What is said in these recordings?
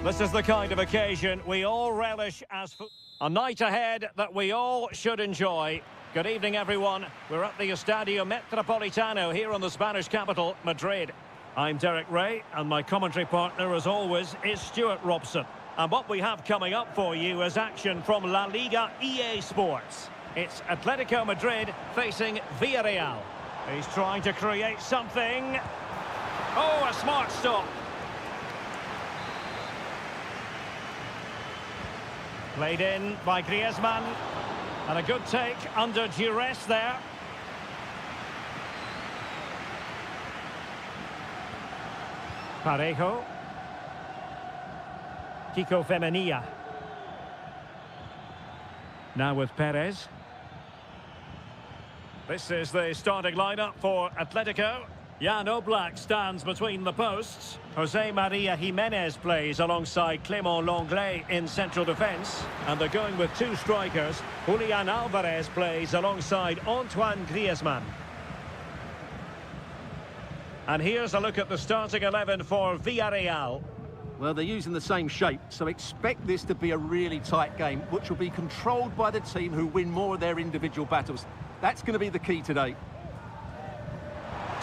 This is the kind of occasion we all relish as a night ahead that we all should enjoy. Good evening, everyone. We're at the Estadio Metropolitano here in the Spanish capital, Madrid. I'm Derek Ray, and my commentary partner, as always, is Stuart Robson. And what we have coming up for you is action from La Liga EA Sports. It's Atletico Madrid facing Villarreal. He's trying to create something. Oh, a smart stop. Played in by Griezmann. And a good take under duress there. Parejo. Kiko Femenia. Now with Perez. This is the starting lineup for Atletico. Jan Oblak stands between the posts. Jose Maria Jimenez plays alongside Clément Lenglet in central defence. And they're going with two strikers. Julian Alvarez plays alongside Antoine Griezmann. And here's a look at the starting 11 for Villarreal. Well, they're using the same shape, so expect this to be a really tight game, which will be controlled by the team who win more of their individual battles. That's going to be the key today.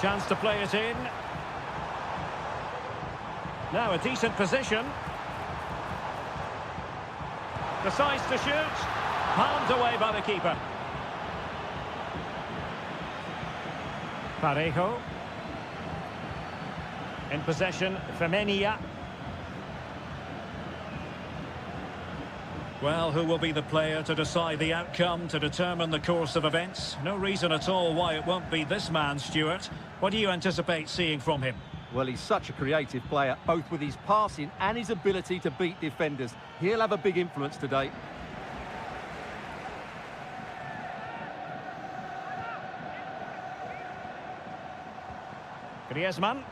Chance to play it in. Now a decent position. Decides to shoot. Palmed away by the keeper. Parejo. In possession, Femenia. Well, who will be the player to decide the outcome, to determine the course of events? No reason at all why it won't be this man, Stuart. What do you anticipate seeing from him? Well, he's such a creative player, both with his passing and his ability to beat defenders. He'll have a big influence today. Griezmann.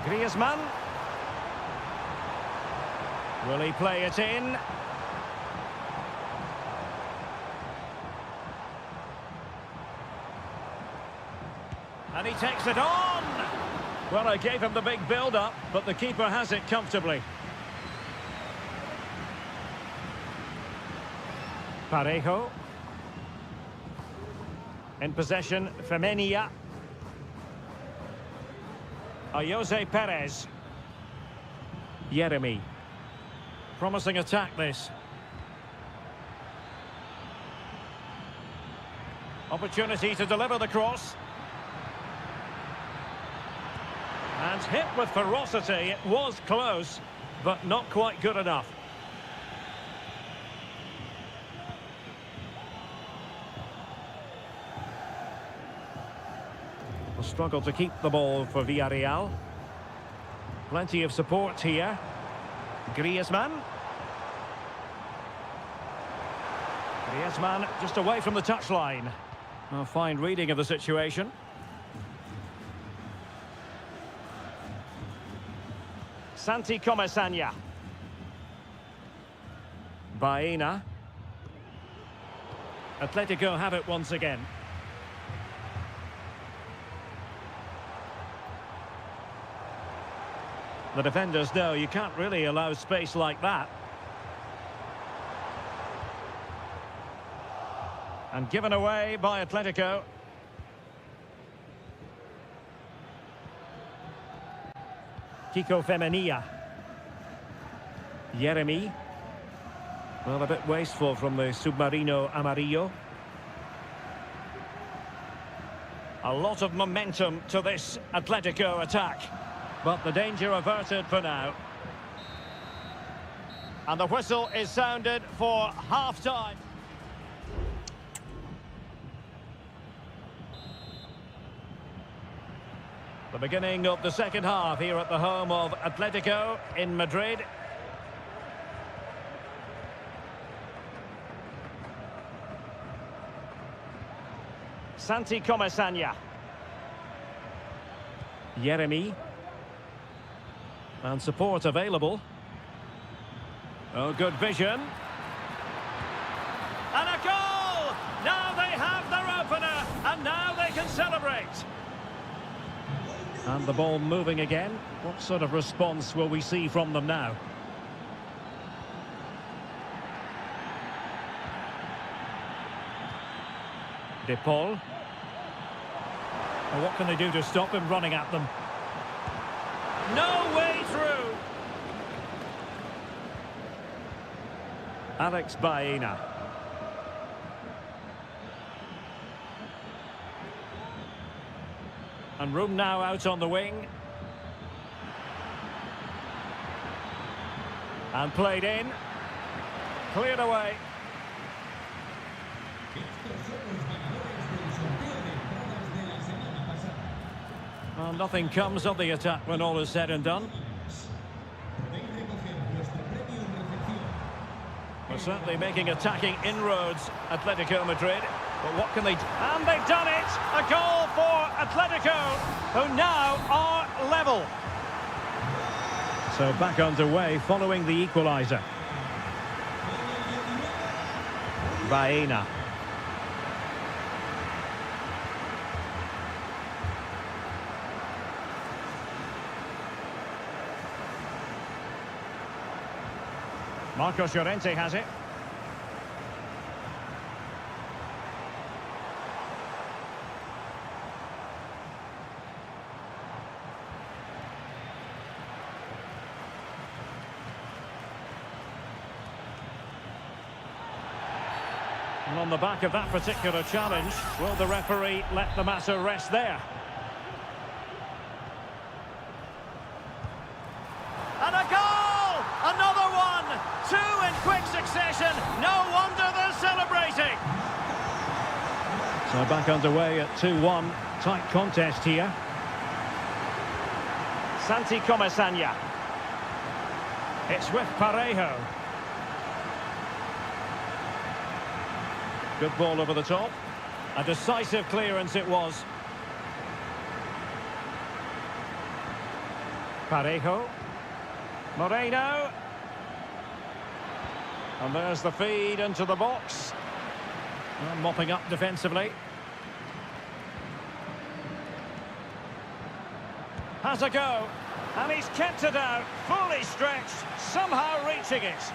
Griezmann. Will he play it in? And he takes it on! Well, I gave him the big build-up, but the keeper has it comfortably. Parejo. In possession, Femenia. Jose Perez. Yeremy. Promising attack, this. Opportunity to deliver the cross. And hit with ferocity. It was close, but not quite good enough. A struggle to keep the ball for Villarreal. Plenty of support here. Griezmann. Griezmann just away from the touchline. A fine reading of the situation. Santi Comesaña. Baena. Atletico have it once again. The defenders know you can't really allow space like that. And given away by Atletico. Kiko Femenia. Yeremy. Well, a bit wasteful from the Submarino Amarillo. A lot of momentum to this Atletico attack. But the danger averted for now. And the whistle is sounded for half-time. The beginning of the second half here at the home of Atletico in Madrid. Santi Comesaña. Yeremy. And support available. Oh, good vision. And a goal! Now they have their opener, and now they can celebrate. And the ball moving again. What sort of response will we see from them now? De Paul. Well, what can they do to stop him running at them? No way through! Alex Baena. And room now out on the wing. And played in. Cleared away. Well, nothing comes of the attack when all is said and done. We're certainly making attacking inroads, Atletico Madrid. But what can they do? And they've done it! A goal for Atletico, who now are level. So back underway following the equaliser. Baena. Marcos Llorente has it. And on the back of that particular challenge, will the referee let the matter rest there? And a goal! Another one! Two in quick succession. No wonder they're celebrating. So back underway at 2-1. Tight contest here. Santi Comesaña. It's with Parejo. Good ball over the top. A decisive clearance it was. Parejo. Moreno. And there's the feed into the box. And mopping up defensively. Has a go. And he's kept it out. Fully stretched. Somehow reaching it.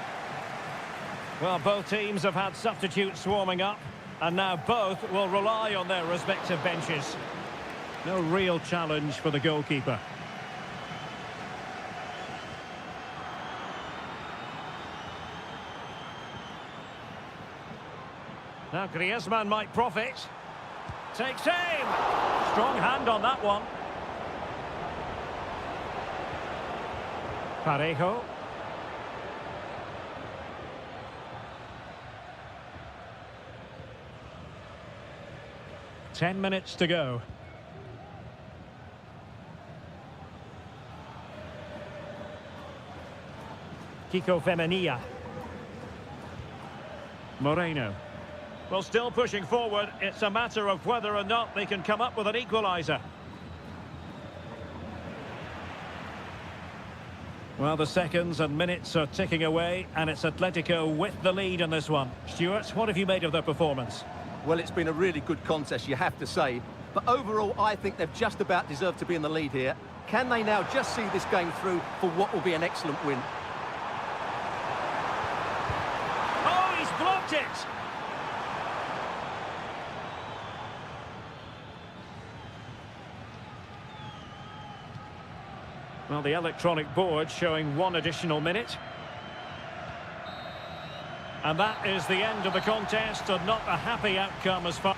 Well, both teams have had substitutes warming up, and now both will rely on their respective benches. No real challenge for the goalkeeper. Now Griezmann might profit. Takes aim. Strong hand on that one. Parejo. 10 minutes to go. Kiko Femenia. Moreno. Well, still pushing forward. It's a matter of whether or not they can come up with an equaliser. Well, the seconds and minutes are ticking away, and it's Atletico with the lead in this one. Stuart, what have you made of their performance? Well, it's been a really good contest, you have to say. But overall, I think they've just about deserved to be in the lead here. Can they now just see this game through for what will be an excellent win? Oh, he's blocked it! Well, the electronic board showing one additional minute. And that is the end of the contest, and not a happy outcome as far...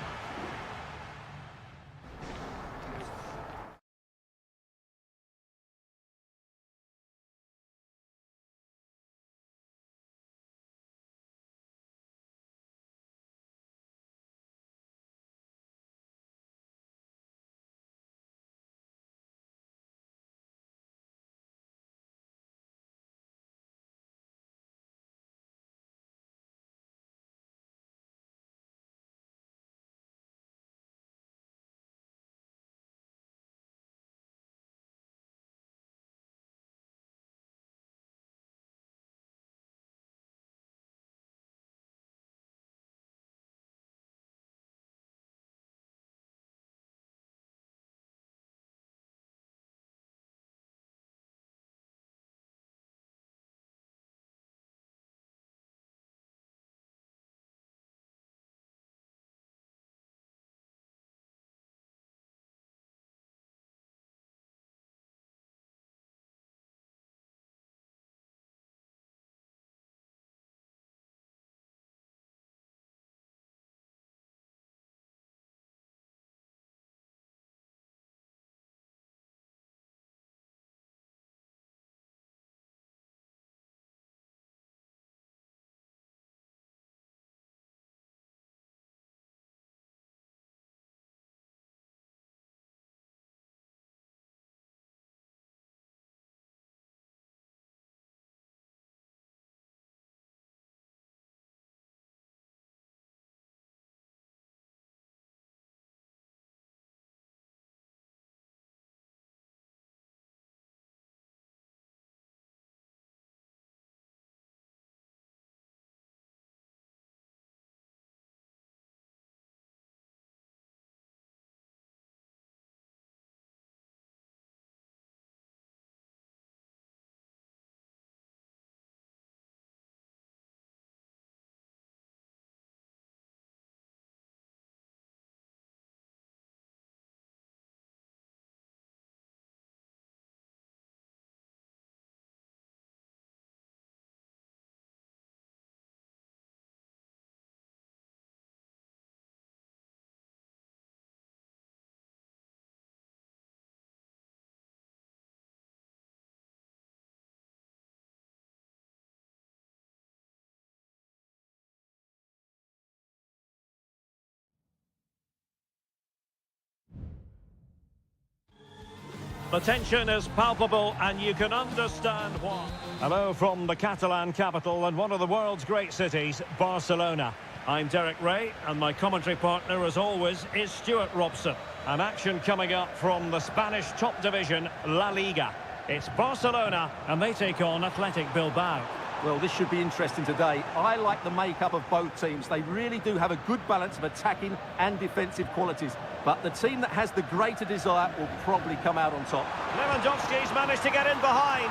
The tension is palpable and you can understand why. Hello from the Catalan capital and one of the world's great cities, Barcelona. I'm Derek Ray and my commentary partner as always is Stuart Robson. An action coming up from the Spanish top division, La Liga. It's Barcelona and they take on Athletic Bilbao. Well, this should be interesting today. I like the makeup of both teams. They really do have a good balance of attacking and defensive qualities. But the team that has the greater desire will probably come out on top. Lewandowski's managed to get in behind.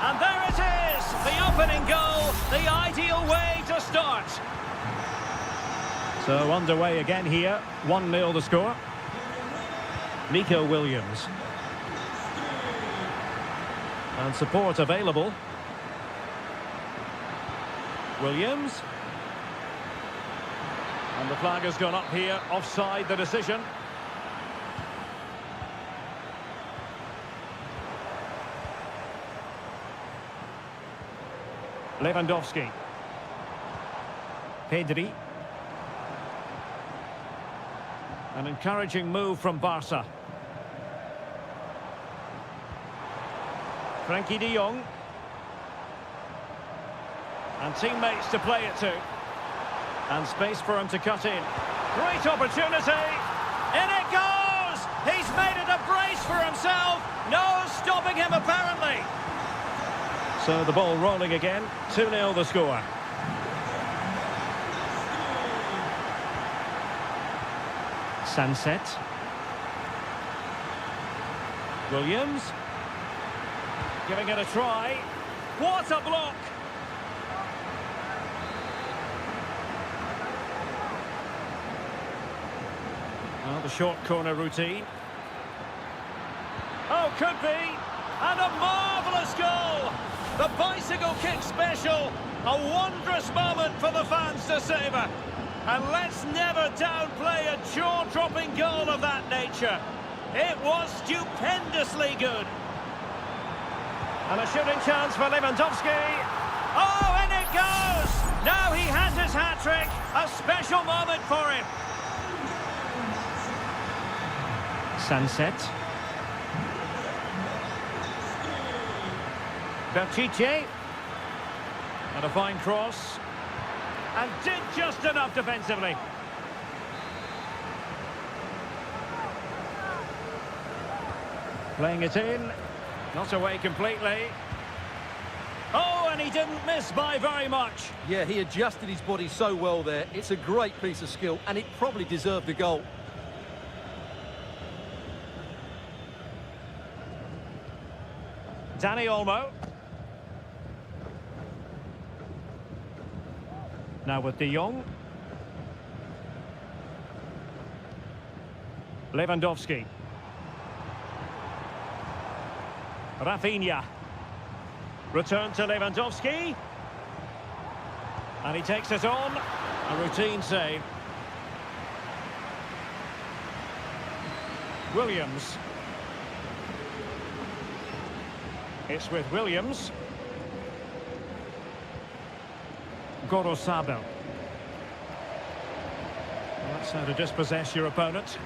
And there it is! The opening goal, the ideal way to start. So underway again here. 1-0 the score. Nico Williams. And support available. Williams. And the flag has gone up here, offside the decision. Lewandowski. Pedri. An encouraging move from Barca. Frankie de Jong. And teammates to play it to. And space for him to cut in. Great opportunity. In it goes! He's made it a brace for himself. No stopping him apparently. So the ball rolling again. 2-0 the score. Sunset. Williams. Giving it a try. What a block! Well, the short corner routine. Oh, could be. And a marvellous goal. The bicycle kick special. A wondrous moment for the fans to savour. And let's never downplay a jaw-dropping goal of that nature. It was stupendously good. And a shooting chance for Lewandowski. Oh, and it goes! Now he has his hat-trick. A special moment for him. Sunset. Pishit. And a fine cross. And did just enough defensively. Playing it in. Not away completely. Oh, and he didn't miss by very much. Yeah, he adjusted his body so well there. It's a great piece of skill, and it probably deserved a goal. Dani Olmo. Now with de Jong. Lewandowski. Rafinha. Return to Lewandowski. And he takes it on. A routine save. Williams. It's with Williams. Gorosabel. That's how to dispossess your opponent.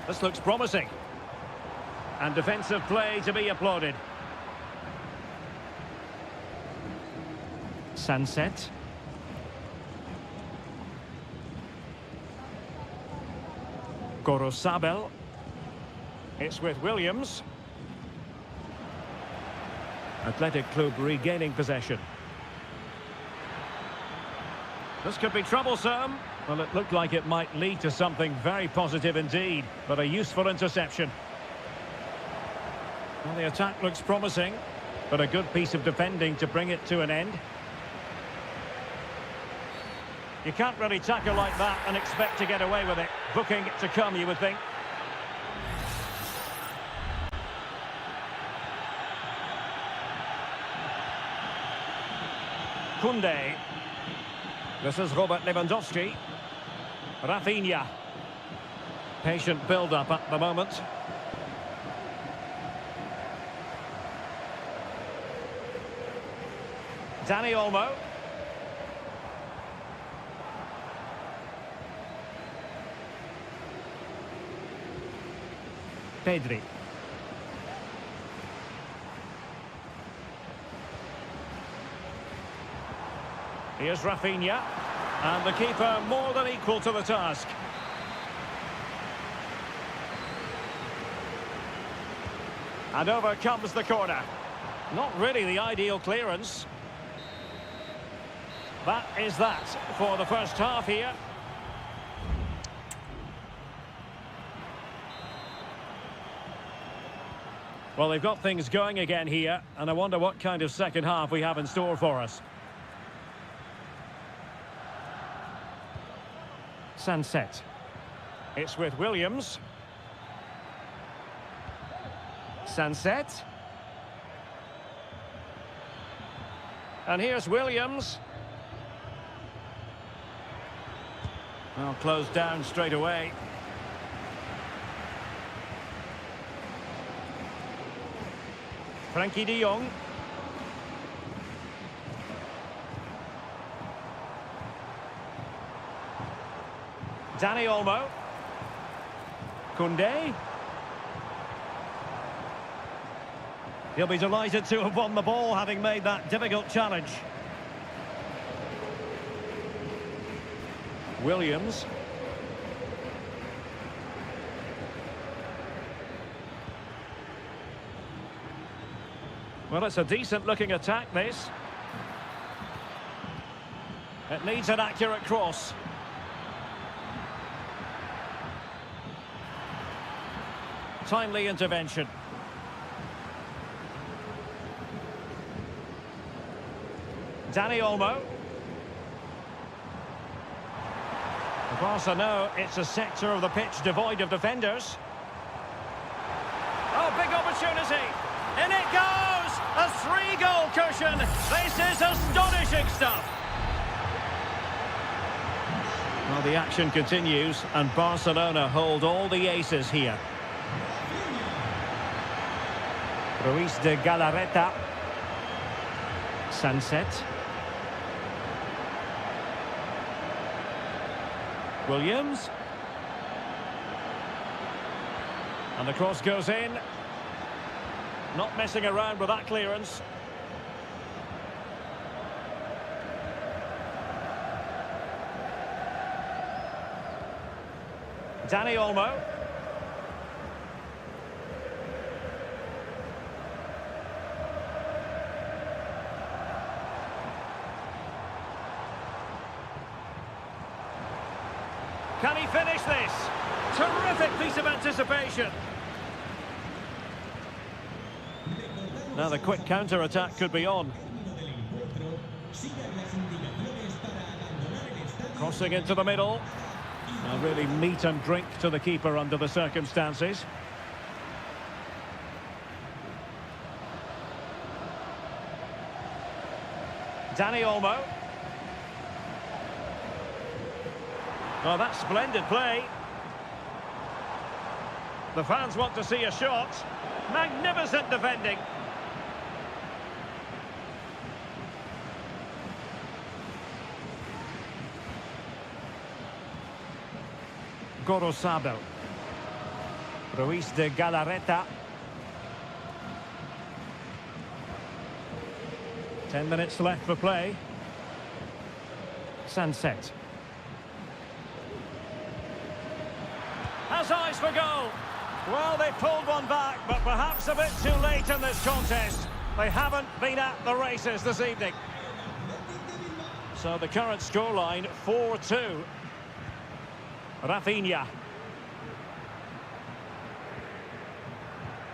This looks promising. And defensive play to be applauded. Sunset. Gorosabel. It's with Williams. Athletic Club regaining possession. This could be troublesome. Well, it looked like it might lead to something very positive indeed, but a useful interception. Well, the attack looks promising, but a good piece of defending to bring it to an end. You can't really tackle like that and expect to get away with it. Booking to come, you would think. Koundé. This is Robert Lewandowski. Rafinha. Patient build-up at the moment. Dani Olmo. Pedri. Here's Rafinha. And the keeper more than equal to the task. And over comes the corner. Not really the ideal clearance. That is that for the first half here. Well, they've got things going again here, and I wonder what kind of second half we have in store for us. Sunset. It's with Williams. Sunset. And here's Williams. Well, closed down straight away. Frankie de Jong. Dani Olmo. Koundé. He'll be delighted to have won the ball, having made that difficult challenge. Williams. Well, it's a decent-looking attack, this. It needs an accurate cross. Timely intervention. Dani Olmo. Barca know it's a sector of the pitch devoid of defenders. Oh, big opportunity. In it goes! A 3-goal cushion. This is astonishing stuff. Well, the action continues, and Barcelona hold all the aces here. Ruiz de Galarreta. Sunset. Williams. And the cross goes in. Not messing around with that clearance. Dani Olmo. Can he finish this? Terrific piece of anticipation. Now the quick counter-attack could be on. Crossing into the middle. Now really meat and drink to the keeper under the circumstances. Dani Olmo. Well, that's splendid play. The fans want to see a shot. Magnificent defending. Gorosabel. Ruiz de Galarreta. 10 minutes left for play. Sunset. Has eyes for goal. Well, they pulled one back, but perhaps a bit too late in this contest. They haven't been at the races this evening. So the current scoreline, 4-2. Rafinha.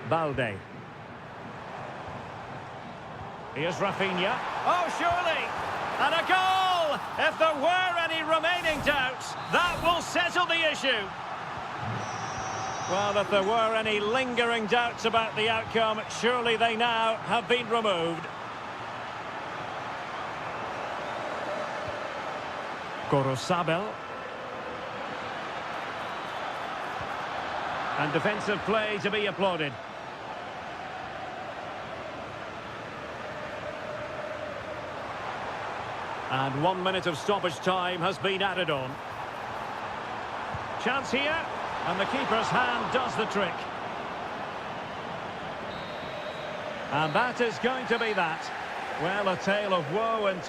Balde. Here's Rafinha. Oh, surely! And a goal! If there were any remaining doubts, that will settle the issue. Well, if there were any lingering doubts about the outcome, surely they now have been removed. Gorosabel. And defensive play to be applauded. And 1 minute of stoppage time has been added on. Chance here, and the keeper's hand does the trick. And that is going to be that. Well, a tale of woe and...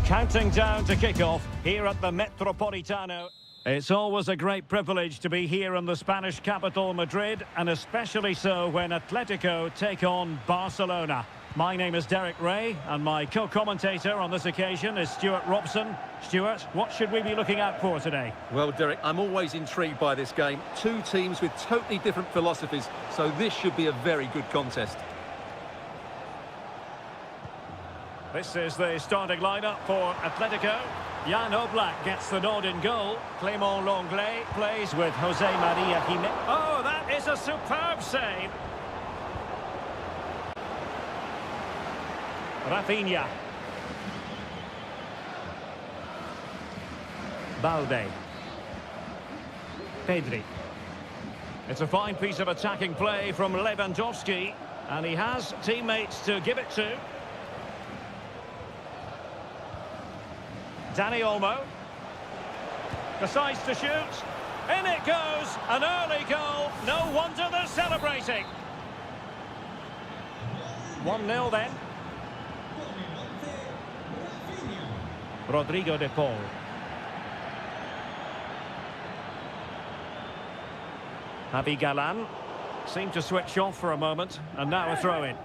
Counting down to kick-off here at the Metropolitano. It's always a great privilege to be here in the Spanish capital, Madrid, and especially so when Atletico take on Barcelona. My name is Derek Ray, and my co-commentator on this occasion is Stuart Robson. Stuart, what should we be looking out for today? Well, Derek, I'm always intrigued by this game. Two teams with totally different philosophies, so this should be a very good contest. This is the starting lineup for Atletico. Jan Oblak gets the nod in goal. Clément Lenglet plays with Jose Maria Jimenez. Oh, that is a superb save. Rafinha. Balde. Pedri. It's a fine piece of attacking play from Lewandowski, and he has teammates to give it to. Dani Olmo decides to shoot. In it goes, an early goal. No wonder they're celebrating. 1-0 then. Rodrigo de Paul. Javi Galán seemed to switch off for a moment, and now a throw-in.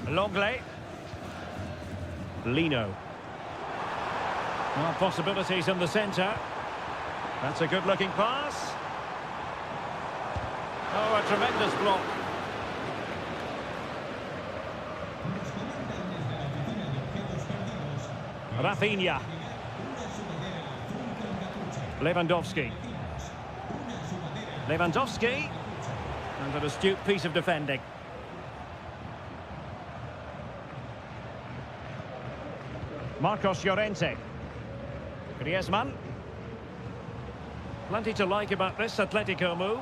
Lenglet. Lino. Well, possibilities in the centre. That's a good-looking pass. Oh, a tremendous block. Rafinha. Lewandowski. Lewandowski. And an astute piece of defending. Marcos Llorente. Griezmann. Plenty to like about this Atletico move,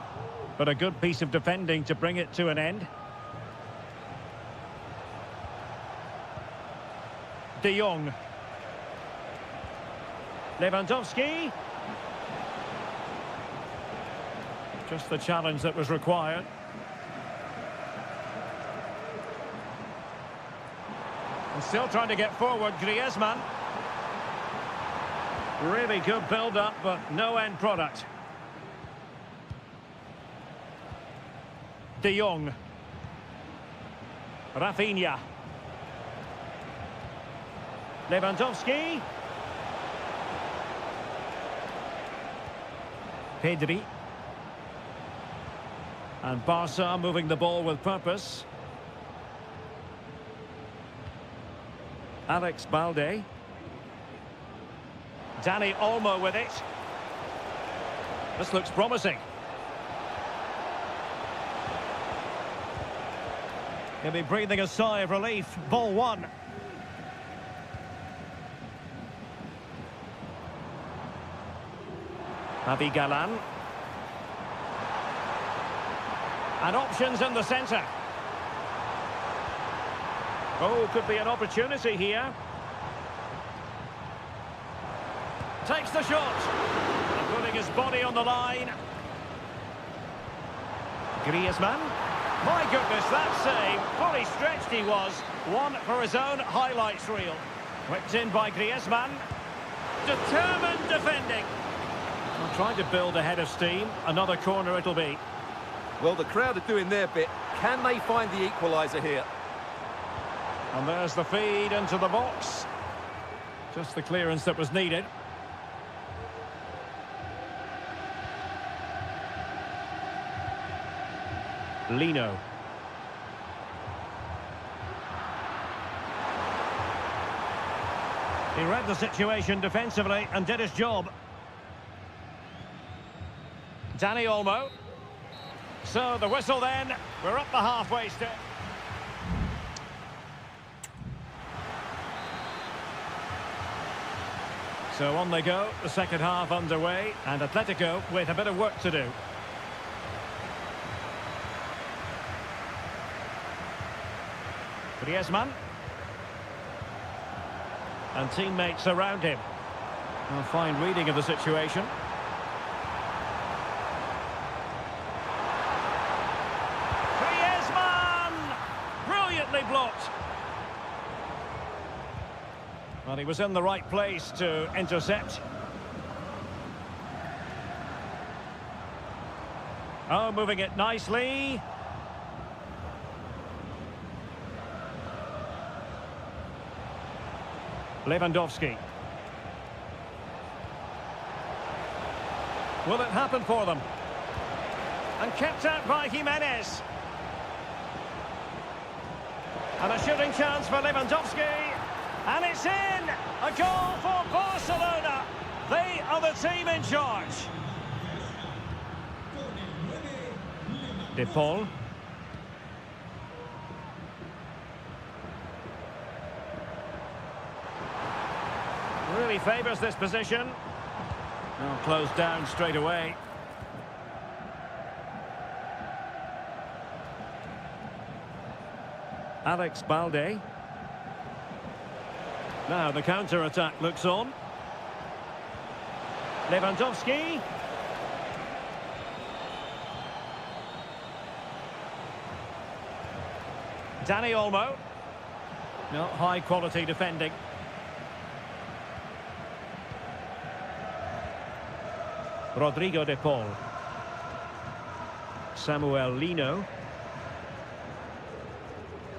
but a good piece of defending to bring it to an end. De Jong. Lewandowski. Just the challenge that was required. And still trying to get forward, Griezmann. Really good build-up, but no end product. De Jong. Rafinha. Lewandowski. Pedri. And Barca moving the ball with purpose. Alex Balde. Dani Olmo with it. This looks promising. He'll be breathing a sigh of relief. Ball one. Javi Galan. And options in the centre. Oh, could be an opportunity here. Takes the shot. And putting his body on the line. Griezmann. My goodness, that save. Fully stretched he was. One for his own highlights reel. Whipped in by Griezmann. Determined defending. Well, trying to build ahead of steam. Another corner it'll be. Well, the crowd are doing their bit. Can they find the equaliser here? And there's the feed into the box. Just the clearance that was needed. Lino. He read the situation defensively and did his job. Dani Olmo. So the whistle then. We're up the halfway step. So on they go, the second half underway, and Atletico with a bit of work to do. Griezmann. And teammates around him. A fine reading of the situation. Griezmann! Brilliantly blocked. Well, he was in the right place to intercept. Oh, moving it nicely. Lewandowski. Will it happen for them? And kept out by Jimenez. And a shooting chance for Lewandowski. And it's in! A goal for Barcelona! They are the team in charge. De Paul. Really favours this position. Oh, closed down straight away. Alex Balde. Now the counter-attack looks on. Lewandowski. Dani Olmo. No, high-quality defending. Rodrigo de Paul. Samuel Lino.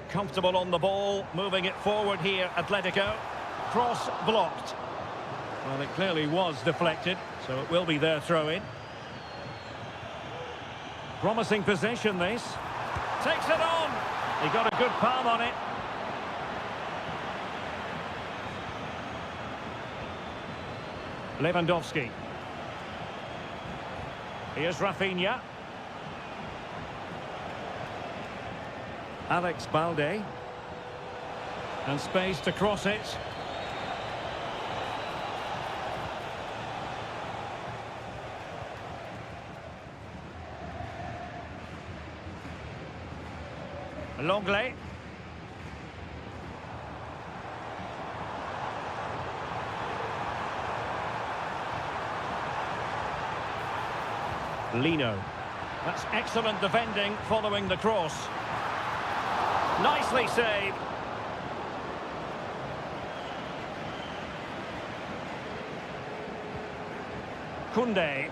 Comfortable on the ball, moving it forward here, Atletico. Cross blocked. Well, it clearly was deflected, so it will be their throw-in. Promising possession, this. Takes it on. He got a good palm on it. Lewandowski. Here's Rafinha. Alex Balde. And space to cross it. Longley. Lino. That's excellent defending following the cross. Nicely saved. Koundé.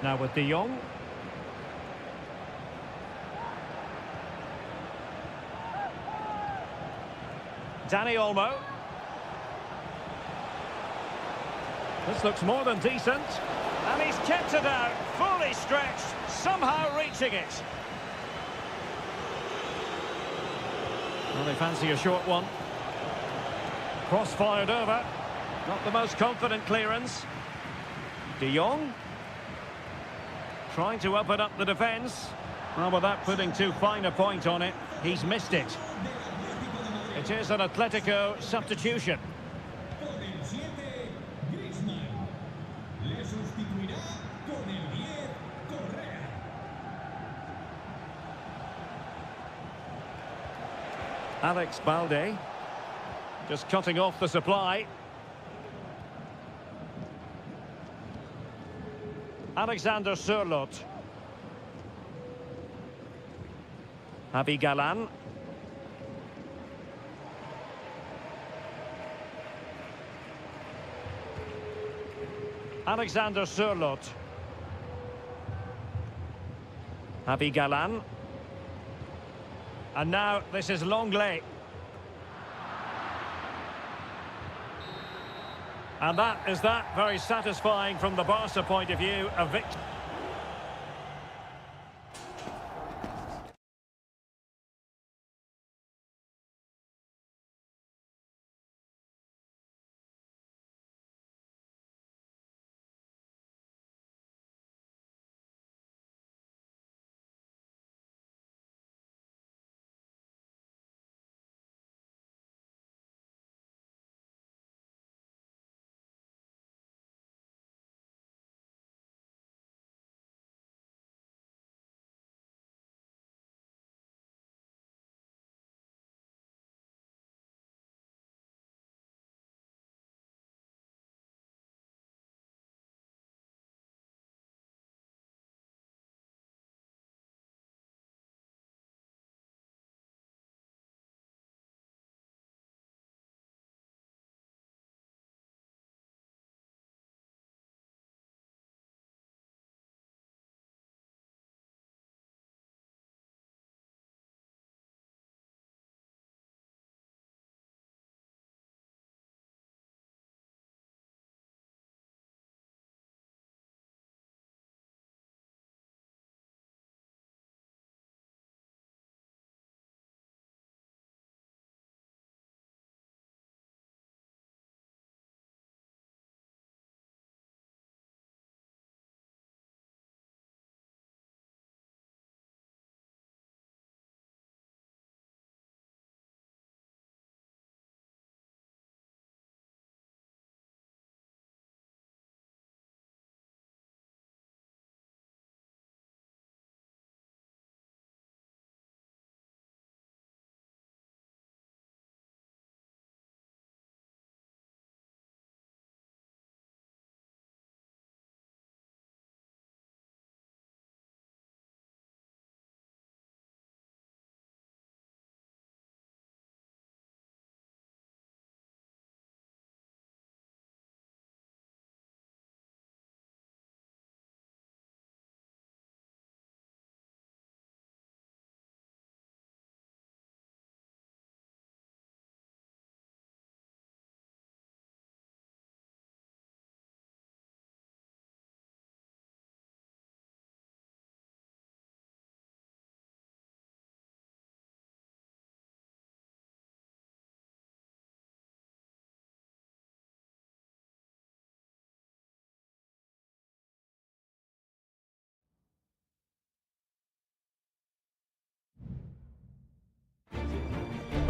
Now with De Jong. Dani Olmo. This looks more than decent. And he's kept it out, fully stretched, somehow reaching it. Well, they fancy a short one. Cross-fired over. Not the most confident clearance. De Jong. Trying to open up the defence. Well, without putting too fine a point on it, he's missed it. It is an Atletico substitution. Alex Balde. Just cutting off the supply. Alexander Sørloth. Javi Galan. Alexander Sørloth. Javi Galan. And now this is Longley. And that is that. Very satisfying from the Barca point of view. A victory.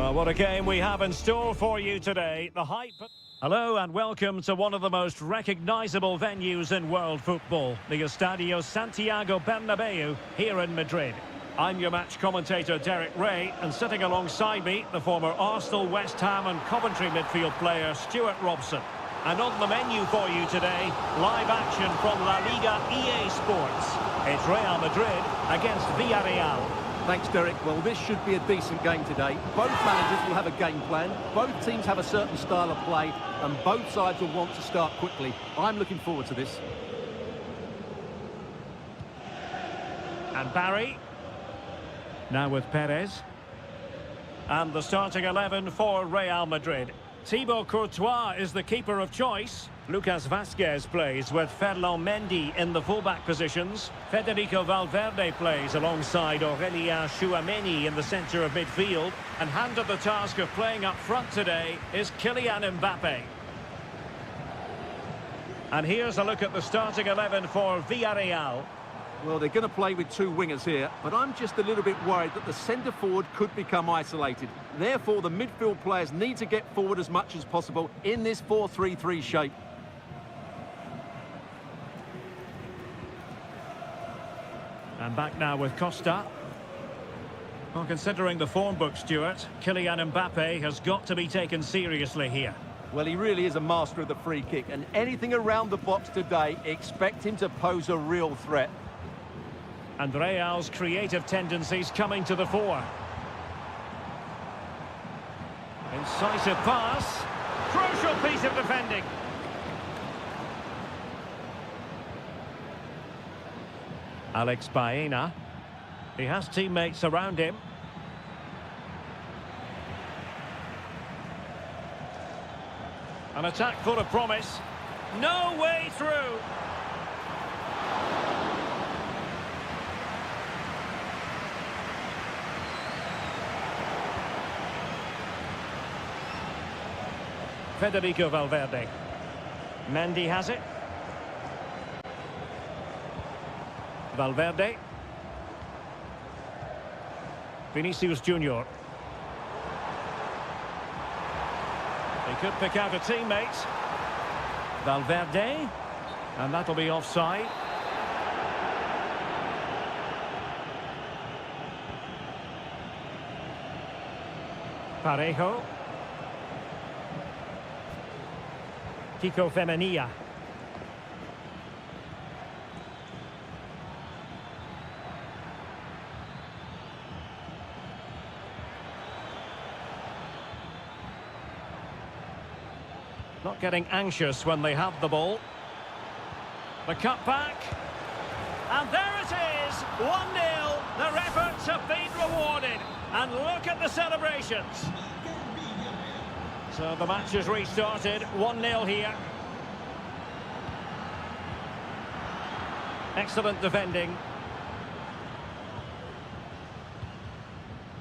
Well, what a game we have in store for you today. The hype. Hello and welcome to one of the most recognisable venues in world football, the Estadio Santiago Bernabeu here in Madrid. I'm your match commentator Derek Ray, and sitting alongside me, the former Arsenal, West Ham and Coventry midfield player Stuart Robson. And on the menu for you today, live action from La Liga EA Sports. It's Real Madrid against Villarreal. Thanks, Derek. Well, this should be a decent game today. Both managers will have a game plan. Both teams have a certain style of play, and both sides will want to start quickly. I'm looking forward to this. And Barry. Now with Perez. And the starting 11 for Real Madrid. Thibaut Courtois is the keeper of choice. Lucas Vazquez plays with Ferland Mendy in the fullback positions. Federico Valverde plays alongside Aurélien Tchouameni in the centre of midfield. And handed the task of playing up front today is Kylian Mbappe. And here's a look at the starting 11 for Villarreal. Well, they're going to play with two wingers here, but I'm just a little bit worried that the centre-forward could become isolated. Therefore, the midfield players need to get forward as much as possible in this 4-3-3 shape. And back now with Costa. Well, considering the form book, Stuart, Kylian Mbappe has got to be taken seriously here. Well, he really is a master of the free kick, and anything around the box today, expect him to pose a real threat. And Real's creative tendencies coming to the fore. Incisive pass. Crucial piece of defending. Alex Baena. He has teammates around him. An attack full of promise. No way through. Federico Valverde. Mendy has it. Valverde. Vinicius Junior. He could pick out a teammate. Valverde. And that'll be offside. Parejo. Kiko Femenia. Not getting anxious when they have the ball. The cut back. And there it is, 1-0. Their efforts have been rewarded. And look at the celebrations. So the match has restarted, 1-0 here. Excellent defending.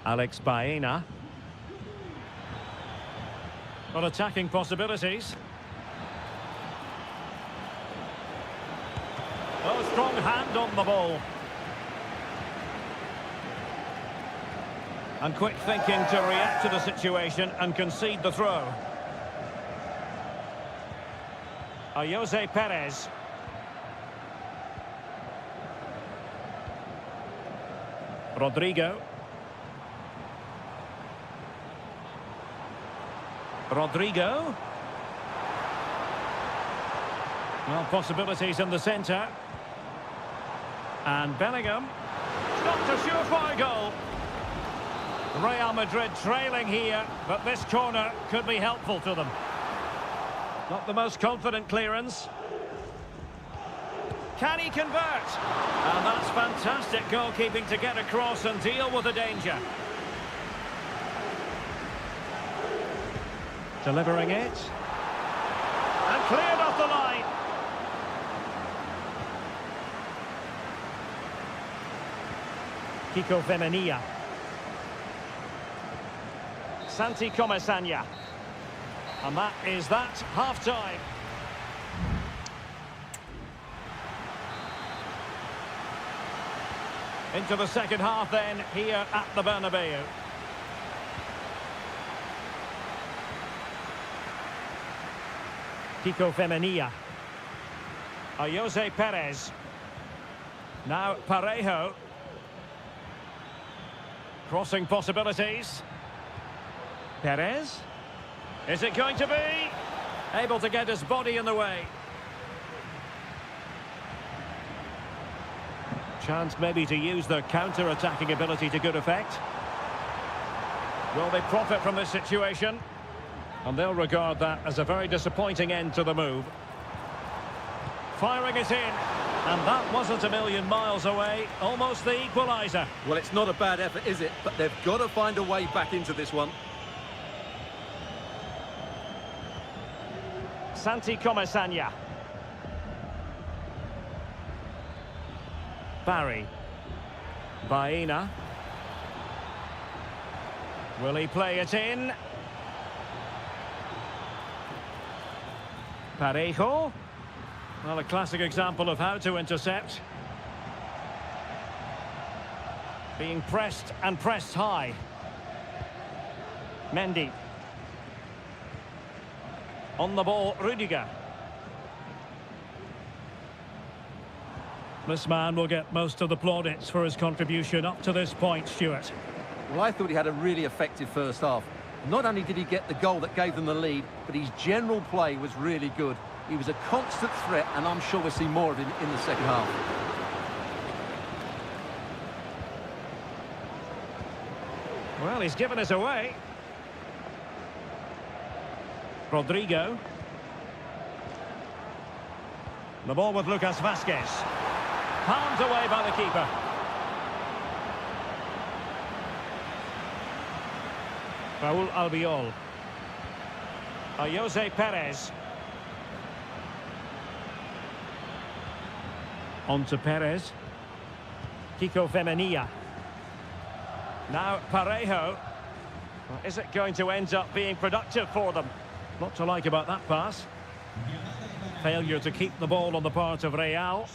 Alex Baena. Well, attacking possibilities. Oh, strong hand on the ball. And quick thinking to react to the situation and concede the throw. Jose Perez. Rodrigo. Rodrigo. Well, possibilities in the centre. And Bellingham. Not a surefire goal. Real Madrid trailing here, but this corner could be helpful to them. Not the most confident clearance. Can he convert? And that's fantastic goalkeeping to get across and deal with the danger. Delivering it. And cleared off the line. Kiko Femenia. Santi Comesaña. And that is that, half-time. Into the second half then, here at the Bernabeu. Kiko Femenia. Jose Perez. Now Parejo. Crossing possibilities. Perez. Is it going to be? Able to get his body in the way. Chance maybe to use their counter-attacking ability to good effect. Will they profit from this situation? And they'll regard that as a very disappointing end to the move. Firing it in. And that wasn't a million miles away. Almost the equaliser. Well, it's not a bad effort, is it? But they've got to find a way back into this one. Santi Comasagna. Barry. Baena. Will he play it in? Parejo. Well, a classic example of how to intercept. Being pressed and pressed high. Mendy. On the ball, Rudiger. This man will get most of the plaudits for his contribution up to this point, Stuart. Well, I thought he had a really effective first half. Not only did he get the goal that gave them the lead, but his general play was really good. He was a constant threat, and I'm sure we'll see more of him in the second half. Well, he's given us away. Rodrigo. The ball with Lucas Vazquez. Palmed away by the keeper. Raul Albiol. Jose Perez. On to Perez. Kiko Femenia. Now Parejo. Well, is it going to end up being productive for them? Not to like about that pass. Failure to keep the ball on the part of Real.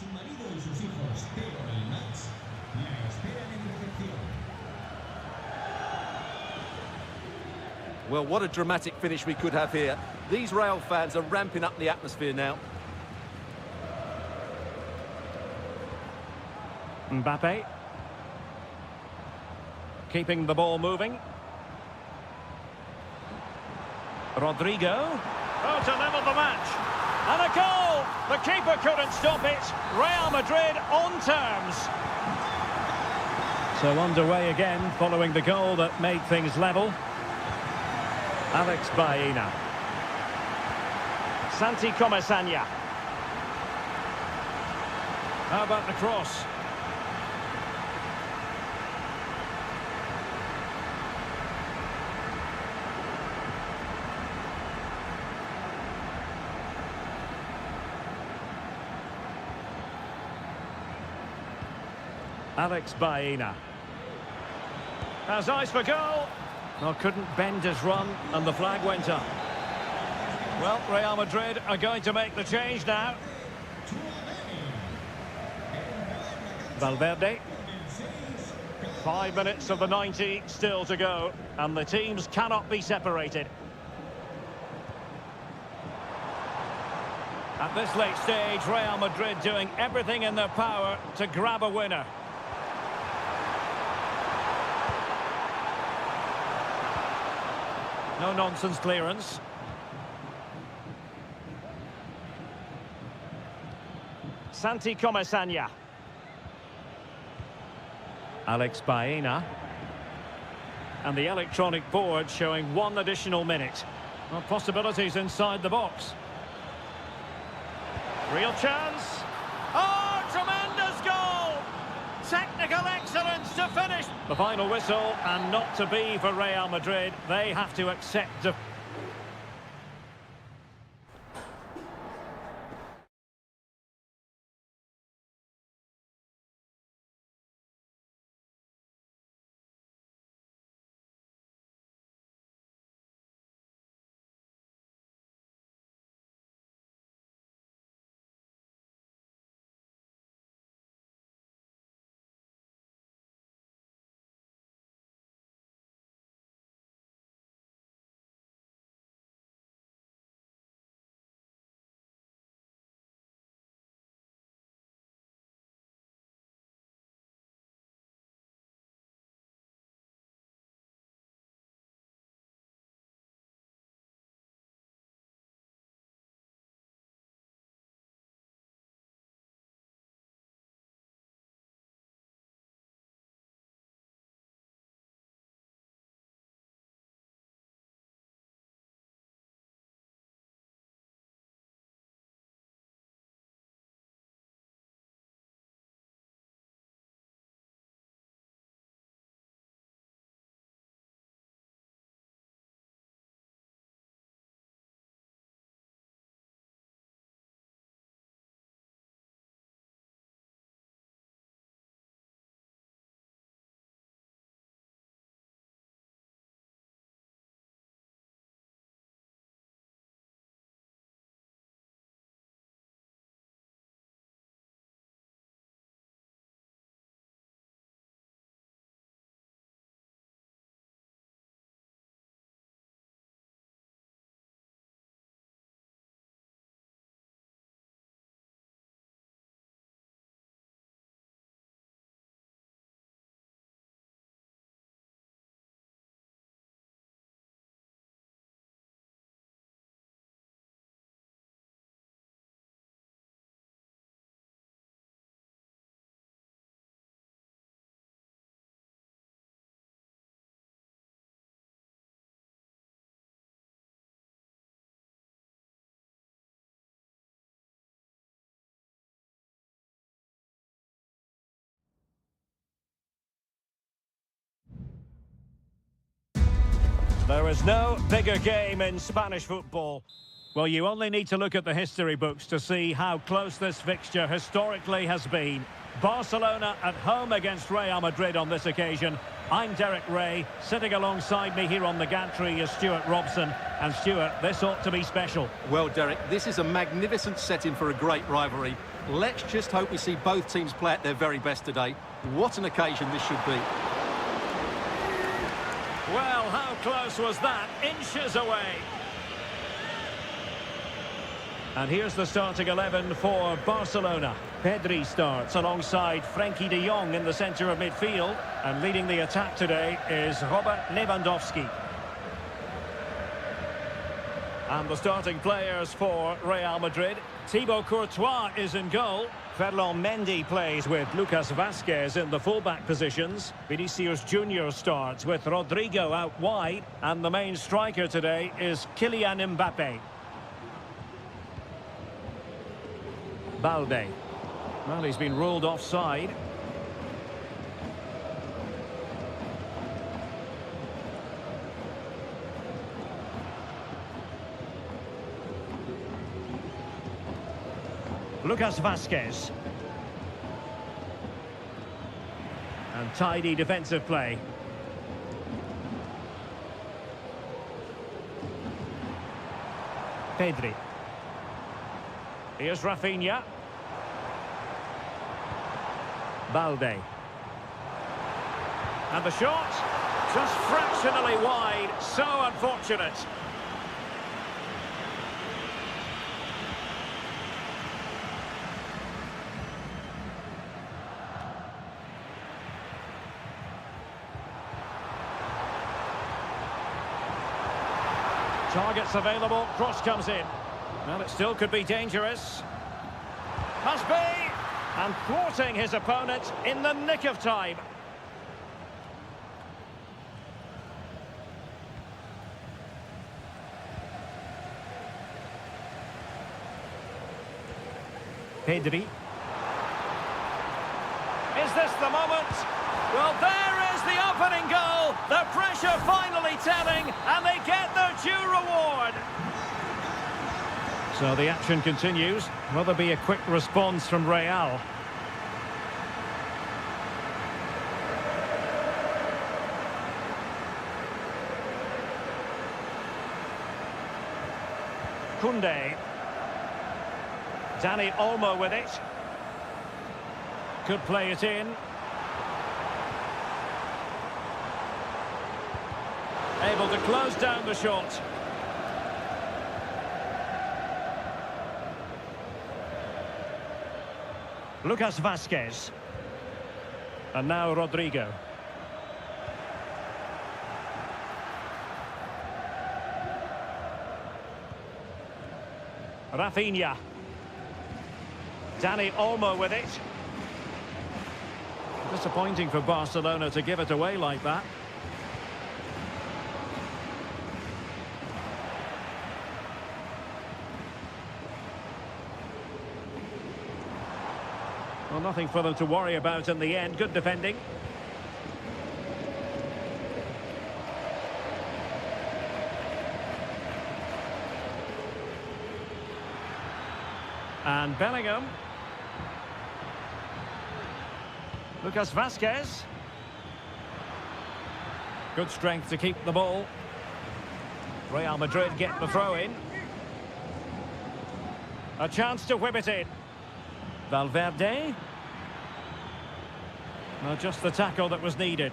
Well, what a dramatic finish we could have here. These Real fans are ramping up the atmosphere now. Mbappe. Keeping the ball moving. Rodrigo. Oh, to level the match. And a goal! The keeper couldn't stop it. Real Madrid on terms. So underway again following the goal that made things level. Alex Baena. Santi Comasagna. How about the cross? Alex Baena. Has eyes for goal. Well, couldn't bend his run, and the flag went up. Well, Real Madrid are going to make the change now. Valverde. 5 minutes of the 90 still to go, and the teams cannot be separated. At this late stage, Real Madrid doing everything in their power to grab a winner. No-nonsense clearance. Santi Comasagna. Alex Baena. And the electronic board showing 1 additional minute. Well, possibilities inside the box. Real chance. Oh, tremendous goal! Technical excellence to finish. The final whistle, and not to be for Real Madrid. They have to accept There is no bigger game in Spanish football. Well, you only need to look at the history books to see how close this fixture historically has been. Barcelona at home against Real Madrid on this occasion. I'm Derek Ray. Sitting alongside me here on the gantry is Stuart Robson. And Stuart, this ought to be special. Well, Derek, this is a magnificent setting for a great rivalry. Let's just hope we see both teams play at their very best today. What an occasion this should be. Well, how close was that? Inches away. And here's the starting 11 for Barcelona. Pedri starts alongside Frenkie de Jong in the centre of midfield. And leading the attack today is Robert Lewandowski. And the starting players for Real Madrid. Thibaut Courtois is in goal. Ferland Mendy plays with Lucas Vazquez in the fullback positions. Vinicius Junior starts with Rodrigo out wide. And the main striker today is Kylian Mbappe. Balde. Well, he's been ruled offside. Lucas Vazquez. And tidy defensive play. Pedri. Here's Rafinha. Balde. And the shot, just fractionally wide, so unfortunate. Targets available, cross comes in. Well, it still could be dangerous. Must be! And thwarting his opponent in the nick of time. Pedri. Is this the moment? Well, there is the opening goal. The pressure finally telling, and they get their due reward. So the action continues. Will there be a quick response from Real? Koundé. Dani Olmo with it. Could play it in. Able to close down the shot. Lucas Vazquez. And now Rodrigo. Rafinha. Dani Olmo with it. Disappointing for Barcelona to give it away like that. Well, nothing for them to worry about in the end. Good defending. And Bellingham. Lucas Vazquez. Good strength to keep the ball. Real Madrid get the throw in. A chance to whip it in. Valverde. Well, just the tackle that was needed.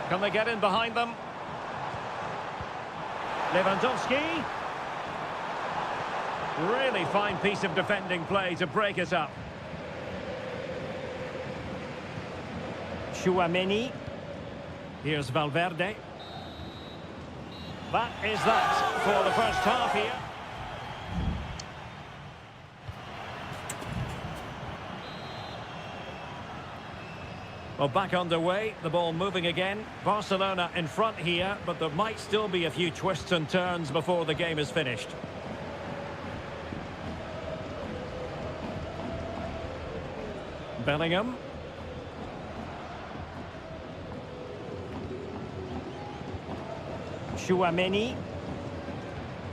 Can they get in behind them? Lewandowski. Really fine piece of defending play to break it up. Tchouaméni. Here's Valverde. That is that for the first half here. Well, back underway, the ball moving again. Barcelona in front here, but there might still be a few twists and turns before the game is finished. Bellingham. Chouameni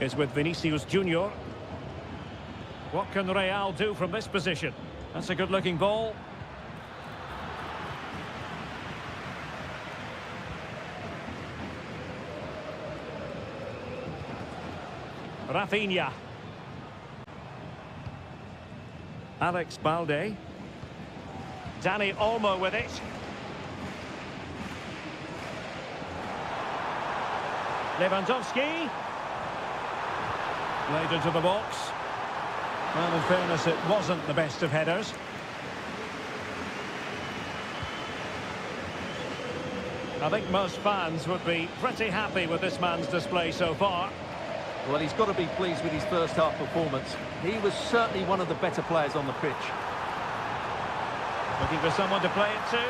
is with Vinicius Junior. What can Real do from this position? That's a good-looking ball. Rafinha. Alex Balde. Dani Olmo with it. Lewandowski. Laid into the box. Well, in fairness, it wasn't the best of headers. I think most fans would be pretty happy with this man's display so far. Well, he's got to be pleased with his first half performance. He was certainly one of the better players on the pitch. Looking for someone to play it to.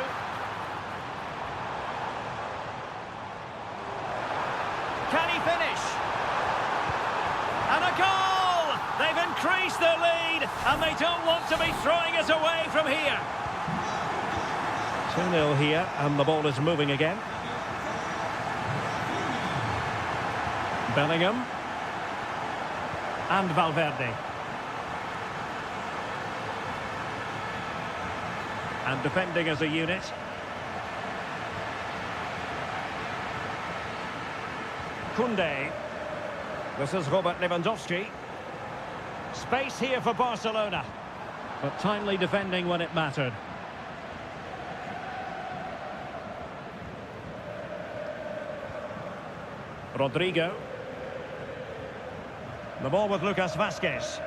Can he finish? And a goal! They've increased their lead, and they don't want to be throwing it away from here. 2-0 here, and the ball is moving again. Bellingham. And Valverde. And defending as a unit. Koundé. This is Robert Lewandowski. Space here for Barcelona. But timely defending when it mattered. Rodrigo. The ball with Lucas Vázquez.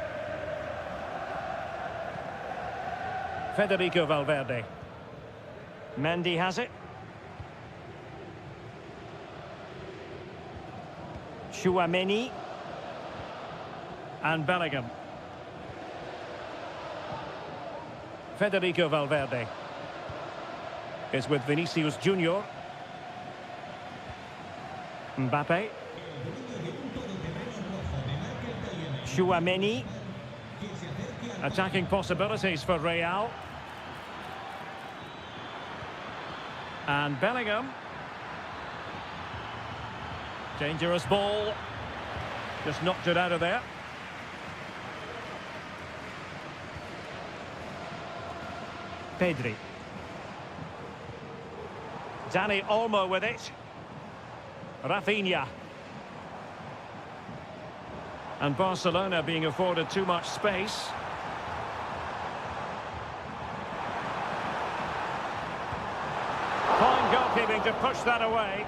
Federico Valverde. Mendy has it. Chouameni. And Bellingham. Federico Valverde is with Vinicius Junior. Mbappe. Chouameni. Attacking possibilities for Real. And Bellingham. Dangerous ball. Just knocked it out of there. Pedri. Dani Olmo with it. Rafinha. And Barcelona being afforded too much space. Fine goalkeeping to push that away.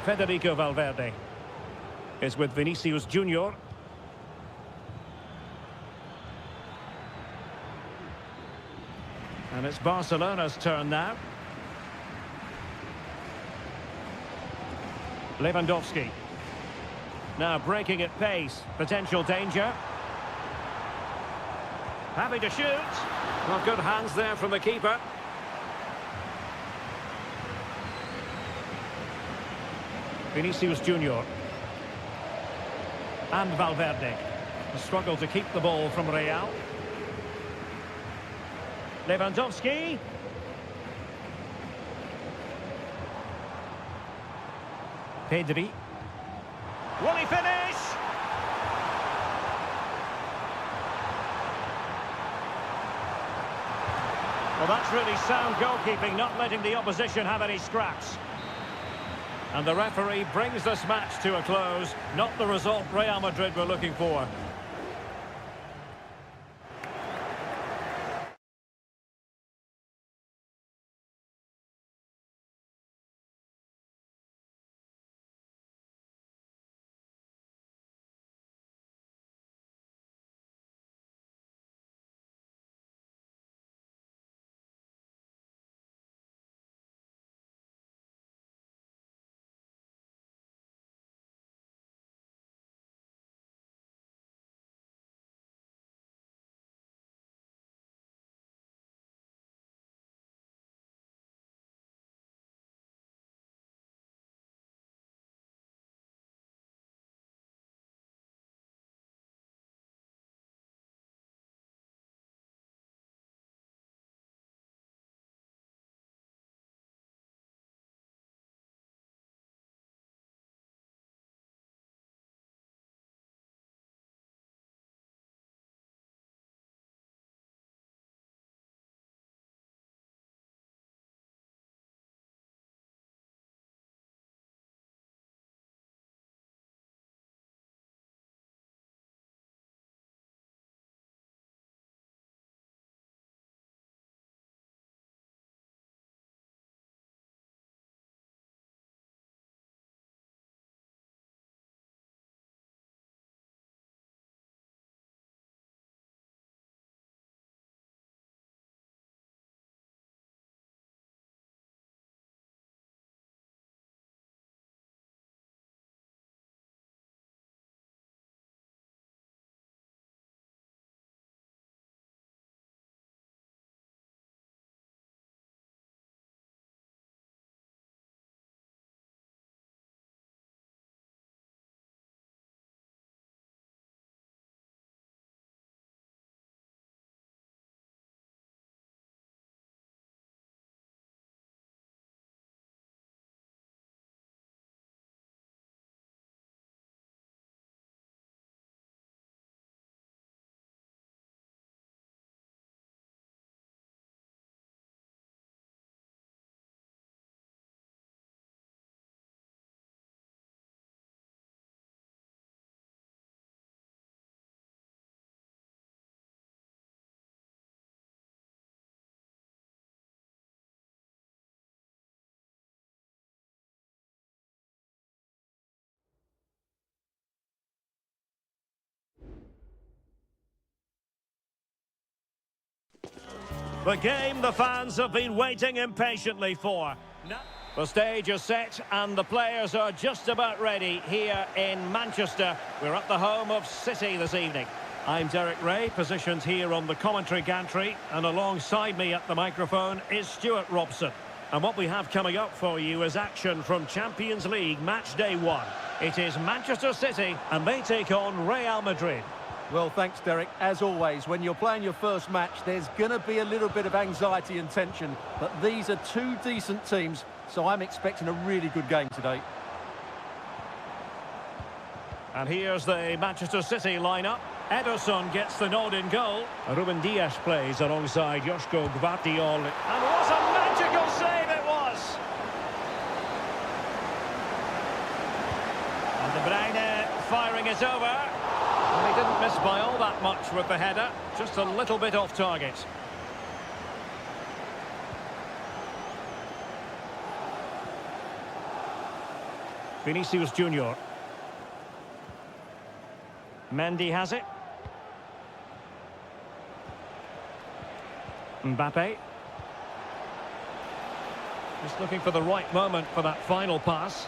Federico Valverde is with Vinicius Junior. And it's Barcelona's turn now. Lewandowski. Now breaking at pace. Potential danger. Happy to shoot. Well, good hands there from the keeper. Vinicius Junior. And Valverde. A struggle to keep the ball from Real. Lewandowski. Pedri. Will he finish? Well, that's really sound goalkeeping, not letting the opposition have any scraps. And the referee brings this match to a close. Not the result Real Madrid were looking for. The game the fans have been waiting impatiently for. The stage is set and the players are just about ready here in Manchester. We're at the home of City this evening. I'm Derek Ray, positioned here on the commentary gantry, and alongside me at the microphone is Stuart Robson. And what we have coming up for you is action from Champions League match day 1. It is Manchester City and they take on Real Madrid. Well, thanks, Derek. As always, when you're playing your first match, there's going to be a little bit of anxiety and tension. But these are two decent teams, so I'm expecting a really good game today. And here's the Manchester City lineup. Ederson gets the nod in goal. Ruben Dias plays alongside Joško Gvardiol. And what a magical save it was! And De Bruyne firing it over. And he didn't miss by all that much with the header. Just a little bit off target. Vinicius Junior. Mendy has it. Mbappe. Just looking for the right moment for that final pass.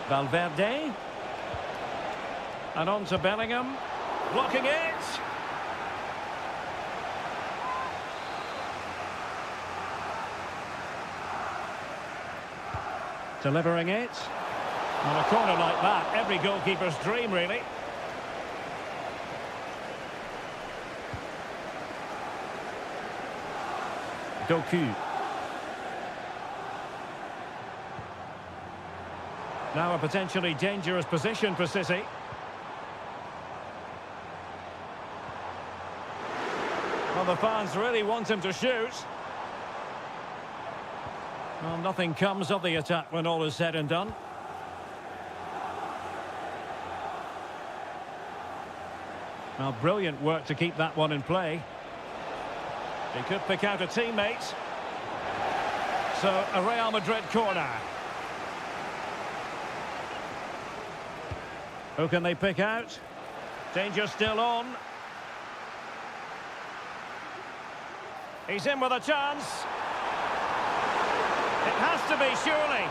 Valverde. And on to Bellingham. Blocking it. Delivering it. On a corner like that, every goalkeeper's dream, really. Doku. Now a potentially dangerous position for City. Well, the fans really want him to shoot. Well, nothing comes of the attack when all is said and done. Well, brilliant work to keep that one in play. He could pick out a teammate. So, a Real Madrid corner. Who can they pick out? Danger still on. He's in with a chance. It has to be, surely.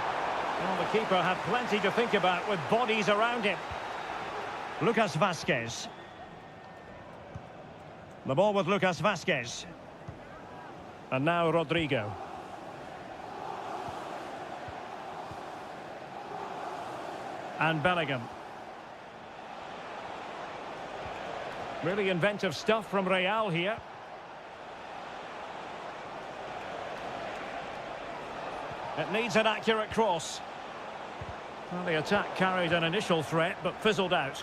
Well, the keeper had plenty to think about with bodies around him. Lucas Vázquez. The ball with Lucas Vázquez. And now Rodrigo. And Bellingham. Really inventive stuff from Real here. It needs an accurate cross. Well, the attack carried an initial threat, but fizzled out.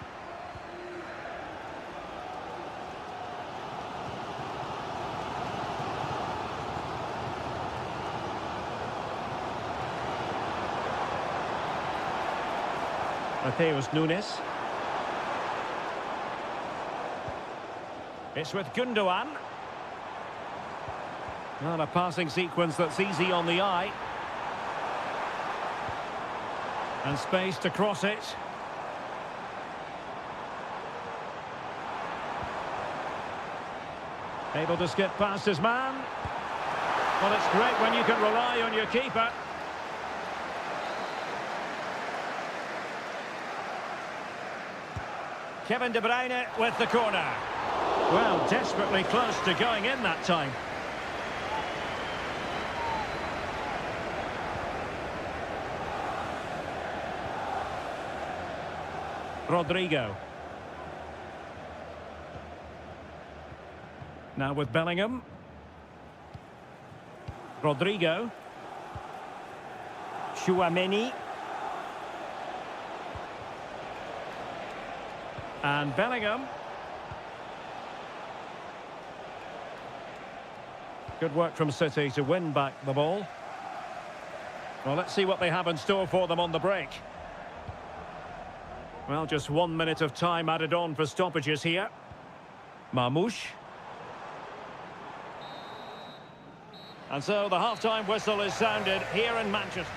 Mateus Nunes. It's with Gundogan. Not a passing sequence that's easy on the eye. And space to cross it. Able to skip past his man. Well, it's great when you can rely on your keeper. Kevin De Bruyne with the corner. Well, desperately close to going in that time. Rodrigo. Now with Bellingham. Rodrigo. Tchouaméni. And Bellingham. Good work from City to win back the ball. Well, let's see what they have in store for them on the break. Well, just 1 minute of time added on for stoppages here. Marmoush. And so the half-time whistle is sounded here in Manchester.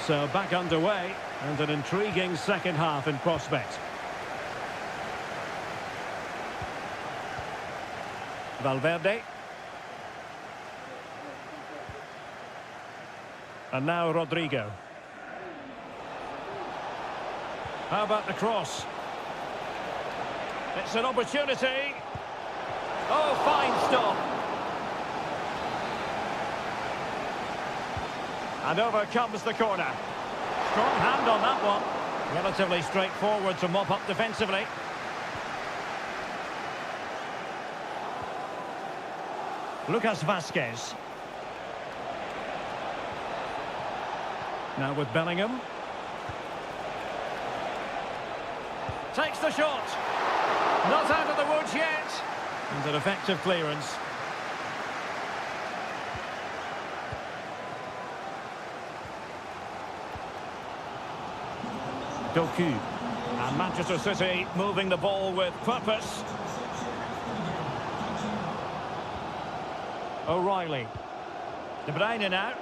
So back underway and an intriguing second half in prospect. Valverde. And now Rodrigo. How about the cross? It's an opportunity. Oh, fine stop. And over comes the corner. Strong hand on that one. Relatively straightforward to mop up defensively. Lucas Vazquez. Now with Bellingham. Takes the shot. Not out of the woods yet. And an effective clearance. Doku. And Manchester City moving the ball with purpose. O'Reilly. De Bruyne now.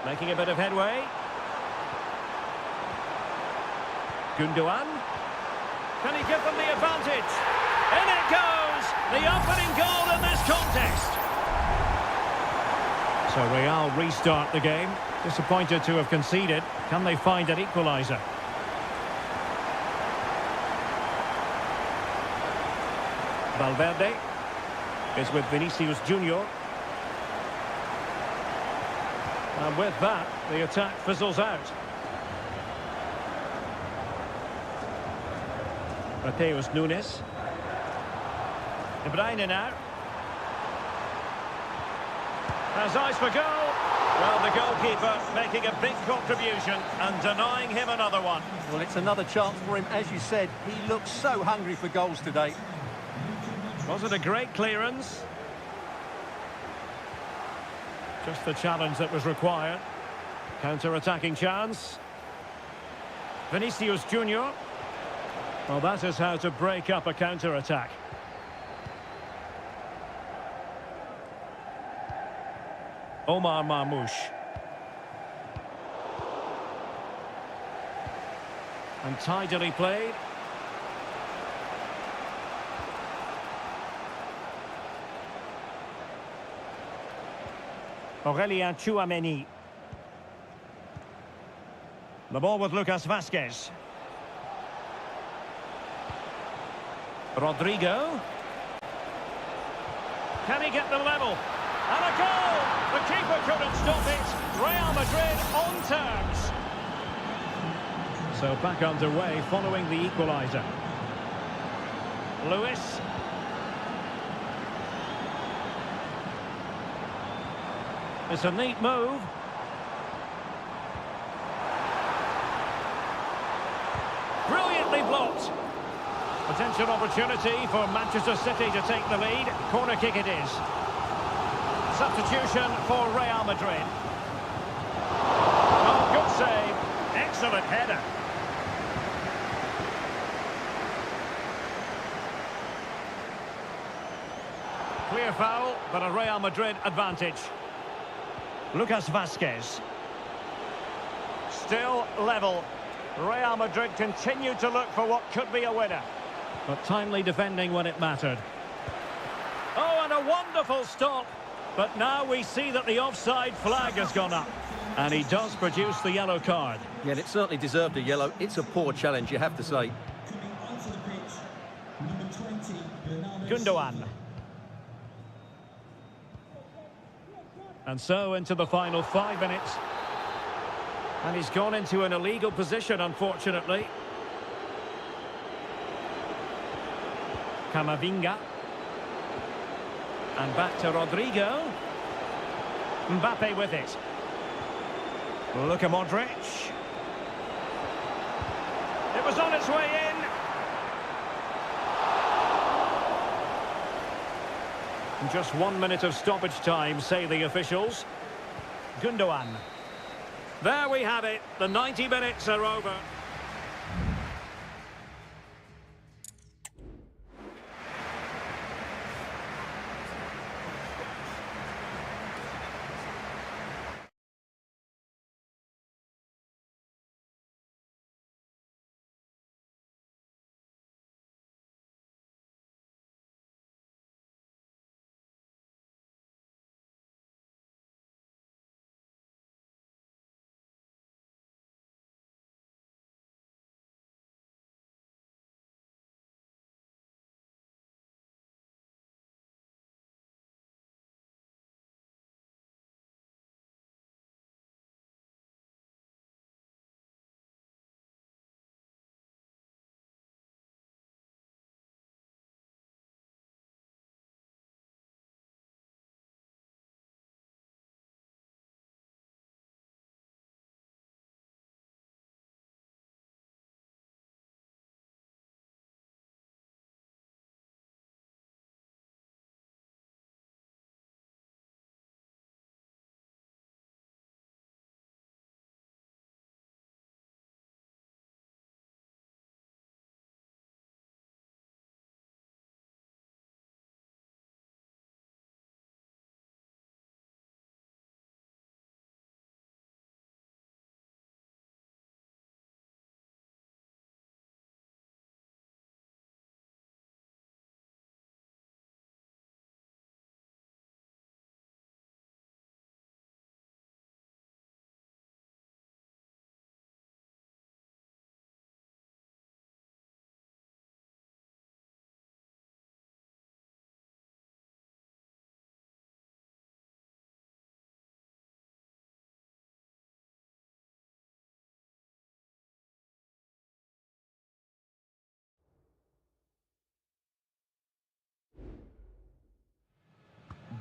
Making a bit of headway. Gundogan. Can he give them the advantage? In it goes! The opening goal in this contest. So Real restart the game. Disappointed to have conceded. Can they find an equaliser? Valverde is with Vinicius Junior. And with that, the attack fizzles out. Mateus Nunes. De Bruyne now. Has eyes for goal. Well, the goalkeeper making a big contribution and denying him another one. Well, it's another chance for him. As you said, he looks so hungry for goals today. Was it a great clearance? Just the challenge that was required. Counter-attacking chance. Vinicius Junior. Well, that is how to break up a counter-attack. Omar Marmoush. And tidily played. Aurelien Tchouameni. The ball with Lucas Vazquez. Rodrigo. Can he get the level? And a goal! The keeper couldn't stop it. Real Madrid on terms. So back underway following the equaliser. Lewis. It's a neat move. Brilliantly blocked. Potential opportunity for Manchester City to take the lead. Corner kick it is. Substitution for Real Madrid. Oh, good save. Excellent header. Clear foul, but a Real Madrid advantage. Lucas Vazquez. Still level. Real Madrid continue to look for what could be a winner. But timely defending when it mattered. Oh, and a wonderful stop. But now we see that the offside flag has gone up. And he does produce the yellow card. Yeah, it certainly deserved a yellow. It's a poor challenge, you have to say. Gundogan. And so into the final 5 minutes. And he's gone into an illegal position, unfortunately. Camavinga. And back to Rodrigo. Mbappe with it. Luka Modric. It was on its way in. And just 1 minute of stoppage time, say the officials. Gundogan. There we have it. The 90 minutes are over.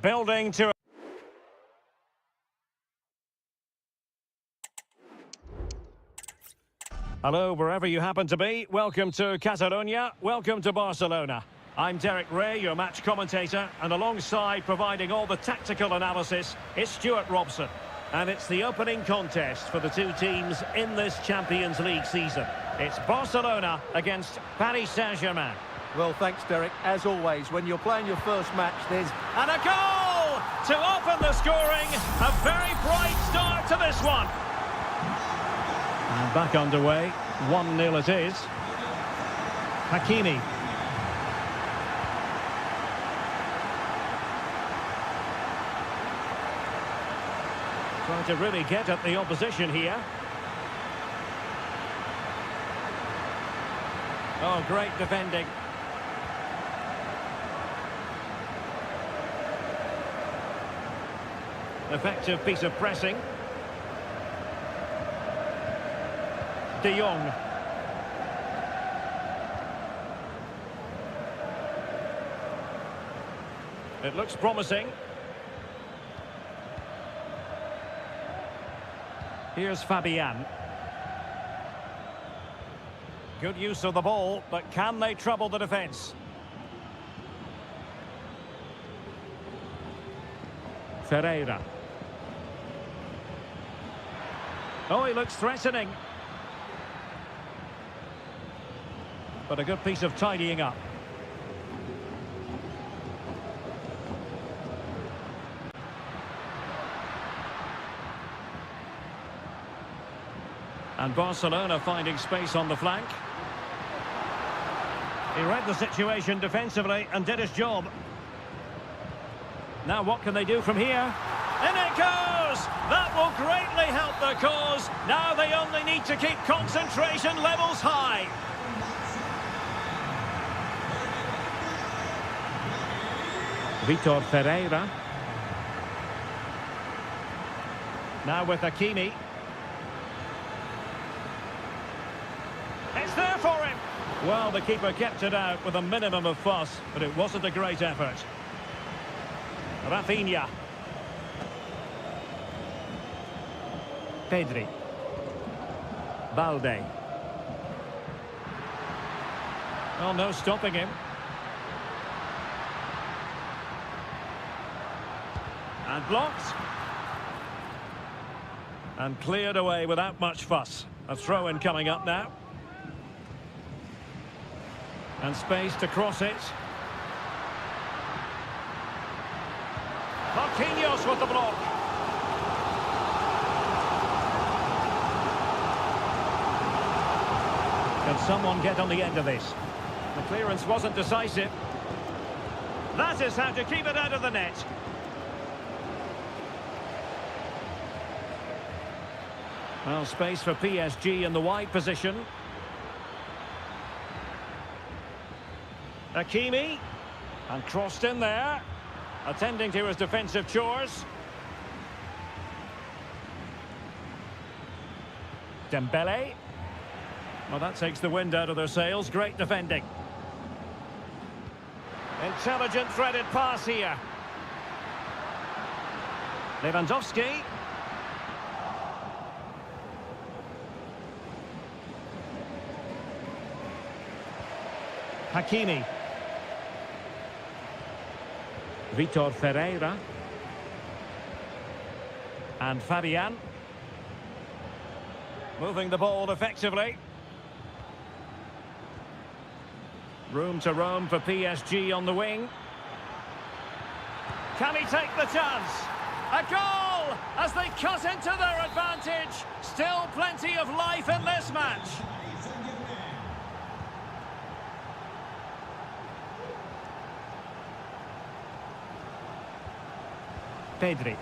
building to... Hello, wherever you happen to be. Welcome to Catalonia. Welcome to Barcelona. I'm Derek Ray, your match commentator, and alongside providing all the tactical analysis, it's Stuart Robson. And it's the opening contest for the two teams in this Champions League season. It's Barcelona against Paris Saint-Germain. Well, thanks, Derek. As always, when you're playing your first match, there's... And a goal to open the scoring. A very bright start to this one. And back underway. 1-0 it is. Hakimi. Trying to really get at the opposition here. Oh, great defending. Effective piece of pressing. De Jong. It looks promising. Here's Fabian. Good use of the ball, but can they trouble the defence? Ferreira. Oh, he looks threatening. But a good piece of tidying up. And Barcelona finding space on the flank. He read the situation defensively and did his job. Now what can they do from here? In it goes! That will greatly help the cause. Now they only need to keep concentration levels high. Vitor Ferreira. Now with Hakimi. It's there for him! Well, the keeper kept it out with a minimum of fuss, but it wasn't a great effort. Rafinha. Pedri. Balde. Oh, no stopping him. And blocked. And cleared away without much fuss. A throw-in coming up now. And space to cross it. Marquinhos with the block. Can someone get on the end of this? The clearance wasn't decisive. That is how to keep it out of the net. Well, space for PSG in the wide position. Hakimi. And crossed in there. Attending to his defensive chores. Dembele. Well, that takes the wind out of their sails. Great defending. Intelligent threaded pass here. Lewandowski. Hakimi. Vitor Ferreira. And Fabian. Moving the ball effectively. Room to roam for PSG on the wing. Can he take the chance? A goal as they cut into their advantage. Still plenty of life in this match. Pedri.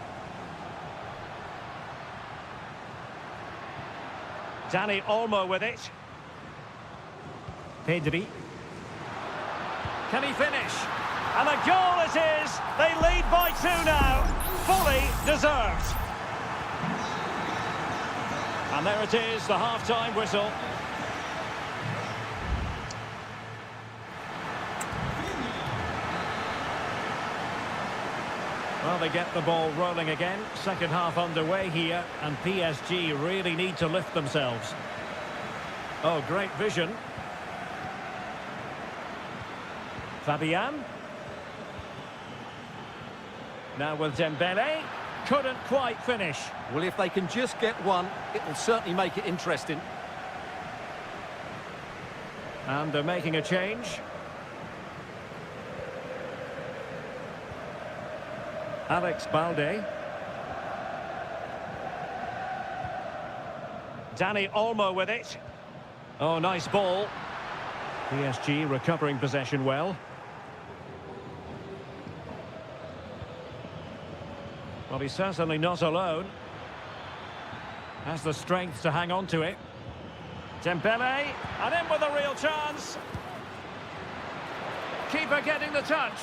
Dani Olmo with it. Pedri. Can he finish? And a goal it is! They lead by 2 now. Fully deserved. And there it is, the half-time whistle. Well, they get the ball rolling again. Second half underway here, and PSG really need to lift themselves. Oh, great vision. Fabian. Now with Dembele. Couldn't quite finish. Well, if they can just get one, it will certainly make it interesting. And they're making a change. Alex Balde. Dani Olmo with it. Oh, nice ball. PSG recovering possession well. Well, he's certainly not alone. Has the strength to hang on to it. Dembele, and in with a real chance. Keeper getting the touch.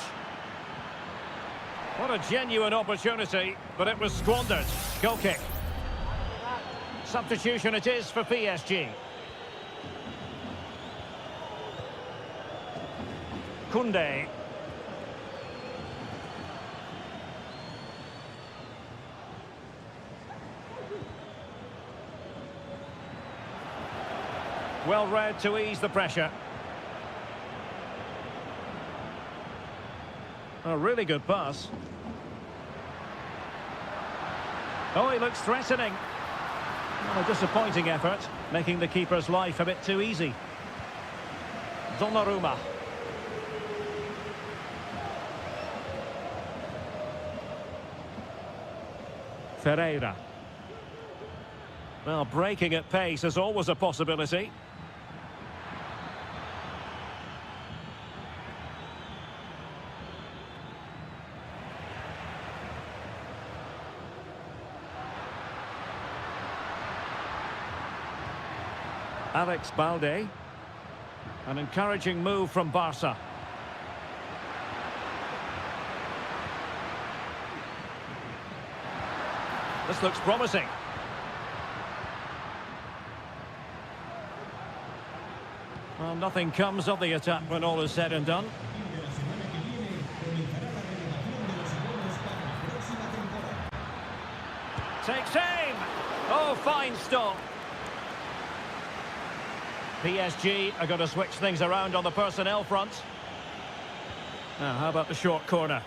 What a genuine opportunity, but it was squandered. Goal kick. Substitution it is for PSG. Koundé. Well read to ease the pressure. A really good pass. Oh, he looks threatening. Well, a disappointing effort, making the keeper's life a bit too easy. Donnarumma. Ferreira. Well, breaking at pace is always a possibility. Alex Balde. An encouraging move from Barca. This looks promising. Well, nothing comes of the attack when all is said and done. Takes aim! Oh, fine stop. PSG are going to switch things around on the personnel front. Now, how about the short corner?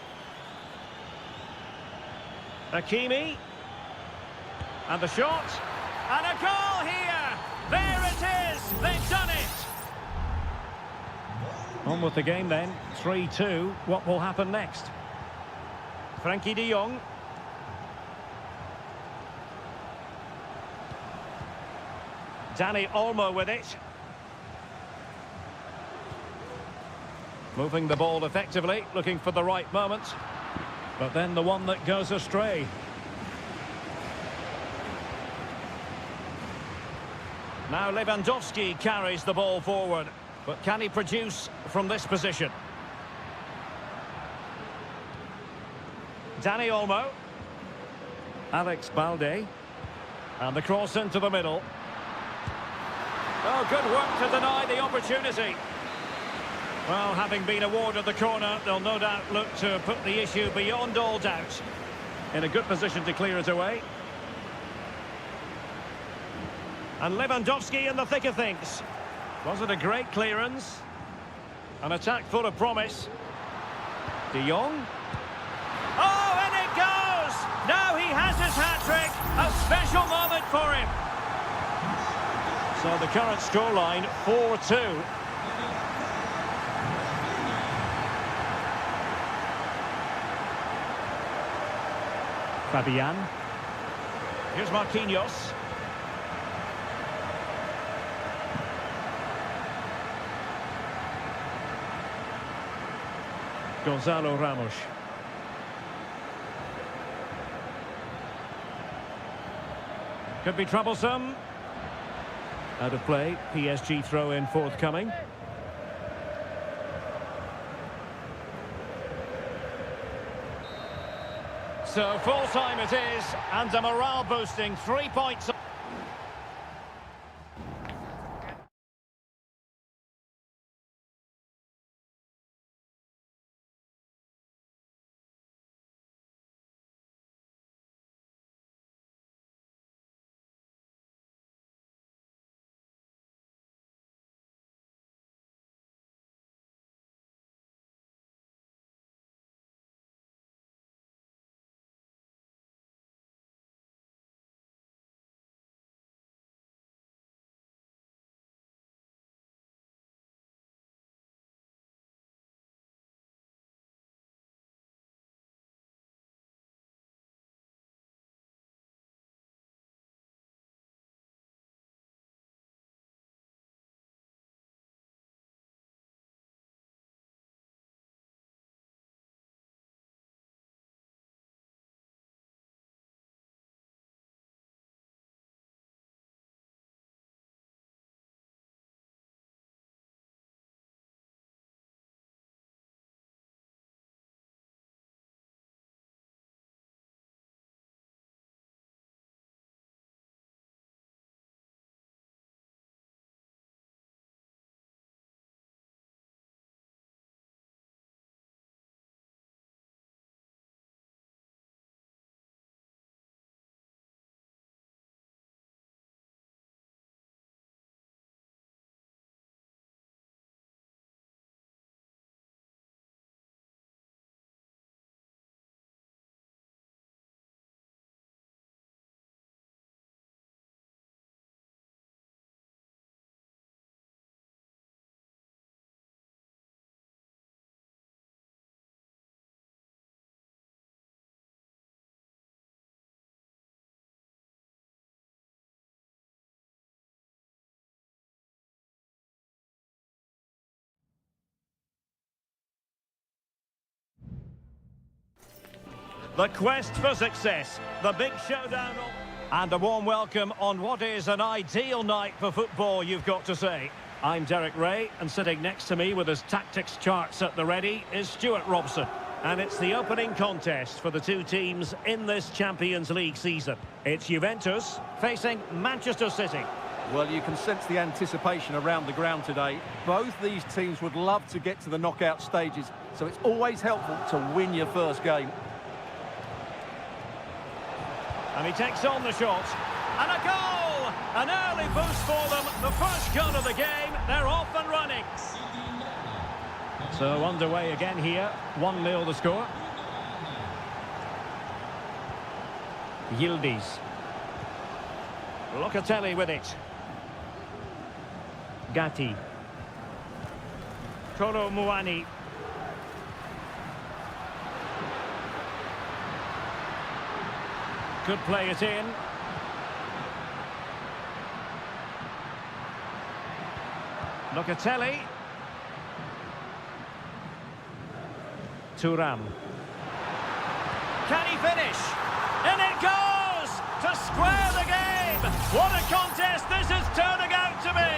Hakimi. And the shot. And a goal here! There it is! They've done it! On with the game then. 3-2. What will happen next? Frankie de Jong. Dani Olmo with it. Moving the ball effectively, looking for the right moment. But then the one that goes astray. Now Lewandowski carries the ball forward. But can he produce from this position? Dani Olmo. Alex Balde. And the cross into the middle. Oh, good work to deny the opportunity. Well, having been awarded the corner, they'll no doubt look to put the issue beyond all doubt. In a good position to clear it away. And Lewandowski in the thick of things. Was it a great clearance? An attack full of promise. De Jong. Oh, and it goes! Now he has his hat-trick. A special moment for him. So the current scoreline, 4-2. Fabian. Here's Marquinhos. Gonzalo Ramos. Could be troublesome. Out of play, PSG throw-in forthcoming. So full-time it is, and a morale-boosting 3 points. The quest for success, the big showdown. And a warm welcome on what is an ideal night for football, you've got to say. I'm Derek Ray, and sitting next to me with his tactics charts at the ready is Stuart Robson. And it's the opening contest for the two teams in this Champions League season. It's Juventus facing Manchester City. Well, you can sense the anticipation around the ground today. Both these teams would love to get to the knockout stages, so it's always helpful to win your first game. And he takes on the shot. And a goal! An early boost for them. The first goal of the game. They're off and running. So underway again here. 1-0 the score. Yildiz. Locatelli with it. Gatti. Kolo Muani. Could play it in. Locatelli. Thuram. Can he finish? And it goes! To square the game! What a contest this is turning out to be!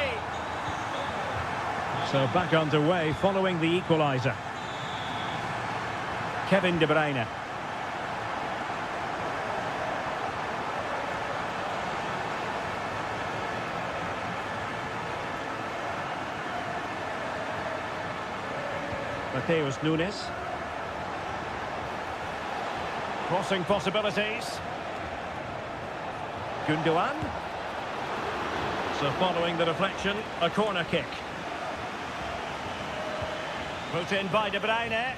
So back underway following the equaliser. Kevin De Bruyne. Mateus Nunes. Crossing possibilities. Gundogan. So following the deflection, a corner kick. Put in by De Bruyne.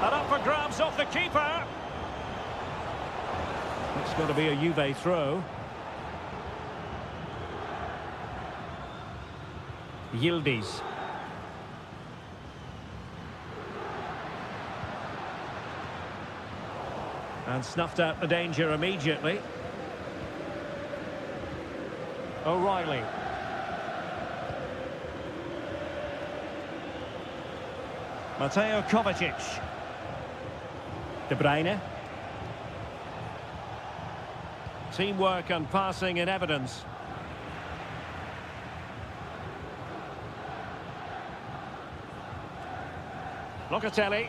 And up for grabs off the keeper. It's going to be a Juve throw. Yildiz. And snuffed out the danger immediately. O'Reilly. Mateo Kovacic. De Bruyne. Teamwork and passing in evidence. Locatelli.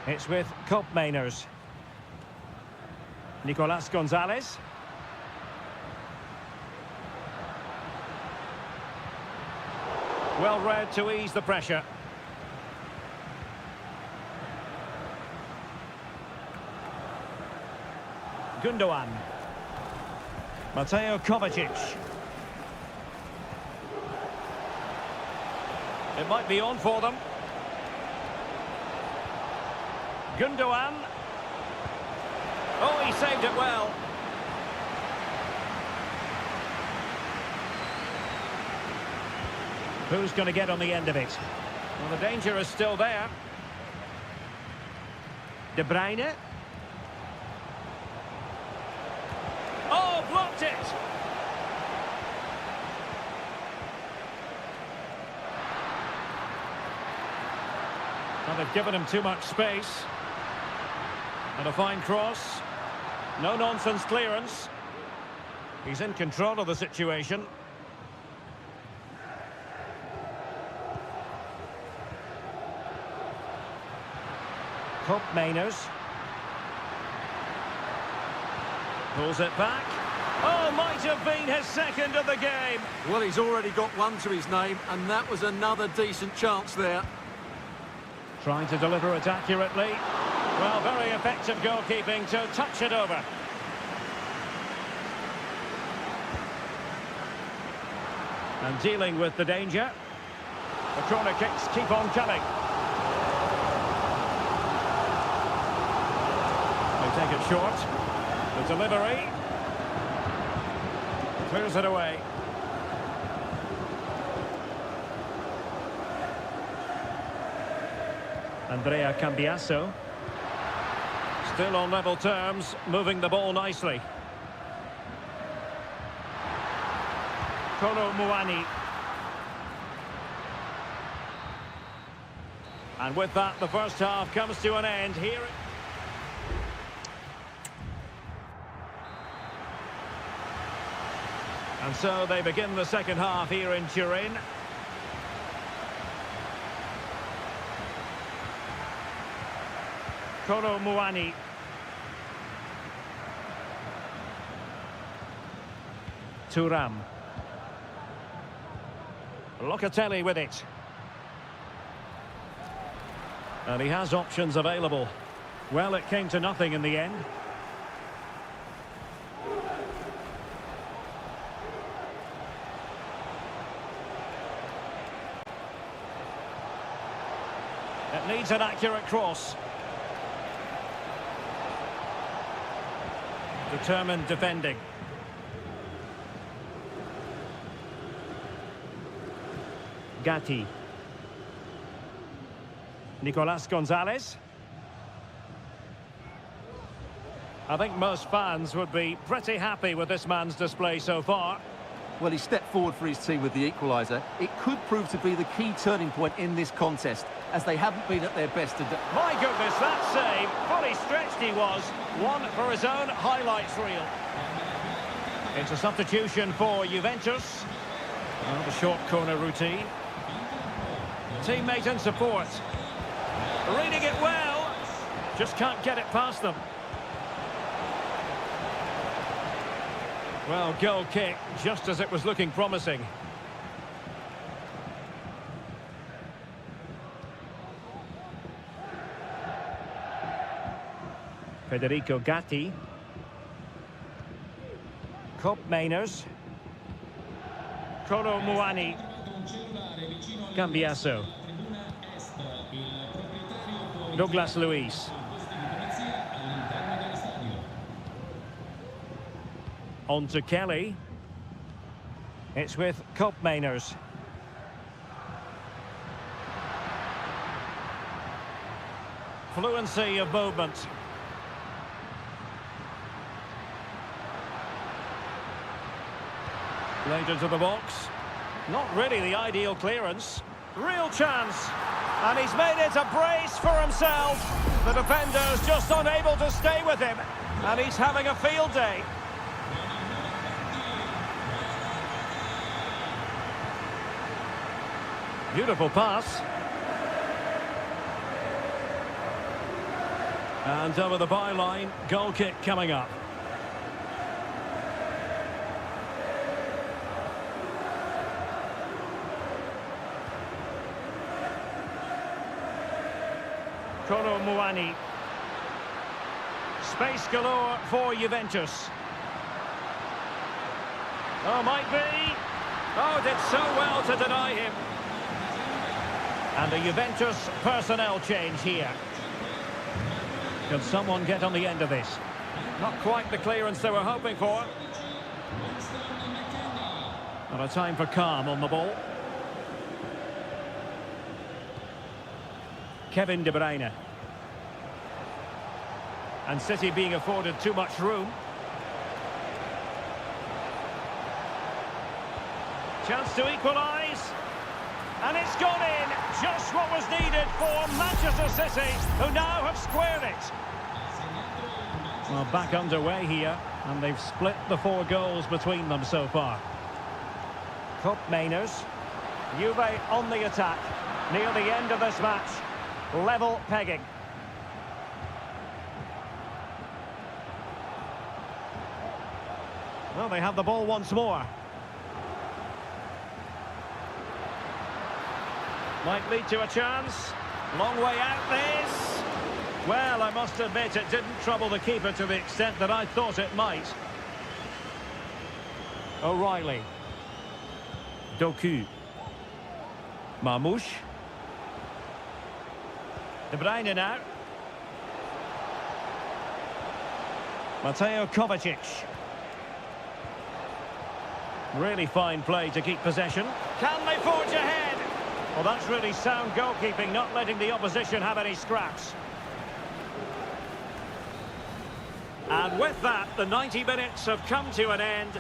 It's with Koopmeiners. Nicolas Gonzalez. Well read to ease the pressure. Gundogan. Mateo Kovacic. It might be on for them. Gundogan. Oh, he saved it well. Who's going to get on the end of it? Well, the danger is still there. De Bruyne. Oh, blocked it! Well, they've given him too much space. And a fine cross. No-nonsense clearance. He's in control of the situation. Koopmeiners. Pulls it back. Oh, might have been his second of the game. Well, he's already got one to his name, and that was another decent chance there. Trying to deliver it accurately. Well, very effective goalkeeping to touch it over. And dealing with the danger. The corner kicks keep on coming. They take it short. The delivery. Clears it away. Andrea Cambiasso. Still on level terms, moving the ball nicely. Kolo Muani. And with that, the first half comes to an end here. And so they begin the second half here in Turin. Kolo Muani. Thuram. Locatelli with it. And he has options available. Well, it came to nothing in the end. It needs an accurate cross. Determined defending. Gatti. Nicolas Gonzalez. I think most fans would be pretty happy with this man's display so far. Well, he stepped forward for his team with the equaliser. It could prove to be the key turning point in this contest, as they haven't been at their best today. My goodness, that save. Fully stretched he was. One for his own highlights reel. It's a substitution for Juventus. Well, the short corner routine. Teammate and support. Reading it well. Just can't get it past them. Well, goal kick, just as it was looking promising. Federico Gatti. Cop Mainers. Kolo Muani. Cambiasso. Douglas Luiz. On to Kelly. It's with Cop Mainers. Fluency of movement. Played into the box. Not really the ideal clearance. Real chance. And he's made it a brace for himself. The defender's just unable to stay with him. And he's having a field day. Beautiful pass. And over the byline, goal kick coming up. Kolo Muani. Space galore for Juventus. Oh, might be. Oh, did so well to deny him. And a Juventus personnel change here. Can someone get on the end of this? Not quite the clearance they were hoping for. Not a time for calm on the ball. Kevin De Bruyne. And City being afforded too much room. Chance to equalise. And it's gone in. Just what was needed for Manchester City, who now have squared it. Well, back underway here, and they've split the 4 goals between them so far. Cop Mainers. Juve on the attack. Near the end of this match. Level pegging. Well, they have the ball once more. Might lead to a chance. Long way out this. Well, I must admit it didn't trouble the keeper to the extent that I thought it might. O'Reilly. Doku. Marmoush. De Bruyne now. Mateo Kovacic. Really fine play to keep possession. Can they forge ahead? Well, that's really sound goalkeeping, not letting the opposition have any scraps. And with that, the 90 minutes have come to an end.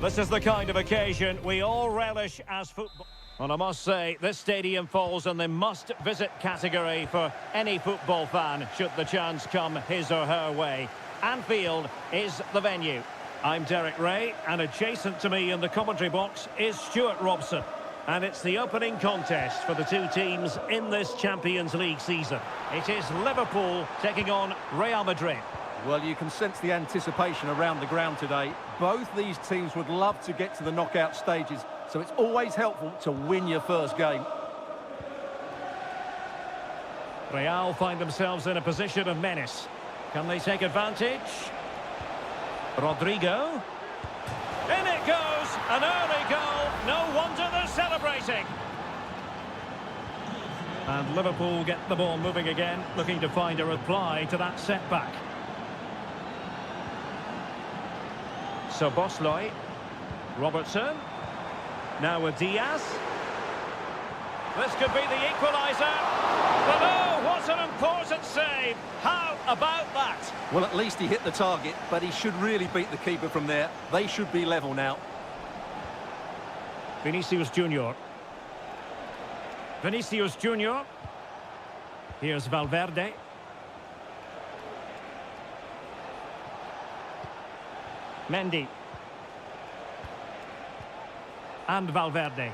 This is the kind of occasion we all relish as football. And I must say, this stadium falls in the must-visit category for any football fan, should the chance come his or her way. Anfield is the venue. I'm Derek Ray, and adjacent to me in the commentary box is Stuart Robson. And it's the opening contest for the two teams in this Champions League season. It is Liverpool taking on Real Madrid. Well, you can sense the anticipation around the ground today. Both these teams would love to get to the knockout stages, so it's always helpful to win your first game. Real find themselves in a position of menace. Can they take advantage? Rodrigo. In it goes! An early goal. No wonder they're celebrating. And Liverpool get the ball moving again, looking to find a reply to that setback. So Bosley, Robertson, now with Diaz. This could be the equaliser. But oh, what an important save. How about that? Well, at least he hit the target, but he should really beat the keeper from there. They should be level now. Vinicius Junior. Vinicius Junior. Here's Valverde. Mendy. And Valverde.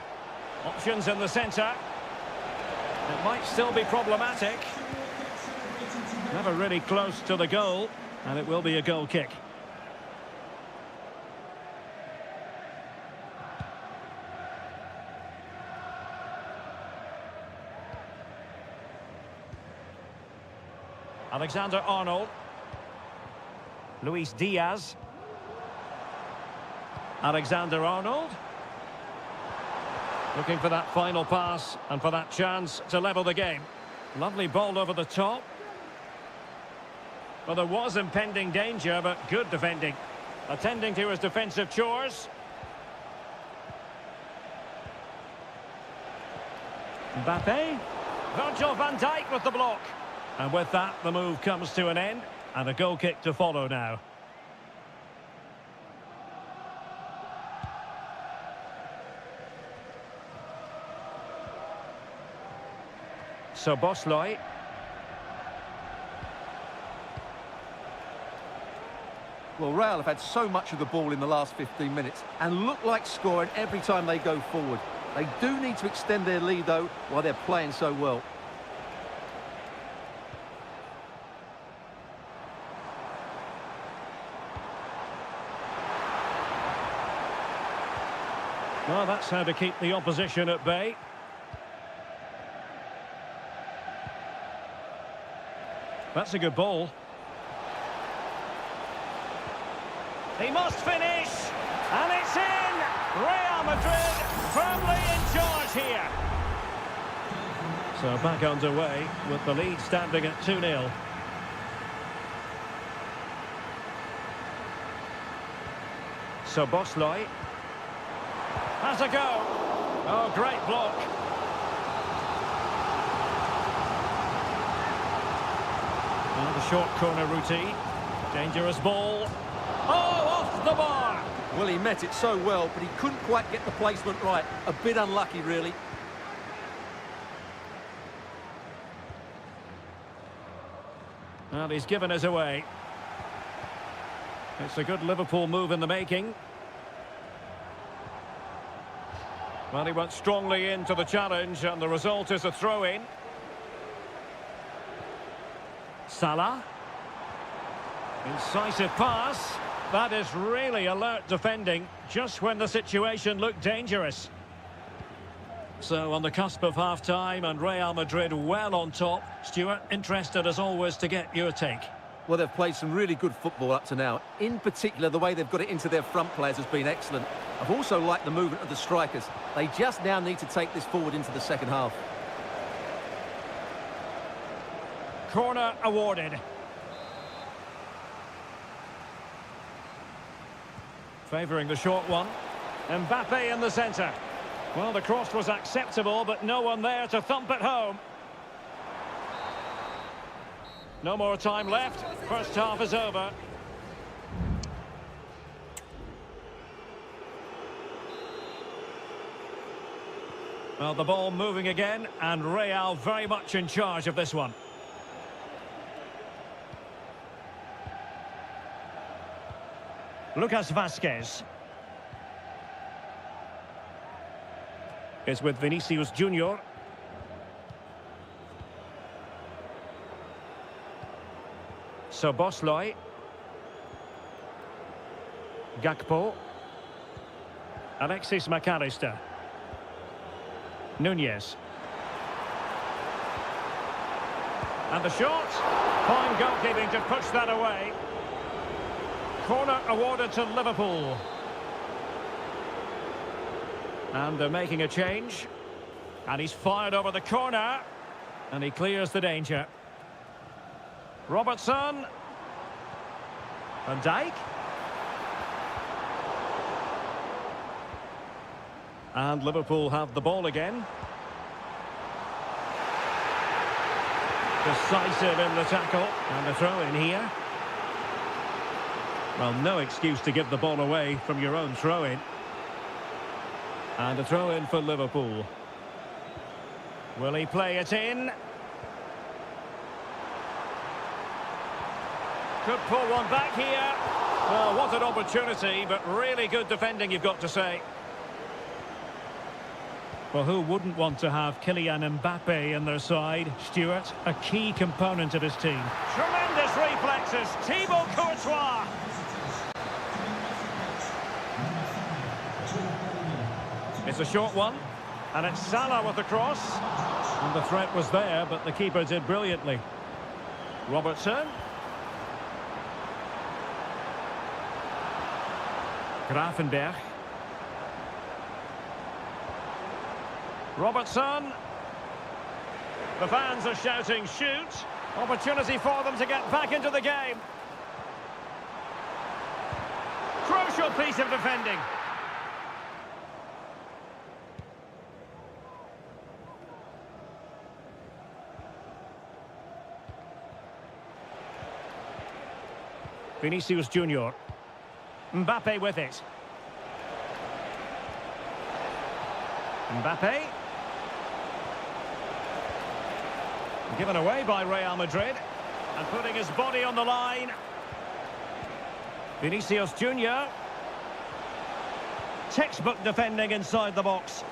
Options in the centre. It might still be problematic. Never really close to the goal, and it will be a goal kick. Alexander-Arnold. Luis Diaz. Alexander-Arnold. Looking for that final pass and for that chance to level the game. Lovely ball over the top. Well, there was impending danger, but good defending. Attending to his defensive chores. Mbappe. Virgil van Dijk with the block. And with that, the move comes to an end. And a goal kick to follow now. So Bosley. Well, Real have had so much of the ball in the last 15 minutes and look like scoring every time they go forward. They do need to extend their lead, though, while they're playing so well. Well, that's how to keep the opposition at bay. That's a good ball. He must finish, and it's in! Real Madrid firmly in charge here. So back underway with the lead standing at 2-0. So Bosley has a go. Oh, great block. Now the short corner routine. Dangerous ball. Oh, off the bar. Well, he met it so well, but he couldn't quite get the placement right. A bit unlucky, really. Well, he's given us away. It's a good Liverpool move in the making. Well, he went strongly into the challenge, and the result is a throw-in. Salah. Incisive pass. That is really alert defending, just when the situation looked dangerous. So, on the cusp of half-time, and Real Madrid well on top. Stuart, interested as always to get your take. Well, they've played some really good football up to now. In particular, the way they've got it into their front players has been excellent. I've also liked the movement of the strikers. They just now need to take this forward into the second half. Corner awarded. Favouring the short one. Mbappe in the centre. Well, the cross was acceptable, but no one there to thump it home. No more time left. First half is over. Well, the ball moving again, and Real very much in charge of this one. Lucas Vazquez is with Vinicius Junior. Szoboszlai. Gakpo. Alexis McAllister. Nunez. And the shot. Fine goalkeeping to push that away. Corner awarded to Liverpool. And they're making a change. And he's fired over the corner. And he clears the danger. Robertson. Van Dijk. And Liverpool have the ball again. Decisive in the tackle. And a throw in here. Well, no excuse to give the ball away from your own throw-in. And a throw-in for Liverpool. Will he play it in? Could pull one back here. Well, what an opportunity, but really good defending, you've got to say. Well, who wouldn't want to have Kylian Mbappe in their side? Stuart, a key component of his team. Tremendous reflexes, Thibaut Courtois. It's a short one, and it's Salah with the cross. And the threat was there, but the keeper did brilliantly. Robertson. Gravenberch. Robertson. The fans are shouting, shoot. Opportunity for them to get back into the game. Crucial piece of defending. Vinicius Junior. Mbappe with it. Mbappe. Given away by Real Madrid. And putting his body on the line. Vinicius Junior. Textbook defending inside the box.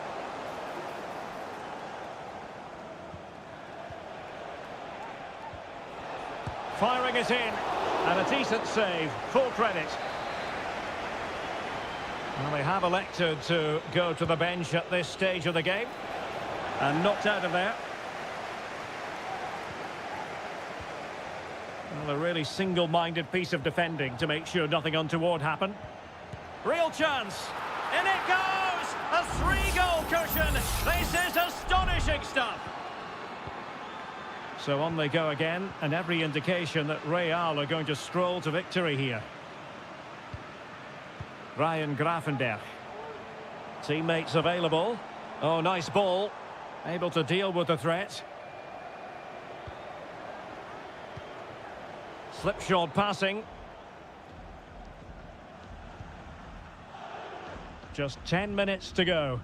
Firing it in. And a decent save. Full credit. Well, they have elected to go to the bench at this stage of the game. And knocked out of there. Well, a really single-minded piece of defending to make sure nothing untoward happened. Real chance. In it goes! A 3-goal cushion. This is astonishing stuff. So on they go again, and every indication that Real are going to stroll to victory here. Ryan Gravenberch. Teammates available. Oh, nice ball. Able to deal with the threat. Slipshod passing. Just 10 minutes to go.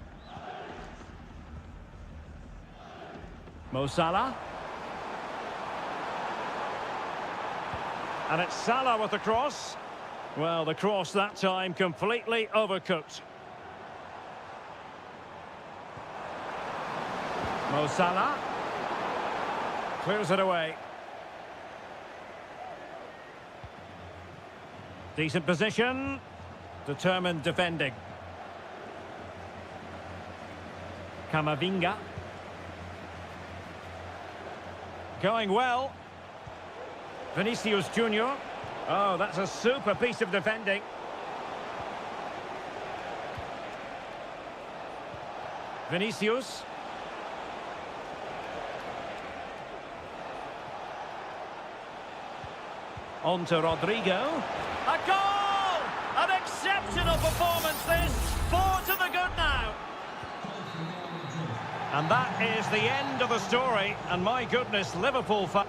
Mo Salah. And it's Salah with the cross. Well, the cross that time completely overcooked. Mo Salah. Clears it away. Decent position. Determined defending. Camavinga. Going well. Vinicius Junior. Oh, that's a super piece of defending. Vinicius. On to Rodrigo. A goal! An exceptional performance this. 4 to the good now. And that is the end of the story. And my goodness, Liverpool fans.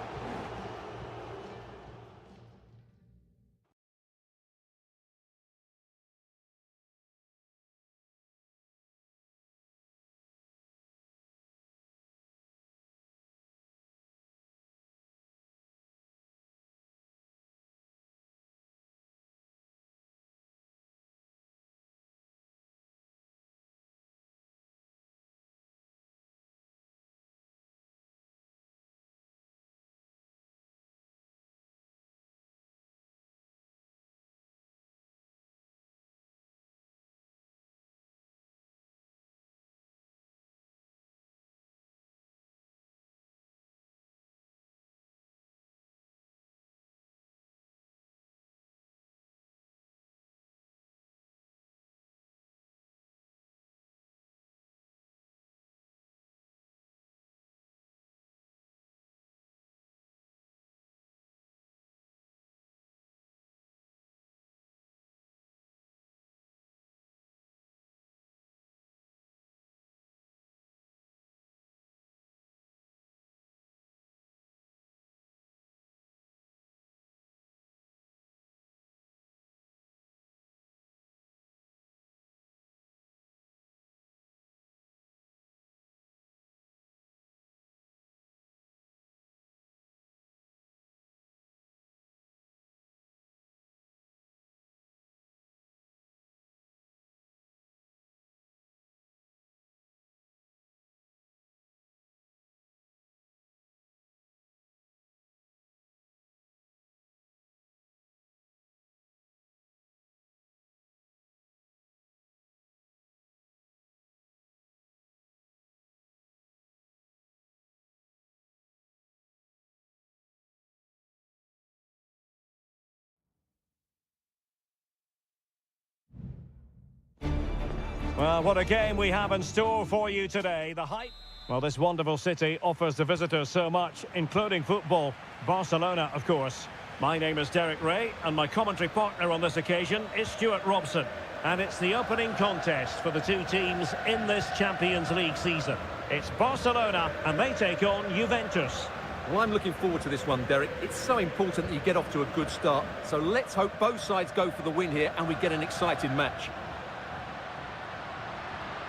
Well, what a game we have in store for you today. The hype. Well, this wonderful city offers the visitors so much, including football. Barcelona, of course. My name is Derek Ray, and my commentary partner on this occasion is Stuart Robson. And it's the opening contest for the two teams in this Champions League season. It's Barcelona, and they take on Juventus. Well, I'm looking forward to this one, Derek. It's so important that you get off to a good start. So let's hope both sides go for the win here and we get an exciting match.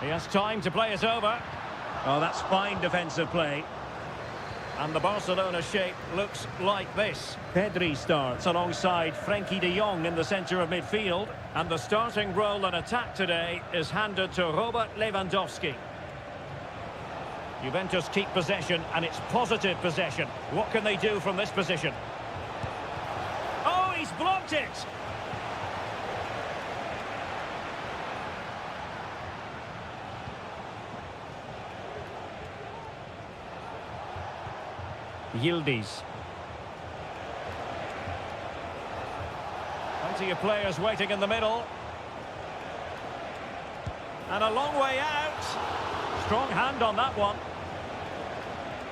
He has time to play it over. Oh, that's fine defensive play. And the Barcelona shape looks like this. Pedri starts alongside Frenkie de Jong in the centre of midfield. And the starting role in attack today is handed to Robert Lewandowski. Juventus keep possession, and it's positive possession. What can they do from this position? Oh, he's blocked it! Yildiz. Plenty of players waiting in the middle. And a long way out. Strong hand on that one.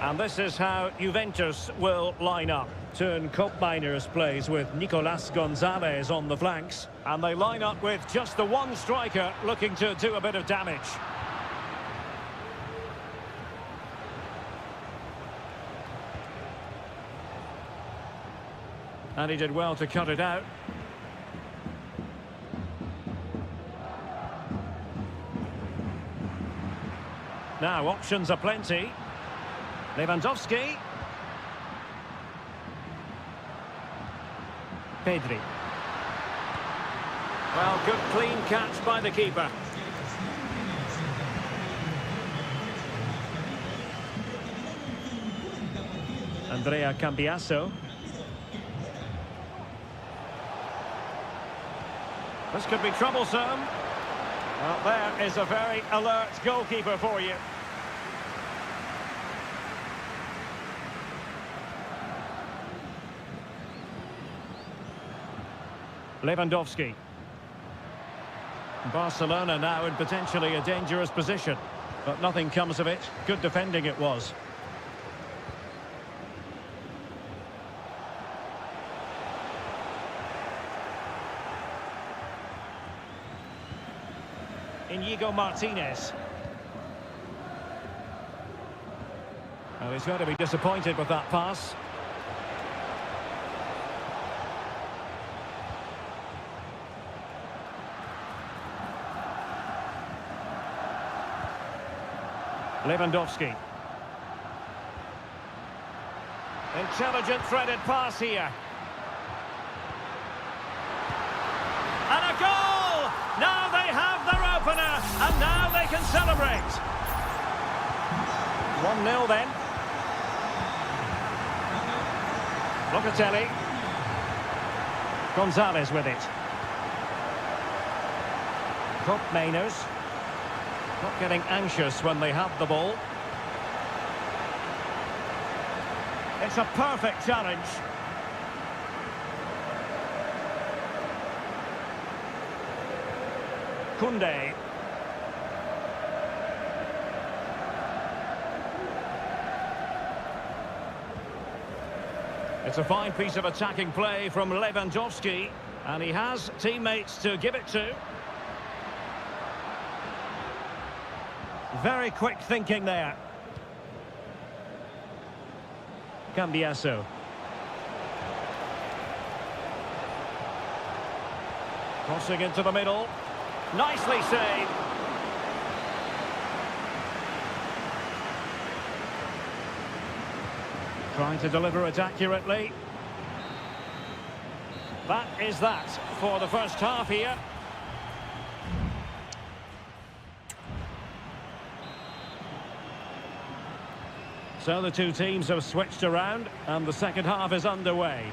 And this is how Juventus will line up. Turn Koopmeiners plays with Nicolas Gonzalez on the flanks. And they line up with just the one striker looking to do a bit of damage. And he did well to cut it out. Now, options are plenty. Lewandowski. Pedri. Well, good clean catch by the keeper. Andrea Cambiasso. This could be troublesome. Well, there is a very alert goalkeeper for you. Lewandowski. Barcelona now in potentially a dangerous position, but nothing comes of it. Good defending it was. Inigo Martinez. Well, he's going to be disappointed with that pass. Lewandowski. Intelligent threaded pass here. And a goal! Now they have their opener, and now they can celebrate. 1-0 then. Locatelli. Gonzalez with it. Koopmeiners. Not getting anxious when they have the ball. It's a perfect challenge. Koundé. It's a fine piece of attacking play from Lewandowski, and he has teammates to give it to. Very quick thinking there. Cambiasso. Crossing into the middle. Nicely saved. Trying to deliver it accurately. That is that for the first half here. So the two teams have switched around and the second half is underway.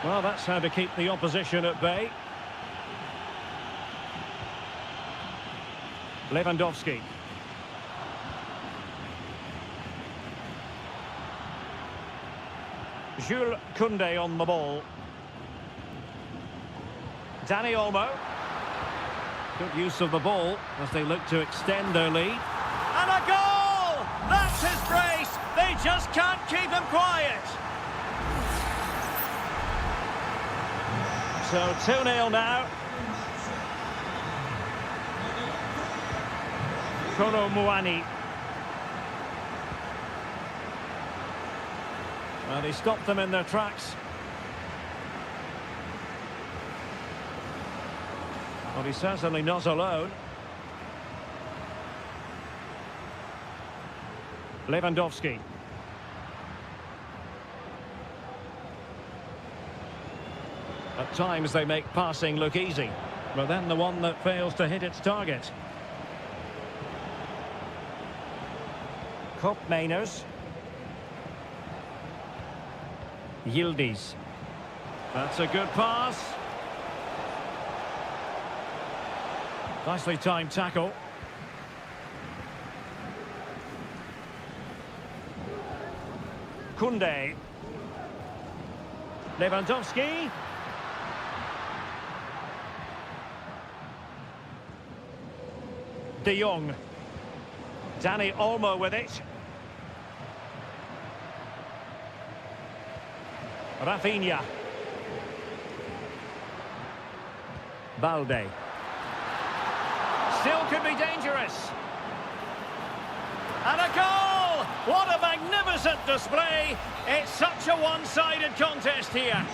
Well, that's how to keep the opposition at bay. Lewandowski. Jules Koundé on the ball. Dani Olmo. Good use of the ball as they look to extend their lead. And a goal! That's his brace! They just can't keep him quiet! So 2-0 now. Kolo Muani. Well, he stopped them in their tracks. Well, he's certainly not alone. Lewandowski. At times they make passing look easy, but then the one that fails to hit its target. Koopmeiners. Yildiz. That's a good pass. Nicely timed tackle. Koundé. Lewandowski. De Jong. Dani Olmo with it. Rafinha. Balde. Still could be dangerous. And a goal! What a magnificent display! It's such a one-sided contest here.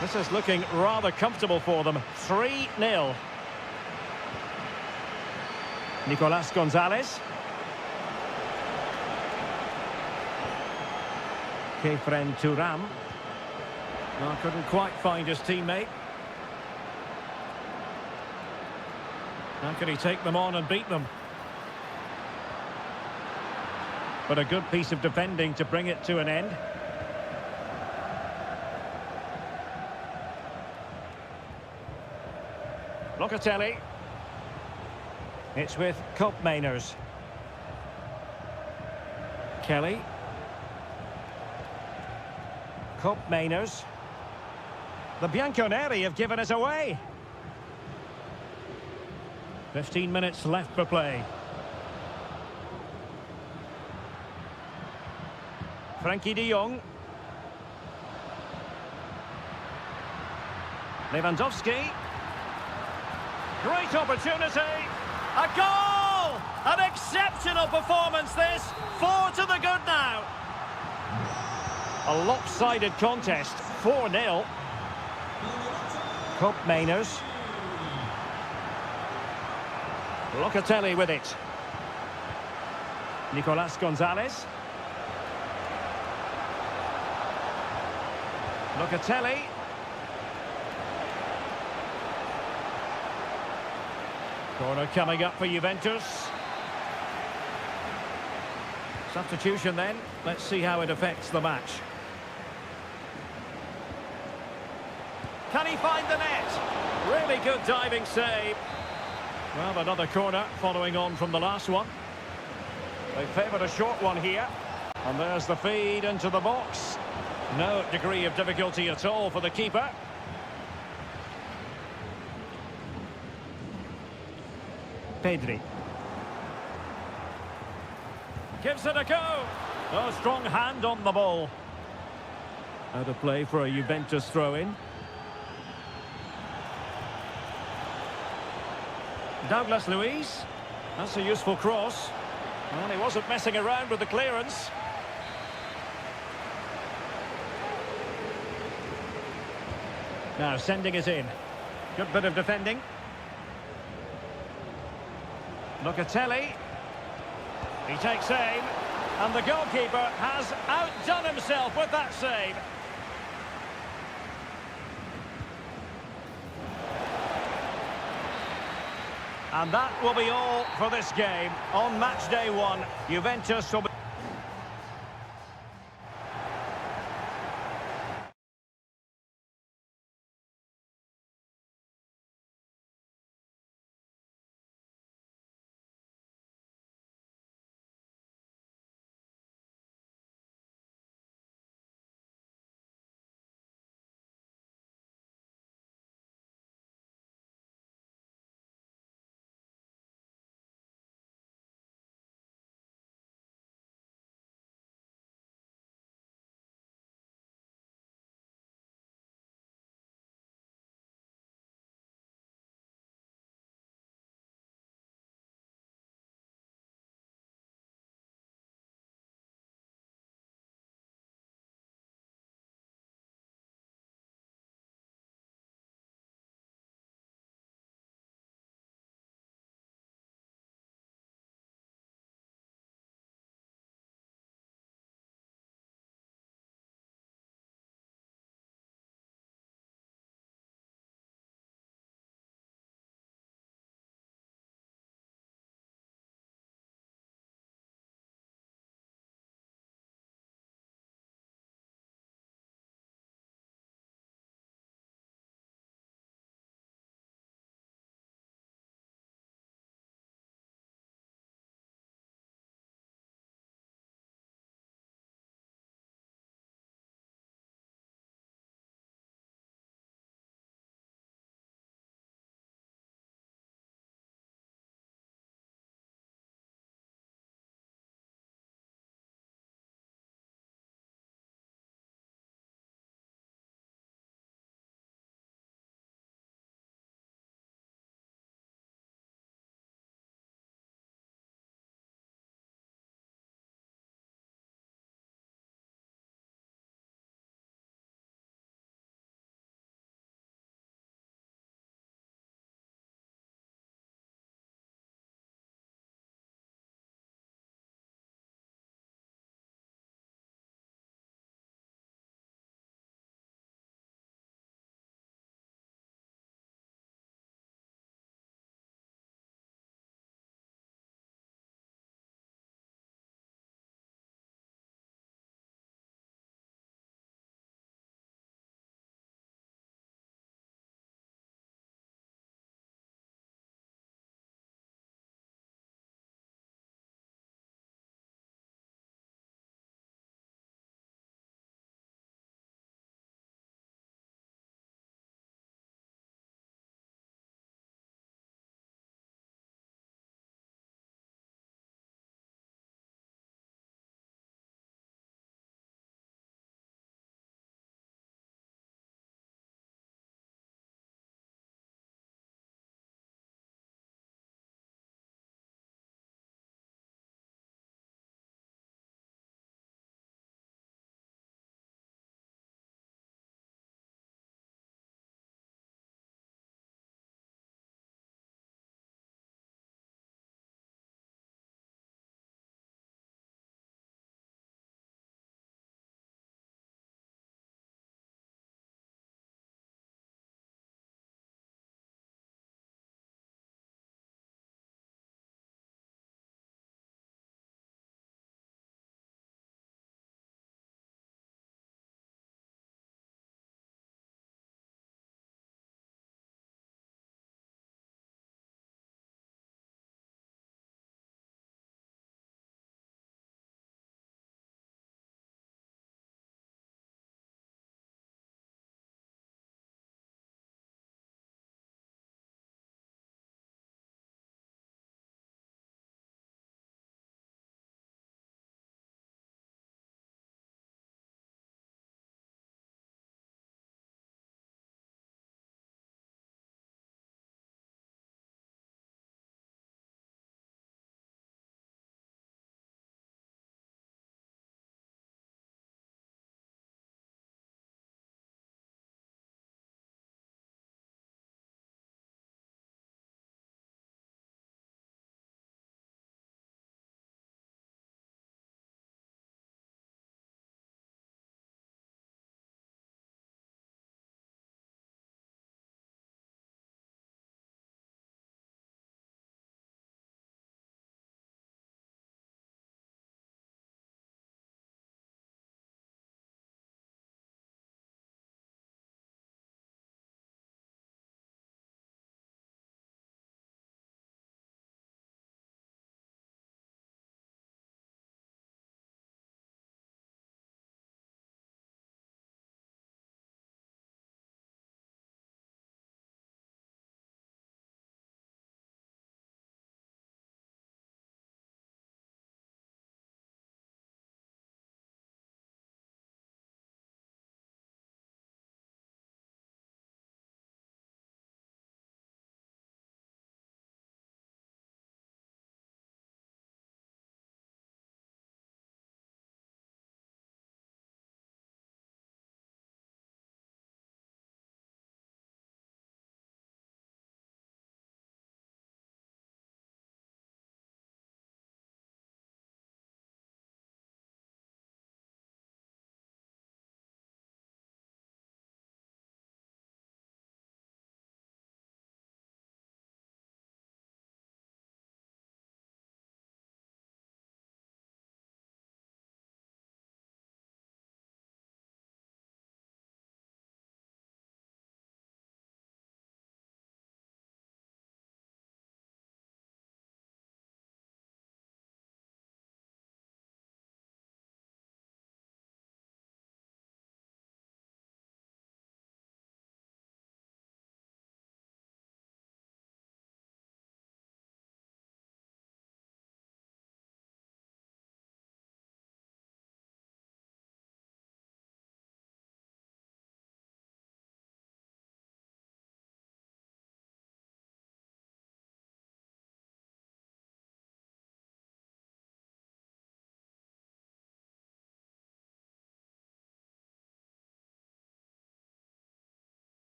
This is looking rather comfortable for them. 3-0. Nicolas Gonzalez. Kefren Turam. Well, couldn't quite find his teammate. How can he take them on and beat them? But a good piece of defending to bring it to an end. Locatelli. It's with Koopmeiners. Kelly. Koopmeiners. The Bianconeri have given us away. 15 minutes left for play. Frankie de Jong. Lewandowski. Great opportunity. A goal! An exceptional performance this. 4 to the good now. A lopsided contest. 4-0. Koopmeiners. Locatelli with it. Nicolas Gonzalez. Locatelli. Corner coming up for Juventus. Substitution then. Let's see how it affects the match. Can he find the net? Really good diving save. Well, another corner following on from the last one. They favoured a short one here. And there's the feed into the box. No degree of difficulty at all for the keeper. Pedri. Gives it a go. Oh, strong hand on the ball. Out of play for a Juventus throw-in. Douglas Luiz. That's a useful cross. Well, he wasn't messing around with the clearance. Now sending it in. Good bit of defending. Locatelli. He takes aim. And the goalkeeper has outdone himself with that save. And that will be all for this game. On match day 1, Juventus will be...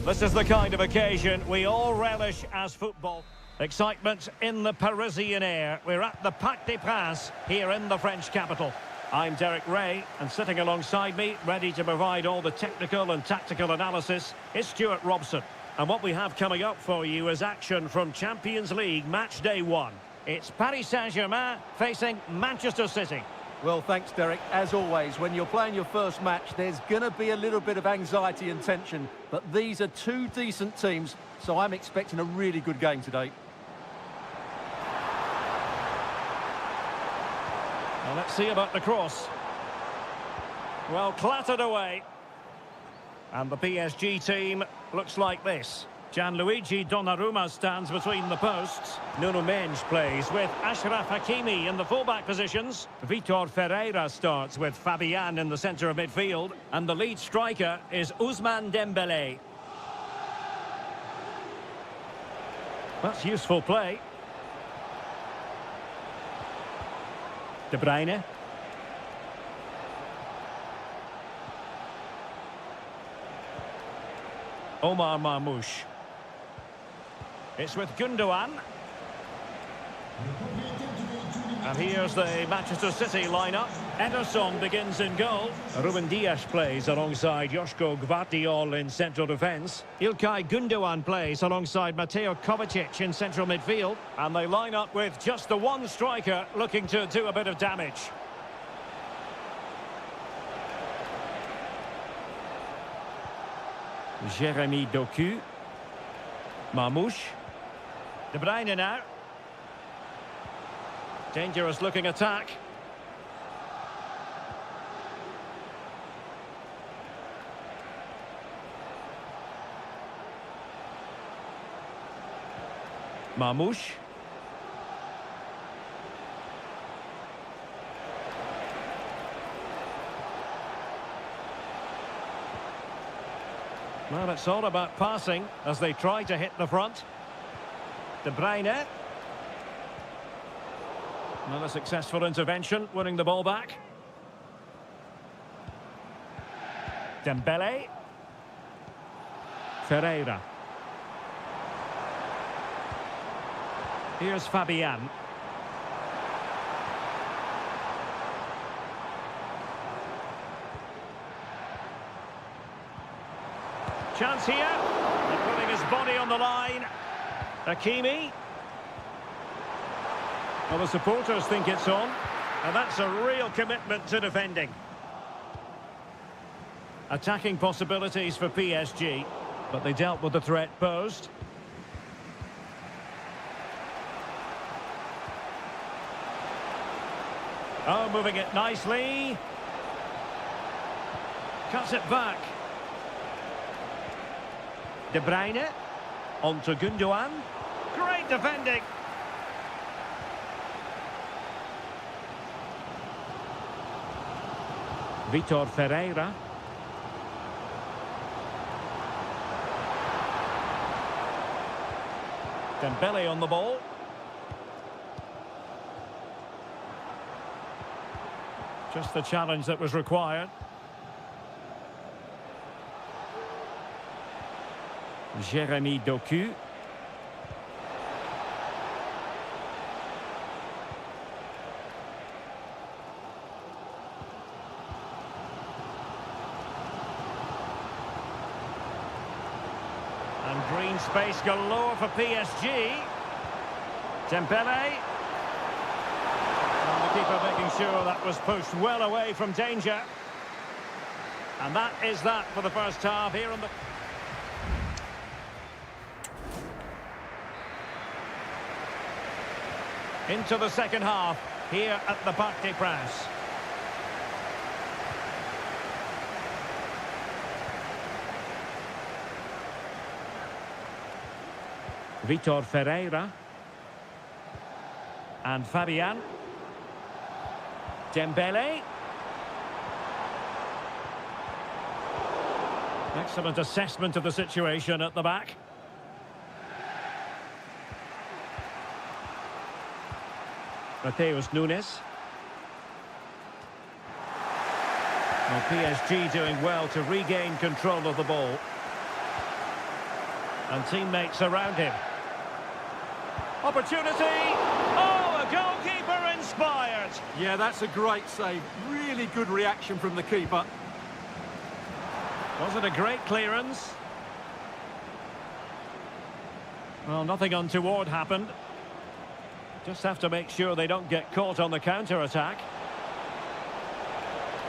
This is the kind of occasion we all relish as football. Excitement in the Parisian air. We're at the Parc des Princes here in the French capital. I'm Derek Ray, and sitting alongside me, ready to provide all the technical and tactical analysis, is Stuart Robson. And what we have coming up for you is action from Champions League match day 1. It's Paris Saint-Germain facing Manchester City. Well, thanks, Derek. As always, when you're playing your first match, there's going to be a little bit of anxiety and tension. But these are two decent teams, so I'm expecting a really good game today. Well, let's see about the cross. Well, clattered away. And the PSG team looks like this. Gianluigi Donnarumma stands between the posts. Nuno Mendes plays with Achraf Hakimi in the fullback positions. Vitor Ferreira starts with Fabian in the centre of midfield. And the lead striker is Ousmane Dembélé. That's useful play. De Bruyne. Omar Marmoush. It's with Gundogan. And here's the Manchester City lineup. Ederson begins in goal. Ruben Dias plays alongside Joško Gvardiol in central defence. Ilkay Gundogan plays alongside Mateo Kovacic in central midfield. And they line up with just the one striker looking to do a bit of damage. Jeremy Doku. Marmoush. De Bruyne now. Dangerous looking attack. Marmoush. Well, it's all about passing as they try to hit the front. De Bruyne. Another successful intervention, winning the ball back. Dembélé. Ferreira. Here's Fabian. Chance here. And putting his body on the line. Hakimi. Well, the supporters think it's on, and that's a real commitment to defending. Attacking possibilities for PSG, but they dealt with the threat posed. Oh, moving it nicely. Cuts it back. De Bruyne. On to Gundogan. Great defending. Vitor Ferreira. Dembélé on the ball. Just the challenge that was required. Jeremy Doku. And green space galore for PSG. Dembélé. And the keeper making sure that was pushed well away from danger. And that is that for the first half here on the... Into the second half here at the Parc des Princes. Vitor Ferreira. And Fabian. Dembélé. Excellent assessment of the situation at the back. Mateus Nunes. Well, PSG doing well to regain control of the ball. And teammates around him. Opportunity! Oh, a goalkeeper inspired! Yeah, that's a great save. Really good reaction from the keeper. Was it a great clearance? Well, nothing untoward happened. Just have to make sure they don't get caught on the counter-attack.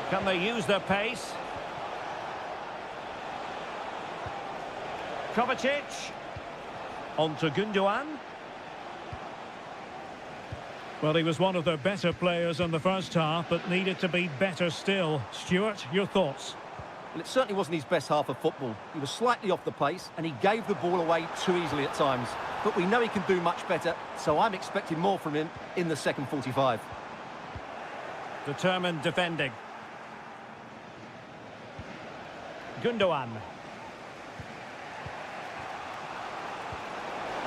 Can they use their pace? Kovacic. On to Gundogan. Well, he was one of their better players in the first half, but needed to be better still. Stuart, your thoughts? Well, it certainly wasn't his best half of football. He was slightly off the pace, and he gave the ball away too easily at times. But we know he can do much better, so I'm expecting more from him in the second 45. Determined defending. Gundogan.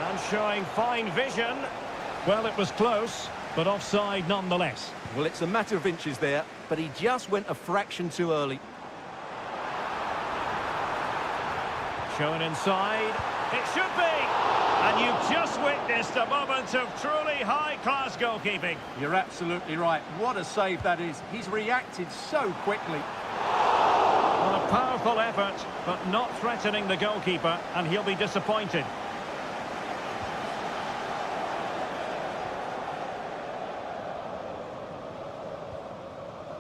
And showing fine vision. Well, it was close, but offside nonetheless. Well, it's a matter of inches there, but he just went a fraction too early. Shown inside. It should be! And you've just witnessed a moment of truly high-class goalkeeping. You're absolutely right. What a save that is. He's reacted so quickly. Well, a powerful effort, but not threatening the goalkeeper, and he'll be disappointed.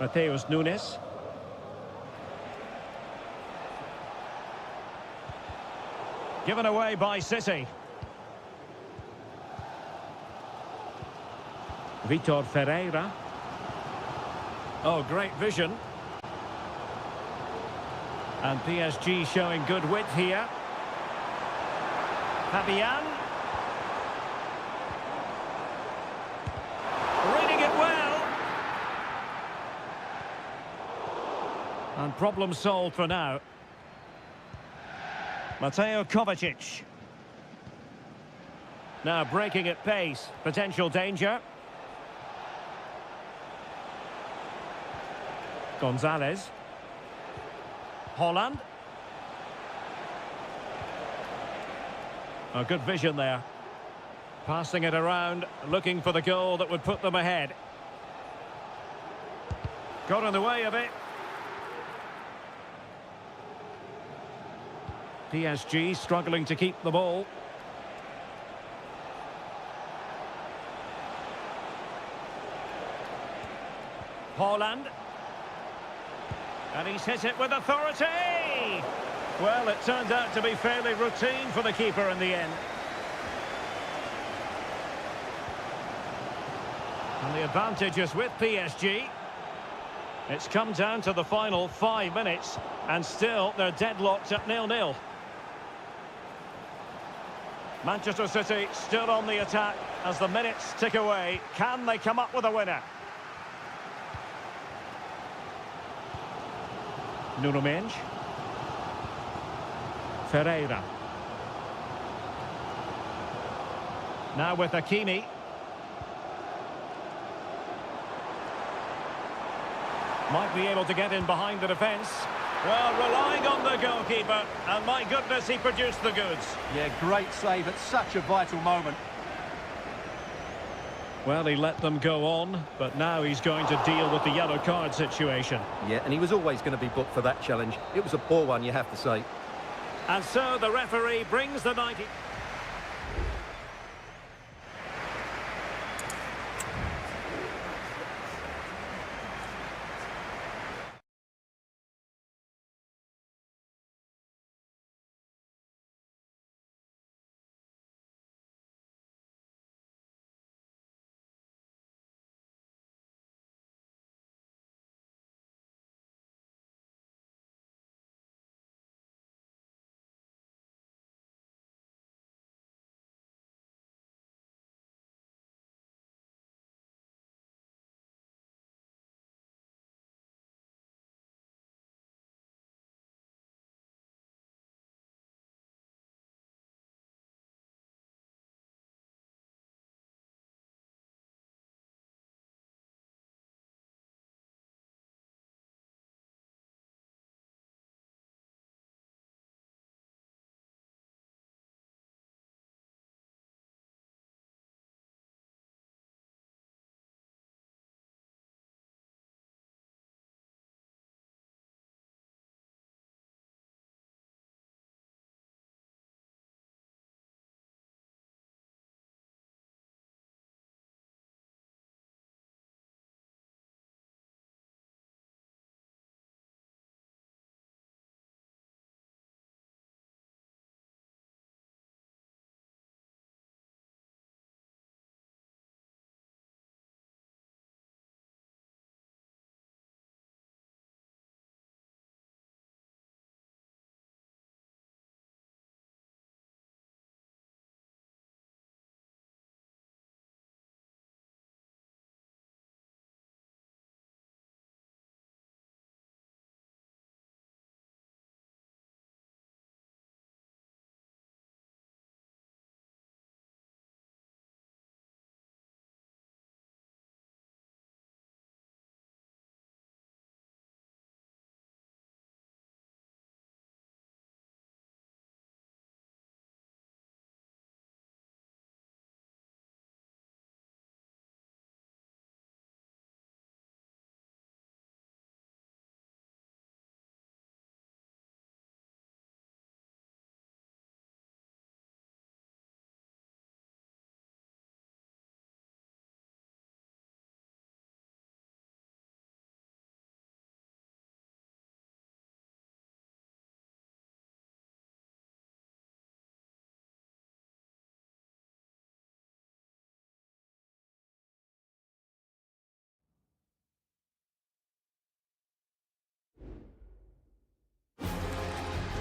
Mateus Nunes. Given away by City. Vitor Ferreira. Oh, great vision. And PSG showing good width here. Fabian. Reading it well. And problem solved for now. Mateo Kovacic. Now breaking at pace. Potential danger. Gonzalez. Holland. A good vision there. Passing it around, looking for the goal that would put them ahead. Got in the way of it. PSG struggling to keep the ball. Holland. And he's hit it with authority! Well, it turned out to be fairly routine for the keeper in the end. And the advantage is with PSG. It's come down to the final 5 minutes, and still they're deadlocked at 0-0. Manchester City still on the attack as the minutes tick away. Can they come up with a winner? Nuno Mendes. Ferreira. Now with Hakimi. Might be able to get in behind the defence. Well, relying on the goalkeeper, and my goodness, he produced the goods. Yeah, great save at such a vital moment. Well, he let them go on, but now he's going to deal with the yellow card situation. Yeah, and he was always going to be booked for that challenge. It was a poor one, you have to say. And so the referee brings the 90...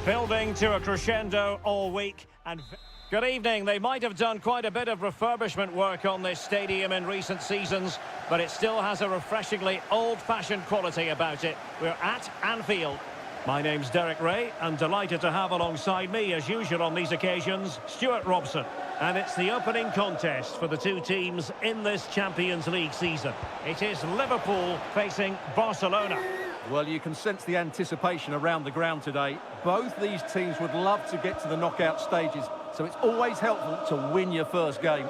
Building to a crescendo all week and... Good evening. They might have done quite a bit of refurbishment work on this stadium in recent seasons, but it still has a refreshingly old-fashioned quality about it. We're at Anfield. My name's Derek Ray, and delighted to have alongside me, as usual on these occasions, Stuart Robson. And it's the opening contest for the two teams in this Champions League season. It is Liverpool facing Barcelona. Well, you can sense the anticipation around the ground today. Both these teams would love to get to the knockout stages, so it's always helpful to win your first game.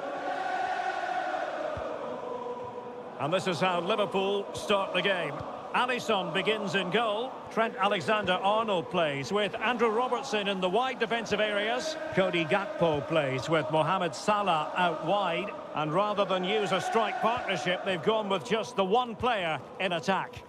And this is how Liverpool start the game. Alisson begins in goal. Trent Alexander-Arnold plays with Andrew Robertson in the wide defensive areas. Cody Gakpo plays with Mohamed Salah out wide. And rather than use a strike partnership, they've gone with just the one player in attack.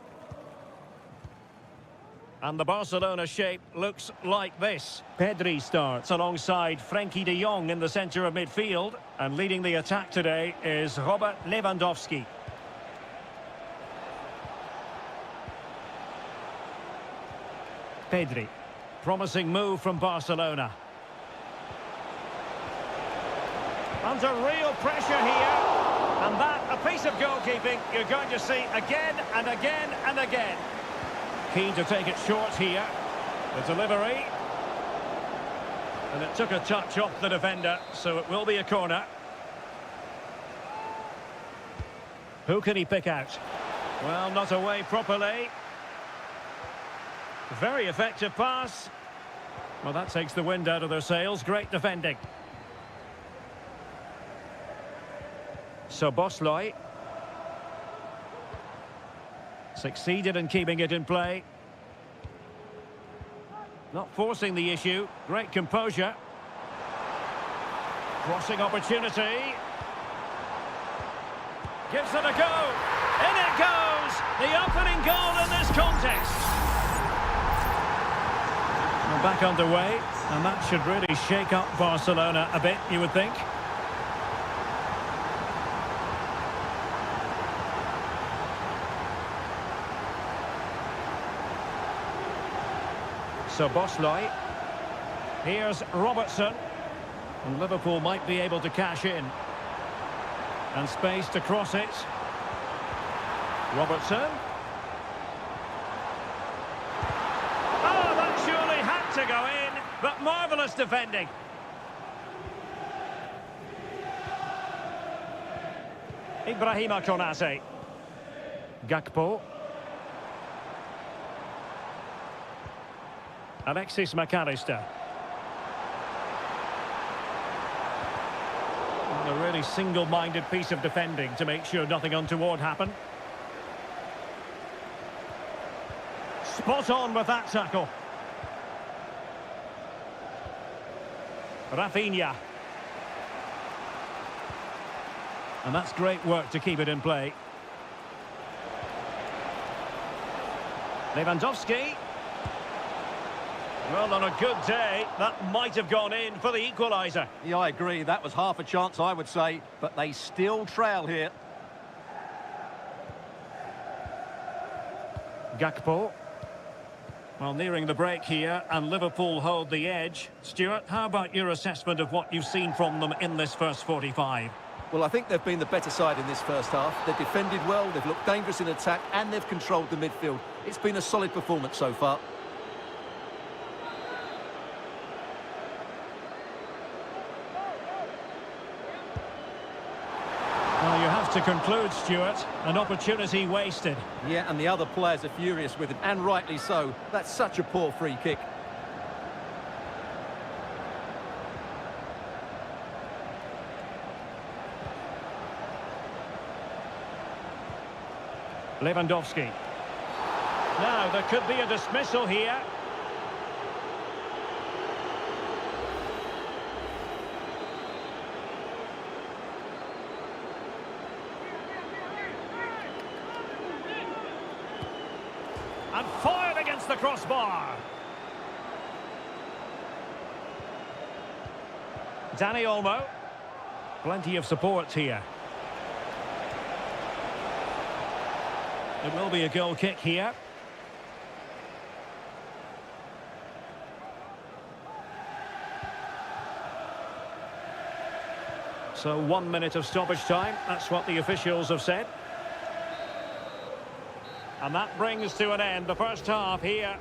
And the Barcelona shape looks like this. Pedri starts alongside Frenkie de Jong in the centre of midfield. And leading the attack today is Robert Lewandowski. Pedri. Promising move from Barcelona. Under real pressure here. And that, a piece of goalkeeping you're going to see again and again and again. Keen to take it short here. The delivery. And it took a touch off the defender, so it will be a corner. Who can he pick out? Well, not away properly. Very effective pass. Well, that takes the wind out of their sails. Great defending. So Bosley succeeded in keeping it in play. Not forcing the issue. Great composure. Crossing opportunity. Gives it a go. In it goes! The opening goal in this contest. We're back underway, and that should really shake up Barcelona a bit, you would think. So Bosley. Here's Robertson. And Liverpool might be able to cash in. And space to cross it. Robertson. Oh, that surely had to go in, but marvellous defending. Ibrahima Konate. Gakpo. Alexis McAllister. And a really single-minded piece of defending to make sure nothing untoward happened. Spot on with that tackle. Rafinha. And that's great work to keep it in play. Lewandowski. Well, on a good day, that might have gone in for the equaliser. Yeah, I agree. That was half a chance, I would say. But they still trail here. Gakpo. Well, nearing the break here, and Liverpool hold the edge. Stuart, how about your assessment of what you've seen from them in this first 45? Well, I think they've been the better side in this first half. They've defended well, they've looked dangerous in attack, and they've controlled the midfield. It's been a solid performance so far. Well, you have to conclude, Stuart. An opportunity wasted. Yeah, and the other players are furious with him, and rightly so. That's such a poor free kick. Lewandowski. Now, there could be a dismissal here. And fired against the crossbar. Dani Olmo. Plenty of support here. It will be a goal kick here. So 1 minute of stoppage time. That's what the officials have said. And that brings to an end the first half here.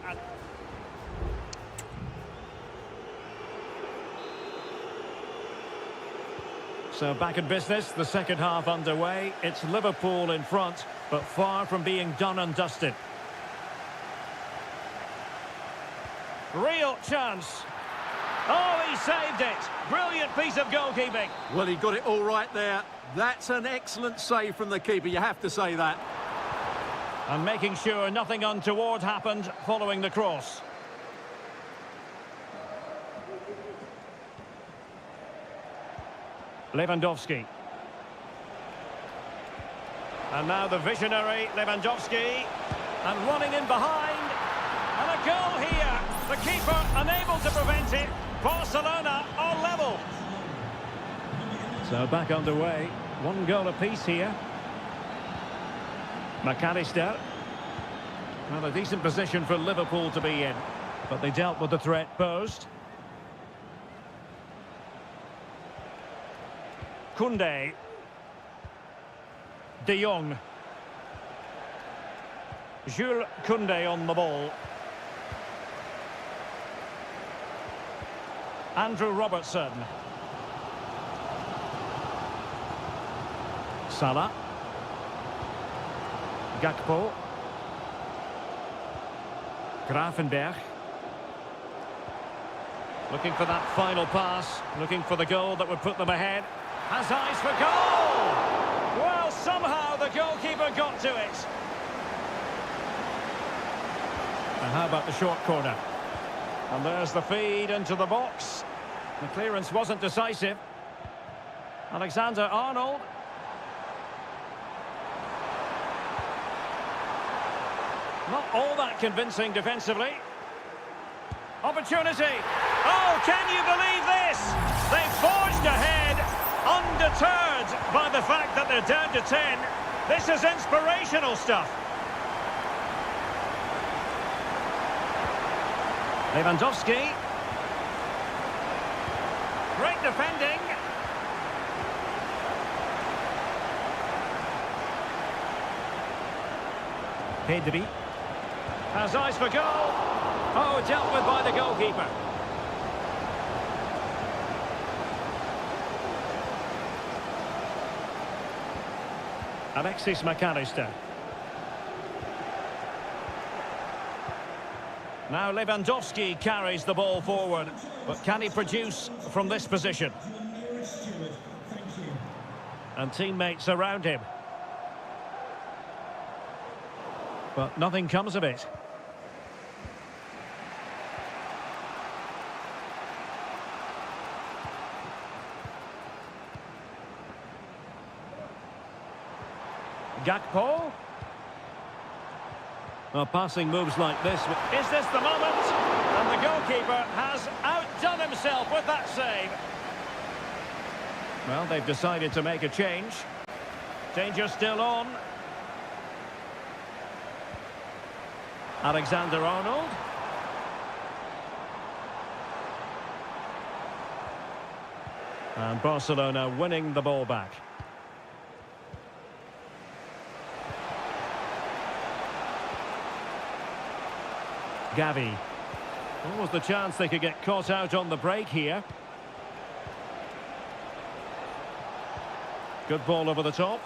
So back in business, the second half underway. It's Liverpool in front, but far from being done and dusted. Real chance. Oh, he saved it. Brilliant piece of goalkeeping. Well, he got it all right there. That's an excellent save from the keeper, you have to say that. And making sure nothing untoward happened following the cross. Lewandowski. And now the visionary Lewandowski. And running in behind. And a goal here. The keeper unable to prevent it. Barcelona are level. So back underway. 1 goal apiece here. McAllister. Well, a decent position for Liverpool to be in. But they dealt with the threat posed. Koundé. De Jong. Jules Koundé on the ball. Andrew Robertson. Salah. Gakpo. Gravenberch. Looking for that final pass. Looking for the goal that would put them ahead. Has eyes for goal! Well, somehow the goalkeeper got to it. And how about the short corner? And there's the feed into the box. The clearance wasn't decisive. Alexander-Arnold. Not all that convincing defensively. Opportunity. Oh, can you believe this? They forged ahead, undeterred by the fact that they're down to 10. This is inspirational stuff. Lewandowski. Great defending. Pedri. Has eyes for goal. Oh, dealt with by the goalkeeper. Alexis McAllister. Now Lewandowski carries the ball forward, but can he produce from this position? And teammates around him. But nothing comes of it. Gakpo. Well, passing moves like this. Is this the moment? And the goalkeeper has outdone himself with that save. Well, they've decided to make a change. Danger still on. Alexander-Arnold. And Barcelona winning the ball back. Gavi. What was the chance they could get caught out on the break here? Good ball over the top.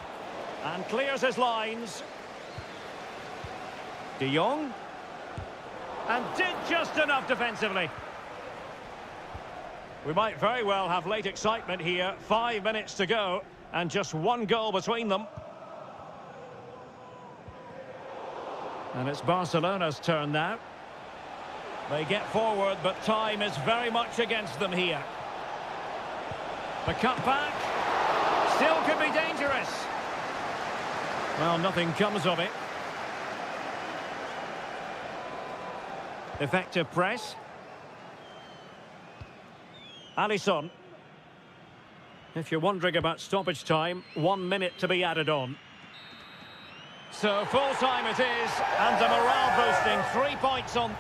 And clears his lines. De Jong. And did just enough defensively. We might very well have late excitement here. 5 minutes to go. And just 1 goal between them. And it's Barcelona's turn now. They get forward, but time is very much against them here. The cutback still could be dangerous. Well, nothing comes of it. Effective press. Alisson. If you're wondering about stoppage time, 1 minute to be added on. So full time it is, and a morale boosting 3 points on.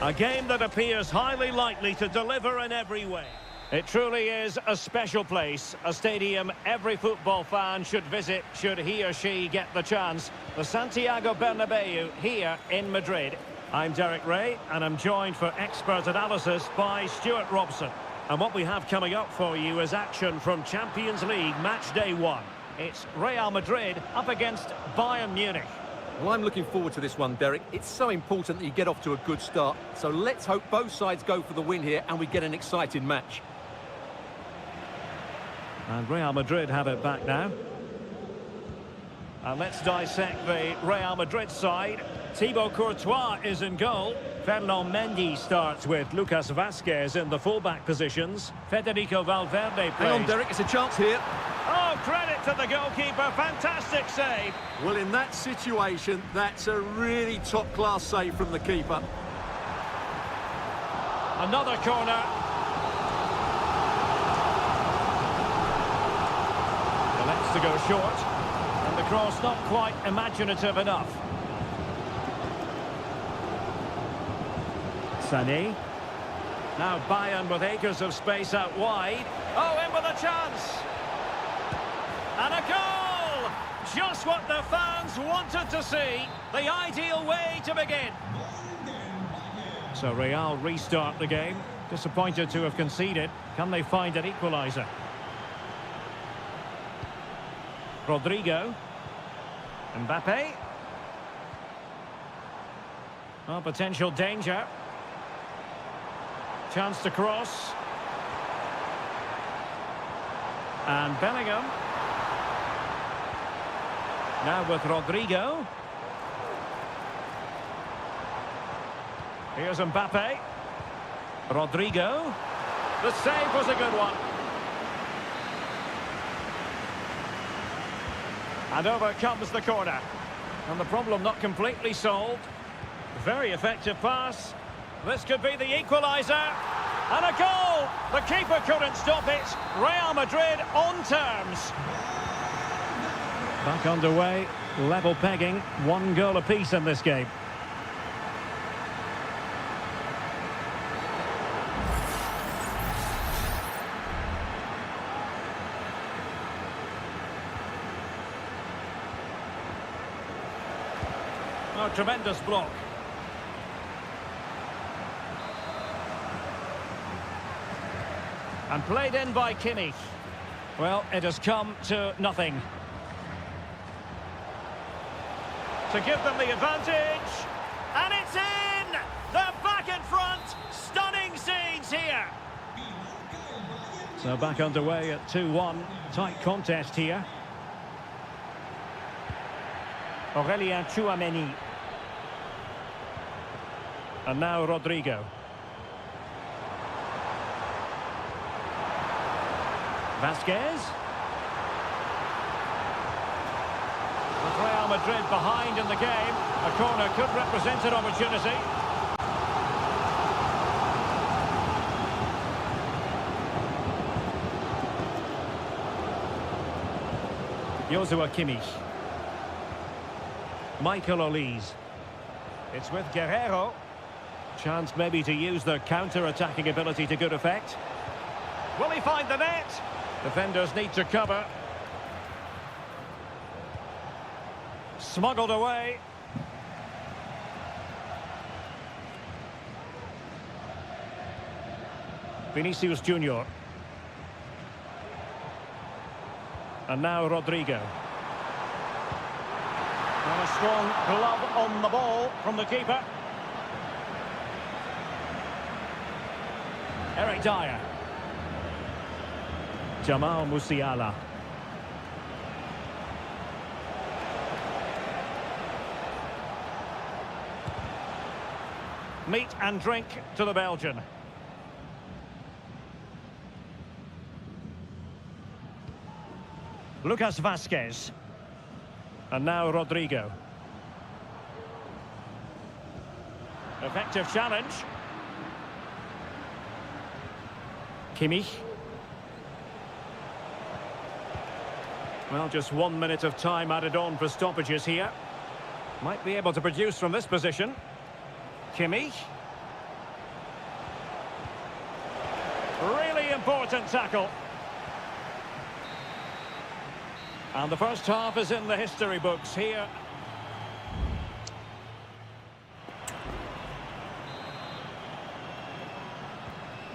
A game that appears highly likely to deliver in every way. It truly is a special place, a stadium every football fan should visit should he or she get the chance. The Santiago Bernabeu here in Madrid. I'm Derek Ray, and I'm joined for expert analysis by Stuart Robson. And what we have coming up for you is action from Champions League match day 1. It's Real Madrid up against Bayern Munich. Well, I'm looking forward to this one, Derek. It's so important that you get off to a good start. So let's hope both sides go for the win here and we get an exciting match. And Real Madrid have it back now. And let's dissect the Real Madrid side. Thibaut Courtois is in goal. Fernand Mendy starts with Lucas Vazquez in the fullback positions. Federico Valverde plays. Hang on, Derek, it's a chance here. Oh, credit to the goalkeeper. Fantastic save. Well, in that situation, that's a really top-class save from the keeper. Another corner. The lets to go short. And the cross not quite imaginative enough. Sané. Now Bayern with acres of space out wide. Oh, in with a chance. And a goal! Just what the fans wanted to see. The ideal way to begin. So Real restart the game. Disappointed to have conceded. Can they find an equaliser? Rodrigo. Mbappe. Oh, potential danger. Chance to cross. And Bellingham. Now with Rodrigo. Here's Mbappe. Rodrigo. The save was a good one. And over comes the corner. And the problem not completely solved. Very effective pass. This could be the equaliser. And a goal! The keeper couldn't stop it. Real Madrid on terms. Back underway. Level pegging. 1 goal apiece in this game. Oh, tremendous block. And played in by Kimmich. Well, it has come to nothing. To give them the advantage. And it's in! They're back in front. Stunning scenes here. So back underway at 2-1. Tight contest here. Aurélien Tchouameni. And now Rodrigo. Vazquez. With Real Madrid behind in the game, a corner could represent an opportunity. Joshua Kimmich. Michael Olise. It's with Guerrero. Chance maybe to use their counter-attacking ability to good effect. Will he find the net? Defenders need to cover. Smuggled away. Vinicius Junior. And now Rodrigo. And a strong glove on the ball from the keeper. Eric Dyer. Jamal Musiala. Meat and drink to the Belgian. Lucas Vazquez. And now Rodrigo. Effective challenge. Kimmich. Well, just 1 minute of time added on for stoppages here. Might be able to produce from this position. Kimmich. important tackle. And the first half is in the history books here.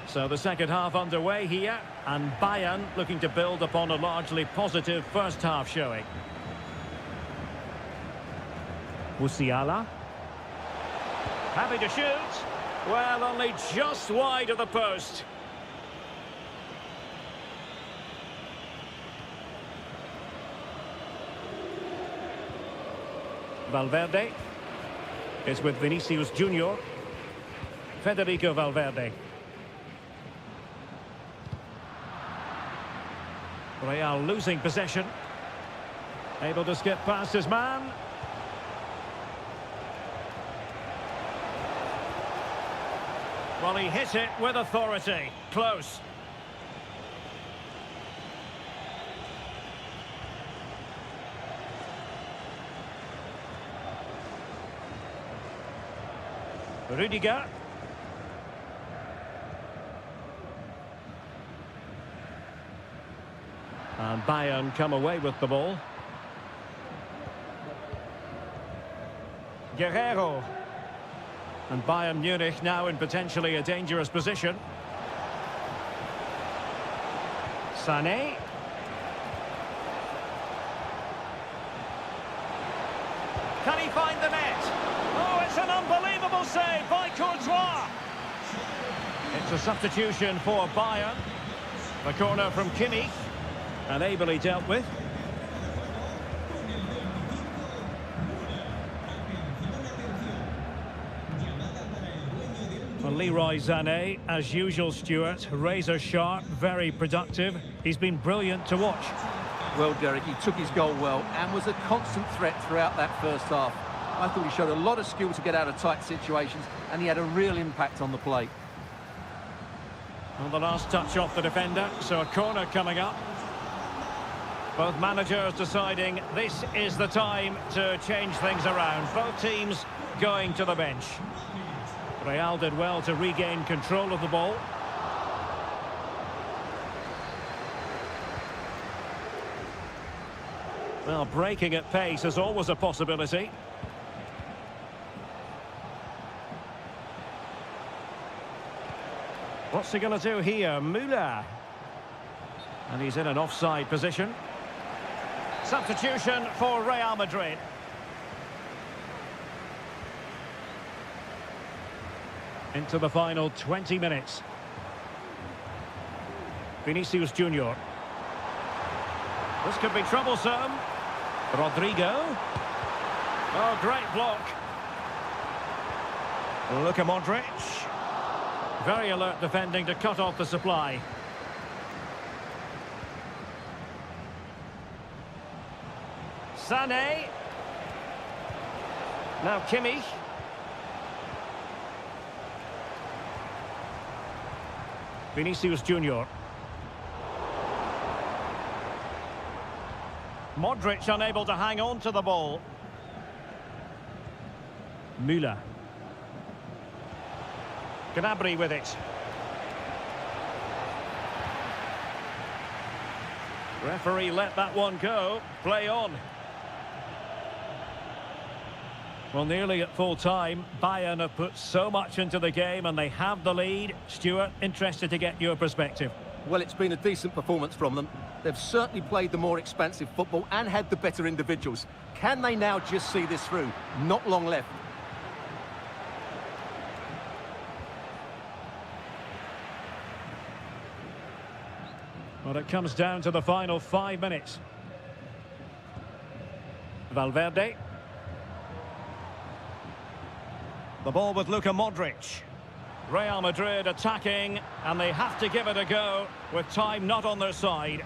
So the second half underway here, and Bayern looking to build upon a largely positive first half showing. Musiala. Happy to shoot. Well, only just wide of the post. Valverde is with Vinicius Junior. Federico Valverde. Real losing possession. Able to skip past his man. Well, he hit it with authority. Close. Rudiger. And Bayern come away with the ball. Guerrero. And Bayern Munich now in potentially a dangerous position. Sané. Can he find the net? Oh, it's an unbelievable save by Courtois. It's a substitution for Bayern. The corner from Kimmich. And ably dealt with. Well, Leroy Sané, as usual, Stuart, razor sharp, very productive. He's been brilliant to watch. Well, Derek, he took his goal well and was a constant threat throughout that first half. I thought he showed a lot of skill to get out of tight situations, and he had a real impact on the play. Well, the last touch off the defender, so a corner coming up. Both managers deciding this is the time to change things around. Both teams going to the bench. Real did well to regain control of the ball. Well, breaking at pace is always a possibility. What's he going to do here? Müller. And he's in an offside position. Substitution for Real Madrid. Into the final 20 minutes. Vinicius Junior. This could be troublesome. Rodrigo. Oh, great block. Luka Modric. Very alert defending to cut off the supply. Sané. Now Kimmich. Vinicius Junior. Modric unable to hang on to the ball. Müller. Gnabry with it. Referee let that one go. Play on. Well, nearly at full time, Bayern have put so much into the game and they have the lead. Stuart, interested to get your perspective. Well, it's been a decent performance from them. They've certainly played the more expansive football and had the better individuals. Can they now just see this through? Not long left. Well, it comes down to the final 5 minutes. Valverde. The ball with Luka Modric. Real Madrid attacking, and they have to give it a go with time not on their side.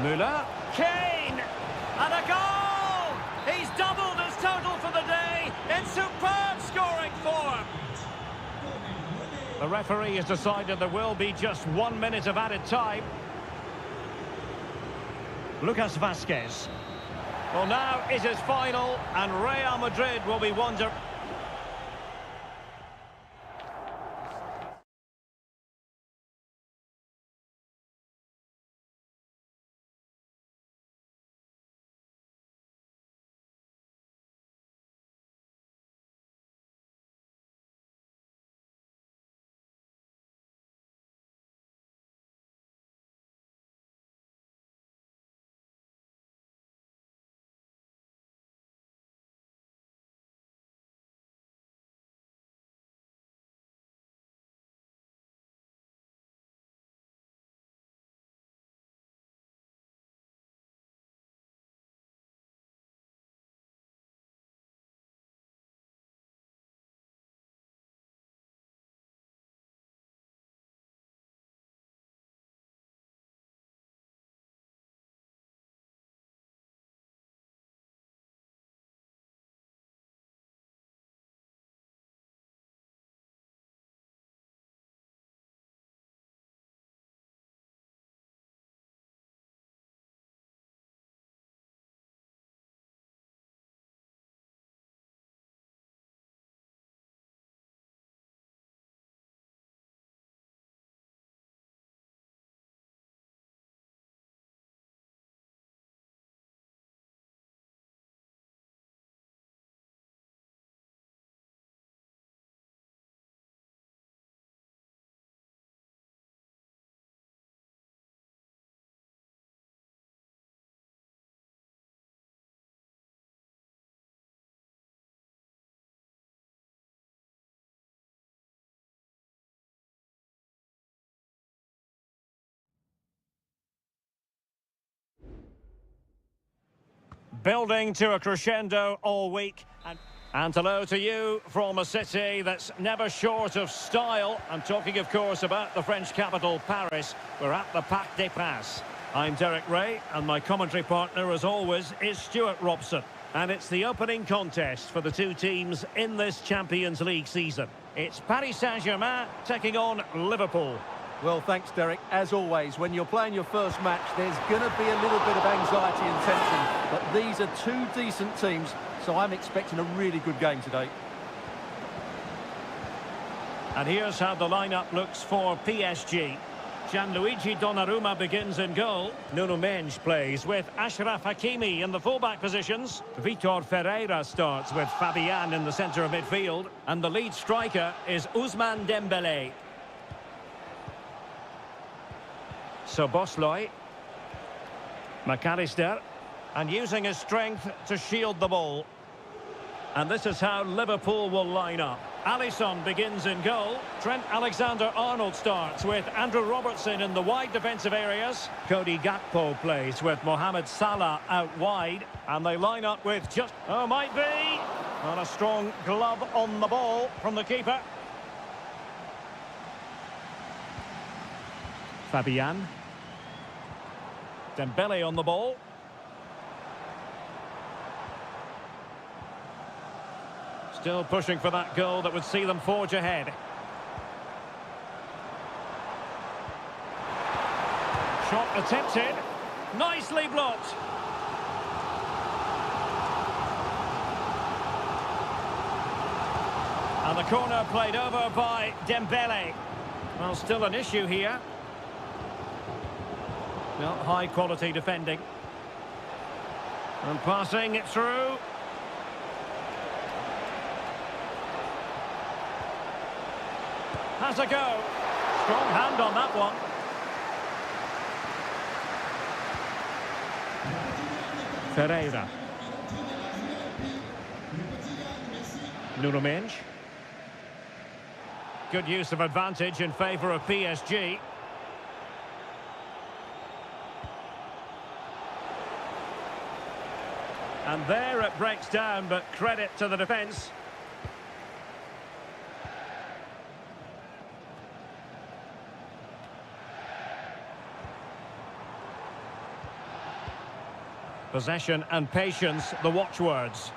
Müller. Kane! And a goal! He's doubled his total for the day in superb scoring form. The referee has decided there will be just 1 minute of added time. Lucas Vazquez. Well, now it is final, and Real Madrid will be wondering. Building to a crescendo all week. And hello to you from a city that's never short of style. I'm talking, of course, about the French capital, Paris. We're at the Parc des Princes. I'm Derek Ray, and my commentary partner, as always, is Stuart Robson. And it's the opening contest for the two teams in this Champions League season. It's Paris Saint-Germain taking on Liverpool. Well, thanks, Derek. As always, when you're playing your first match, there's going to be a little bit of anxiety and tension. But these are two decent teams, so I'm expecting a really good game today. And here's how the lineup looks for PSG. Gianluigi Donnarumma begins in goal. Nuno Mendes plays with Achraf Hakimi in the fullback positions. Vitor Ferreira starts with Fabian in the centre of midfield. And the lead striker is Ousmane Dembélé. Szoboszlai, McAllister, and using his strength to shield the ball. And this is how Liverpool will line up. Alisson begins in goal. Trent Alexander-Arnold starts with Andrew Robertson in the wide defensive areas. Cody Gakpo plays with Mohamed Salah out wide. And they line up with just... Oh, might be! And a strong glove on the ball from the keeper. Fabian. Dembele on the ball. Still pushing for that goal that would see them forge ahead. Shot attempted. Nicely blocked. And the corner played over by Dembele. Well, still an issue here. Well, high quality defending. And passing it through. Has a go. Strong hand on that one. Ferreira. Nuno Mendes. Good use of advantage in favour of PSG. And there it breaks down, but credit to the defence. Possession and patience, the watchwords.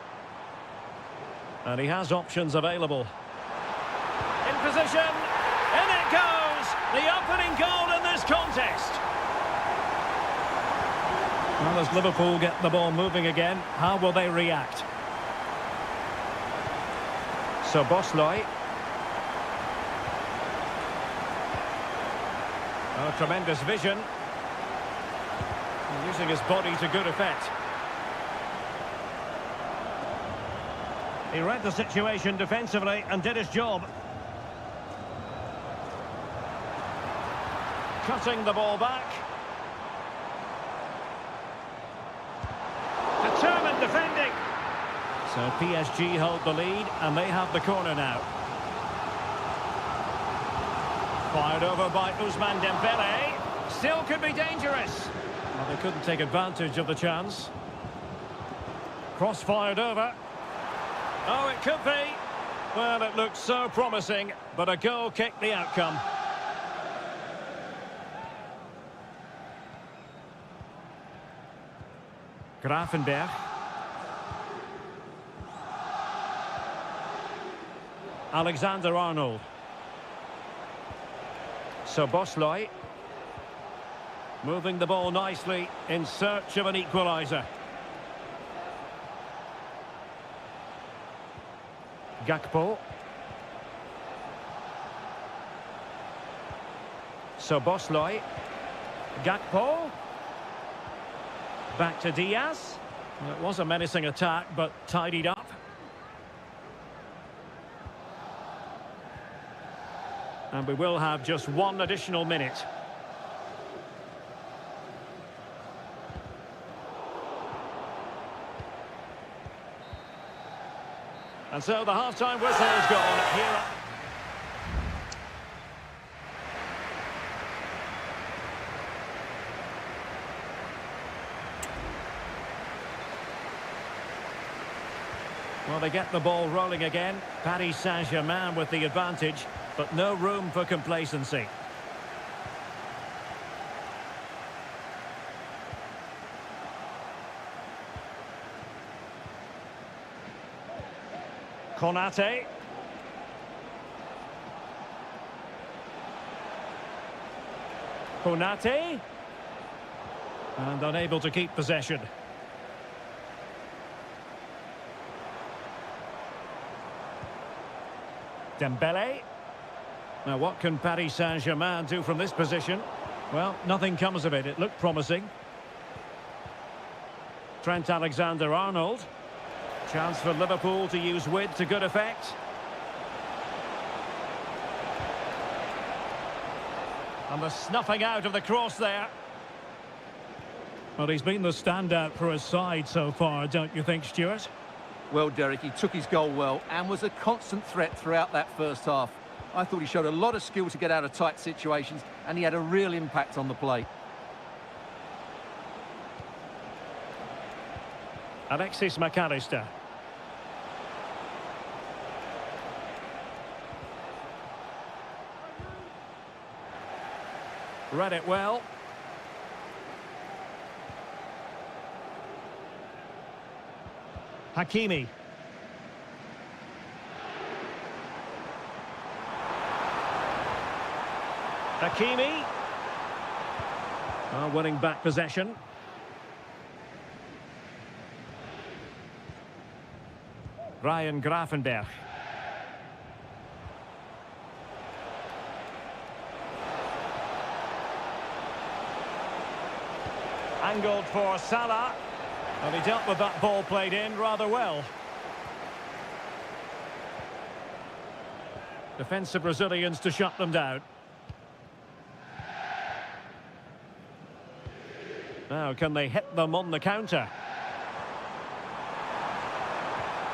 And he has options available. In position, in it goes! The opening goal in this contest. Well, as Liverpool get the ball moving again, how will they react? So Bosley. Oh, tremendous vision. Using his body to good effect. He read the situation defensively and did his job. Cutting the ball back. Determined defending. So PSG hold the lead and they have the corner now. Fired over by Ousmane Dembele. Still could be dangerous. Well, they couldn't take advantage of the chance. Cross fired over. Oh, it could be. Well, it looked so promising, but a goal kicked the outcome. Grafenberg. Alexander-Arnold. So Bosley. Moving the ball nicely in search of an equaliser. Gakpo. So Bosley. Gakpo. Back to Diaz. Well, it was a menacing attack, but tidied up. And we will have just one additional minute. And so the half-time whistle is gone. Here. Well, they get the ball rolling again. Paris Saint-Germain with the advantage, but no room for complacency. Konate. Konate. And unable to keep possession. Dembele. Now what can Paris Saint-Germain do from this position? Well, nothing comes of it. It looked promising. Trent Alexander-Arnold. Chance for Liverpool to use width to good effect. And the snuffing out of the cross there. Well, he's been the standout for his side so far, don't you think, Stuart? Well, Derek, he took his goal well and was a constant threat throughout that first half. I thought he showed a lot of skill to get out of tight situations, and he had a real impact on the play. Alexis McAllister. Read it well. Hakimi. Hakimi. Winning back possession. Ryan Grafenberg. Angled for Salah. And he dealt with that ball played in rather well. Defensive Brazilians to shut them down. Now, can they hit them on the counter?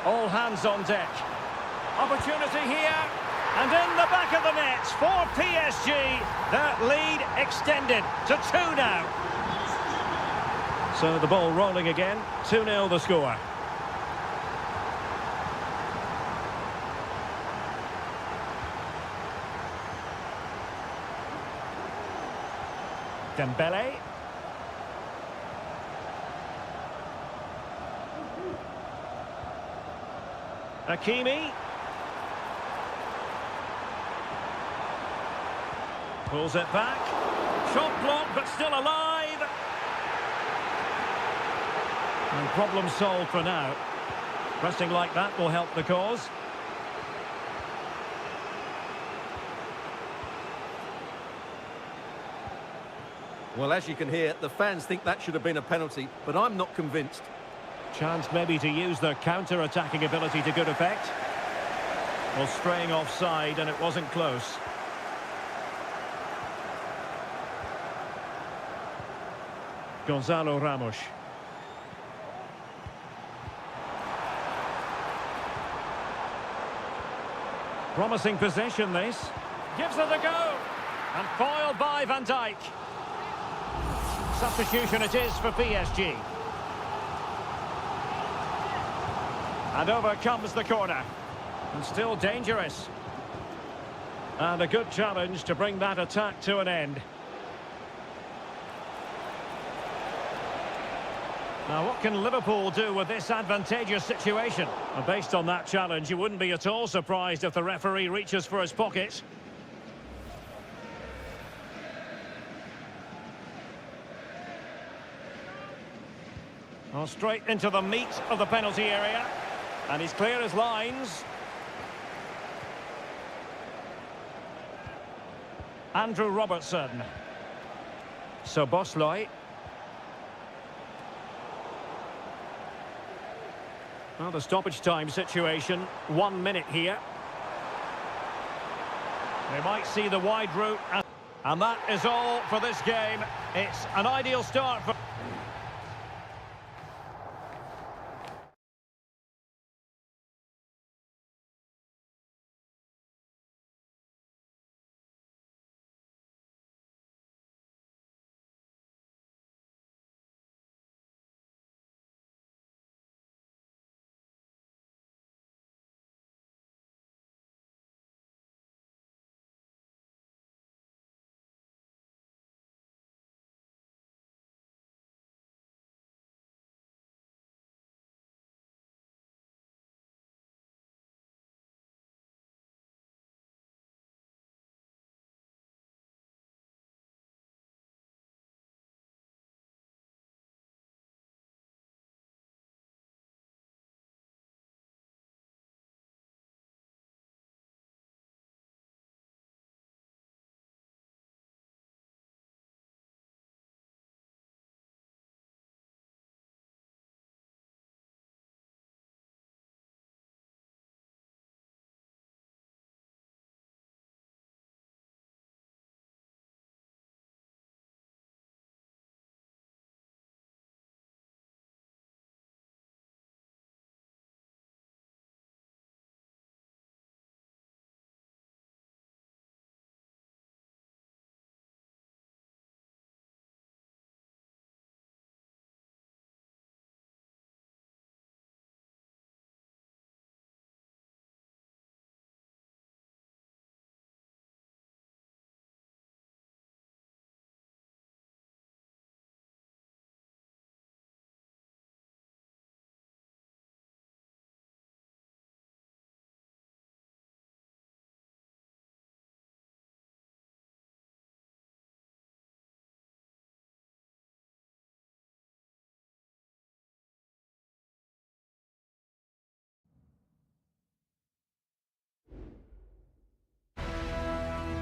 All hands on deck. Opportunity here. And in the back of the net for PSG. That lead extended to 2 now. So the ball rolling again. 2-0 the score. Dembele. Hakimi. Pulls it back. Shot blocked, but still alive. And problem solved for now. Pressing like that will help the cause. Well, as you can hear, the fans think that should have been a penalty, but I'm not convinced. Chance maybe to use their counter-attacking ability to good effect. Well, straying offside, and it wasn't close. Gonzalo Ramos. Promising possession, this. Gives it a go. And foiled by Van Dijk. Substitution it is for PSG. And over comes the corner. And still dangerous. And a good challenge to bring that attack to an end. Now, what can Liverpool do with this advantageous situation? And based on that challenge, you wouldn't be at all surprised if the referee reaches for his pocket. Well, straight into the meat of the penalty area. And he's clear as lines. Andrew Robertson. So Bosley. Well, the stoppage time situation, 1 minute here. They might see the wide route. And that is all for this game. It's an ideal start for...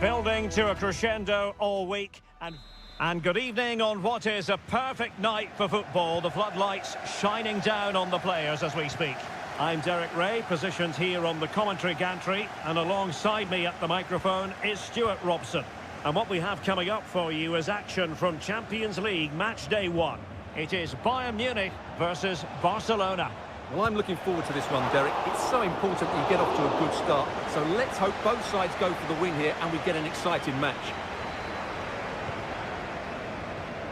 Building to a crescendo all week. And good evening on what is a perfect night for football. The floodlights shining down on the players as we speak. I'm Derek Ray, positioned here on the commentary gantry. And alongside me at the microphone is Stuart Robson. And what we have coming up for you is action from Champions League match day 1. It is Bayern Munich versus Barcelona. Well, I'm looking forward to this one, Derek. It's so important that you get off to a good start. So let's hope both sides go for the win here and we get an exciting match.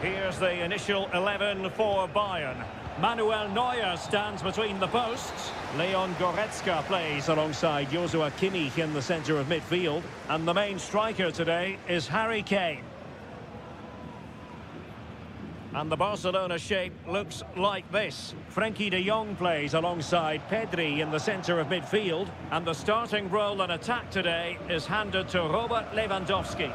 Here's the initial 11 for Bayern. Manuel Neuer stands between the posts. Leon Goretzka plays alongside Joshua Kimmich in the centre of midfield. And the main striker today is Harry Kane. And the Barcelona shape looks like this. Frenkie de Jong plays alongside Pedri in the centre of midfield. And the starting role in attack today is handed to Robert Lewandowski.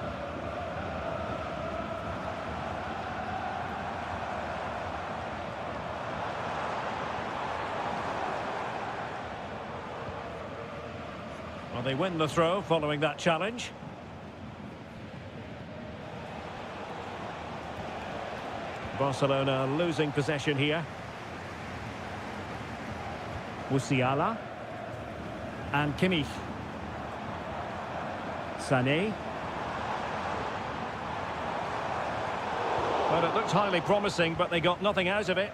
Well, they win the throw following that challenge. Barcelona losing possession here. Musiala. And Kimmich. Sané. Well, it looked highly promising, but they got nothing out of it.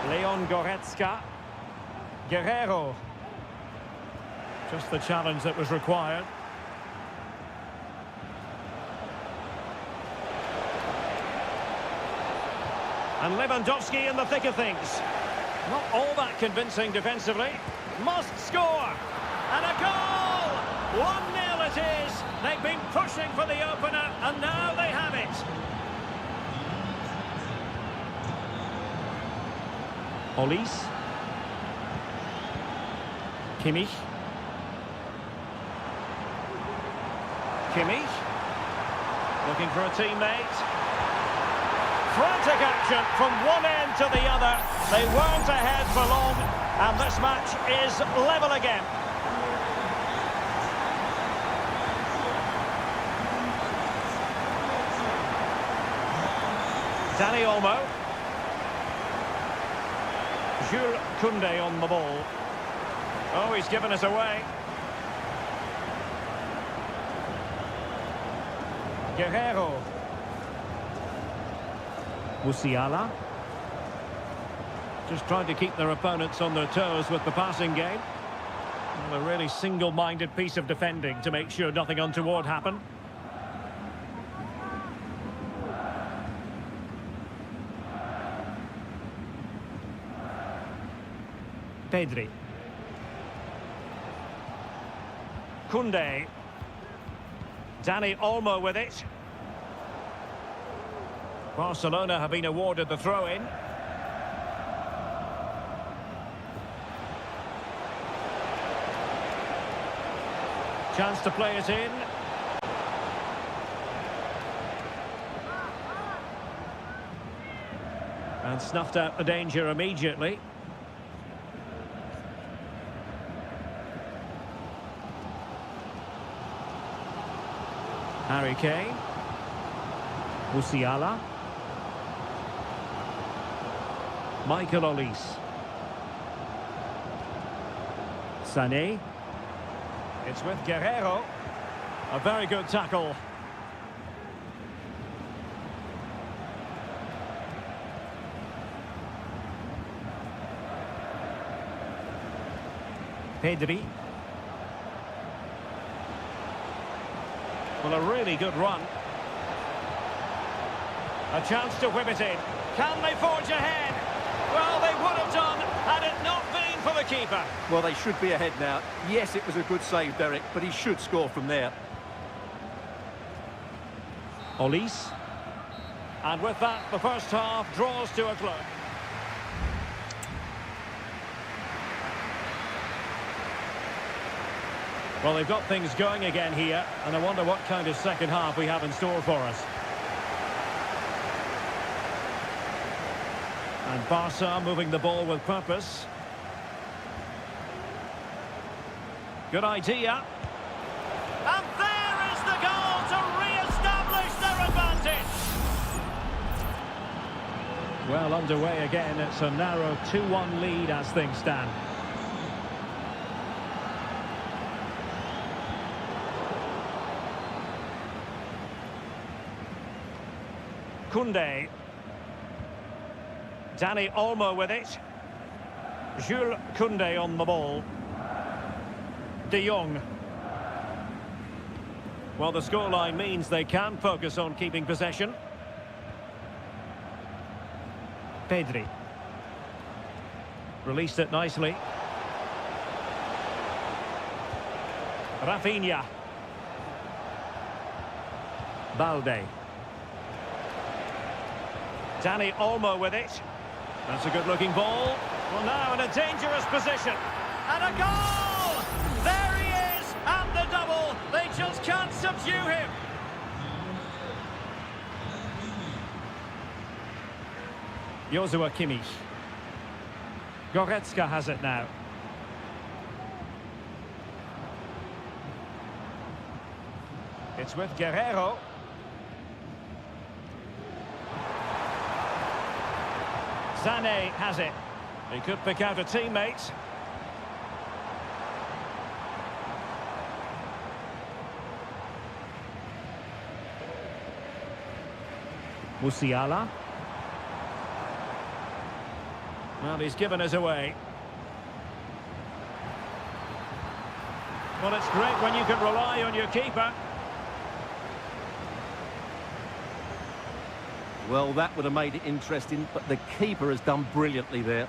Leon Goretzka. Guerrero. Just the challenge that was required. And Lewandowski in the thick of things. Not all that convincing defensively. Must score. And a goal! 1-0 it is. They've been pushing for the opener, and now they have it. Olise. Kimmich. Kimmich. Looking for a teammate. Frantic action from one end to the other. They weren't ahead for long, and this match is level again. Dani Olmo. Jules Koundé on the ball. Oh, he's given us away. Guerrero. Musiala. Just trying to keep their opponents on their toes with the passing game. Well, a really single-minded piece of defending to make sure nothing untoward happened. Pedri. Koundé. Dani Olmo with it. Barcelona have been awarded the throw-in. Chance to play it in. And snuffed out the danger immediately. Harry Kane. Musiala. Michael Olise. Sané. It's with Guerrero. A very good tackle. Pedri. Well, a really good run. A chance to whip it in. Can they forge ahead? Well, they would have done had it not been for the keeper. Well, they should be ahead now. Yes, it was a good save, Derek, but he should score from there. Olise. And with that, the first half draws to a close. Well, they've got things going again here, and I wonder what kind of second half we have in store for us. And Barca moving the ball with purpose. Good idea. And there is the goal to re-establish their advantage. Well, underway again. It's a narrow 2-1 lead as things stand. Koundé. Dani Olmo with it. Jules Koundé on the ball. De Jong. Well, the scoreline means they can focus on keeping possession. Pedri. Released it nicely. Rafinha. Balde. Dani Olmo with it. That's a good-looking ball. Well, now in a dangerous position. And a goal! There he is! And the double! They just can't subdue him. Joshua Kimmich. Goretzka has it now. It's with Guerrero. Sané has it. He could pick out a teammate. Musiala. Well, he's given us away. Well, it's great when you can rely on your keeper. Well, that would have made it interesting, but the keeper has done brilliantly there.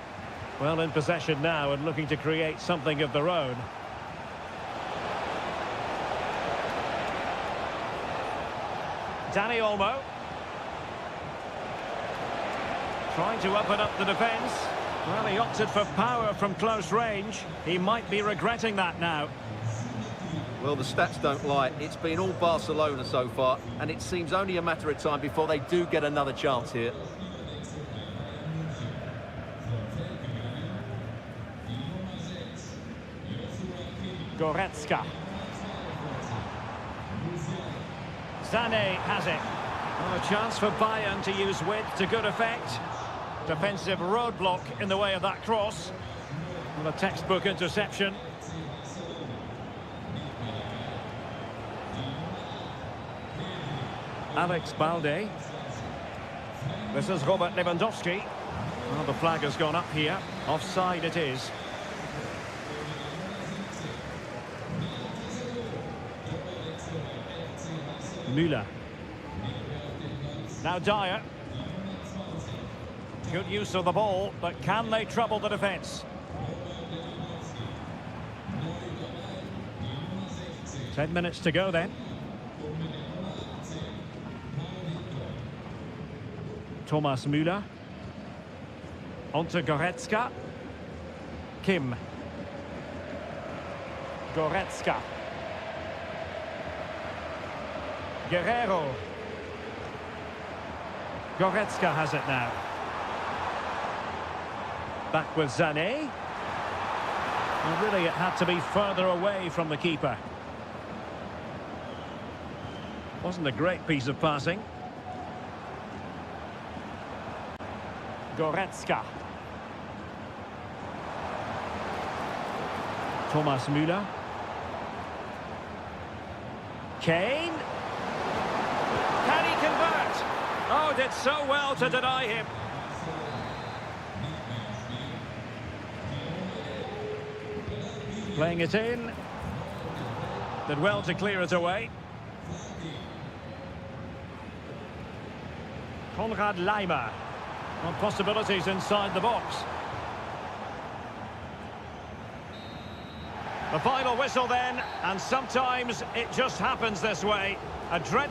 Well, in possession now and looking to create something of their own. Danny Olmo. Trying to open up the defence. Well, he opted for power from close range. He might be regretting that now. Well, the stats don't lie. It's been all Barcelona so far, and it seems only a matter of time before they do get another chance here. Goretzka. Sané has it. Well, a chance for Bayern to use width to good effect. Defensive roadblock in the way of that cross. Well, a textbook interception. Alex Balde. This is Robert Lewandowski. Well, the flag has gone up here. Offside it is. Müller. Now Dyer. Good use of the ball, but can they trouble the defence? 10 minutes to go then. Thomas Müller. On to Goretzka. Kim. Goretzka. Guerrero. Goretzka has it now. Back with Sané. Well, really, it had to be further away from the keeper. Wasn't a great piece of passing. Goretzka. Thomas Müller. Kane. Can he convert? Oh, did so well to deny him. Playing it in. Did well to clear it away. Konrad Laimer. Well, possibilities inside the box. The final whistle then, and sometimes it just happens this way. A dread...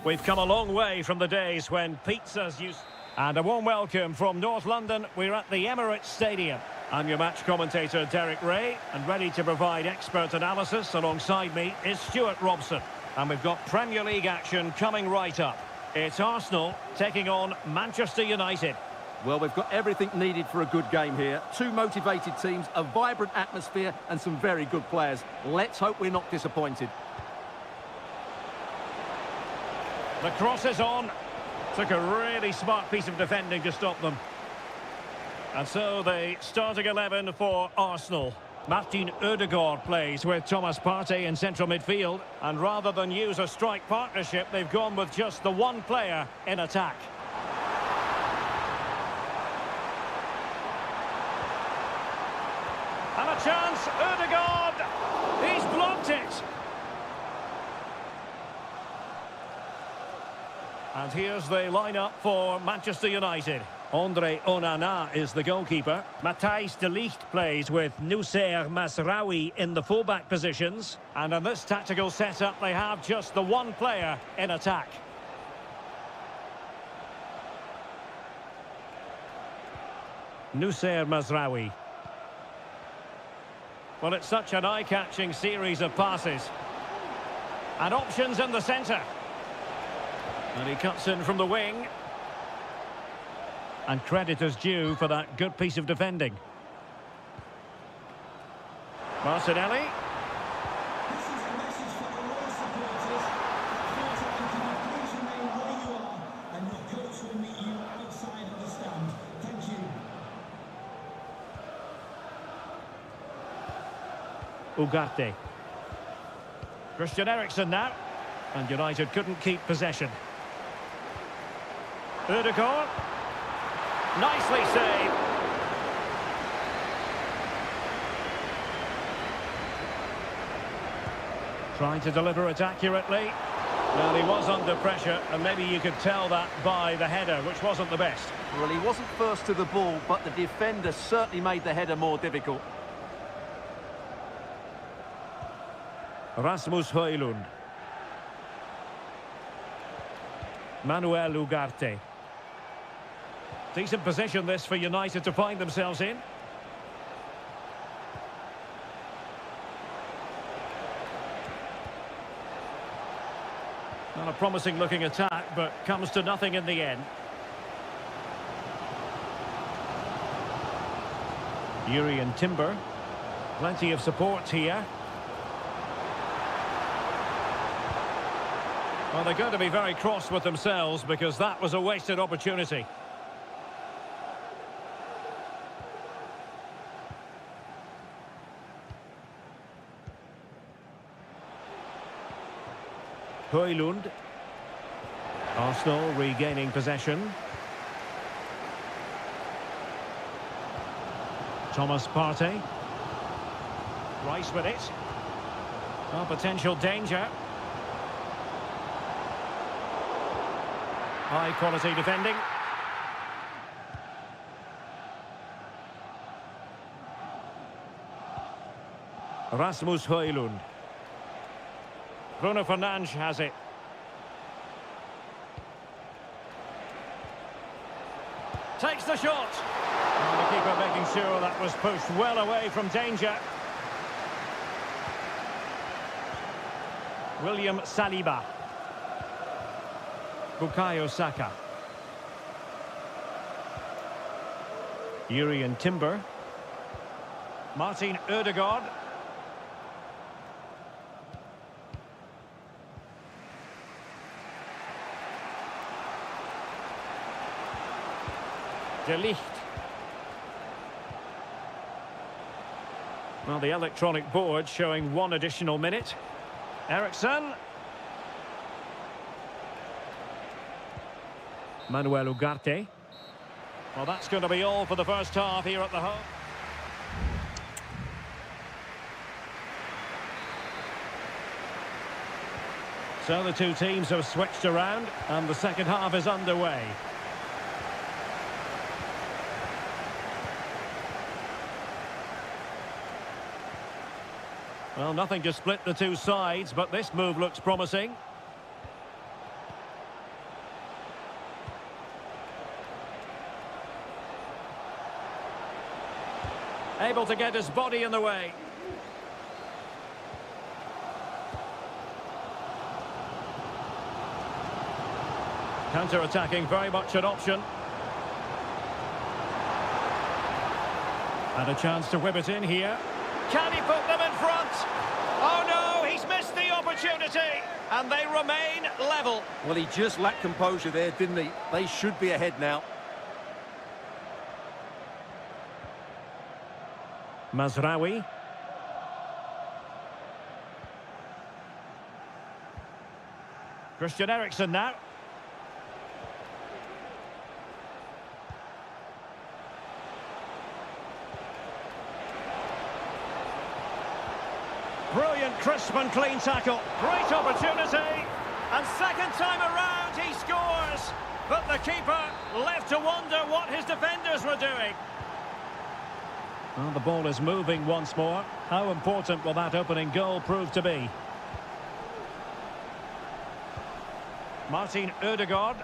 We've come a long way from the days when pizzas used... And a warm welcome from North London. We're at the Emirates Stadium. I'm your match commentator, Derek Ray, and ready to provide expert analysis alongside me is Stuart Robson. And we've got Premier League action coming right up. It's Arsenal taking on Manchester United. Well, we've got everything needed for a good game here. Two motivated teams, a vibrant atmosphere, and some very good players. Let's hope we're not disappointed. The cross is on. Took a really smart piece of defending to stop them. And so the starting 11 for Arsenal. Martin Ødegaard plays with Thomas Partey in central midfield. And rather than use a strike partnership, they've gone with just the one player in attack. And a chance, Ødegaard! He's blocked it! And here's the lineup for Manchester United. Andre Onana is the goalkeeper. Matthijs de Ligt plays with Noussair Mazraoui in the fullback positions. And in this tactical setup, they have just the one player in attack. Noussair Mazraoui. Well, it's such an eye-catching series of passes. And options in the centre. And he cuts in from the wing. And credit is due for that good piece of defending. Martinelli. This is a message for all supporters. Please remain where you are, and your coach will meet you outside of the stand. Thank you. Ugarte. Christian Eriksen now. And United couldn't keep possession. Ødegaard. Nicely saved. Trying to deliver it accurately. Well, he was under pressure, and maybe you could tell that by the header, which wasn't the best. Well, he wasn't first to the ball, but the defender certainly made the header more difficult. Rasmus Højlund. Manuel Ugarte. Decent position this for United to find themselves in. Not a promising looking attack, but comes to nothing in the end. Jurrien Timber. Plenty of support here. Well, they're going to be very cross with themselves because that was a wasted opportunity. Højlund. Arsenal regaining possession. Thomas Partey. Rice with it. Well, potential danger. High quality defending. Rasmus Højlund. Bruno Fernandes has it. Takes the shot. And the keeper making sure that was pushed well away from danger. William Saliba. Bukayo Saka. Jurrien Timber. Martin Ødegaard. De Ligt. Well, the electronic board showing one additional minute. Eriksen. Manuel Ugarte. Well, that's going to be all for the first half here at the home. So the two teams have switched around and the second half is underway. Well, nothing to split the two sides, but this move looks promising. Able to get his body in the way. Counter-attacking, very much an option. And a chance to whip it in here. Can he put them in front? Oh no, he's missed the opportunity. And they remain level. Well, he just lacked composure there, didn't he? They should be ahead now. Mazraoui. Christian Eriksen now. Brilliant, crisp and clean tackle. Great opportunity. And second time around he scores. But the keeper left to wonder what his defenders were doing. Well, the ball is moving once more. How important will that opening goal prove to be? Martin Ødegaard.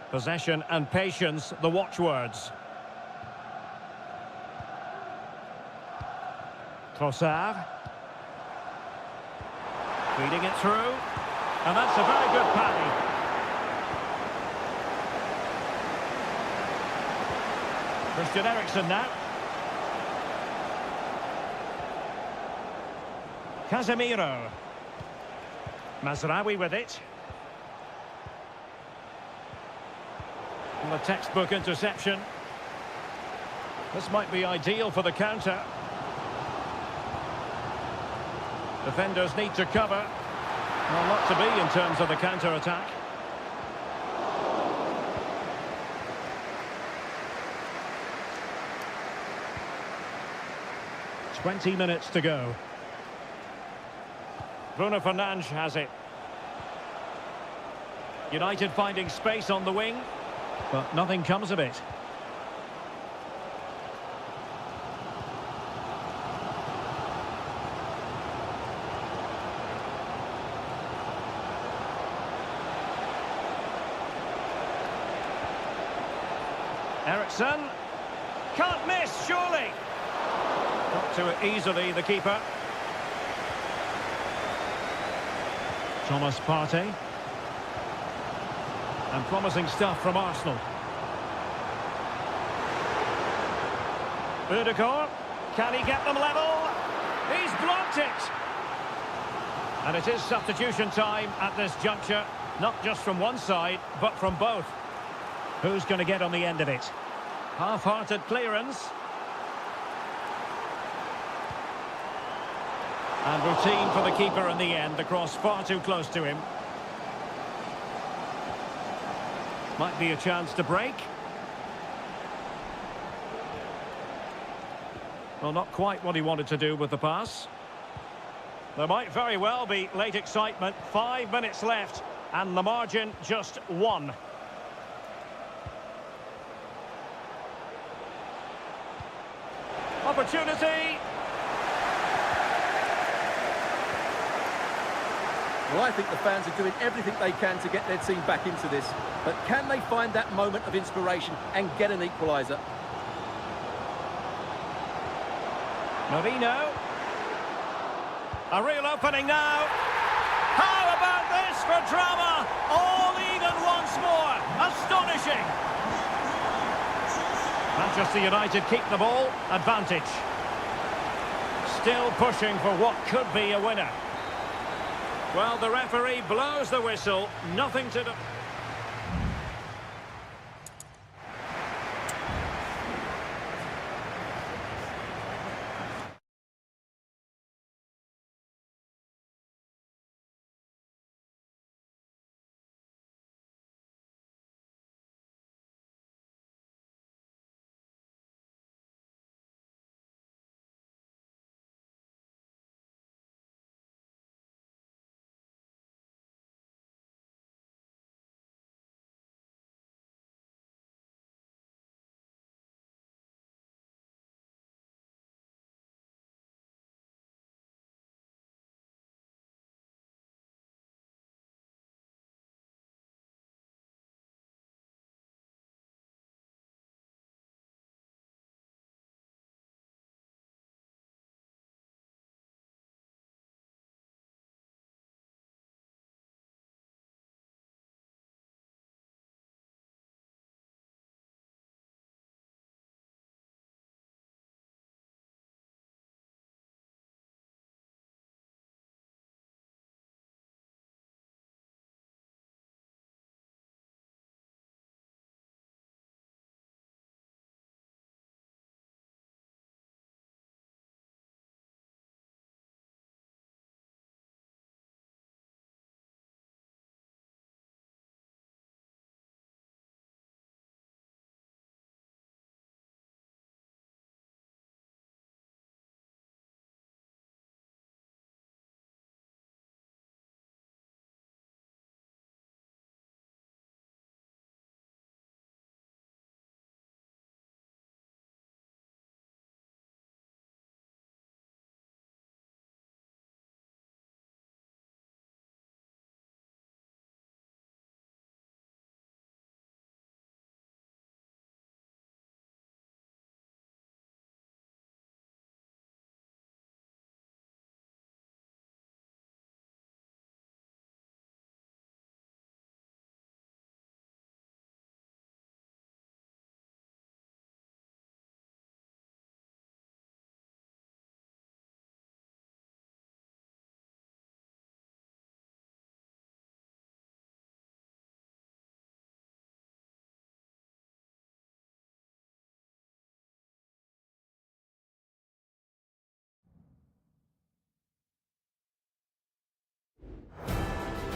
Possession and patience, the watchwords. Trossard. Feeding it through. And that's a very good parry. Christian Eriksen now. Casemiro. Mazraoui with it. And a textbook interception. This might be ideal for the counter. Defenders need to cover. Well, not to be in terms of the counter-attack. "20 minutes to go. Bruno Fernandes has it. United finding space on the wing, but nothing comes of it. Eriksen. Can't miss, surely. Got to it easily, the keeper. Thomas Partey. And promising stuff from Arsenal. Ødegaard. Can he get them level? He's blocked it. And it is substitution time at this juncture. Not just from one side, but from both. Who's going to get on the end of it? Half-hearted clearance. And routine for the keeper in the end. The cross far too close to him. Might be a chance to break. Well, not quite what he wanted to do with the pass. There might very well be late excitement. 5 minutes left. And the margin just 1. Opportunity. Well, I think the fans are doing everything they can to get their team back into this. But can they find that moment of inspiration and get an equaliser? Marino. A real opening now. How about this for drama? All even once more. Astonishing. Manchester United keep the ball. Advantage. Still pushing for what could be a winner. Well, the referee blows the whistle. Nothing to do.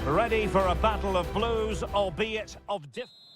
Ready for a battle of blues, albeit of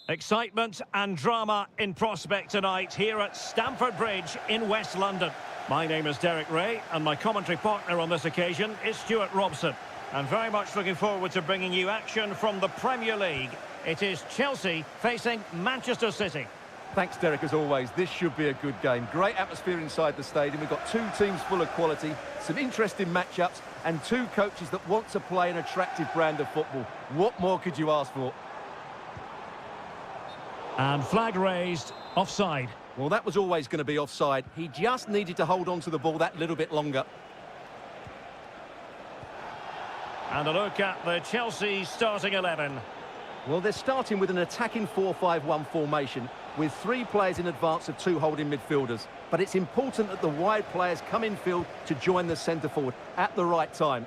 excitement and drama in prospect tonight here at Stamford Bridge in West London. My name is Derek Ray, and my commentary partner on this occasion is Stuart Robson. And very much looking forward to bringing you action from the Premier League. It is Chelsea facing Manchester City. Thanks, Derek, as always. This should be a good game. Great atmosphere inside the stadium. We've got two teams full of quality, some interesting matchups, and two coaches that want to play an attractive brand of football. What more could you ask for? And flag raised, offside. Well, that was always going to be offside. He just needed to hold on to the ball that little bit longer. And a look at the Chelsea starting 11. Well, they're starting with an attacking 4-5-1 formation with three players in advance of two holding midfielders. But it's important that the wide players come in field to join the centre forward at the right time.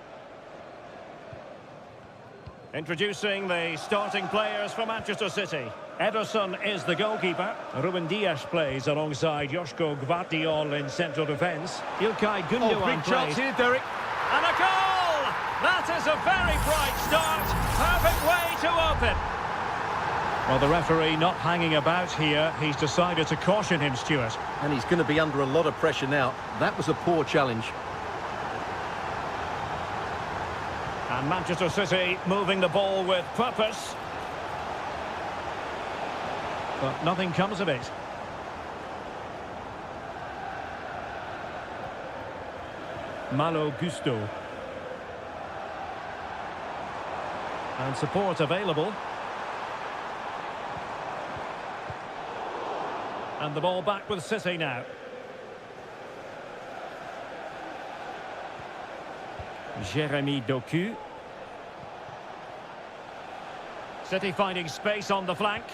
Introducing the starting players for Manchester City. Ederson is the goalkeeper. Ruben Dias plays alongside Joško Gvardiol in central defence. Ilkay Gundogan big chance plays. here, Derek. And a goal! That is a very bright start. Perfect way to open. Well, the referee not hanging about here. He's decided to caution him, Stuart. And he's going to be under a lot of pressure now. That was a poor challenge. And Manchester City moving the ball with purpose. But nothing comes of it. Malo Gusto. And support available. And the ball back with City now. Jeremy Doku. City finding space on the flank.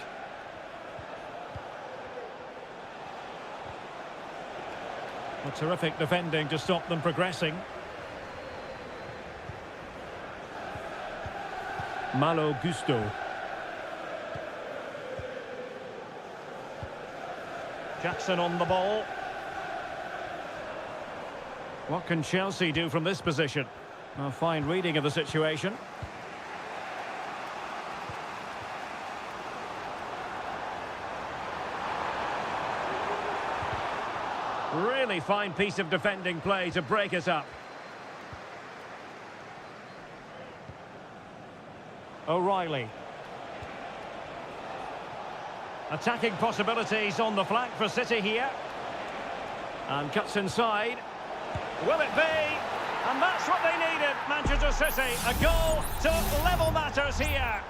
A terrific defending to stop them progressing. Malo Gusto. Jackson on the ball. What can Chelsea do from this position? A fine reading of the situation. Really fine piece of defending play to break us up. O'Reilly. Attacking possibilities on the flank for City here. And cuts inside. Will it be? And that's what they needed, Manchester City. A goal to level matters here.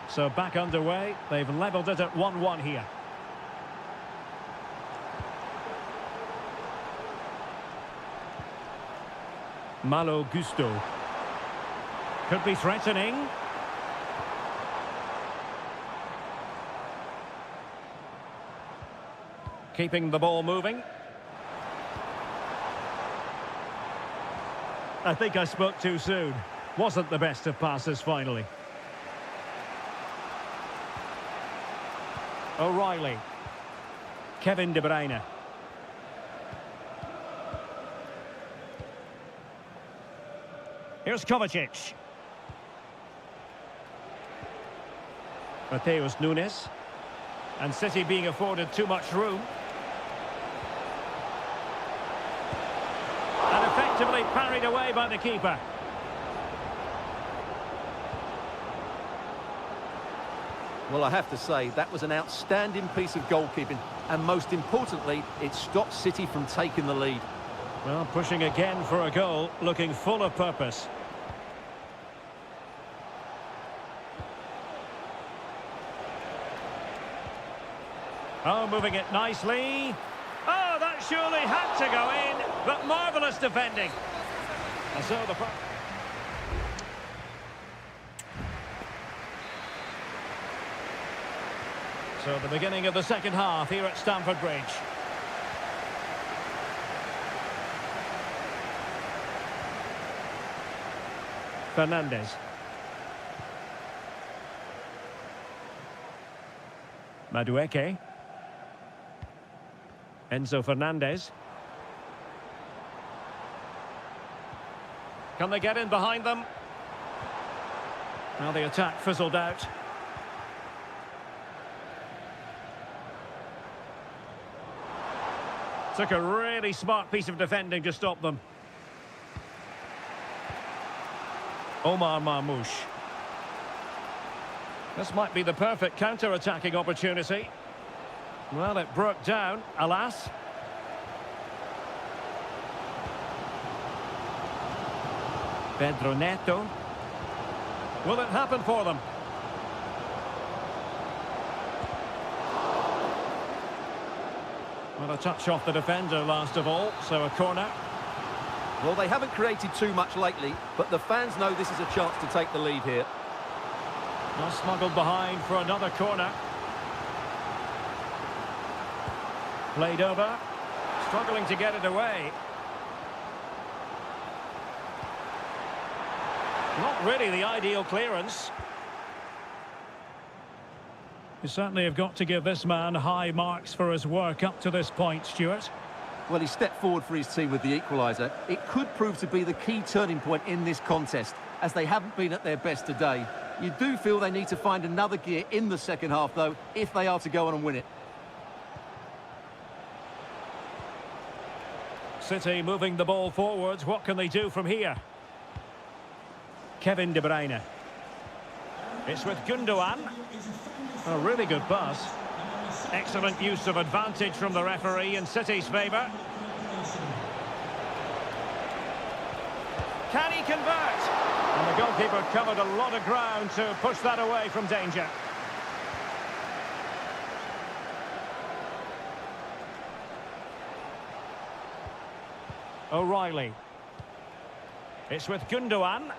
So back underway. They've levelled it at 1-1 here. Malo Gusto. Could be threatening. Keeping the ball moving. I think I spoke too soon. Wasn't the best of passes finally. O'Reilly. Kevin De Bruyne. Here's Kovacic. Mateus Nunes. And City being afforded too much room. And effectively parried away by the keeper. Well, I have to say, that was an outstanding piece of goalkeeping. And most importantly, it stopped City from taking the lead. Well, pushing again for a goal, looking full of purpose. Oh, moving it nicely. Oh, that surely had to go in, but marvellous defending. And so the... So the beginning of the second half here at Stamford Bridge. Fernandes. Madueke. Enzo Fernandez. Can they get in behind them? Well, the attack fizzled out. Took a really smart piece of defending to stop them. Omar Marmoush. This might be the perfect counter-attacking opportunity. Well, it broke down, alas. Pedro Neto. Will it happen for them? Well, a touch off the defender last of all, so a corner. Well, they haven't created too much lately, but the fans know this is a chance to take the lead here. Well, smuggled behind for another corner. Played over. Struggling to get it away. Not really the ideal clearance. You certainly have got to give this man high marks for his work up to this point, Stuart. Well, he stepped forward for his team with the equaliser. It could prove to be the key turning point in this contest, as they haven't been at their best today. You do feel they need to find another gear in the second half, though, if they are to go on and win it. City moving the ball forwards. What can they do from here? Kevin De Bruyne. It's with Gundogan. A really good pass. Excellent use of advantage from the referee in City's favour. Can he convert? And the goalkeeper covered a lot of ground to push that away from danger. O'Reilly. It's with Gundogan.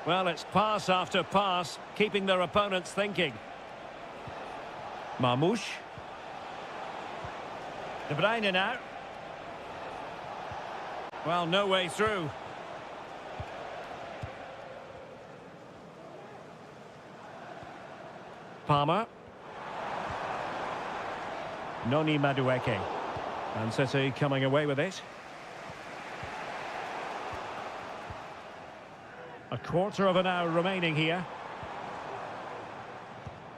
Well, it's pass after pass, keeping their opponents thinking. Marmoush. De Bruyne now. Well, no way through. Palmer. Noni Madueke. And City coming away with it. A quarter of an hour remaining here.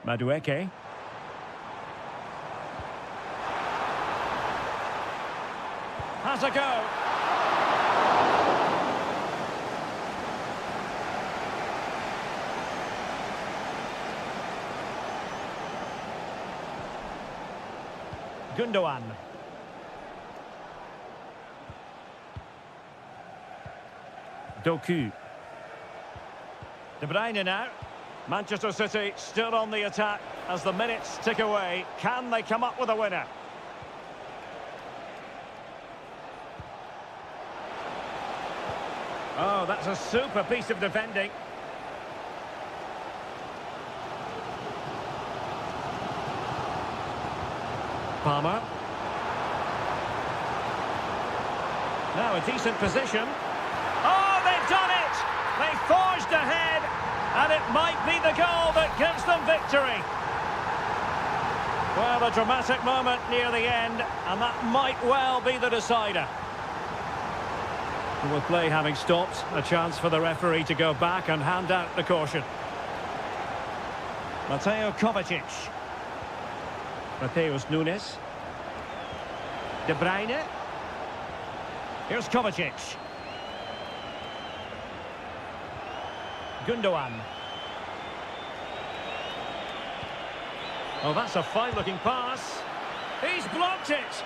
Madueke. Has a go. Gundogan. Doku. De Bruyne now. Manchester City still on the attack as the minutes tick away. Can they come up with a winner? Oh, that's a super piece of defending. Palmer. Now a decent position. Oh, they've done it! They forged ahead, and it might be the goal that gives them victory. Well, a dramatic moment near the end, and that might well be the decider. With play having stopped, a chance for the referee to go back and hand out the caution. Mateo Kovacic. Mateus Nunes. De Bruyne. Here's Kovacic. Gundogan. Oh, that's a fine-looking pass. He's blocked it.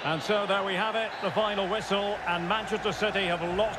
And so there we have it, the final whistle, and Manchester City have lost.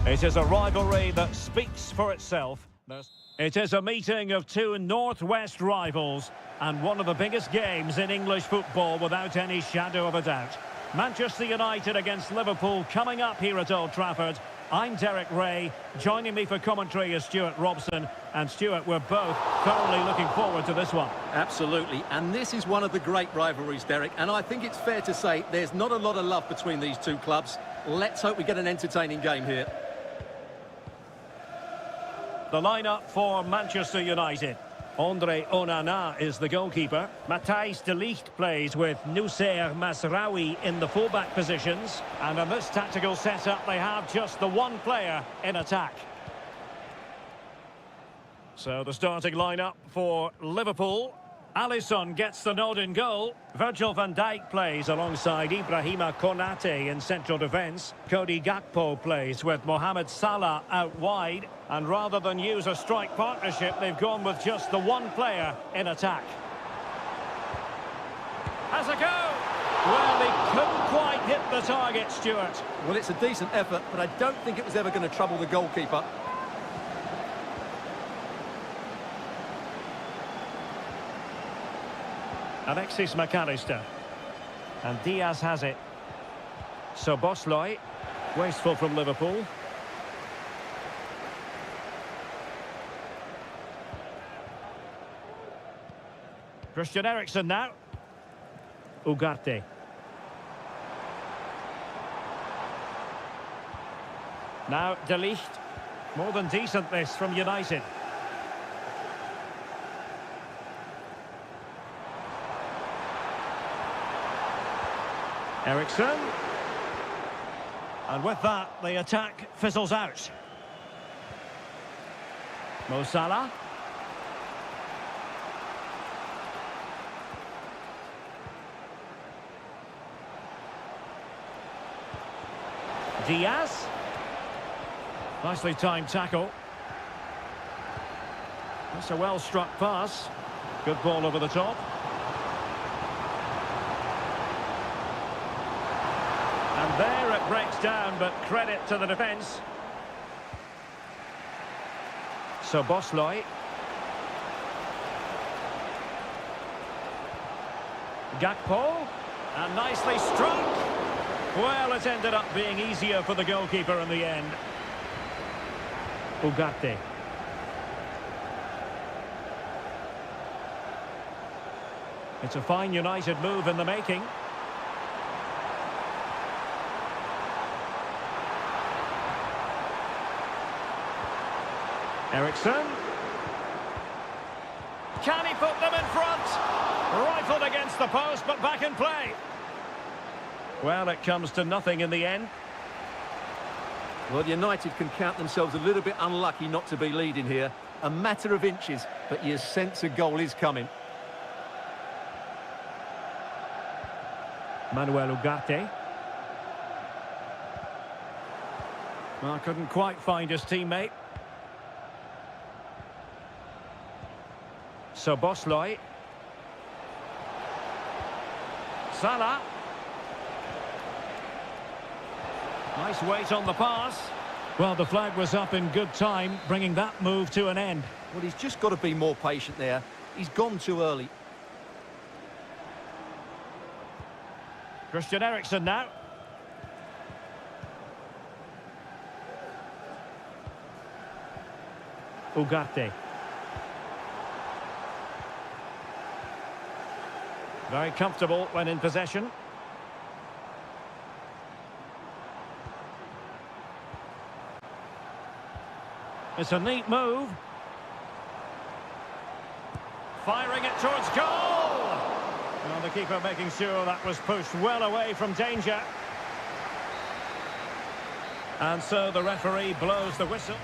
It is a rivalry that speaks for itself. It is a meeting of two northwest rivals and one of the biggest games in English football without any shadow of a doubt. Manchester United against Liverpool coming up here at Old Trafford. I'm Derek Ray. Joining me for commentary is Stuart Robson. And Stuart, we're both thoroughly looking forward to this one. Absolutely. And this is one of the great rivalries, Derek. And I think it's fair to say there's not a lot of love between these two clubs. Let's hope we get an entertaining game here. The lineup for Manchester United. Andre Onana is the goalkeeper. Matthijs de Ligt plays with Noussair Mazraoui in the fullback positions. And in this tactical setup, they have just the one player in attack. So the starting lineup for Liverpool. Alisson gets the nod in goal. Virgil van Dijk plays alongside Ibrahima Konate in central defence. Cody Gakpo plays with Mohamed Salah out wide. And rather than use a strike partnership, they've gone with just the one player in attack. Has a go! Well, he couldn't quite hit the target, Stuart. Well, it's a decent effort, but I don't think it was ever going to trouble the goalkeeper. Alexis McAllister. And Diaz has it. So Bosley, wasteful from Liverpool. Christian Eriksen now. Ugarte. Now De Ligt. More than decent this from United. Eriksen. And with that, the attack fizzles out. Mo Salah. Diaz. Nicely timed tackle. That's a well-struck pass. Good ball over the top. And there it breaks down, but credit to the defence. So Bosley. Gakpo. And nicely struck. Well, it ended up being easier for the goalkeeper in the end. Ugarte. It's a fine United move in the making. Eriksen. Can he put them in front? Rifled against the post, but back in play. Well, it comes to nothing in the end. Well, United can count themselves a little bit unlucky not to be leading here. A matter of inches, but you sense a goal is coming. Manuel Ugarte. Well, couldn't quite find his teammate. So Bosley. Salah. Nice weight on the pass. Well, the flag was up in good time, bringing that move to an end. Well, he's just got to be more patient there. He's gone too early. Christian Eriksen now. Ugarte. Very comfortable when in possession. It's a neat move. Firing it towards goal! Well, the keeper making sure that was pushed well away from danger. And so the referee blows the whistle.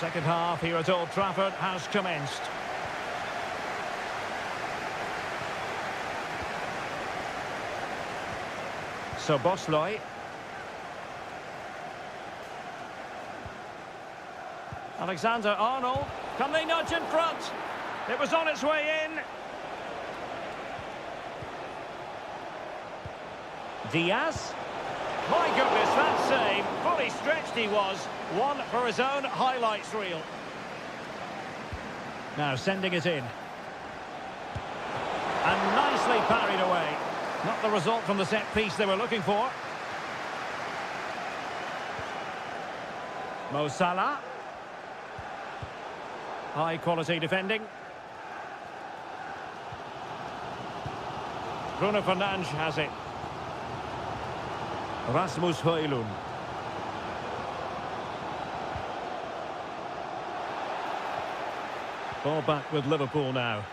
Second half here at Old Trafford has commenced. So Bosley. Alexander-Arnold. Can they nudge in front? It was on its way in. Diaz. My goodness, that save. Fully stretched he was. One for his own highlights reel. Now sending it in. And nicely parried away. Not the result from the set piece they were looking for. Mo Salah. High quality defending. Bruno Fernandes has it. Rasmus Højlund. Ball back with Liverpool now.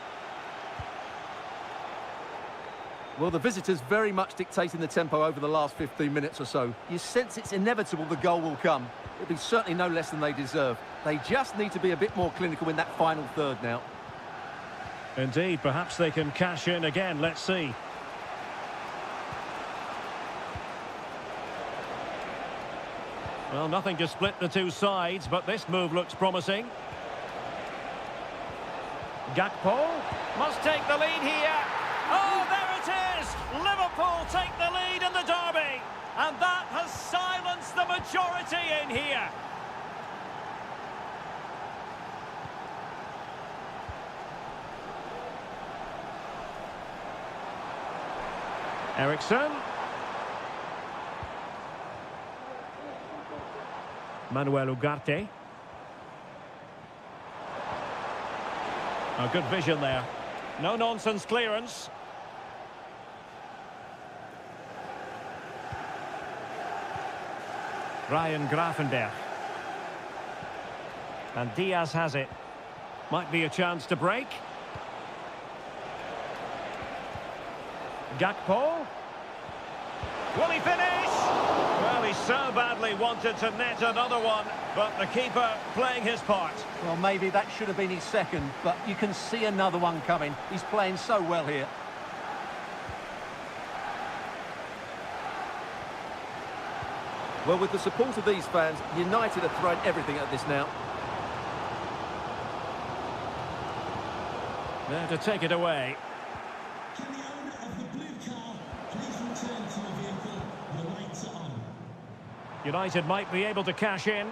Well, the visitors very much dictating the tempo over the last 15 minutes or so. You sense it's inevitable the goal will come. It'll be certainly no less than they deserve. They just need to be a bit more clinical in that final third now. Indeed, perhaps they can cash in again. Let's see. Well, nothing to split the two sides, but this move looks promising. Gakpo must take the lead here. Oh, there it is! Liverpool take the lead in the derby. And that has silenced the majority in here. Ericsson. Manuel Ugarte. A good vision there. No-nonsense clearance. Ryan Gravenberch. And Diaz has it. Might be a chance to break. Gakpo. Will he finish? Well, he so badly wanted to net another one, but the keeper playing his part. Well, maybe that should have been his second, but you can see another one coming. He's playing so well here. Well, with the support of these fans, United are throwing everything at this now. There to take it away. Can the owner of the blue car please return to the vehicle? The lights are on. United might be able to cash in.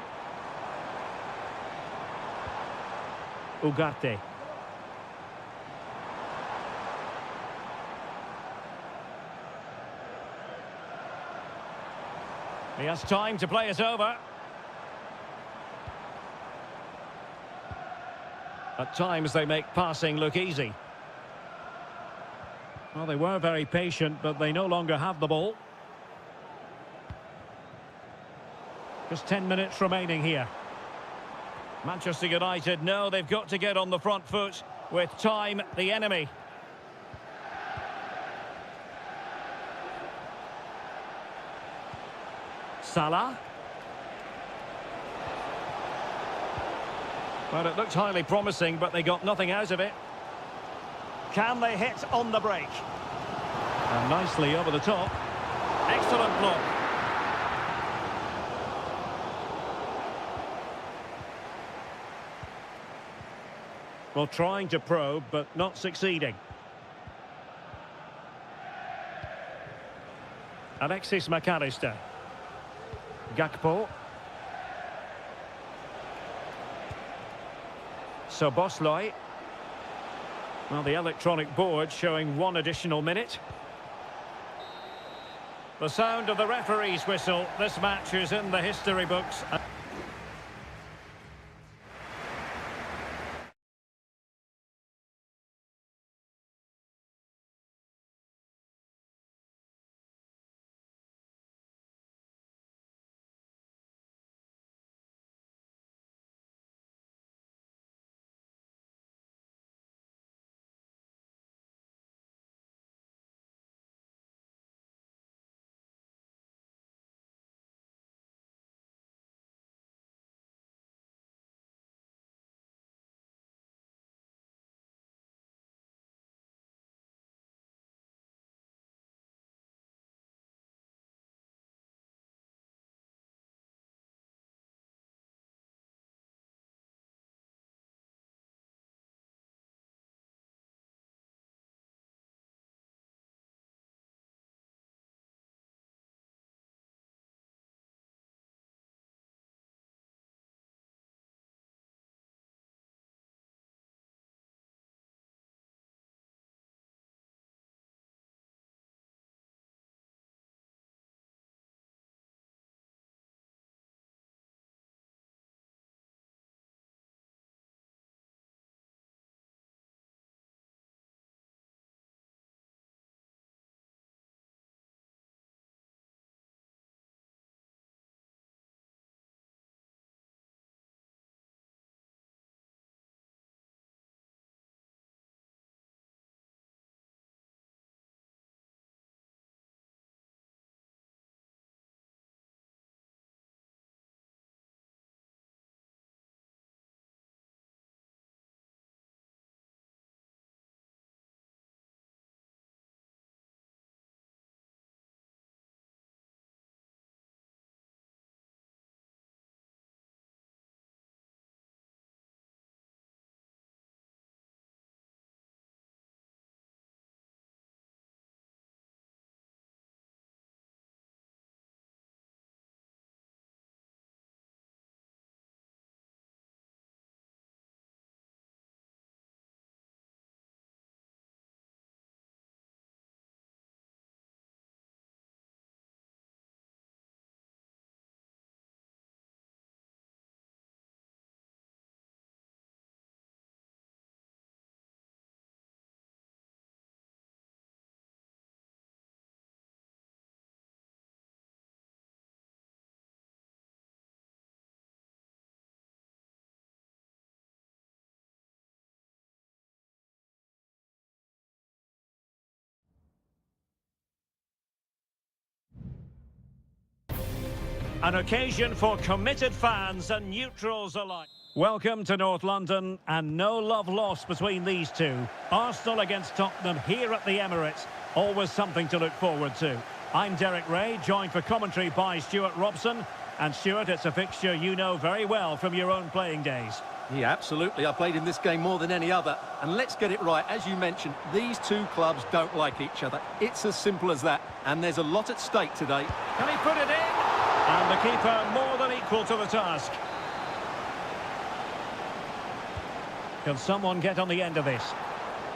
Ugarte. He has time to play it over. At times they make passing look easy. Well, they were very patient, but they no longer have the ball. Just 10 minutes remaining here. Manchester United know they've got to get on the front foot with time the enemy. Salah. Well, it looked highly promising, but they got nothing out of it. Can they hit on the break? And nicely over the top. Excellent block. Well, trying to probe, but not succeeding. Alexis McAllister. Gakpo. Szoboszlai. Well, the electronic board showing one additional minute. The sound of the referee's whistle. This match is in the history books. An occasion for committed fans and neutrals alike. Welcome to North London, and no love lost between these two. Arsenal against Tottenham here at the Emirates. Always something to look forward to. I'm Derek Ray, joined for commentary by Stuart Robson. And Stuart, it's a fixture you know very well from your own playing days. Yeah, absolutely. I played in this game more than any other. And let's get it right. As you mentioned, these two clubs don't like each other. It's as simple as that. And there's a lot at stake today. Can he put it in? And the keeper more than equal to the task. Can someone get on the end of this?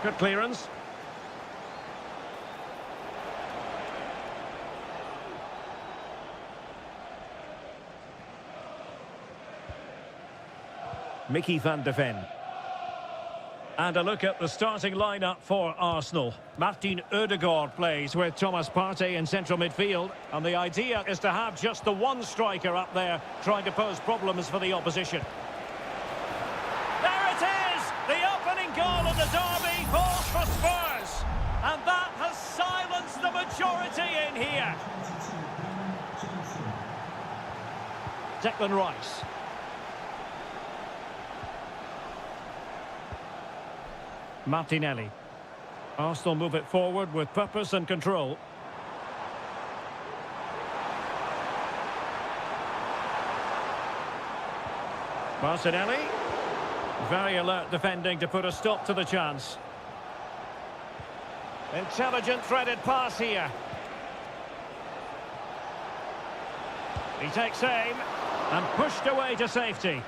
Good clearance. Mickey van de Ven. And a look at the starting lineup for Arsenal. Martin Ødegaard plays with Thomas Partey in central midfield. And the idea is to have just the one striker up there trying to pose problems for the opposition. There it is! The opening goal of the derby falls for Spurs. And that has silenced the majority in here. Declan Rice. Martinelli. Arsenal move it forward with purpose and control. Martinelli. Very alert defending to put a stop to the chance. Intelligent threaded pass here. He takes aim and pushed away to safety.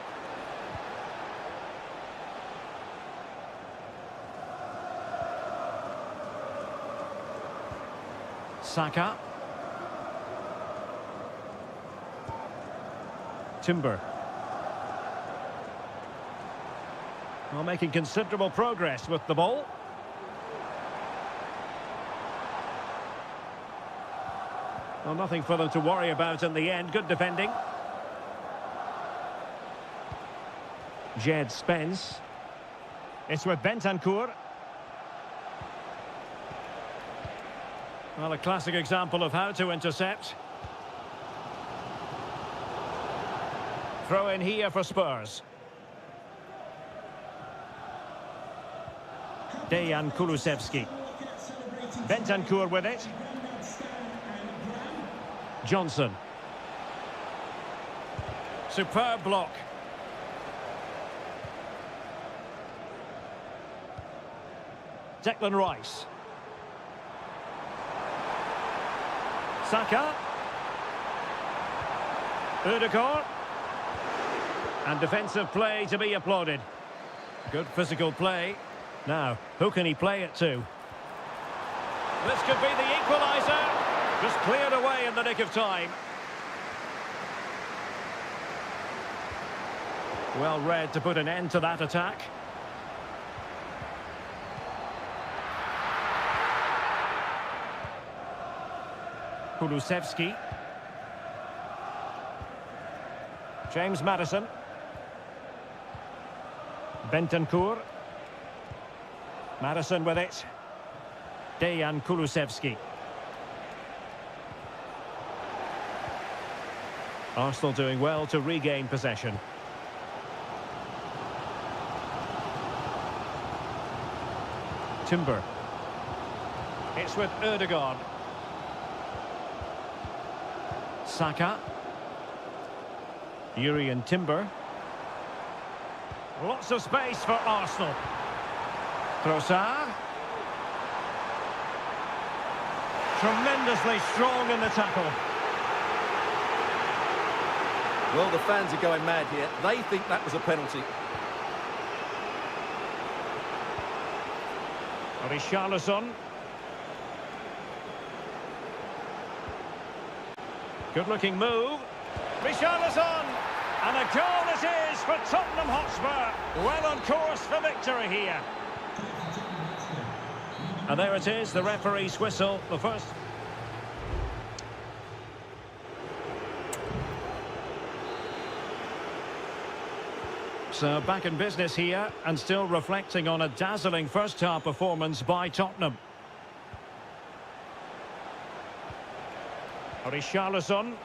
Saka. Timber. Well, making considerable progress with the ball. Well, nothing for them to worry about in the end. Good defending. Jed Spence. It's with Bentancur. Well, a classic example of how to intercept. Throw in here for Spurs. Dejan Kulusevski. Bentancur with it. Johnson. Superb block. Declan Rice. Saka. Ødegaard. And defensive play to be applauded. Good physical play. Now, who can he play it to? This could be the equaliser. Just cleared away in the nick of time. Well read to put an end to that attack. Kulusevski. James Maddison. Bentancur. Maddison with it. Dejan Kulusevski. Arsenal doing well to regain possession. Timber. It's with Ødegaard. Saka. Urian Timber. Lots of space for Arsenal. Trossard. Tremendously strong in the tackle. Well, the fans are going mad here. They think that was a penalty. Richarlison. Good-looking move. Richarlison! And a goal it is for Tottenham Hotspur. Well on course for victory here. And there it is, the referee's whistle. The first... So back in business here, and still reflecting on a dazzling first-half performance by Tottenham. Richarlison.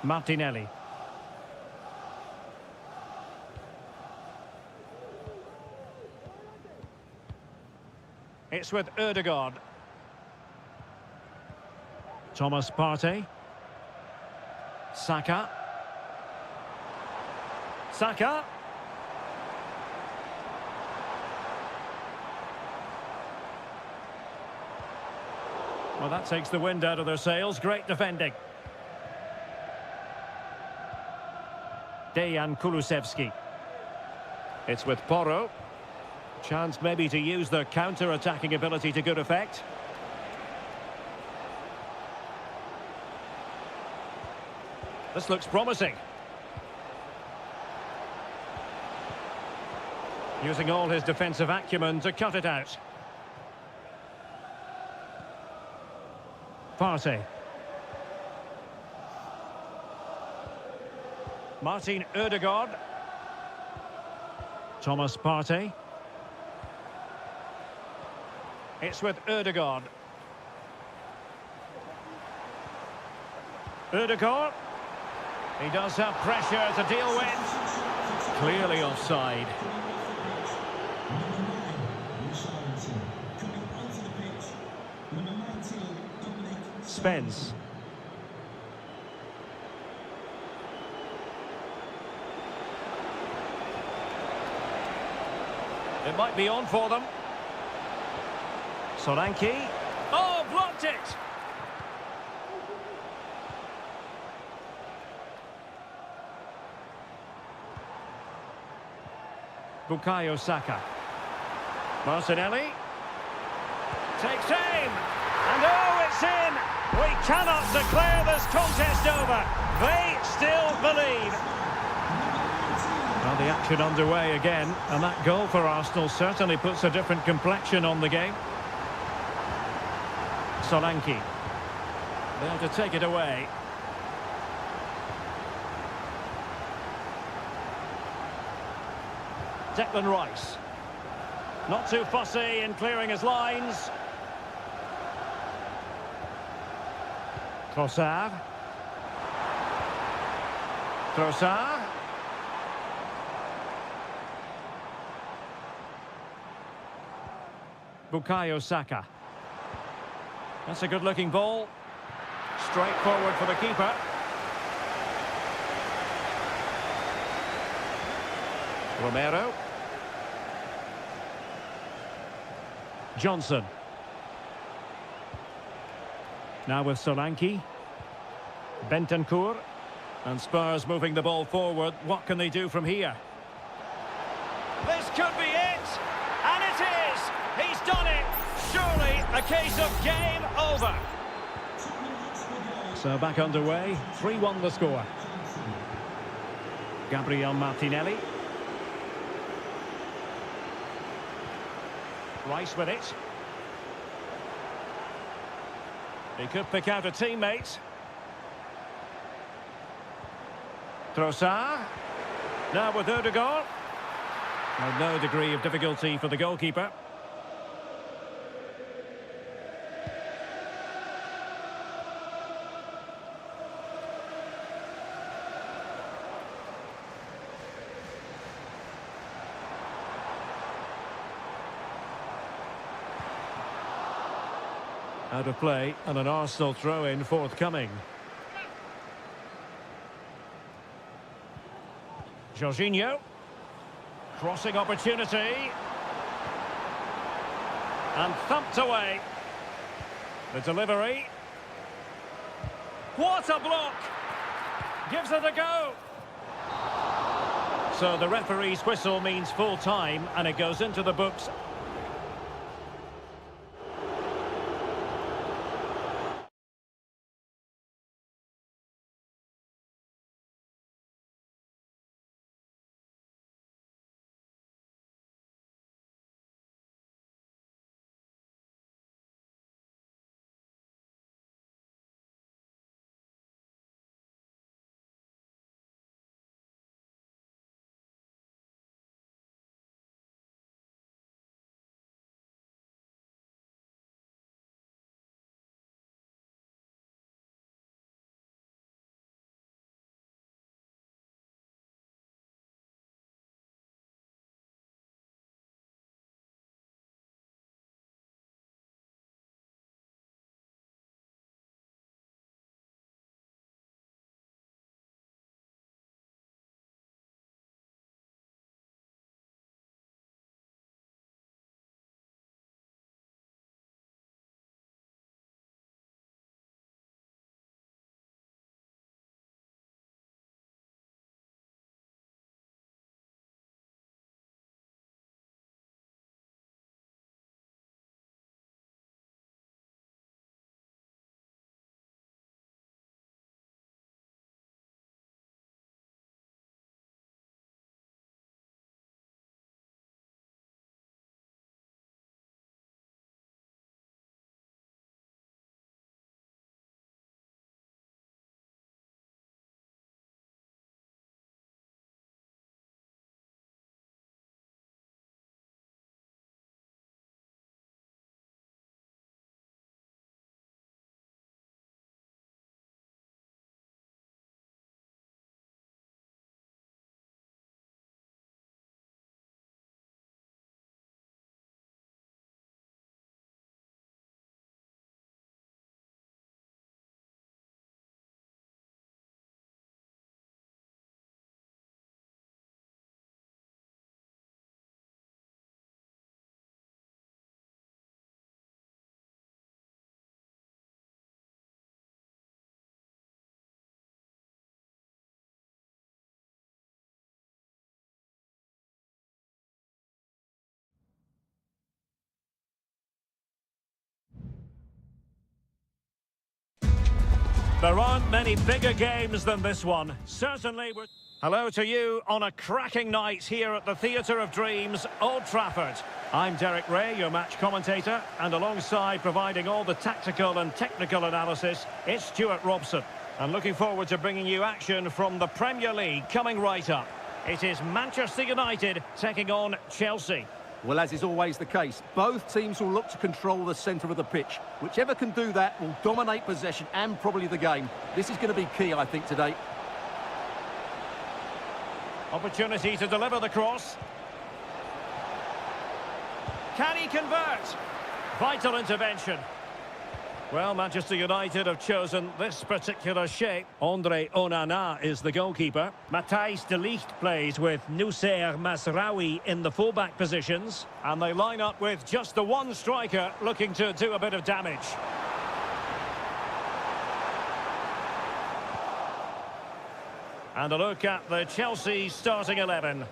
Martinelli. It's with Ødegaard. Thomas Partey. Saka. Saka. Well, that takes the wind out of their sails. Great defending. Dejan Kulusevski. It's with Porro. Chance maybe to use their counter-attacking ability to good effect. This looks promising. Using all his defensive acumen to cut it out. Partey. Martin Ødegaard. Thomas Partey. It's with Ødegaard. Ødegaard. He does have pressure to deal with. Clearly offside. Spence. It might be on for them. Solanke. Oh, blocked it! Bukayo Saka. Martinelli. Takes aim! And oh, it's in! We cannot declare this contest over. They still believe. Well, the action underway again, and that goal for Arsenal certainly puts a different complexion on the game. Solanke. There to take it away. Declan Rice. Not too fussy in clearing his lines. Trossard. Trossard. Bukayo Saka. That's a good-looking ball. Straight forward for the keeper. Romero. Johnson. Now with Solanke. Bentancur. And Spurs moving the ball forward. What can they do from here? This could be it! And it is! He's done it! Surely a case of game over. So back underway. 3-1 the score. Gabriel Martinelli. Rice with it. He could pick out a teammate. Trossard. Now with Ødegaard. Well, no degree of difficulty for the goalkeeper. Out of play and an Arsenal throw-in forthcoming. Jorginho. Crossing opportunity. And thumped away. The delivery. What a block! Gives it a go. So the referee's whistle means full time and it goes into the books. There aren't many bigger games than this one. Certainly we're... Hello to you on a cracking night here at the Theatre of Dreams, Old Trafford. I'm Derek Ray, your match commentator, and alongside providing all the tactical and technical analysis, it's Stuart Robson. And looking forward to bringing you action from the Premier League coming right up. It is Manchester United taking on Chelsea. Well, as is always the case, both teams will look to control the centre of the pitch. Whichever can do that will dominate possession and probably the game. This is going to be key, I think, today. Opportunity to deliver the cross. Can he convert? Vital intervention. Well, Manchester United have chosen this particular shape. Andre Onana is the goalkeeper. Matthijs de Ligt plays with Noussair Masraoui in the fullback positions. And they line up with just the one striker looking to do a bit of damage. And a look at the Chelsea starting 11.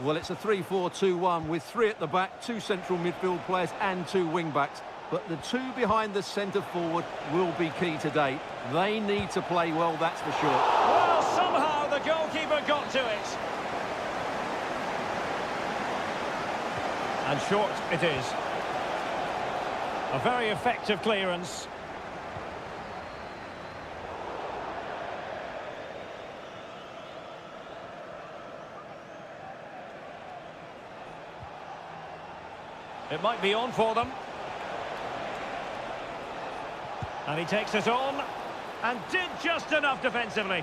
Well, it's a 3-4-2-1 with three at the back, two central midfield players and two wing-backs. But the two behind the centre forward will be key today. They need to play well, that's for sure. Well, somehow the goalkeeper got to it. And short it is. A very effective clearance. It might be on for them. And he takes it on, and did just enough defensively.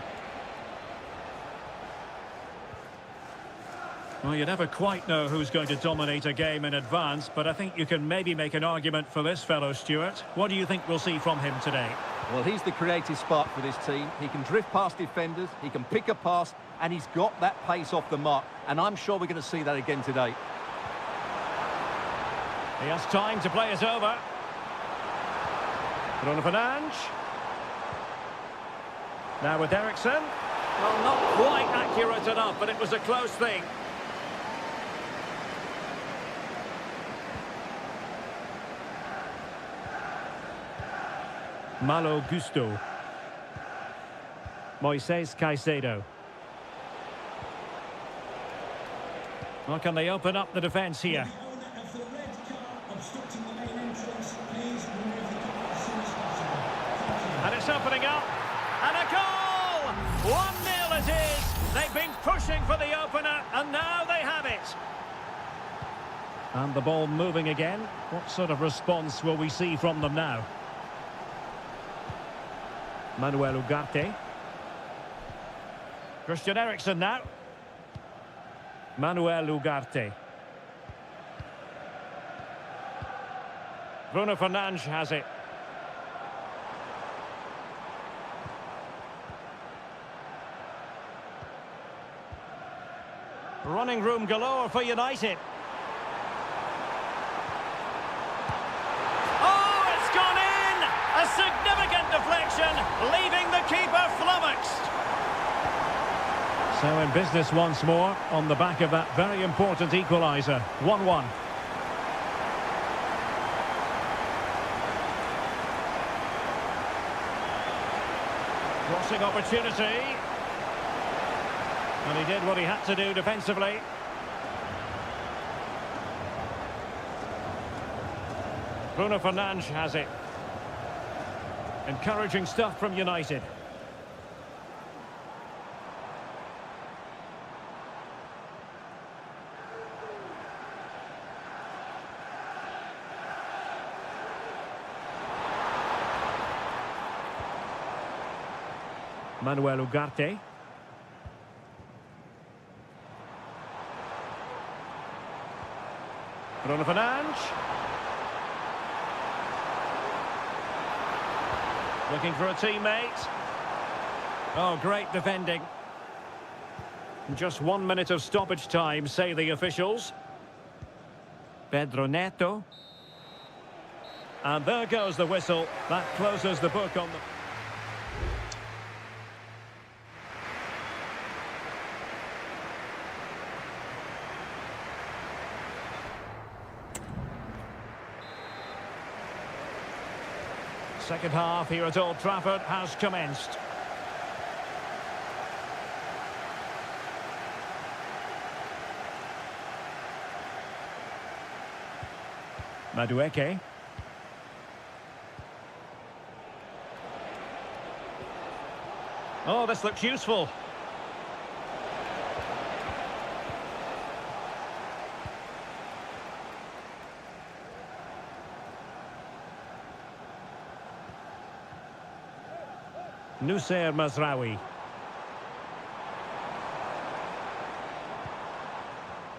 Well, you never quite know who's going to dominate a game in advance, but I think you can maybe make an argument for this fellow, Stuart. What do you think we'll see from him today? Well, he's the creative spark for this team. He can drift past defenders, he can pick a pass, and he's got that pace off the mark. And I'm sure we're going to see that again today. He has time to play it over. Bruno Fernandes. Now with Eriksen. Well, not quite accurate enough, but it was a close thing. Malo Gusto. Moises Caicedo. Well, can they open up the defence here? And it's opening up. And a goal! 1-0 it is. They've been pushing for the opener, and now they have it. And the ball moving again. What sort of response will we see from them now? Manuel Ugarte. Christian Eriksen now. Manuel Ugarte. Bruno Fernandes has it. Running room galore for United. Oh, it's gone in! A significant deflection, leaving the keeper flummoxed. So in business once more, on the back of that very important equaliser. 1-1. Crossing opportunity. And he did what he had to do defensively. Bruno Fernandes has it. Encouraging stuff from United. Manuel Ugarte. Bruno Fernandes. Looking for a teammate. Oh, great defending. Just 1 minute of stoppage time, say the officials. Pedro Neto. And there goes the whistle. That closes the book on the... Second half here at Old Trafford has commenced. Madueke. Oh, this looks useful. Nusayr Mazraoui.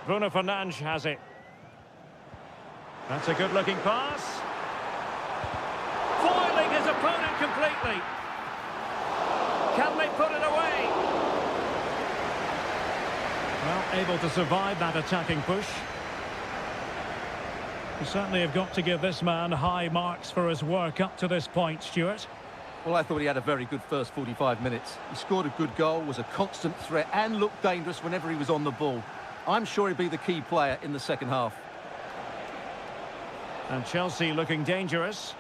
Bruno Fernandes has it. That's a good-looking pass. Foiling his opponent completely. Can they put it away? Well, able to survive that attacking push. You certainly have got to give this man high marks for his work up to this point, Stuart. Well, I thought he had a very good first 45 minutes. He scored a good goal, was a constant threat and looked dangerous whenever he was on the ball. I'm sure he'll be the key player in the second half. And Chelsea looking dangerous.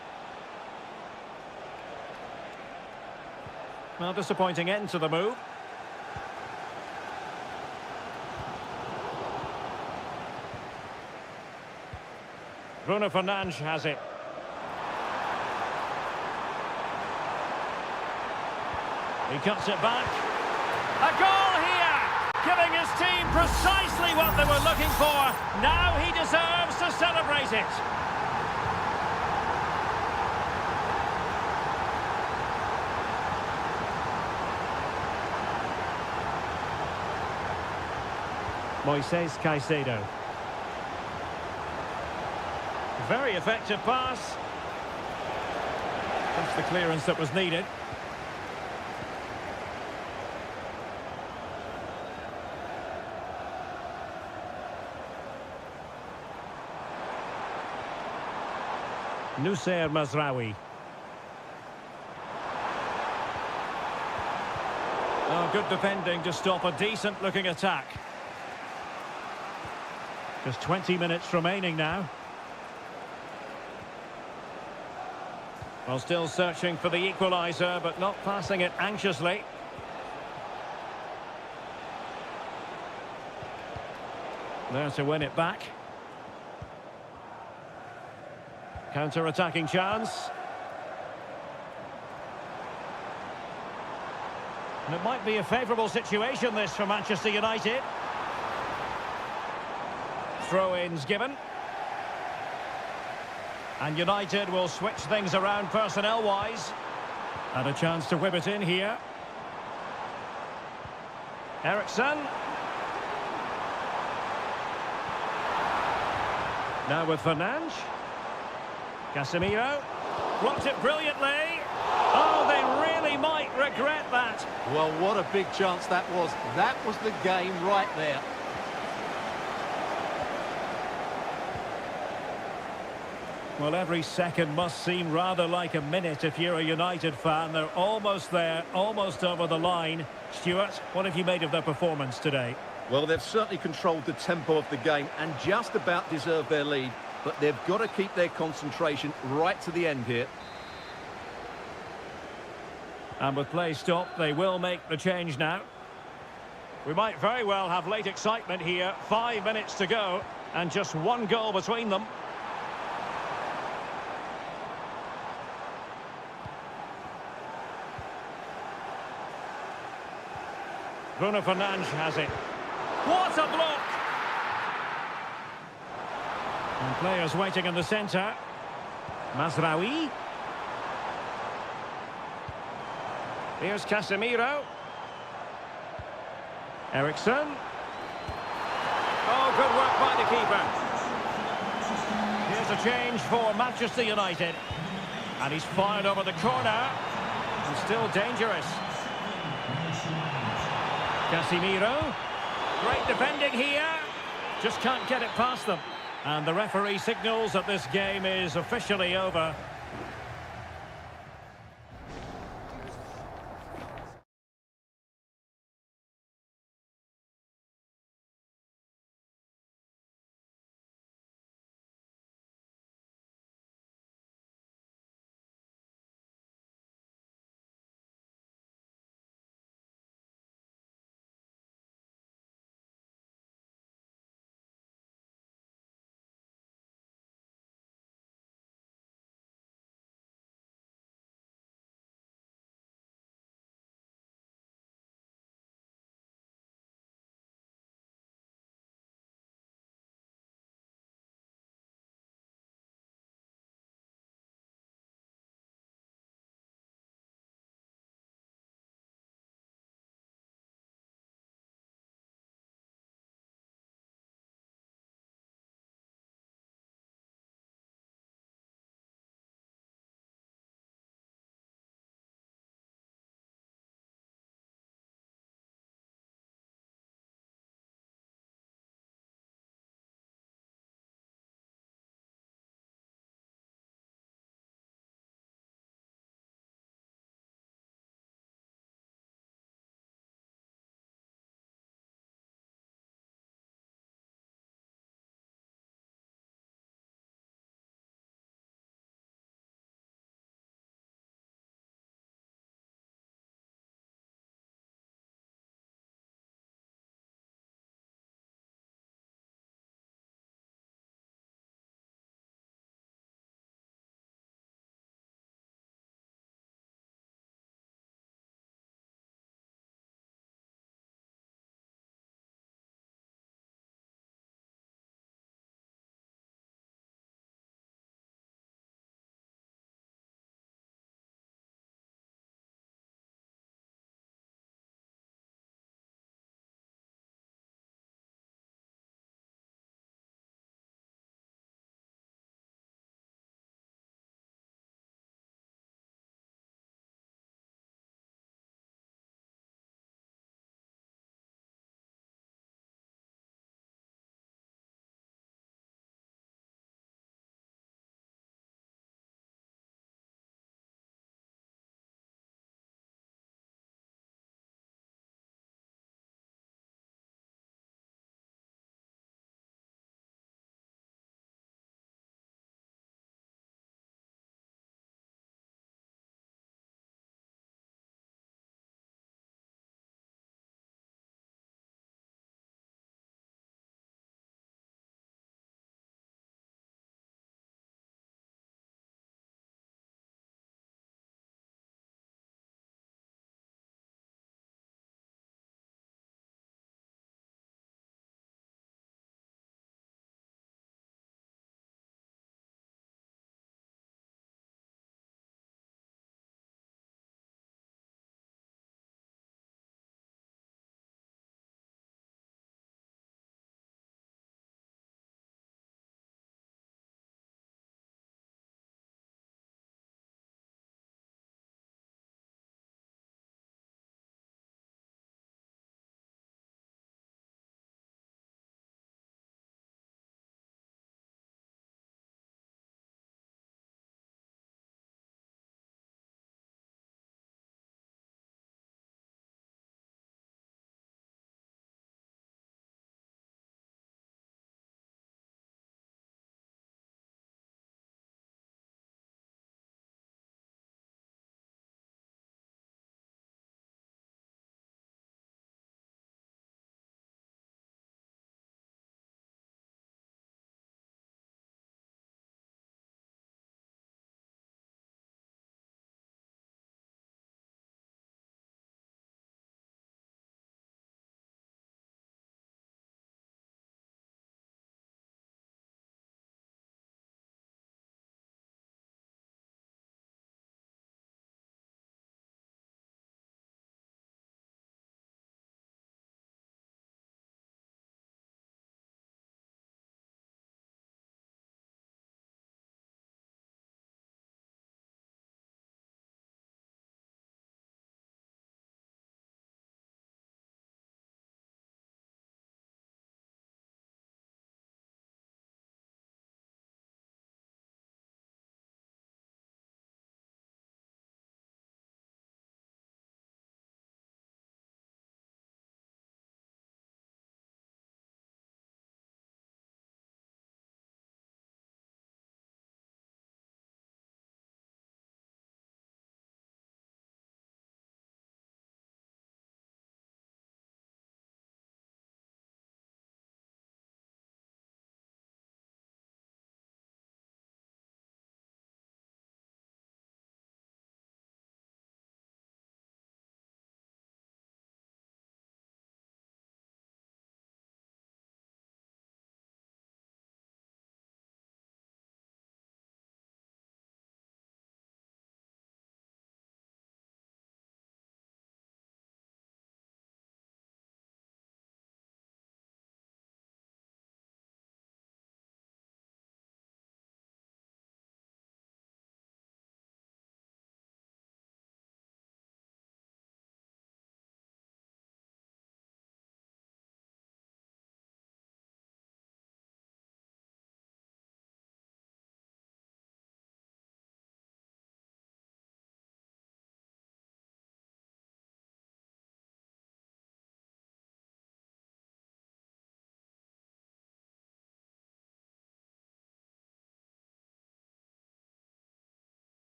Well, disappointing end to the move. Bruno Fernandes has it. He cuts it back. A goal here! Giving his team precisely what they were looking for. Now he deserves to celebrate it. Moises Caicedo. Very effective pass. That's the clearance that was needed. Nusayr Mazraoui. Oh, good defending to stop a decent-looking attack. Just 20 minutes remaining now. Well, still searching for the equaliser, but not passing it anxiously. There to win it back. Counter-attacking chance. And it might be a favourable situation, this, for Manchester United. Throw-ins given. And United will switch things around personnel-wise. And a chance to whip it in here. Eriksson. Now with Fernandes. Casemiro. Blocked it brilliantly. Oh, they really might regret that. Well, what a big chance that was. That was the game right there. Well, every second must seem rather like a minute if you're a United fan. They're almost there, almost over the line. Stuart, what have you made of their performance today? Well, they've certainly controlled the tempo of the game and just about deserved their lead. But they've got to keep their concentration right to the end here. And with play stopped, they will make the change now. We might very well have late excitement here. 5 minutes to go and just one goal between them. Bruno Fernandes has it. What a block! And players waiting in the centre. Mazraoui. Here's Casemiro. Eriksson. Oh, good work by the keeper. Here's a change for Manchester United. And he's fired over the corner. And still dangerous. Casemiro. Great defending here. Just can't get it past them. And the referee signals that this game is officially over.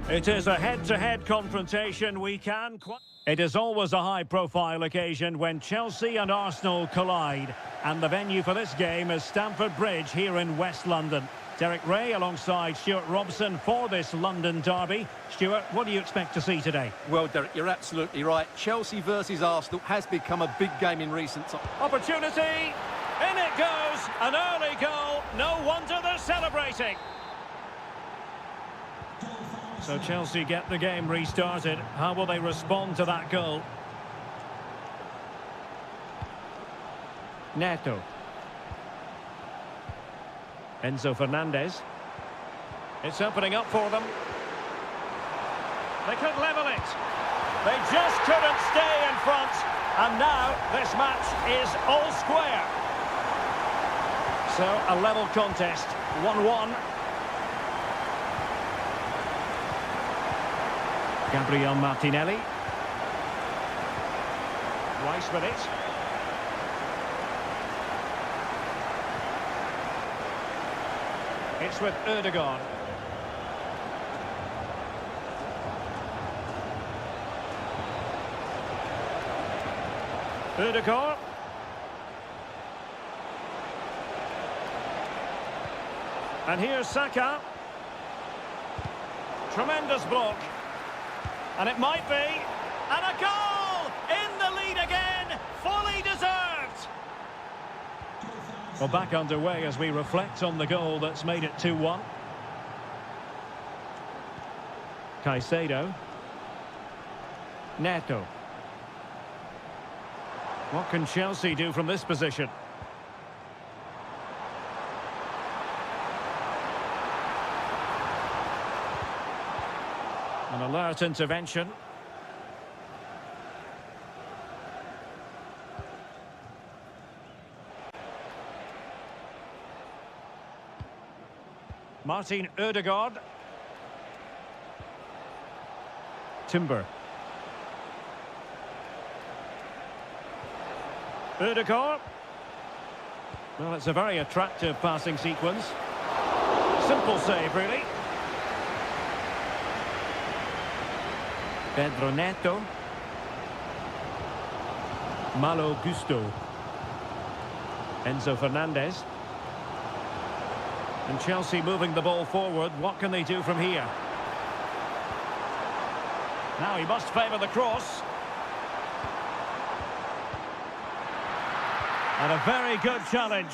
It is a head-to-head confrontation. It is always a high-profile occasion when Chelsea and Arsenal collide. And the venue for this game is Stamford Bridge here in West London. Derek Ray alongside Stuart Robson for this London derby. Stuart, what do you expect to see today? Well, Derek, you're absolutely right. Chelsea versus Arsenal has become a big game in recent times. Opportunity! In it goes! An early goal. No wonder they're celebrating. So Chelsea get the game restarted. How will they respond to that goal? Neto. Enzo Fernandez. It's opening up for them. They could level it. They just couldn't stay in front. And now this match is all square. So a level contest. 1-1. Gabriel Martinelli. Rice with it. It's with Erdogan. Erdogan. And here's Saka. Tremendous block. And it might be. And a goal! In the lead again! Fully deserved! Well, back underway as we reflect on the goal that's made it 2-1. Caicedo. Neto. What can Chelsea do from this position? An alert intervention. Martin Ødegaard. Timber. Ødegaard. Well, it's a very attractive passing sequence. Simple save, really. Pedro Neto. Malo Gusto. Enzo Fernandez. And Chelsea moving the ball forward. What can they do from here? Now he must favour the cross. And a very good challenge.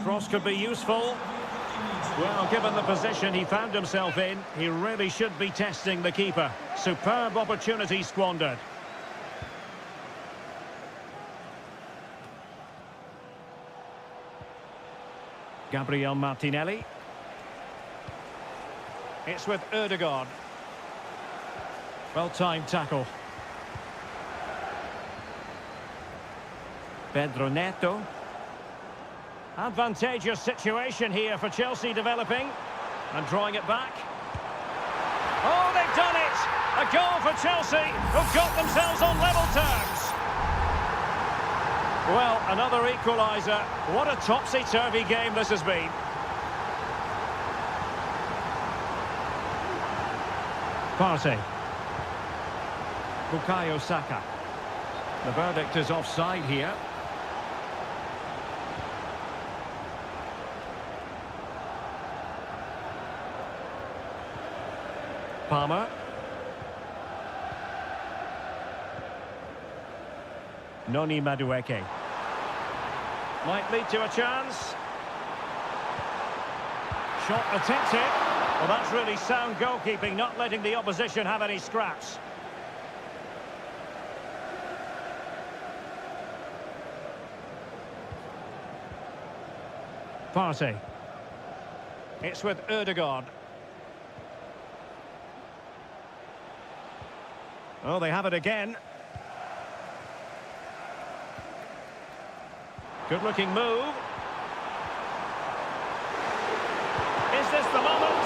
Cross could be useful. Well, given the position he found himself in, he really should be testing the keeper. Superb opportunity squandered. Gabriel Martinelli. It's with Ødegaard. Well-timed tackle. Pedro Neto. Advantageous situation here for Chelsea developing. And drawing it back. Oh, they've done it! A goal for Chelsea, who've got themselves on level terms. Well, another equaliser. What a topsy-turvy game this has been. Partey. Bukayo Saka. The verdict is offside here. Palmer. Noni Madueke. Might lead to a chance. Shot attempted. Well, that's really sound goalkeeping, not letting the opposition have any scraps. Partey. It's with Ødegaard. Oh, they have it again. Good-looking move. Is this the moment?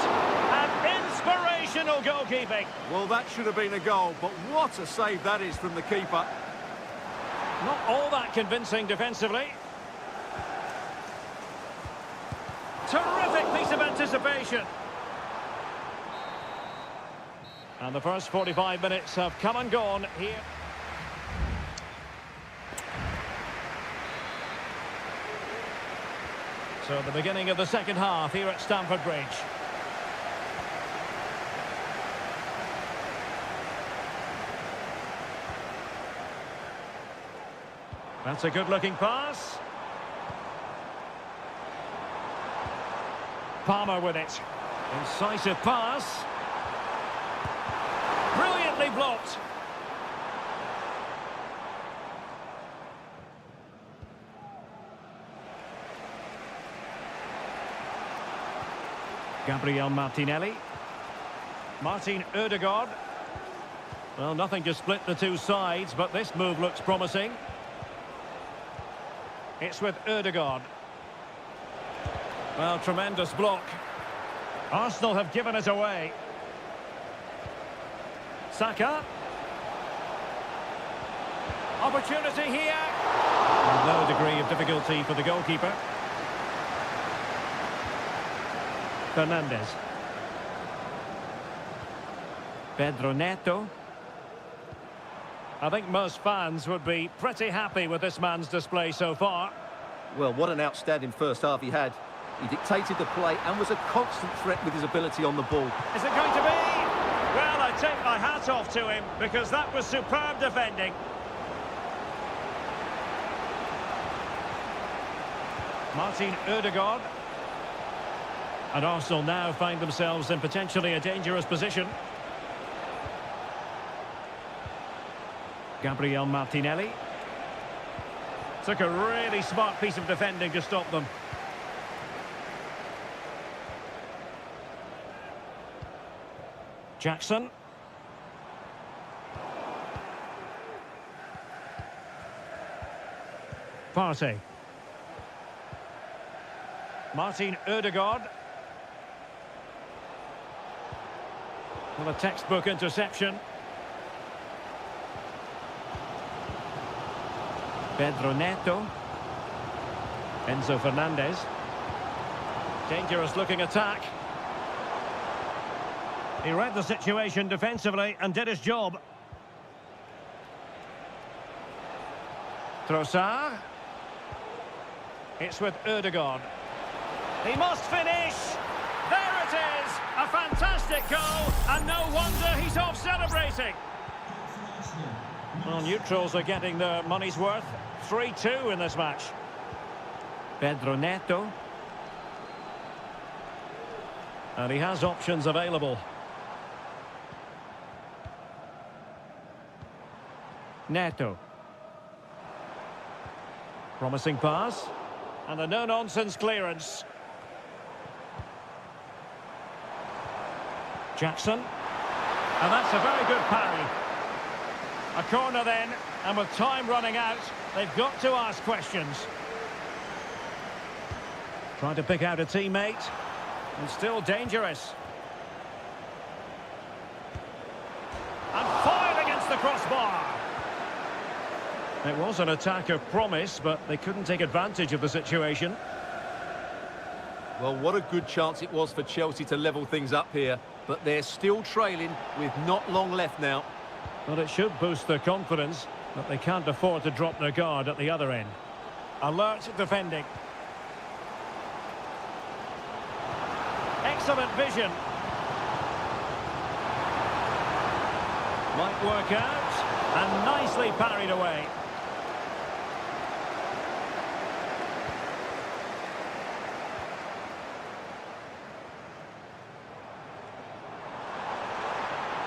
And inspirational goalkeeping. Well, that should have been a goal, but what a save that is from the keeper. Not all that convincing defensively. Terrific piece of anticipation. And the first 45 minutes have come and gone here. So the beginning of the second half here at Stamford Bridge. That's a good-looking pass. Palmer with it. Incisive pass. Brilliantly blocked. Gabriel Martinelli. Martin Ødegaard. Well, nothing to split the two sides, but this move looks promising. It's with Ødegaard. Well, tremendous block. Arsenal have given it away. Saka. Opportunity here. And no degree of difficulty for the goalkeeper. Fernandes. Pedro Neto. I think most fans would be pretty happy with this man's display so far. Well, what an outstanding first half he had. He dictated the play and was a constant threat with his ability on the ball. Is it going to be? Well, I take my hat off to him because that was superb defending. Martin Ødegaard. And Arsenal now find themselves in potentially a dangerous position. Gabriel Martinelli. Took a really smart piece of defending to stop them. Jackson. Partey. Martin Ødegaard. Well, a textbook interception. Pedro Neto. Enzo Fernandez. Dangerous looking attack. He read the situation defensively and did his job. Trossard. It's with Ødegaard. He must finish. There it is. A fantastic goal, and no wonder he's off celebrating. Well, neutrals are getting their money's worth. 3-2 in this match. Pedro Neto. And he has options available. Neto. Promising pass. And a no-nonsense clearance. Jackson. And that's a very good parry. A corner then, and with time running out, they've got to ask questions. Trying to pick out a teammate. And still dangerous. And fired against the crossbar. It was an attack of promise, but they couldn't take advantage of the situation. Well, what a good chance it was for Chelsea to level things up here, but they're still trailing with not long left now. But it should boost their confidence, but they can't afford to drop their guard at the other end. Alert defending. Excellent vision. Might work out, and nicely parried away.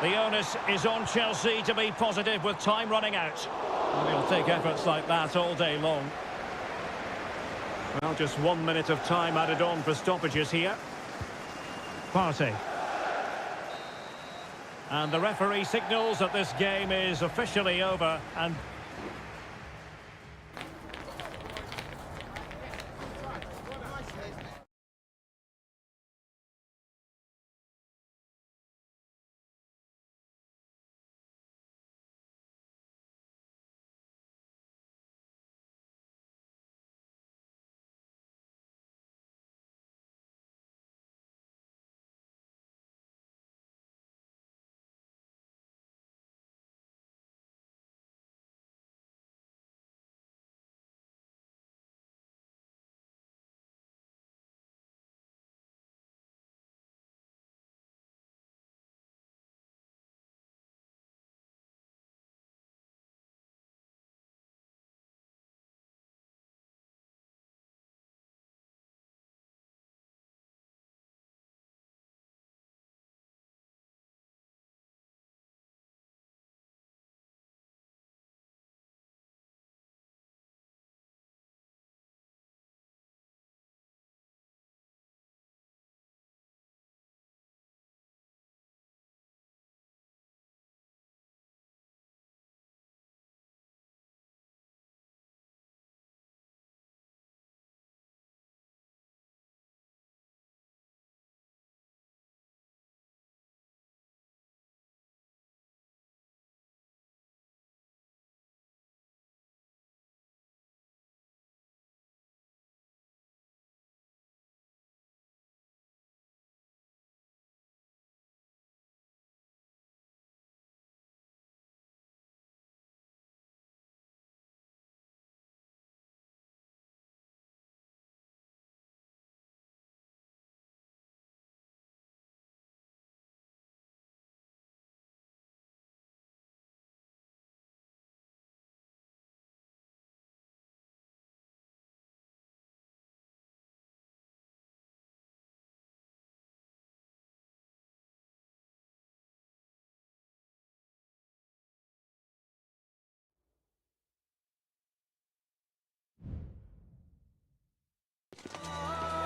The onus is on Chelsea to be positive with time running out. And he'll take efforts like that all day long. Well, just 1 minute of time added on for stoppages here. Partey. And the referee signals that this game is officially over and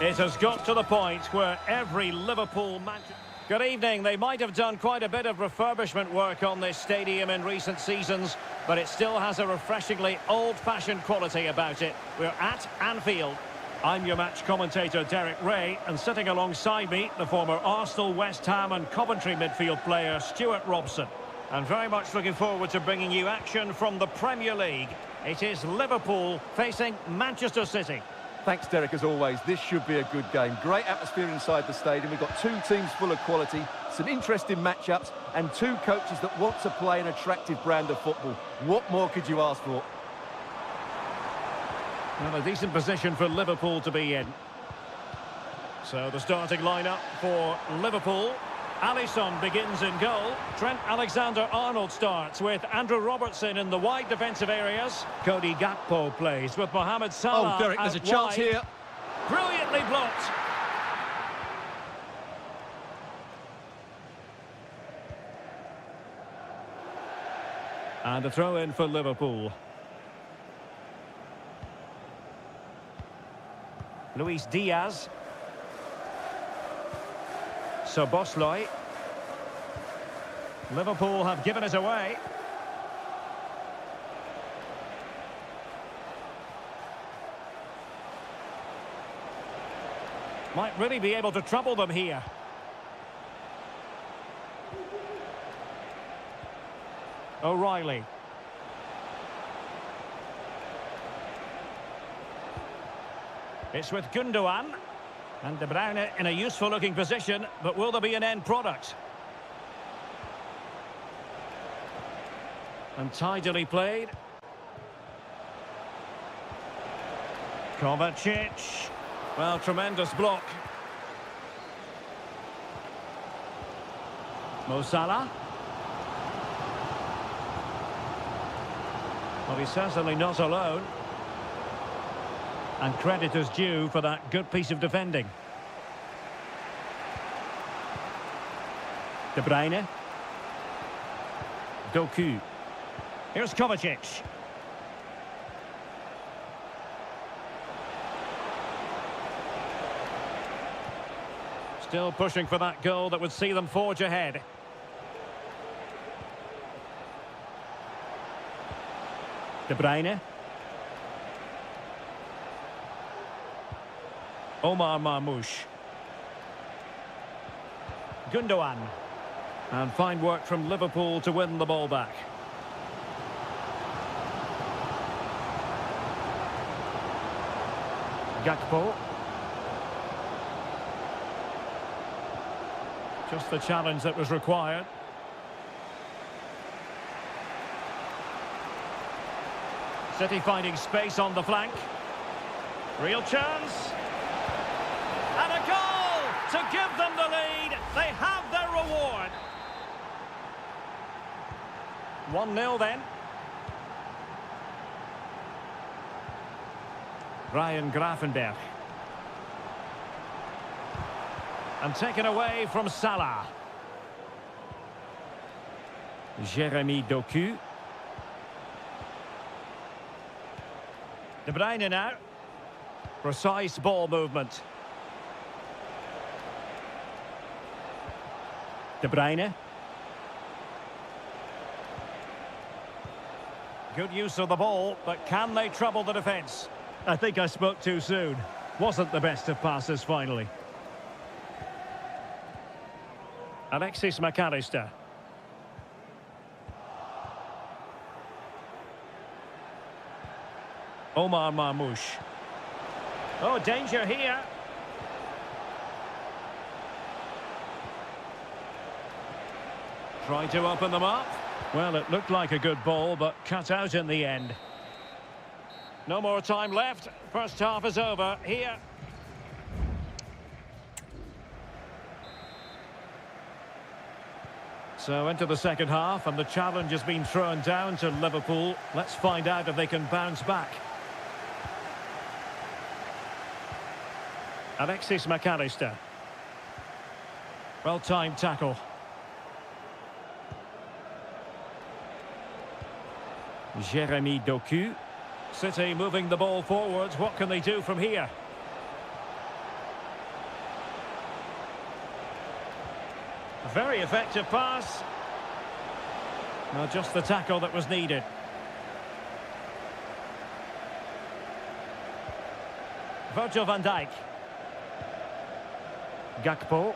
It has got to the point where every Liverpool match... Good evening. They might have done quite a bit of refurbishment work on this stadium in recent seasons, but it still has a refreshingly old-fashioned quality about it. We're at Anfield. I'm your match commentator, Derek Ray, and sitting alongside me, the former Arsenal, West Ham and Coventry midfield player, Stuart Robson. And very much looking forward to bringing you action from the Premier League. It is Liverpool facing Manchester City. Thanks, Derek, as always. This should be a good game. Great atmosphere inside the stadium. We've got two teams full of quality, some interesting matchups, and two coaches that want to play an attractive brand of football. What more could you ask for? Well, a decent position for Liverpool to be in. So the starting lineup for Liverpool. Alisson begins in goal. Trent Alexander-Arnold starts with Andrew Robertson in the wide defensive areas. Cody Gakpo plays with Mohamed Salah. Oh, Derek, there's a chance here. Brilliantly blocked. And a throw in for Liverpool. Luis Diaz. Szoboszlai. Liverpool have given it away. Might really be able to trouble them here. O'Reilly. It's with Gundogan. And De Bruyne in a useful-looking position, but will there be an end product? And tidily played. Kovacic. Well, tremendous block. Mo Salah. Well, he's certainly not alone. And credit is due for that good piece of defending. De Bruyne. Doku. Here's Kovacic. Still pushing for that goal that would see them forge ahead. De Bruyne. Omar Marmoush. Gundogan. And fine work from Liverpool to win the ball back. Gakpo. Just the challenge that was required. City finding space on the flank. Real chance. And a goal to give them the lead. They have their reward. 1-0 then. Ryan Gravenberch. And taken away from Salah. Jeremy Doku. De Bruyne now. Precise ball movement. De Bruyne. Good use of the ball, but can they trouble the defence? I think I spoke too soon. Wasn't the best of passes finally. Alexis McAllister. Omar Marmoush. Oh, danger here. Trying to open them up. Well, it looked like a good ball, but cut out in the end. No more time left. First half is over here. So into the second half, and the challenge has been thrown down to Liverpool. Let's find out if they can bounce back. Alexis McAllister. Well-timed tackle. Jeremy Doku. City moving the ball forwards. What can they do from here? Very effective pass. Not just the tackle that was needed. Virgil van Dijk. Gakpo.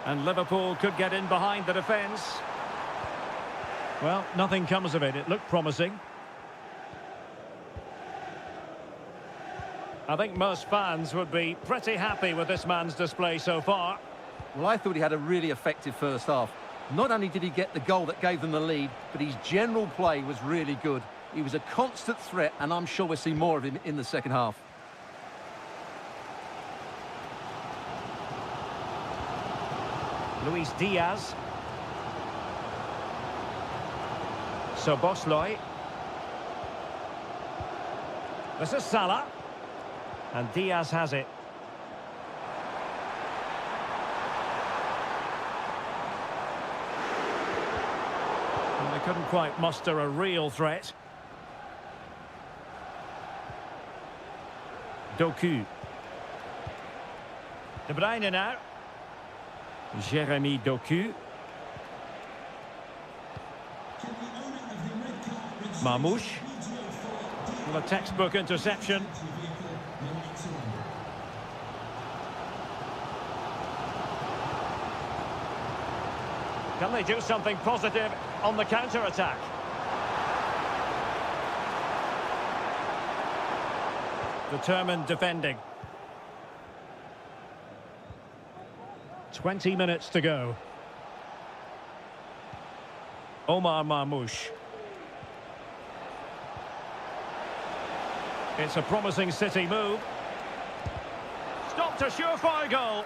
And Liverpool could get in behind the defence. Well, nothing comes of it. It looked promising. I think most fans would be pretty happy with this man's display so far. Well, I thought he had a really effective first half. Not only did he get the goal that gave them the lead, but his general play was really good. He was a constant threat, and I'm sure we'll see more of him in the second half. Luis Diaz. Szoboszlai. This is Salah. And Diaz has it. And they couldn't quite muster a real threat. Doku. De Bruyne now. Jeremy Doku. Marmoush. Well, a textbook interception. Can they do something positive on the counter-attack? Determined defending. 20 minutes to go. Omar Marmoush. It's a promising City move. Stopped a surefire goal.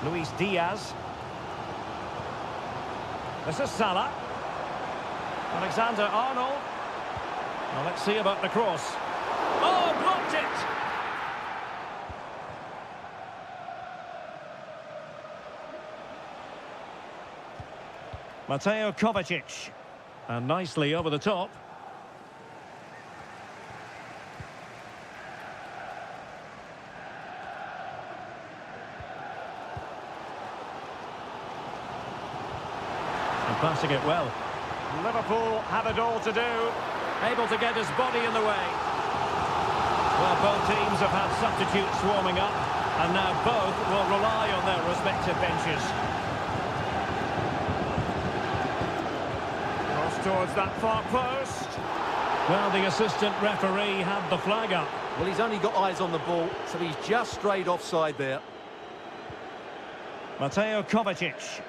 Luis Diaz. This is Salah. Alexander-Arnold. Well, let's see about the cross. Oh, blocked it! Mateo Kovacic. And nicely over the top. And passing it well. Liverpool have it all to do. Able to get his body in the way. Well, both teams have had substitutes warming up, and now both will rely on their respective benches. Cross towards that far post. Well, the assistant referee had the flag up. Well, he's only got eyes on the ball, so he's just strayed offside there. Mateo Kovacic.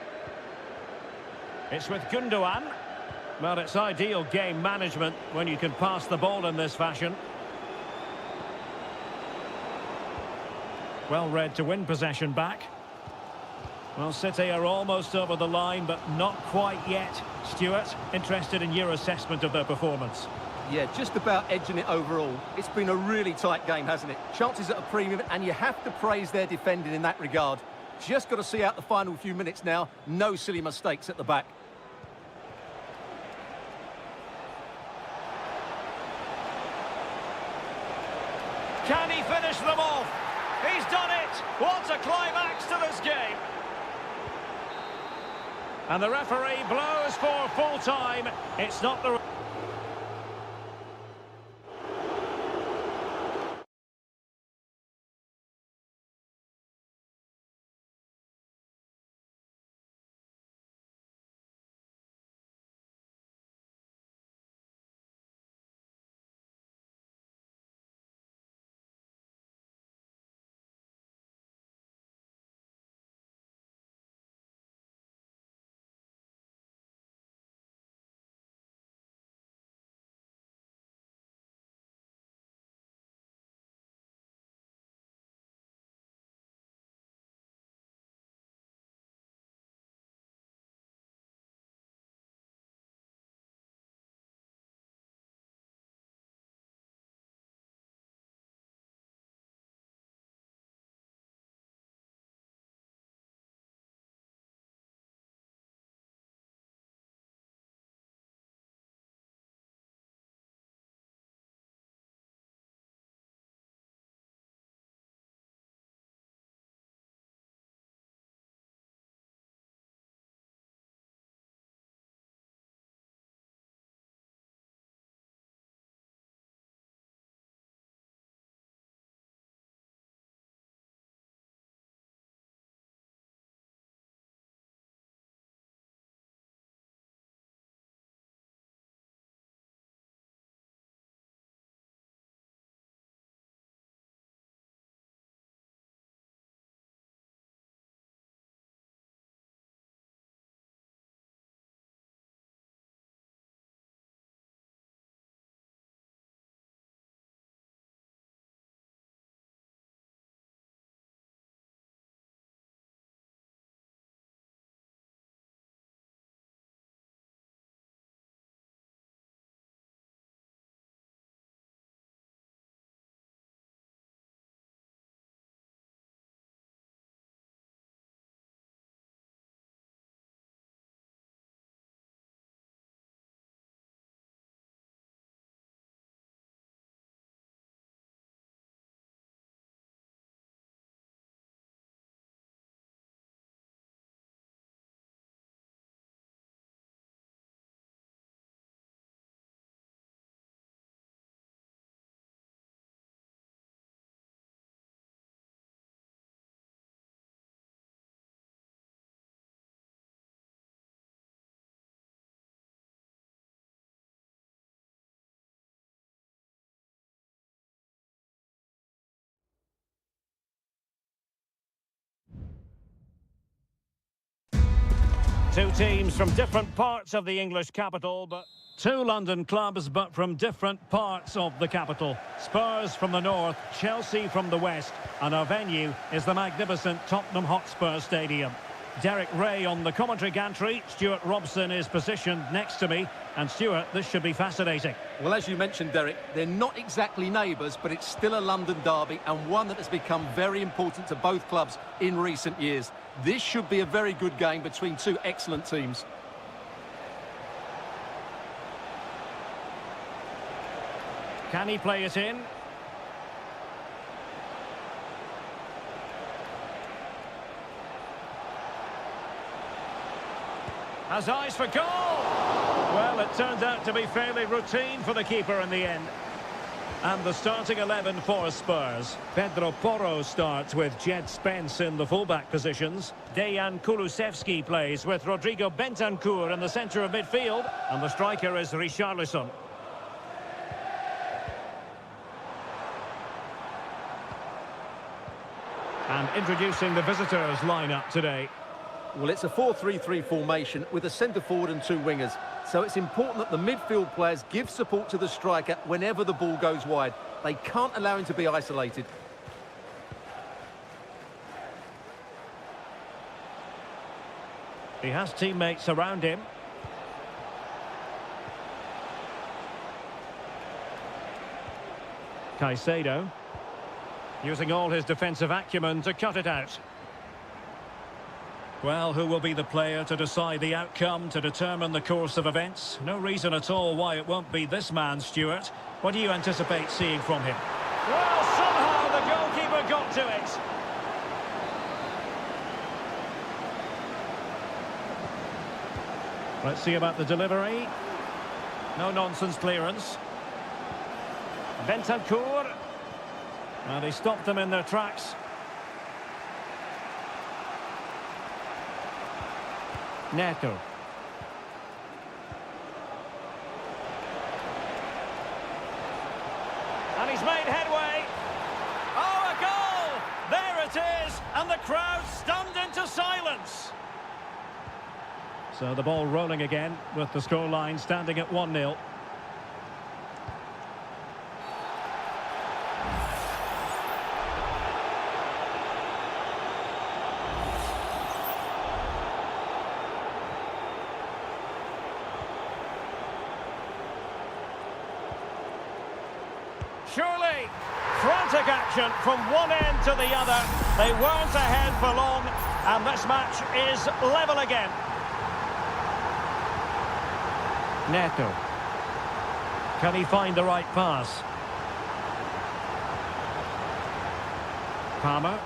It's with Gundogan. Well, it's ideal game management when you can pass the ball in this fashion. Well read to win possession back. Well, City are almost over the line, but not quite yet. Stuart, interested in your assessment of their performance? Yeah, just about edging it overall. It's been a really tight game, hasn't it? Chances at a premium, and you have to praise their defending in that regard. Just got to see out the final few minutes now. No silly mistakes at the back. Can he finish them off? He's done it! What a climax to this game! And the referee blows for full time. It's not the... Two teams from different parts of the English capital, but two London clubs, but from different parts of the capital. Spurs from the north, Chelsea from the west, and our venue is the magnificent Tottenham Hotspur Stadium. Derek Ray on the commentary gantry. Stuart Robson is positioned next to me. And Stuart, this should be fascinating. Well, as you mentioned, Derek, they're not exactly neighbours, but it's still a London derby and one that has become very important to both clubs in recent years. This should be a very good game between two excellent teams. Can he play it in? Has eyes for goal! Well, it turned out to be fairly routine for the keeper in the end. And the starting 11 for Spurs. Pedro Porro starts with Jed Spence in the fullback positions. Dejan Kulusevski plays with Rodrigo Bentancur in the centre of midfield. And the striker is Richarlison. And introducing the visitors' lineup today. Well, it's a 4-3-3 formation with a centre forward and two wingers. So it's important that the midfield players give support to the striker whenever the ball goes wide. They can't allow him to be isolated. He has teammates around him. Caicedo, using all his defensive acumen to cut it out. Well, who will be the player to decide the outcome, to determine the course of events? No reason at all why it won't be this man, Stuart. What do you anticipate seeing from him? Well, somehow the goalkeeper got to it. Let's see about the delivery. No-nonsense clearance. Bentancur. And he stopped them in their tracks. Neto. And he's made headway. Oh, a goal! There it is! And the crowd stunned into silence. So the ball rolling again with the scoreline standing at 1-0. Surely, frantic action from one end to the other. They weren't ahead for long, and this match is level again. Neto. Can he find the right pass? Palmer.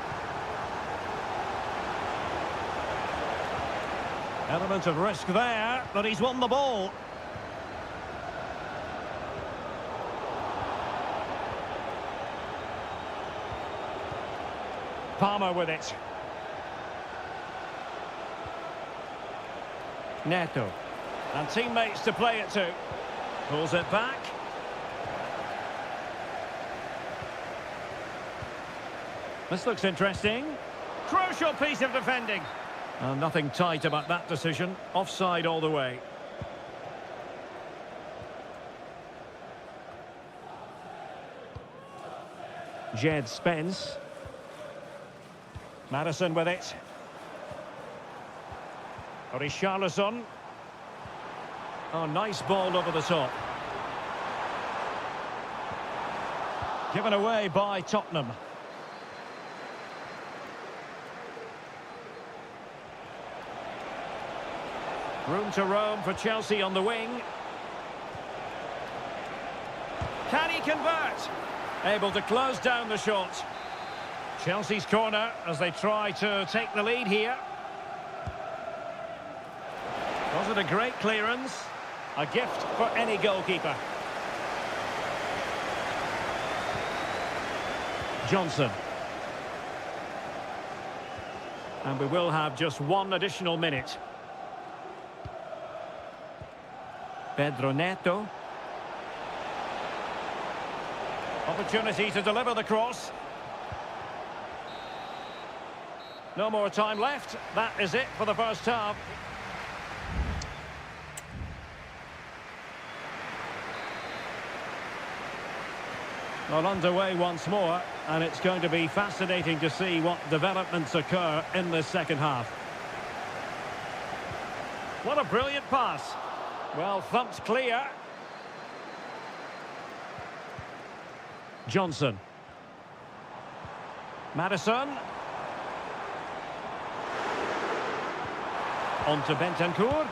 Element of risk there, but he's won the ball. Palmer with it. Neto. And teammates to play it to. Pulls it back. This looks interesting. Crucial piece of defending. Nothing tight about that decision. Offside all the way. Jed Spence. Madison with it. Richarlison. Oh, nice ball over the top. Given away by Tottenham. Room to roam for Chelsea on the wing. Can he convert? Able to close down the shot. Chelsea's corner as they try to take the lead here. Was it a great clearance? A gift for any goalkeeper. Johnson. And we will have just one additional minute. Pedro Neto. Opportunity to deliver the cross. No more time left. That is it for the first half. Well, underway once more, and it's going to be fascinating to see what developments occur in this second half. What a brilliant pass. Well, thumped clear. Johnson. Madison. On to Bentancur.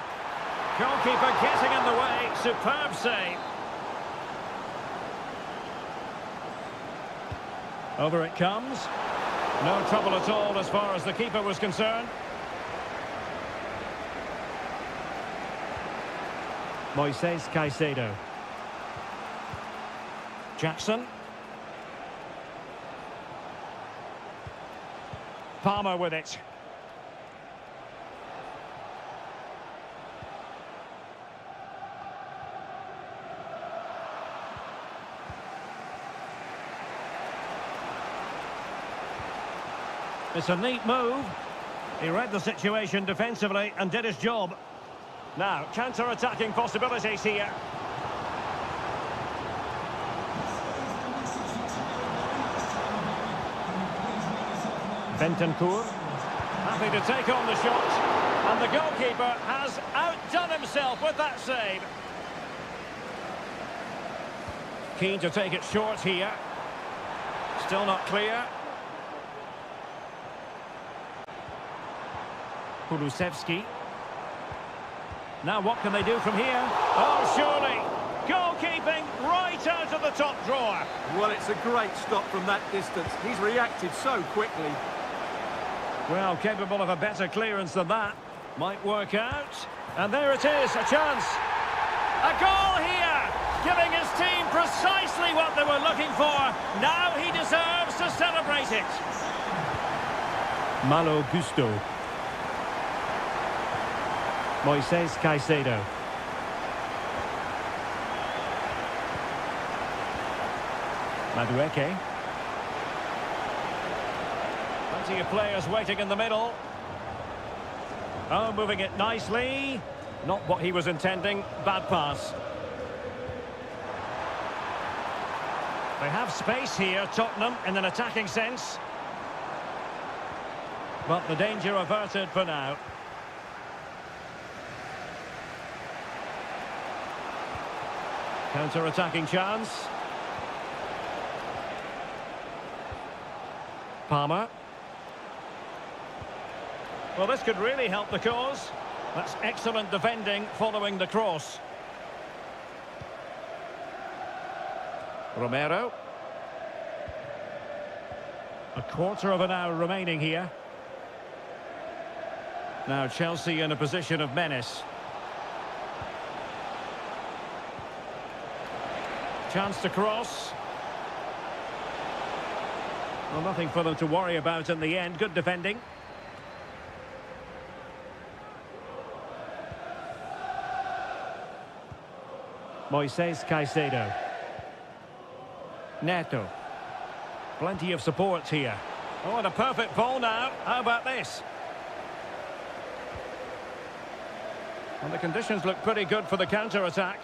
Goalkeeper getting in the way. Superb save. Over it comes. No trouble at all as far as the keeper was concerned. Moises Caicedo. Jackson. Palmer with it. It's a neat move. He read the situation defensively and did his job. Now, counter-attacking possibilities here. Bentancur, happy to take on the shot. And the goalkeeper has outdone himself with that save. Keen to take it short here. Still not clear. Kulusevski. Now what can they do from here? Oh, surely. Goalkeeping right out of the top drawer. Well, it's a great stop from that distance. He's reacted so quickly. Well, capable of a better clearance than that. Might work out. And there it is, a chance. A goal here, giving his team precisely what they were looking for. Now he deserves to celebrate it. Malo Gusto. Moises Caicedo. Madueke. Plenty of players waiting in the middle. Oh, moving it nicely. Not what he was intending. Bad pass. They have space here, Tottenham, in an attacking sense. But the danger averted for now. Counter-attacking chance. Palmer. Well, this could really help the cause. That's excellent defending following the cross. Romero. A quarter of an hour remaining here. Now Chelsea in a position of menace. Chance to cross. Well, nothing for them to worry about in the end. Good defending. Moises Caicedo. Neto. Plenty of support here. Oh, and a perfect ball now. How about this? And the conditions look pretty good for the counter-attack.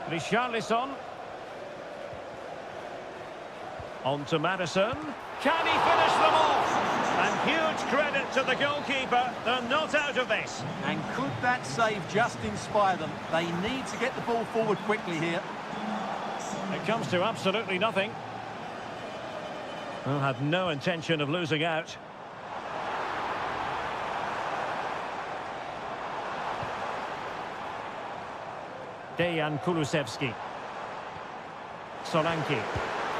Richarlison. On to Madison. Can he finish them off? And huge credit to the goalkeeper. They're not out of this. And could that save just inspire them? They need to get the ball forward quickly here. It comes to absolutely nothing. Well, had no intention of losing out. Dejan Kulusevski. Solanke.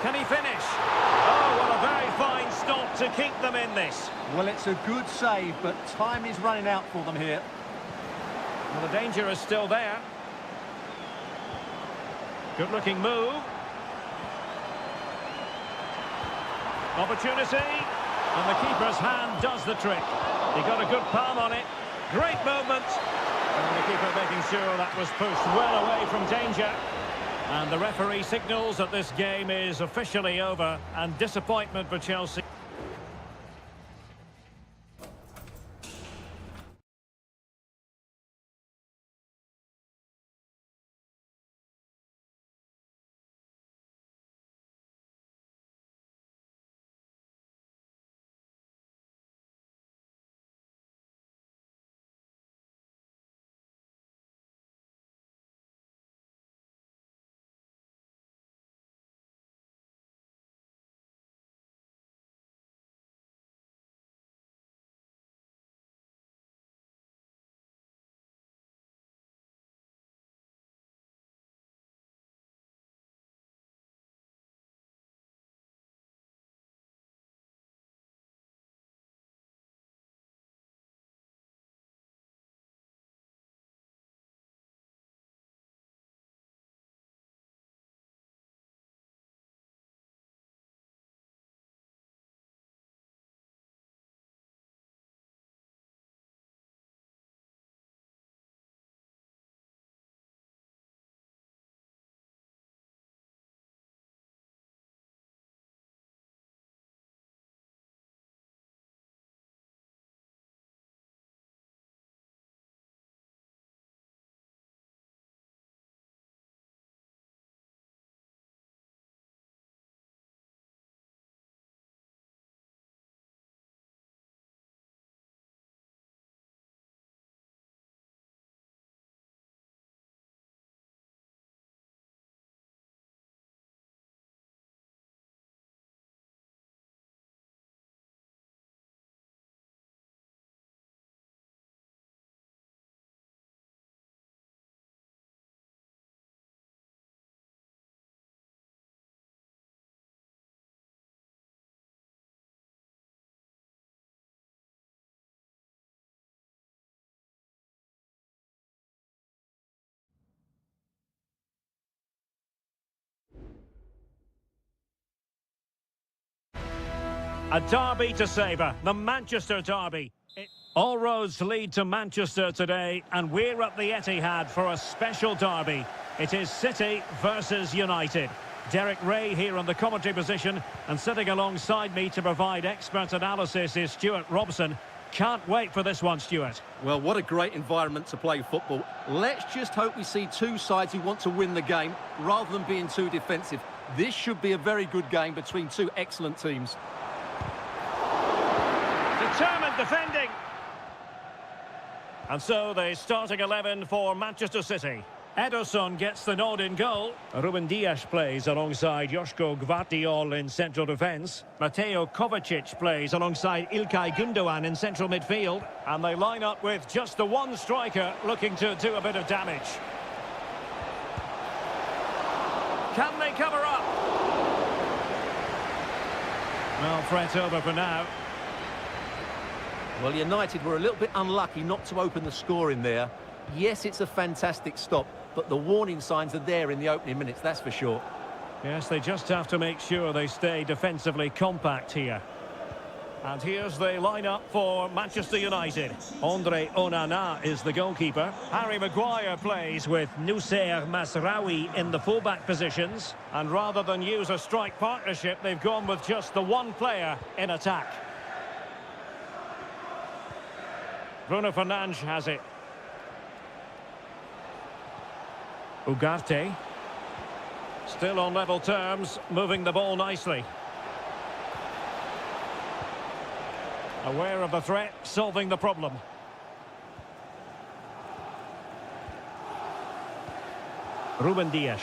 Can he finish? Oh, what a very fine stop to keep them in this. Well, it's a good save, but time is running out for them here. Well, the danger is still there. Good-looking move. Opportunity. And the keeper's hand does the trick. He got a good palm on it. Great movement. And the keeper making sure that was pushed well away from danger. And the referee signals that this game is officially over, and disappointment for Chelsea. A derby to savour, the Manchester derby. All roads lead to Manchester today, and we're at the Etihad for a special derby. It is City versus United. Derek Ray here on the commentary position, and sitting alongside me to provide expert analysis is Stuart Robson. Can't wait for this one, Stuart. Well, what a great environment to play football. Let's just hope we see two sides who want to win the game rather than being too defensive. This should be a very good game between two excellent teams. Determined defending. And so the starting 11 for Manchester City. Ederson gets the nod in goal. Ruben Dias plays alongside Joško Gvardiol in central defence. Mateo Kovacic plays alongside İlkay Gündoğan in central midfield. And they line up with just the one striker looking to do a bit of damage. Can they cover up? Well, threat over for now. Well, United were a little bit unlucky not to open the score in there. Yes, it's a fantastic stop, but the warning signs are there in the opening minutes, that's for sure. Yes, they just have to make sure they stay defensively compact here. And here's the lineup for Manchester United. Andre Onana is the goalkeeper. Harry Maguire plays with Noussair Masraoui in the fullback positions. And rather than use a strike partnership, they've gone with just the one player in attack. Bruno Fernandes has it. Ugarte. Still on level terms, moving the ball nicely. Aware of the threat, solving the problem. Ruben Dias.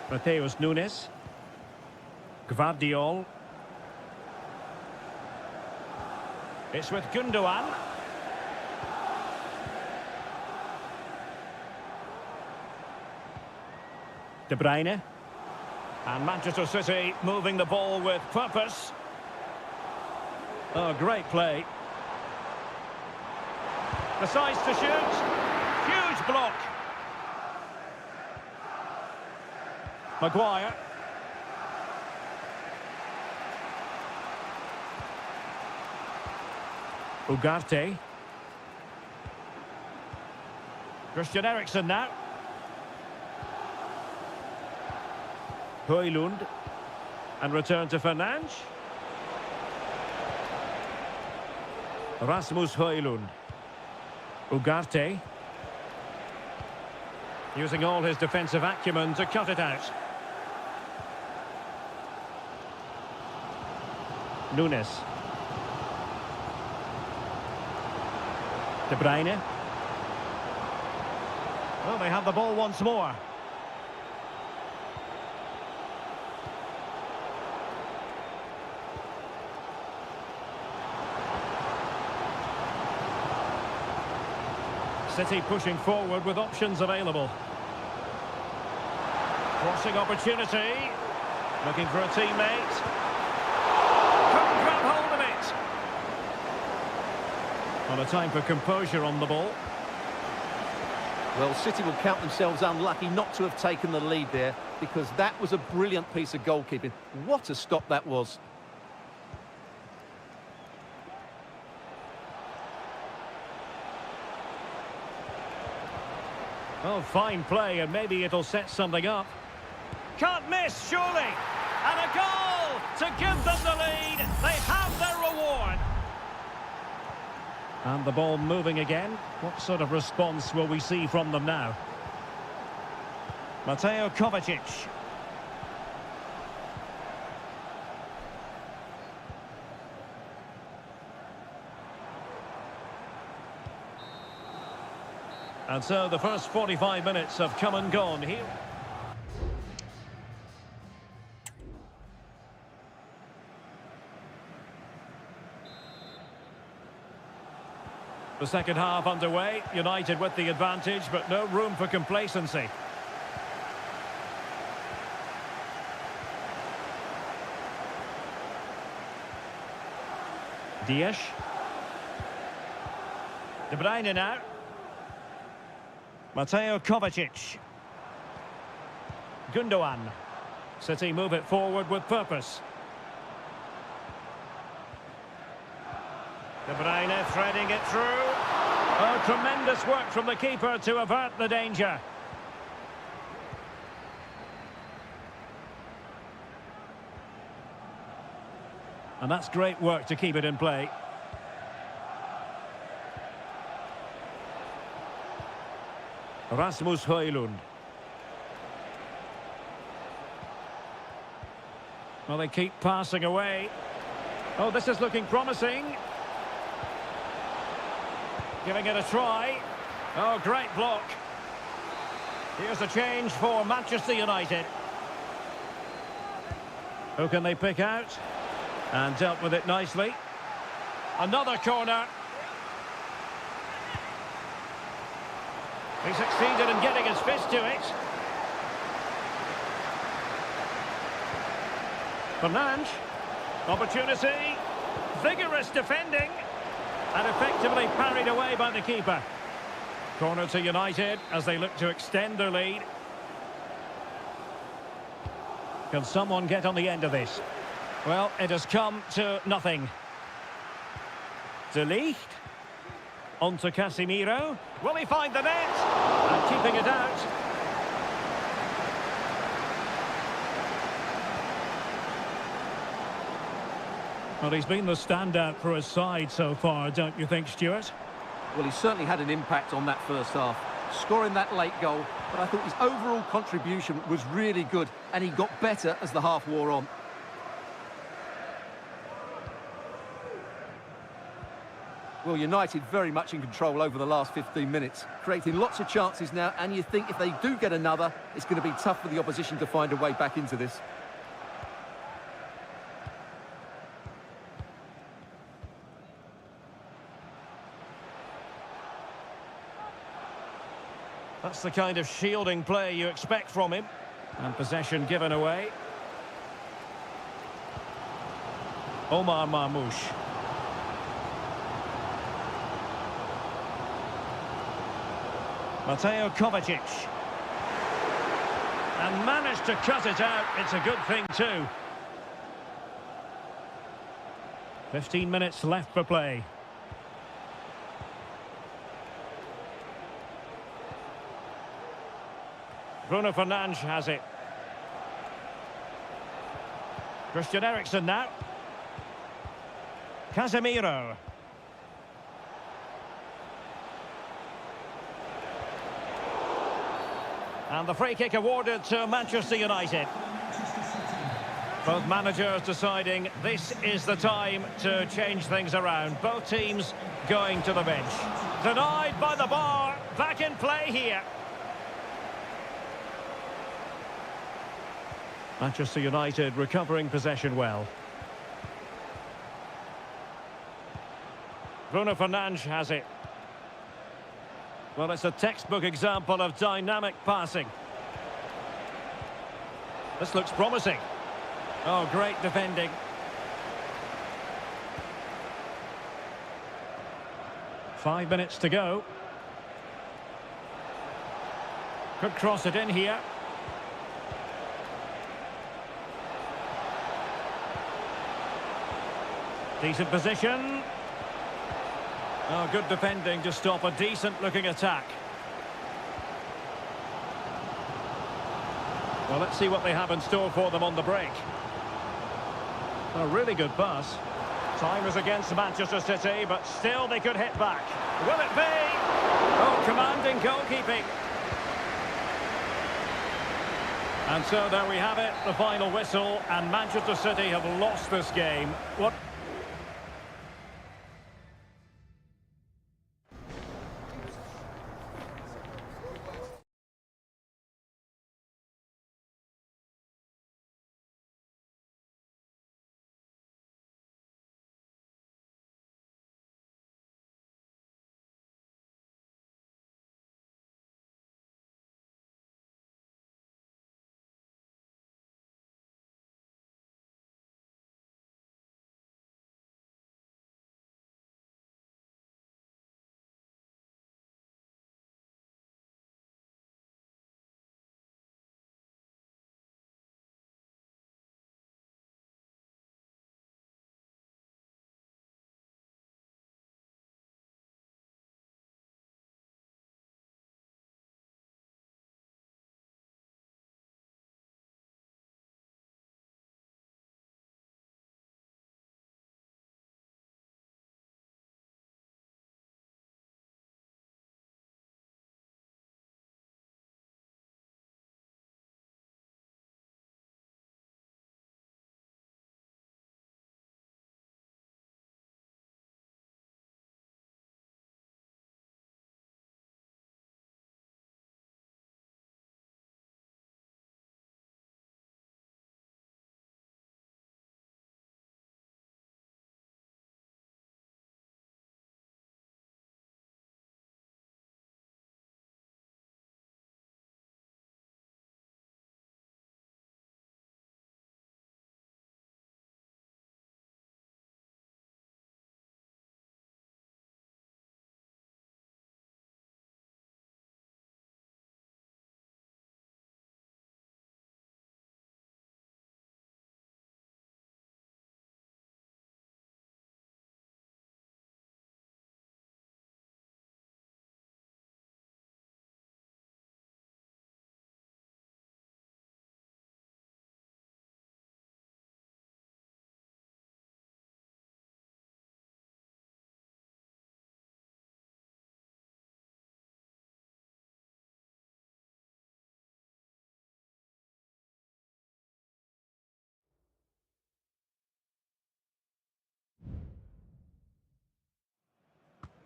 Mateus Nunes. Gvardiol. It's with Gündoğan. De Bruyne. And Manchester City moving the ball with purpose. Oh, great play. Decides to shoot. Huge block. Maguire. Ugarte. Christian Eriksen now. Højlund. And return to Fernandes. Rasmus Højlund. Ugarte. Using all his defensive acumen to cut it out. Nunes. De Bruyne. Well, they have the ball once more. City pushing forward with options available. Crossing opportunity. Looking for a teammate. Couldn't grab hold of it. Well, a time for composure on the ball. Well, City will count themselves unlucky not to have taken the lead there, because that was a brilliant piece of goalkeeping. What a stop that was. Oh, fine play, and maybe it'll set something up. Can't miss, surely. And a goal to give them the lead. They have their reward. And the ball moving again. What sort of response will we see from them now? Mateo Kovacic. And so the first 45 minutes have come and gone here. The second half underway, United with the advantage, but no room for complacency. Dias. De Bruyne now. Mateo Kovacic. Gündoğan. City move it forward with purpose. De Bruyne threading it through. Oh, tremendous work from the keeper to avert the danger. And that's great work to keep it in play. Rasmus Højlund. Well, they keep passing away. Oh, this is looking promising. Giving it a try. Oh, great block. Here's a change for Manchester United. Who can they pick out? And dealt with it nicely. Another corner. He succeeded in getting his fist to it. Fernandes. Opportunity. Vigorous defending. And effectively parried away by the keeper. Corner to United as they look to extend their lead. Can someone get on the end of this? Well, it has come to nothing. De Ligt. On to Casemiro. Will he find the net? And keeping it out. Well, he's been the standout for his side so far, don't you think, Stuart? Well, he certainly had an impact on that first half, scoring that late goal, but I thought his overall contribution was really good, and he got better as the half wore on. Well, United very much in control over the last 15 minutes, creating lots of chances now, and you think if they do get another, it's going to be tough for the opposition to find a way back into this. That's the kind of shielding play you expect from him. And possession given away. Omar Marmoush. Mateo Kovacic. And managed to cut it out. It's a good thing too. 15 minutes left for play. Bruno Fernandes has it. Christian Eriksen now. Casemiro. And the free kick awarded to Manchester United. Both managers deciding this is the time to change things around. Both teams going to the bench. Denied by the bar. Back in play here. Manchester United recovering possession well. Bruno Fernandes has it. Well, it's a textbook example of dynamic passing. This looks promising. Oh, great defending. Five minutes to go. Could cross it in here. Decent position. Oh, good defending to stop a decent-looking attack. Well, let's see what they have in store for them on the break. A really good pass. Time is against Manchester City, but still they could hit back. Will it be? Oh, commanding goalkeeping. And so there we have it, the final whistle, and Manchester City have lost this game. What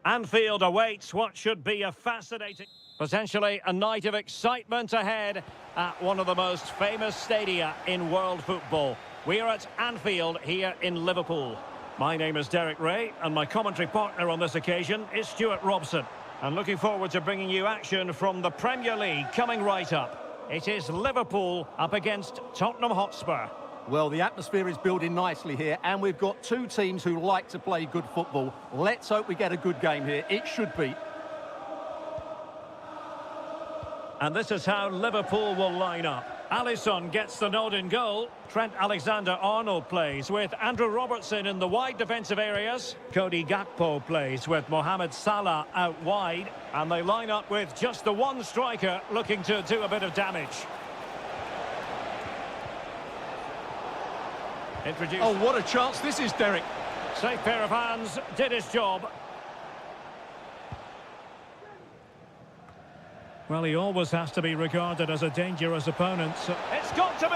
Anfield awaits what should be a fascinating, potentially a night of excitement ahead at one of the most famous stadia in world football. We are at Anfield here in Liverpool. My name is Derek Ray, and my commentary partner on this occasion is Stuart Robson. And looking forward to bringing you action from the Premier League coming right up. It is Liverpool up against Tottenham Hotspur. Well, the atmosphere is building nicely here, and we've got two teams who like to play good football. Let's hope we get a good game here. It should be. And this is how Liverpool will line up. Alisson gets the nod in goal. Trent Alexander-Arnold plays with Andrew Robertson in the wide defensive areas. Cody Gakpo plays with Mohamed Salah out wide. And they line up with just the one striker looking to do a bit of damage. Oh, what a chance this is, Derek. Safe pair of hands, did his job. Well, he always has to be regarded as a dangerous opponent. So it's got to be!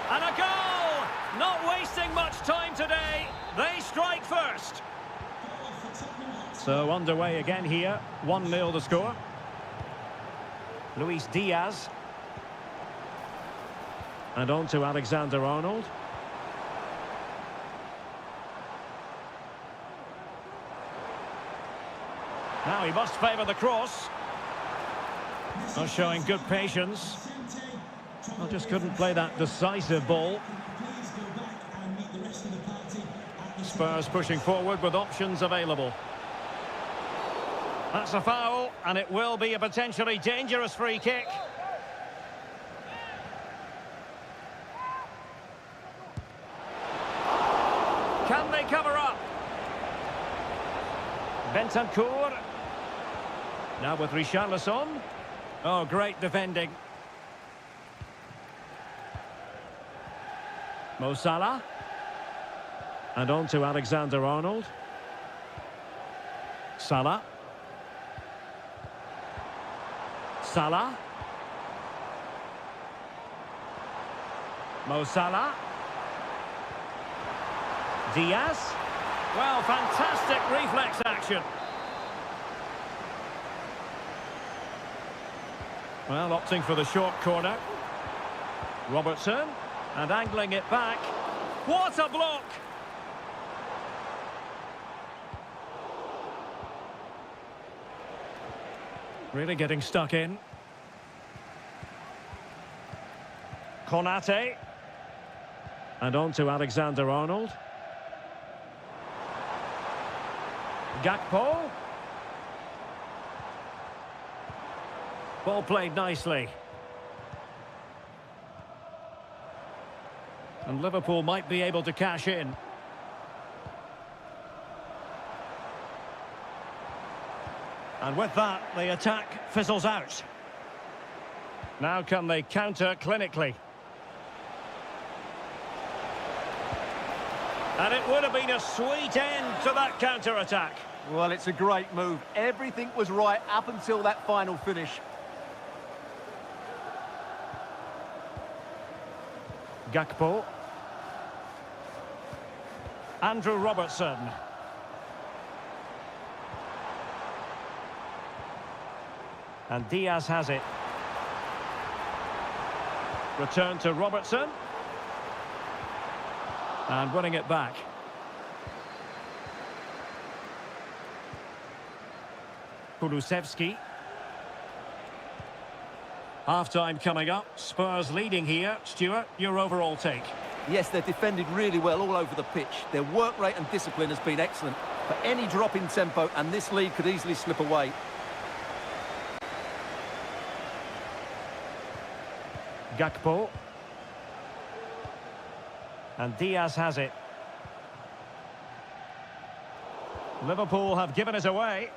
And a goal! Not wasting much time today. They strike first. So underway again here. 1-0 the score. Luis Diaz. And on to Alexander-Arnold. Now he must favour the cross. Oh, showing good patience. Well, just couldn't play that decisive ball. Spurs pushing forward with options available. That's a foul, and it will be a potentially dangerous free kick. Can they cover up? Bentancur. Now with Richarlison. Oh, great defending. Mo Salah. And on to Alexander-Arnold. Salah. Salah. Mo Salah. Diaz. Well, fantastic reflex action. Well, opting for the short corner. Robertson, and angling it back. What a block! Really getting stuck in. Konate. And on to Alexander-Arnold. Gakpo. Ball played nicely. And Liverpool might be able to cash in. And with that, the attack fizzles out. Now can they counter clinically? And it would have been a sweet end to that counter-attack. Well, it's a great move. Everything was right up until that final finish. Gakpo. Andrew Robertson. And Diaz has it. Return to Robertson. And winning it back. Kulusevski. Half-time coming up. Spurs leading here. Stuart, your overall take? Yes, they've defended really well all over the pitch. Their work rate and discipline has been excellent. But any drop in tempo and this lead could easily slip away. Gakpo. And Diaz has it. Liverpool have given it away.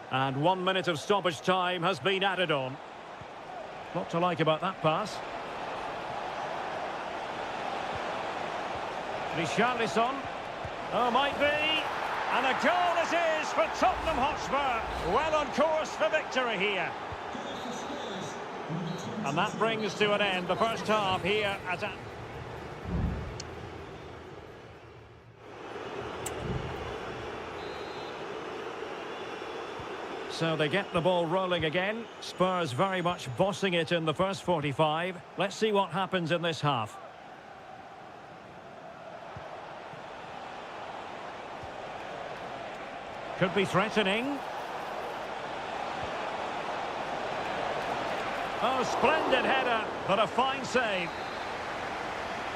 And 1 minute of stoppage time has been added on. Not to like about that pass. Richarlison. Oh, might be. And a goal it is for Tottenham Hotspur. Well on course for victory here. And that brings to an end the first half here at... So they get the ball rolling again. Spurs very much bossing it in the first 45. Let's see what happens in this half. Could be threatening. Oh, splendid header, but a fine save.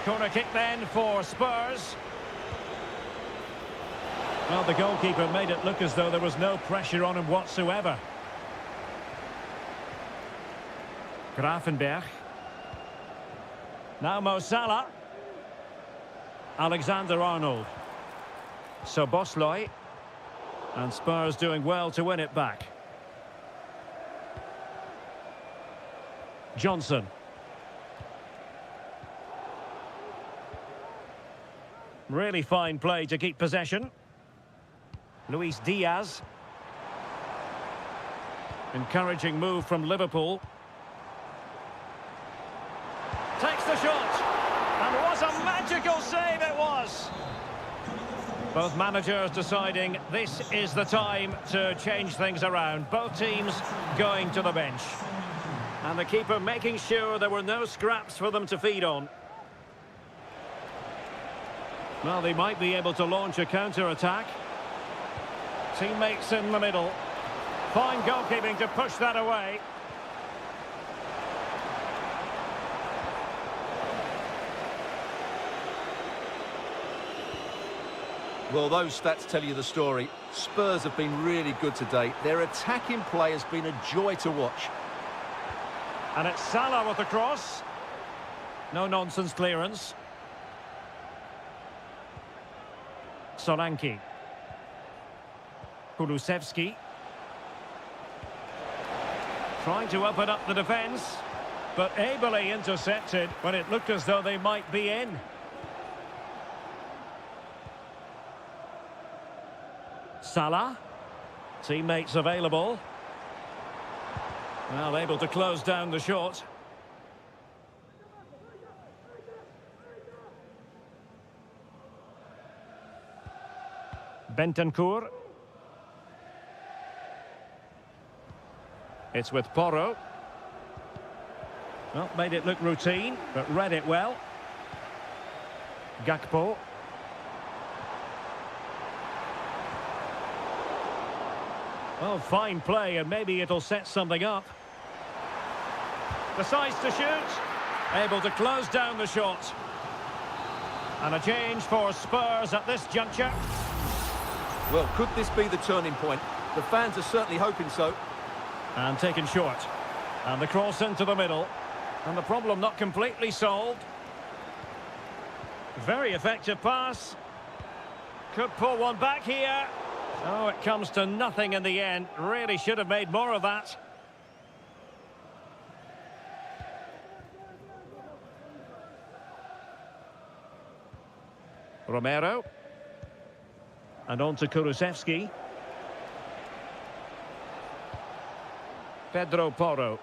Corner kick then for Spurs. Well, the goalkeeper made it look as though there was no pressure on him whatsoever. Grafenberg. Now Mo Salah. Alexander-Arnold. Szoboszlai. And Spurs doing well to win it back. Johnson. Really fine play to keep possession. Luis Diaz. Encouraging move from Liverpool. Takes the shot. And what a magical save it was. Both managers deciding this is the time to change things around. Both teams going to the bench. And the keeper making sure there were no scraps for them to feed on. Well, they might be able to launch a counter-attack. Teammates in the middle. Fine goalkeeping to push that away. Well, those stats tell you the story. Spurs have been really good to date. Their attacking play has been a joy to watch. And it's Salah with the cross. No-nonsense clearance. Solanke. Kulusevski. Trying to open up the defence, but ably intercepted when it looked as though they might be in. Salah. Teammates available. Well, able to close down the shot. Bentancur. It's with Porro. Well, made it look routine, but read it well. Gakpo. Oh, fine play, and maybe it'll set something up. Decides to shoot. Able to close down the shot. And a change for Spurs at this juncture. Well, could this be the turning point? The fans are certainly hoping so. And taken short. And the cross into the middle. And the problem not completely solved. Very effective pass. Could pull one back here. Oh, it comes to nothing in the end. Really should have made more of that. Romero. And on to Kulusevski. Pedro Porro.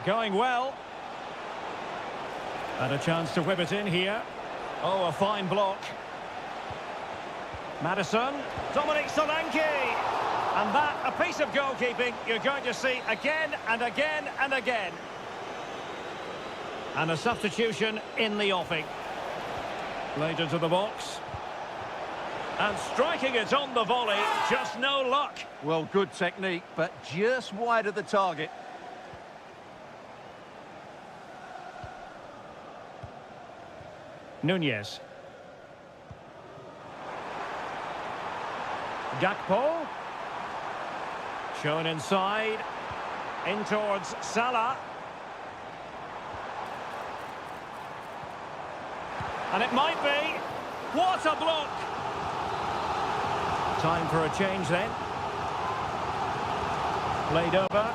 Going well. And a chance to whip it in here. Oh, a fine block. Maddison. Dominic Solanke. And that, a piece of goalkeeping you're going to see again and again and again. And a substitution in the offing. Played into the box. And striking it on the volley, just no luck. Well, good technique, but just wide of the target. Nunez. Gakpo. Shown inside. In towards Salah. And it might be. What a block! Time for a change then. Played over.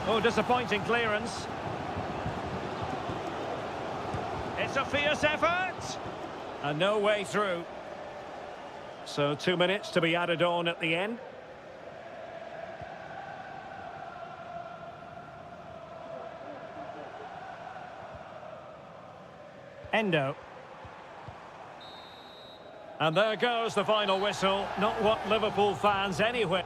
Oh, disappointing clearance. It's a fierce effort. And no way through. So 2 minutes to be added on at the end. Endo. And there goes the final whistle. Not what Liverpool fans anyway.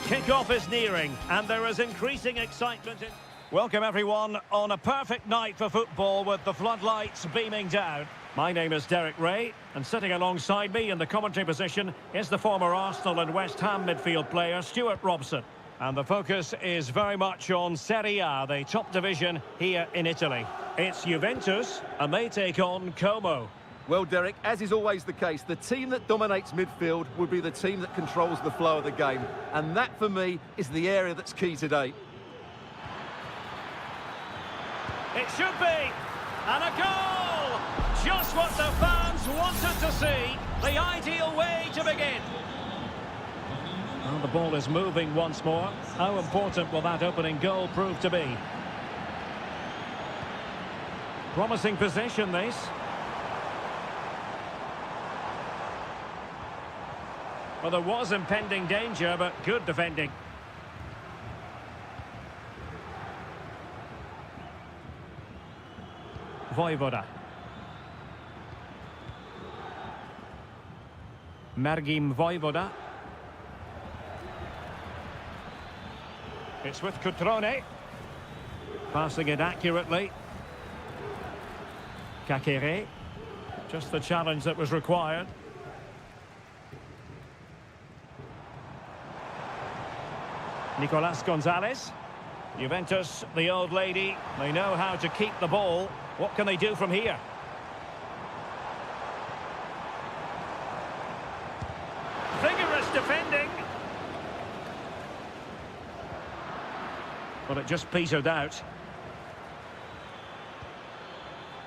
Kick-off is nearing, and there is increasing excitement in... Welcome, everyone, on a perfect night for football with the floodlights beaming down. My name is Derek Ray, and sitting alongside me in the commentary position is the former Arsenal and West Ham midfield player, Stuart Robson. And the focus is very much on Seria, the top division here in Italy. It's Juventus, and they take on Como. Well, Derek, as is always the case, the team that dominates midfield will be the team that controls the flow of the game. And that, for me, is the area that's key today. It should be! And a goal! Just what the fans wanted to see. The ideal way to begin. Well, the ball is moving once more. How important will that opening goal prove to be? Promising possession, this. Well, there was impending danger, but good defending. Vojvoda. Margim Vojvoda. It's with Cutrone. Passing it accurately. Kakere. Just the challenge that was required. Nicolas Gonzalez. Juventus, the old lady, they know how to keep the ball. What can they do from here? Vigorous defending. But it just petered out.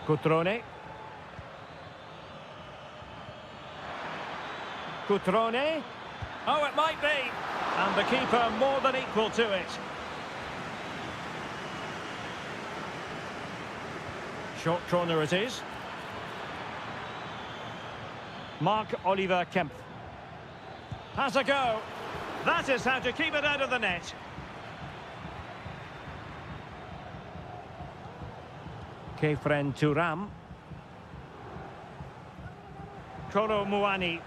Cutrone. Cutrone. Oh, it might be. And the keeper more than equal to it. Short corner it is. Mark Oliver Kemp. Has a go. That is how to keep it out of the net. Kefren Turam. Kolo Muani.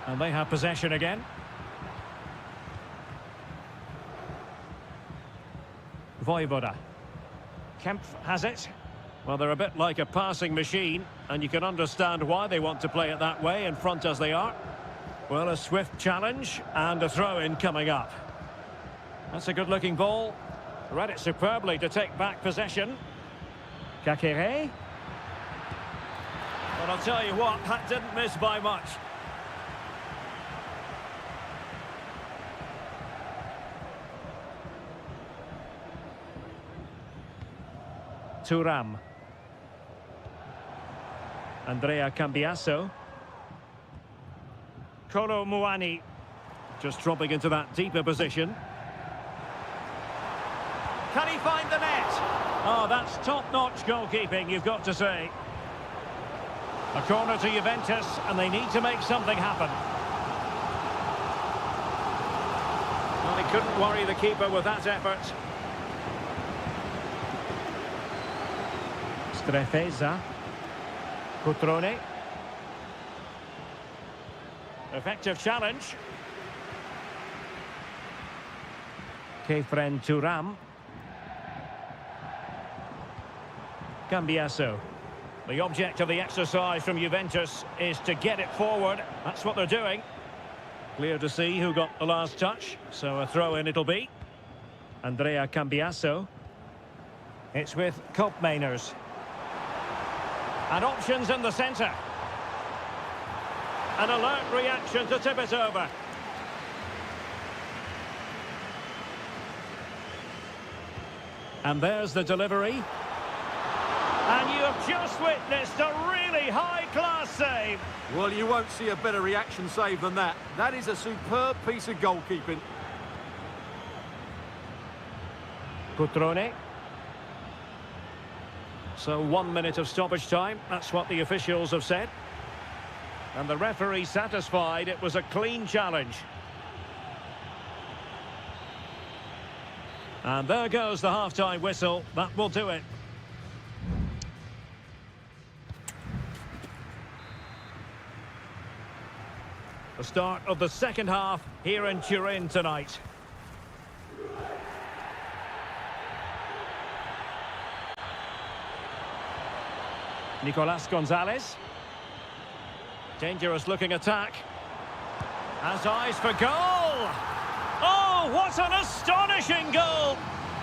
And they have possession again. Vojvoda. Kempf has it. Well, they're a bit like a passing machine, and you can understand why they want to play it that way, in front as they are. Well, a swift challenge, and a throw-in coming up. That's a good-looking ball. Read it superbly to take back possession. Kakere. Well, I'll tell you what, that didn't miss by much. Thuram. Andrea Cambiasso. Kolo Muani. Just dropping into that deeper position. Can he find the net? Oh, that's top-notch goalkeeping, you've got to say. A corner to Juventus, and they need to make something happen. Well, he couldn't worry the keeper with that effort. Strefeza. Cutrone. Effective challenge. Kefren Thuram. Cambiasso. The object of the exercise from Juventus is to get it forward. That's what they're doing. Clear to see who got the last touch. So a throw-in it'll be. Andrea Cambiasso. It's with Koopmeiners. And options in the centre. An alert reaction to tip it over. And there's the delivery. And you have just witnessed a really high-class save. Well, you won't see a better reaction save than that. That is a superb piece of goalkeeping. Cutrone. So 1 minute of stoppage time. That's what the officials have said. And the referee satisfied it was a clean challenge. And there goes the half-time whistle. That will do it. The start of the second half here in Turin tonight. Nicolas Gonzalez. Dangerous looking attack. Has eyes for goal. Oh, what an astonishing goal.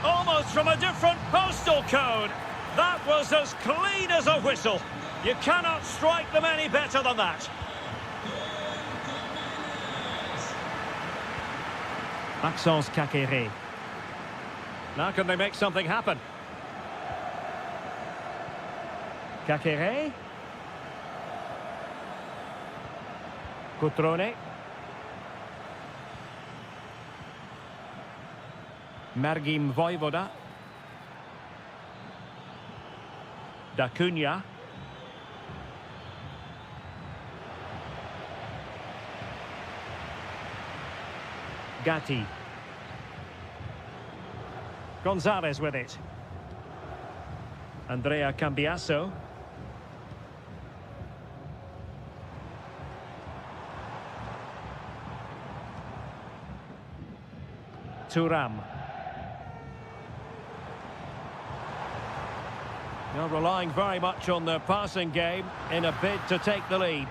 Almost from a different postal code. That was as clean as a whistle. You cannot strike them any better than that. Maxence Kakere. Now can they make something happen? Kakere. Cutrone. Mergim Voivoda. Da Cunha. Gatti. Gonzalez with it. Andrea Cambiasso. Thuram. They're relying very much on their passing game in a bid to take the lead.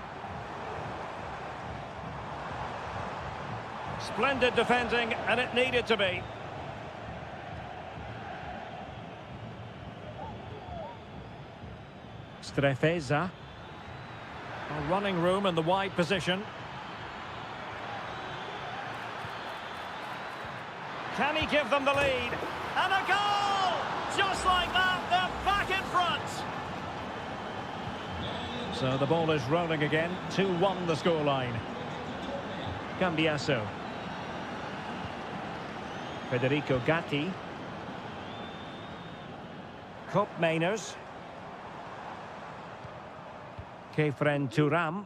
Splendid defending, and it needed to be. Strefeza. Running room in the wide position. Can he give them the lead? And a goal! Just like that, they're back in front. So the ball is rolling again. 2-1 the scoreline. Cambiasso. Federico Gatti. Koopmeiners. Kefren Thuram.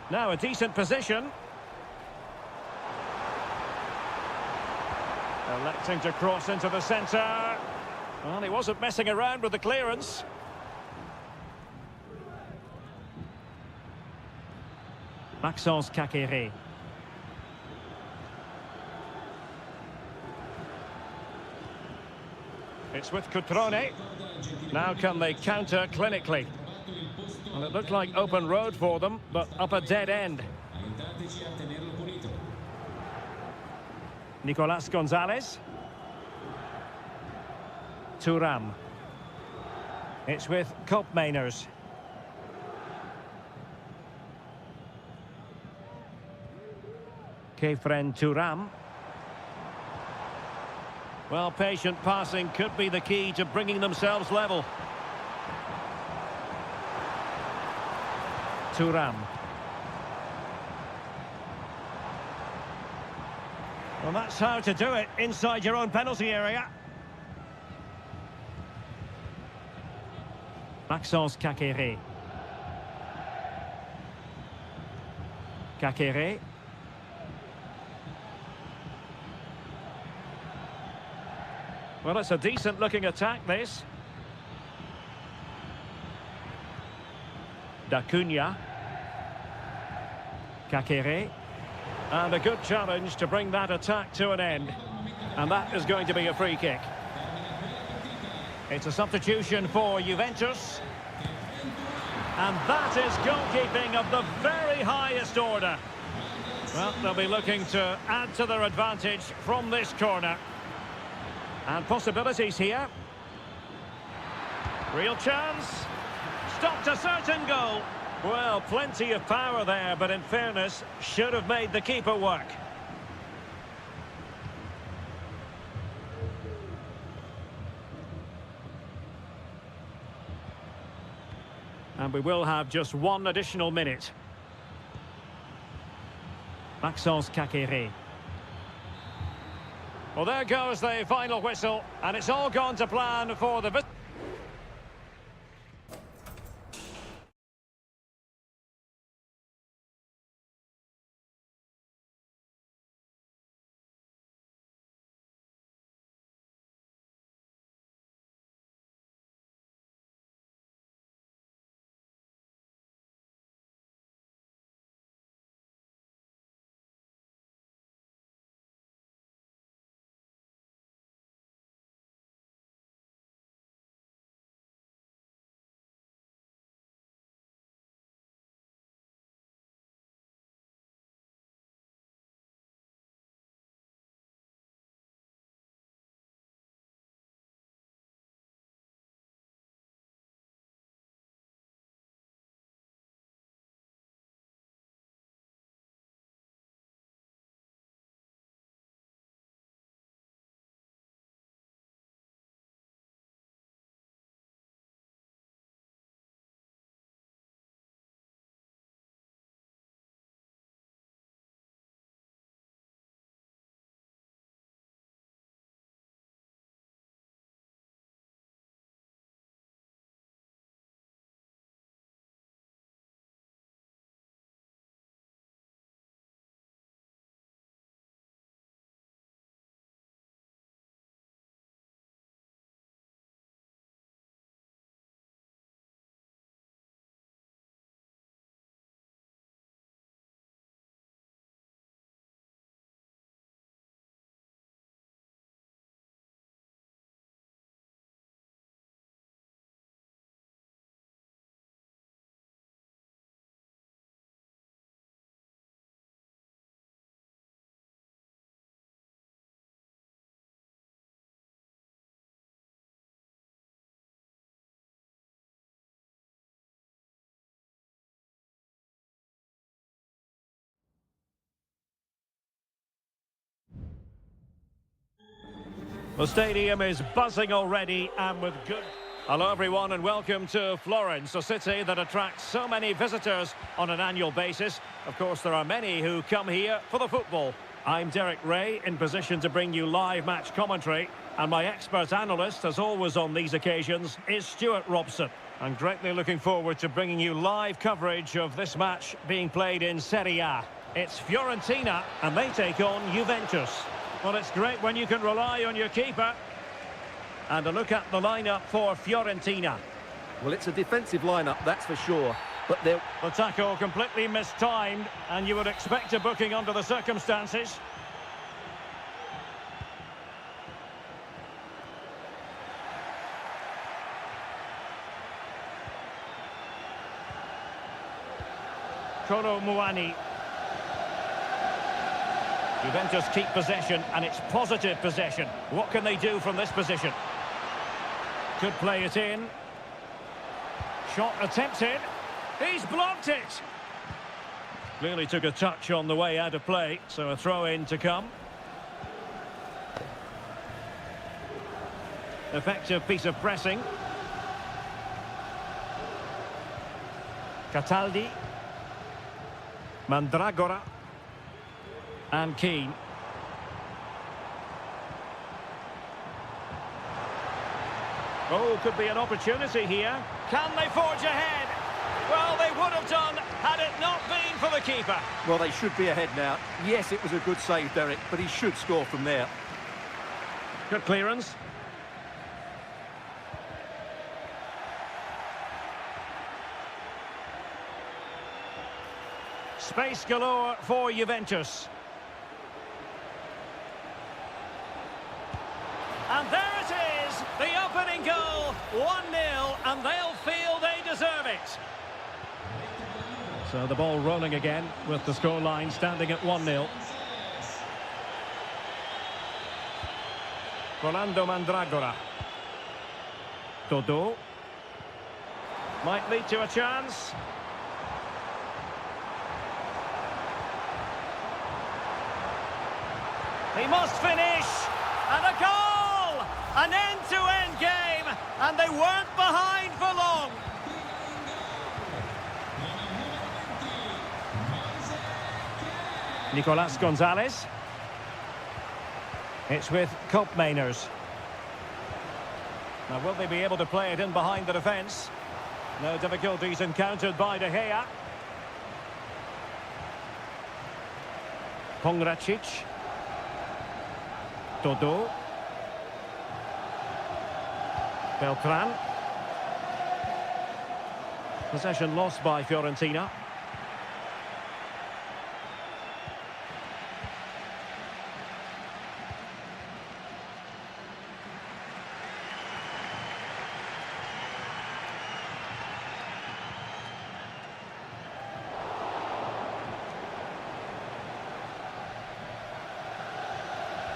Now a decent position. Electing to cross into the centre. Well, he wasn't messing around with the clearance. Maxence Kakere. It's with Cutrone. Now can they counter clinically? Well, it looked like open road for them, but up a dead end. Nicolas Gonzalez. Thuram. It's with Koopmeiners. Kefren Thuram. Well, patient passing could be the key to bringing themselves level. Thuram. Well, that's how to do it inside your own penalty area. Maxence Kakere. Kakere. Well, it's a decent-looking attack, this. D'Acunha. Kakere. And a good challenge to bring that attack to an end. And that is going to be a free kick. It's a substitution for Juventus. And that is goalkeeping of the very highest order. Well, they'll be looking to add to their advantage from this corner. And possibilities here. Real chance. Stopped a certain goal. Well, plenty of power there, but in fairness, should have made the keeper work. And we will have just one additional minute. Maxence Kakere. Well, there goes the final whistle, and it's all gone to plan for the... The stadium is buzzing already, and with good... Hello everyone and welcome to Florence, a city that attracts so many visitors on an annual basis. Of course, there are many who come here for the football. I'm Derek Ray, in position to bring you live match commentary, and my expert analyst, as always on these occasions, is Stuart Robson. I'm greatly looking forward to bringing you live coverage of this match being played in Seria. It's Fiorentina, and they take on Juventus. Well, it's great when you can rely on your keeper. And a look at the lineup for Fiorentina. Well, it's a defensive lineup, that's for sure. But they're... The tackle completely mistimed, and you would expect a booking under the circumstances. Kolo Muani. Juventus keep possession, and it's positive possession. What can they do from this position? Could play it in. Shot attempted. He's blocked it. Clearly took a touch on the way out of play, so a throw-in to come. Effective piece of pressing. Cataldi. Mandragora. And Keane. Oh, could be an opportunity here. Can they forge ahead? Well, they would have done had it not been for the keeper. Well, they should be ahead now. Yes, it was a good save, Derek, but he should score from there. Good clearance. Space galore for Juventus. And there it is, the opening goal, 1-0, and they'll feel they deserve it. So the ball rolling again with the scoreline standing at 1-0. Rolando Mandragora. Todo. Might lead to a chance. He must finish, and a goal! An end-to-end game, and they weren't behind for long. Nicolas Gonzalez. It's with Koopmeiners. Now, will they be able to play it in behind the defence? No difficulties encountered by De Gea. Pongracic. Todo. Beltran. Possession lost by Fiorentina.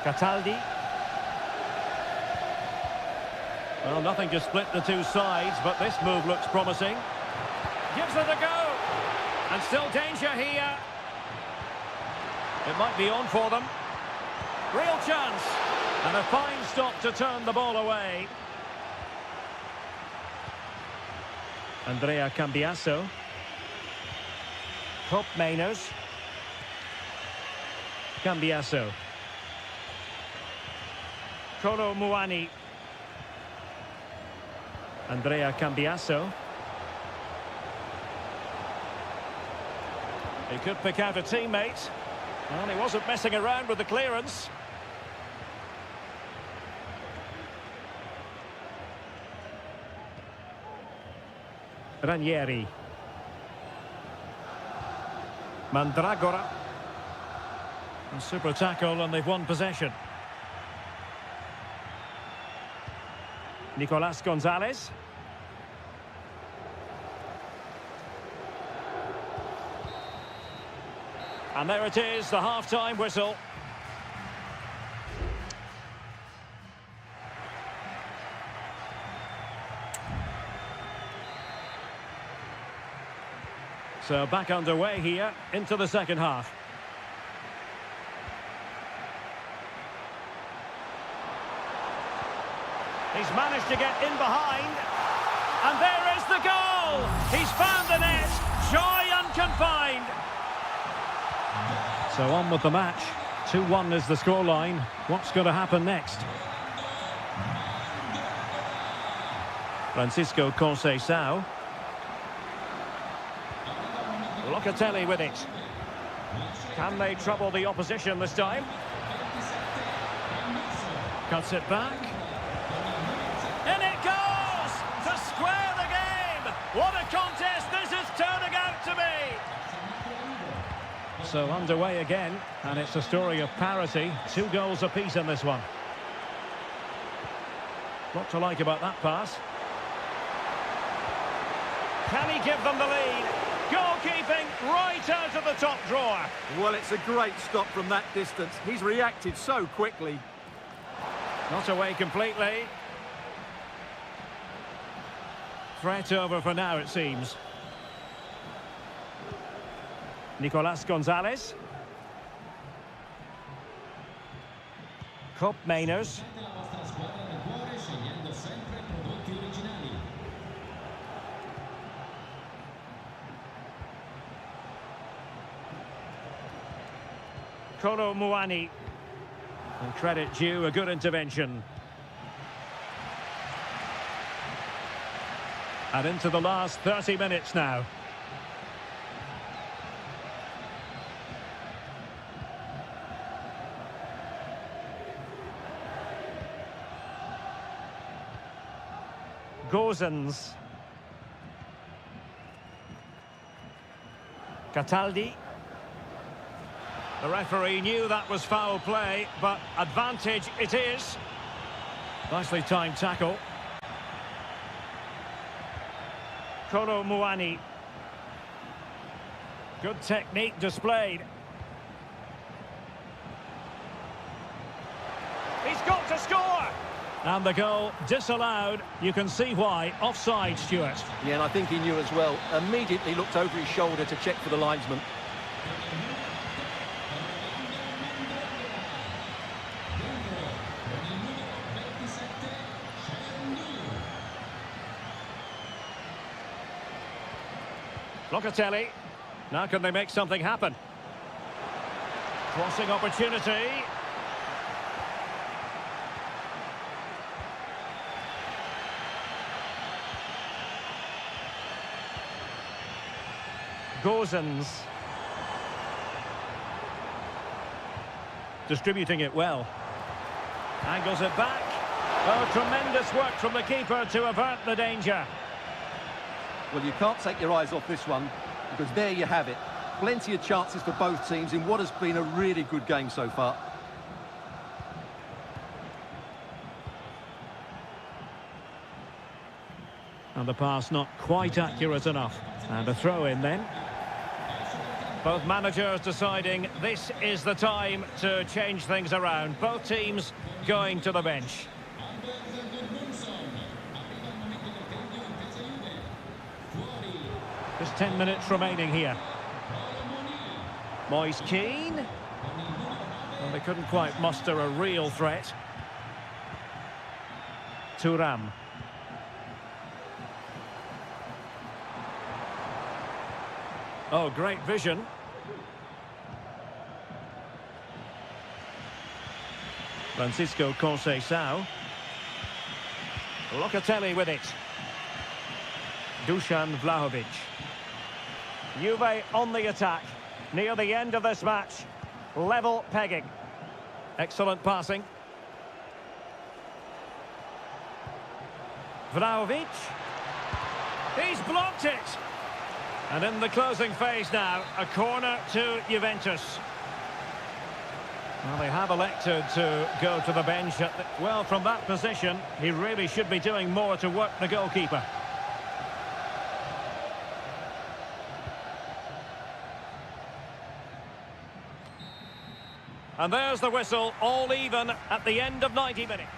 Cataldi. Well, nothing to split the two sides, but this move looks promising. Gives it a go. And still danger here. It might be on for them. Real chance. And a fine stop to turn the ball away. Andrea Cambiasso. Koopmeiners. Cambiasso. Kolo Muani. Andrea Cambiasso. He could pick out a teammate. Well, he wasn't messing around with the clearance. Ranieri. Mandragora. A super tackle, and they've won possession. Nicolas Gonzalez. And there it is, the half-time whistle. So back underway here into the second half. He's managed to get in behind. And there is the goal! He's found the net. Joy unconfined. So on with the match. 2-1 is the scoreline. What's going to happen next? Francisco Conceição. Locatelli with it. Can they trouble the opposition this time? Cuts it back. In it goes! To square the game! What a contest this is turning out to be! So underway again, and it's a story of parity. 2 goals apiece in this one. What to like about that pass? Can he give them the lead? Goalkeeping right out of the top drawer. Well, it's a great stop from that distance. He's reacted so quickly. Not away completely. Threat over for now, it seems. Nicolas Gonzalez. Cup Mainers. La vostra squadra del cuore scegliendo sempre prodotti originali. Kolo Muani. And credit due, a good intervention. And into the last 30 minutes now. Gozens. Cataldi. The referee knew that was foul play, but advantage it is. Nicely timed tackle. Kolo Muani. Good technique displayed. He's got to score! And the goal disallowed. You can see why. Offside, Stuart. Yeah, and I think he knew as well. Immediately looked over his shoulder to check for the linesman. Locatelli. Now can they make something happen? Crossing opportunity. Gozens. Distributing it well. Angles it back. Oh, tremendous work from the keeper to avert the danger. Well, you can't take your eyes off this one, because there you have it. Plenty of chances for both teams in what has been a really good game so far. And the pass not quite accurate enough. And a throw in then. Both managers deciding this is the time to change things around. Both teams going to the bench. Just 10 minutes remaining here. Moise Keane. Well, they couldn't quite muster a real threat. Thuram. Oh, great vision. Francisco Conceição. Locatelli with it. Dusan Vlahovic. Juve on the attack. Near the end of this match. Level pegging. Excellent passing. Vlahovic. He's blocked it. And in the closing phase now, a corner to Juventus. Well, they have elected to go to the bench. Well, from that position, he really should be doing more to work the goalkeeper. And there's the whistle, all even at the end of 90 minutes.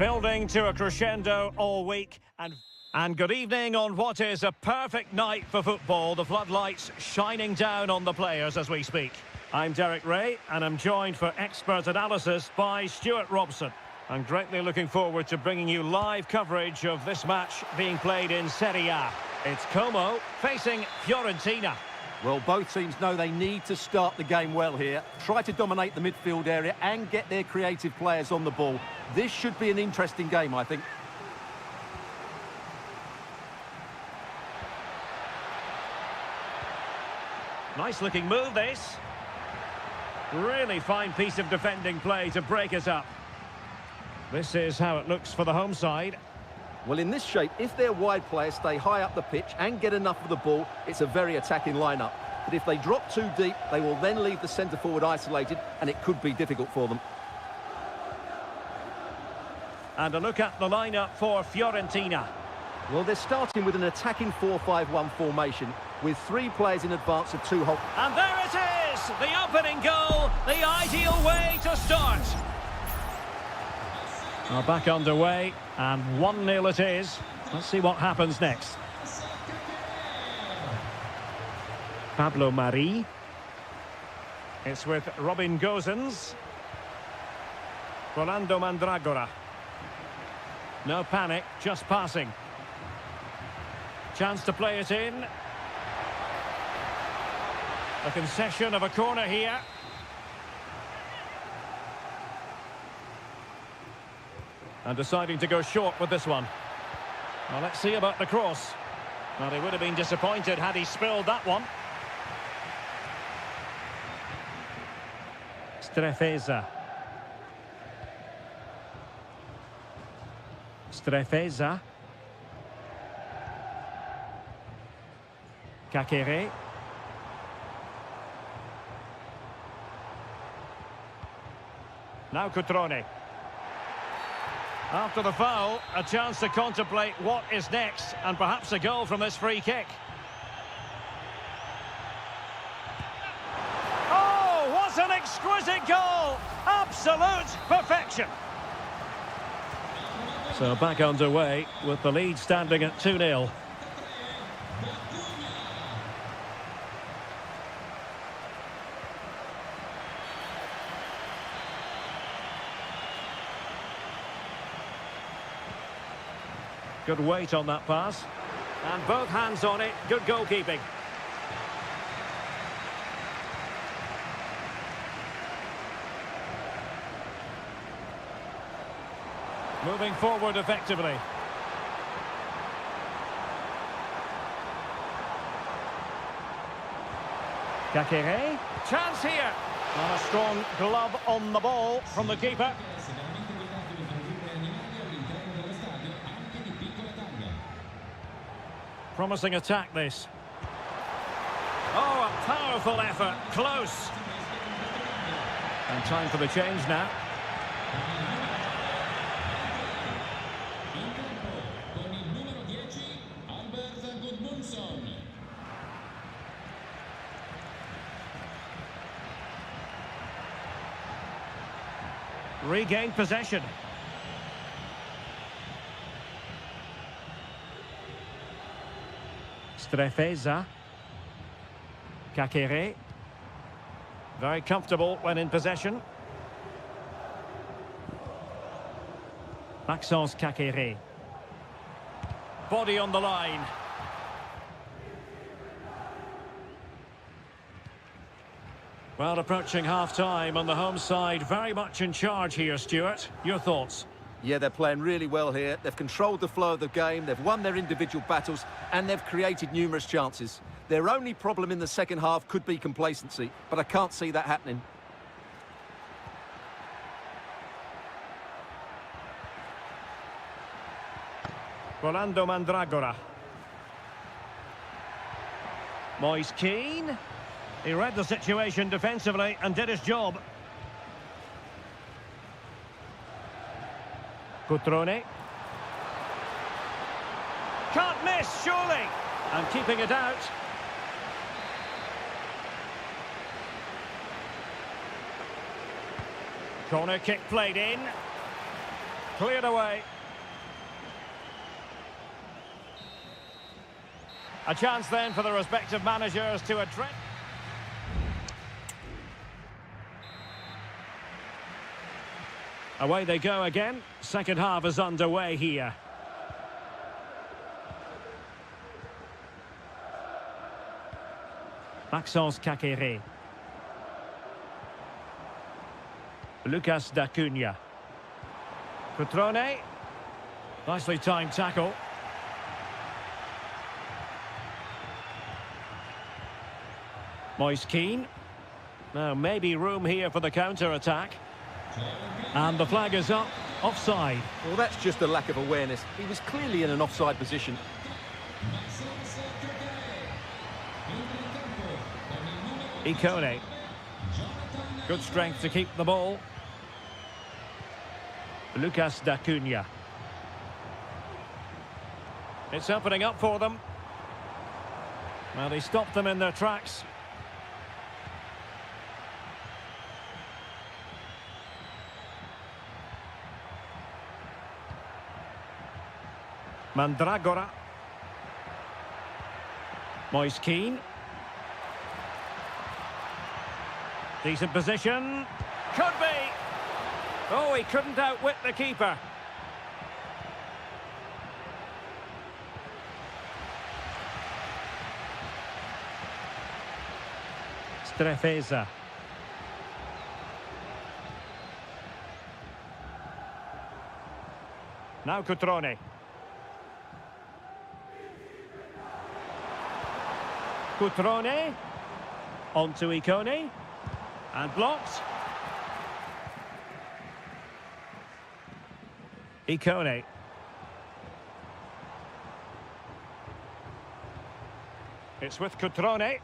Building to a crescendo all week, and good evening on what is a perfect night for football. The floodlights shining down on the players as we speak. I'm Derek Ray, and I'm joined for expert analysis by Stuart Robson. I'm greatly looking forward to bringing you live coverage of this match being played in Seria. It's Como facing Fiorentina. Well, both teams know they need to start the game well here. Try to dominate the midfield area and get their creative players on the ball. This should be an interesting game, I think. Nice looking move, this. Really fine piece of defending play to break us up. This is how it looks for the home side. Well, in this shape, if their wide players stay high up the pitch and get enough of the ball, it's a very attacking lineup. But if they drop too deep, they will then leave the centre-forward isolated, and it could be difficult for them. And a look at the lineup for Fiorentina. Well, they're starting with an attacking 4-5-1 formation, with 3 players in advance of 2 holders. And there it is! The opening goal, the ideal way to start. Well, back underway, and 1-0 it is. Let's see what happens next. Pablo Mari. It's with Robin Gosens. Rolando Mandragora. No panic, just passing. Chance to play it in. A concession of a corner here. And deciding to go short with this one. Well, let's see about the cross. Well, he would have been disappointed had he spilled that one. Strefeza. Strefeza. Kakere. Now Cutrone. After the foul, a chance to contemplate what is next, and perhaps a goal from this free kick. Oh, what an exquisite goal! Absolute perfection! So back underway with the lead standing at 2-0. Good weight on that pass. And both hands on it. Good goalkeeping. Moving forward effectively. Kakere. Chance here. And a strong glove on the ball from the keeper. Promising attack, this. Oh, a powerful effort. Close. And time for the change now. Regained possession. Strefeza. Kakere. Very comfortable when in possession. Maxence Kakere. Body on the line. Well, approaching half-time on the home side, very much in charge here, Stuart. Your thoughts? Yeah, they're playing really well here. They've controlled the flow of the game, they've won their individual battles, and they've created numerous chances. Their only problem in the second half could be complacency, but I can't see that happening. Rolando Mandragora. Moise Keane. He read the situation defensively and did his job. Cutrone. Can't miss, surely. And keeping it out. Corner kick played in. Cleared away. A chance then for the respective managers to address. Away they go again. Second half is underway here. Maxence Kakere. Lucas D'Acunha. Cutrone. Nicely timed tackle. Moise Keane. Now maybe room here for the counter-attack. And the flag is up. Offside. Well, that's just a lack of awareness. He was clearly in an offside position. Ikone. Good strength to keep the ball. Lucas D'Acunha. It's opening up for them. Well, they stopped them in their tracks. Mandragora. Moise Keane. Decent position. Could be. Oh, he couldn't outwit the keeper. Strefeza. Now Cutrone. Cutrone. On to Ikone. And blocked. Ikone. It's with Cutrone.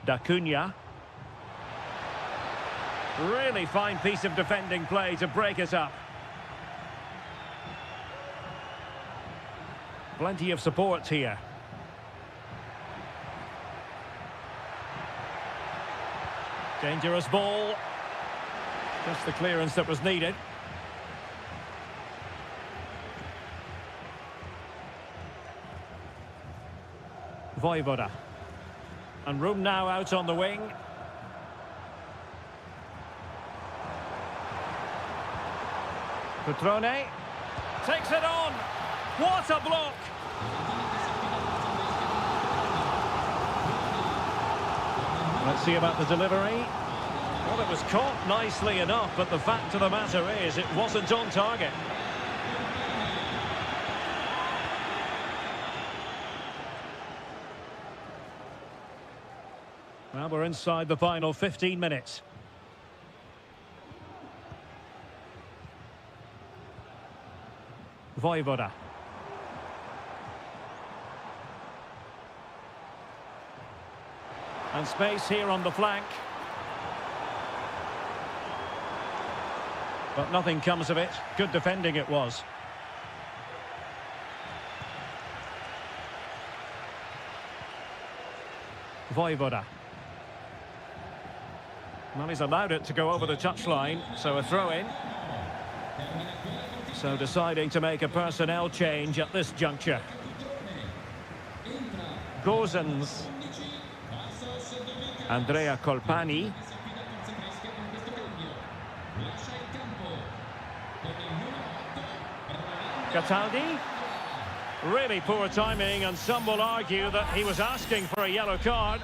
D'Acunha. Really fine piece of defending play to break it up. Plenty of support here. Dangerous ball. Just the clearance that was needed. Vojvoda. And room now out on the wing. Cutrone takes it on. What a block! Let's see about the delivery. Well, it was caught nicely enough, but the fact of the matter is it wasn't on target. Well, we're inside the final 15 minutes. Vojvoda. And space here on the flank. But nothing comes of it. Good defending it was. Vojvoda. Well, he's allowed it to go over the touchline, so a throw-in. So deciding to make a personnel change at this juncture. Gozens. Andrea Colpani. Cataldi. Really poor timing, and some will argue that he was asking for a yellow card.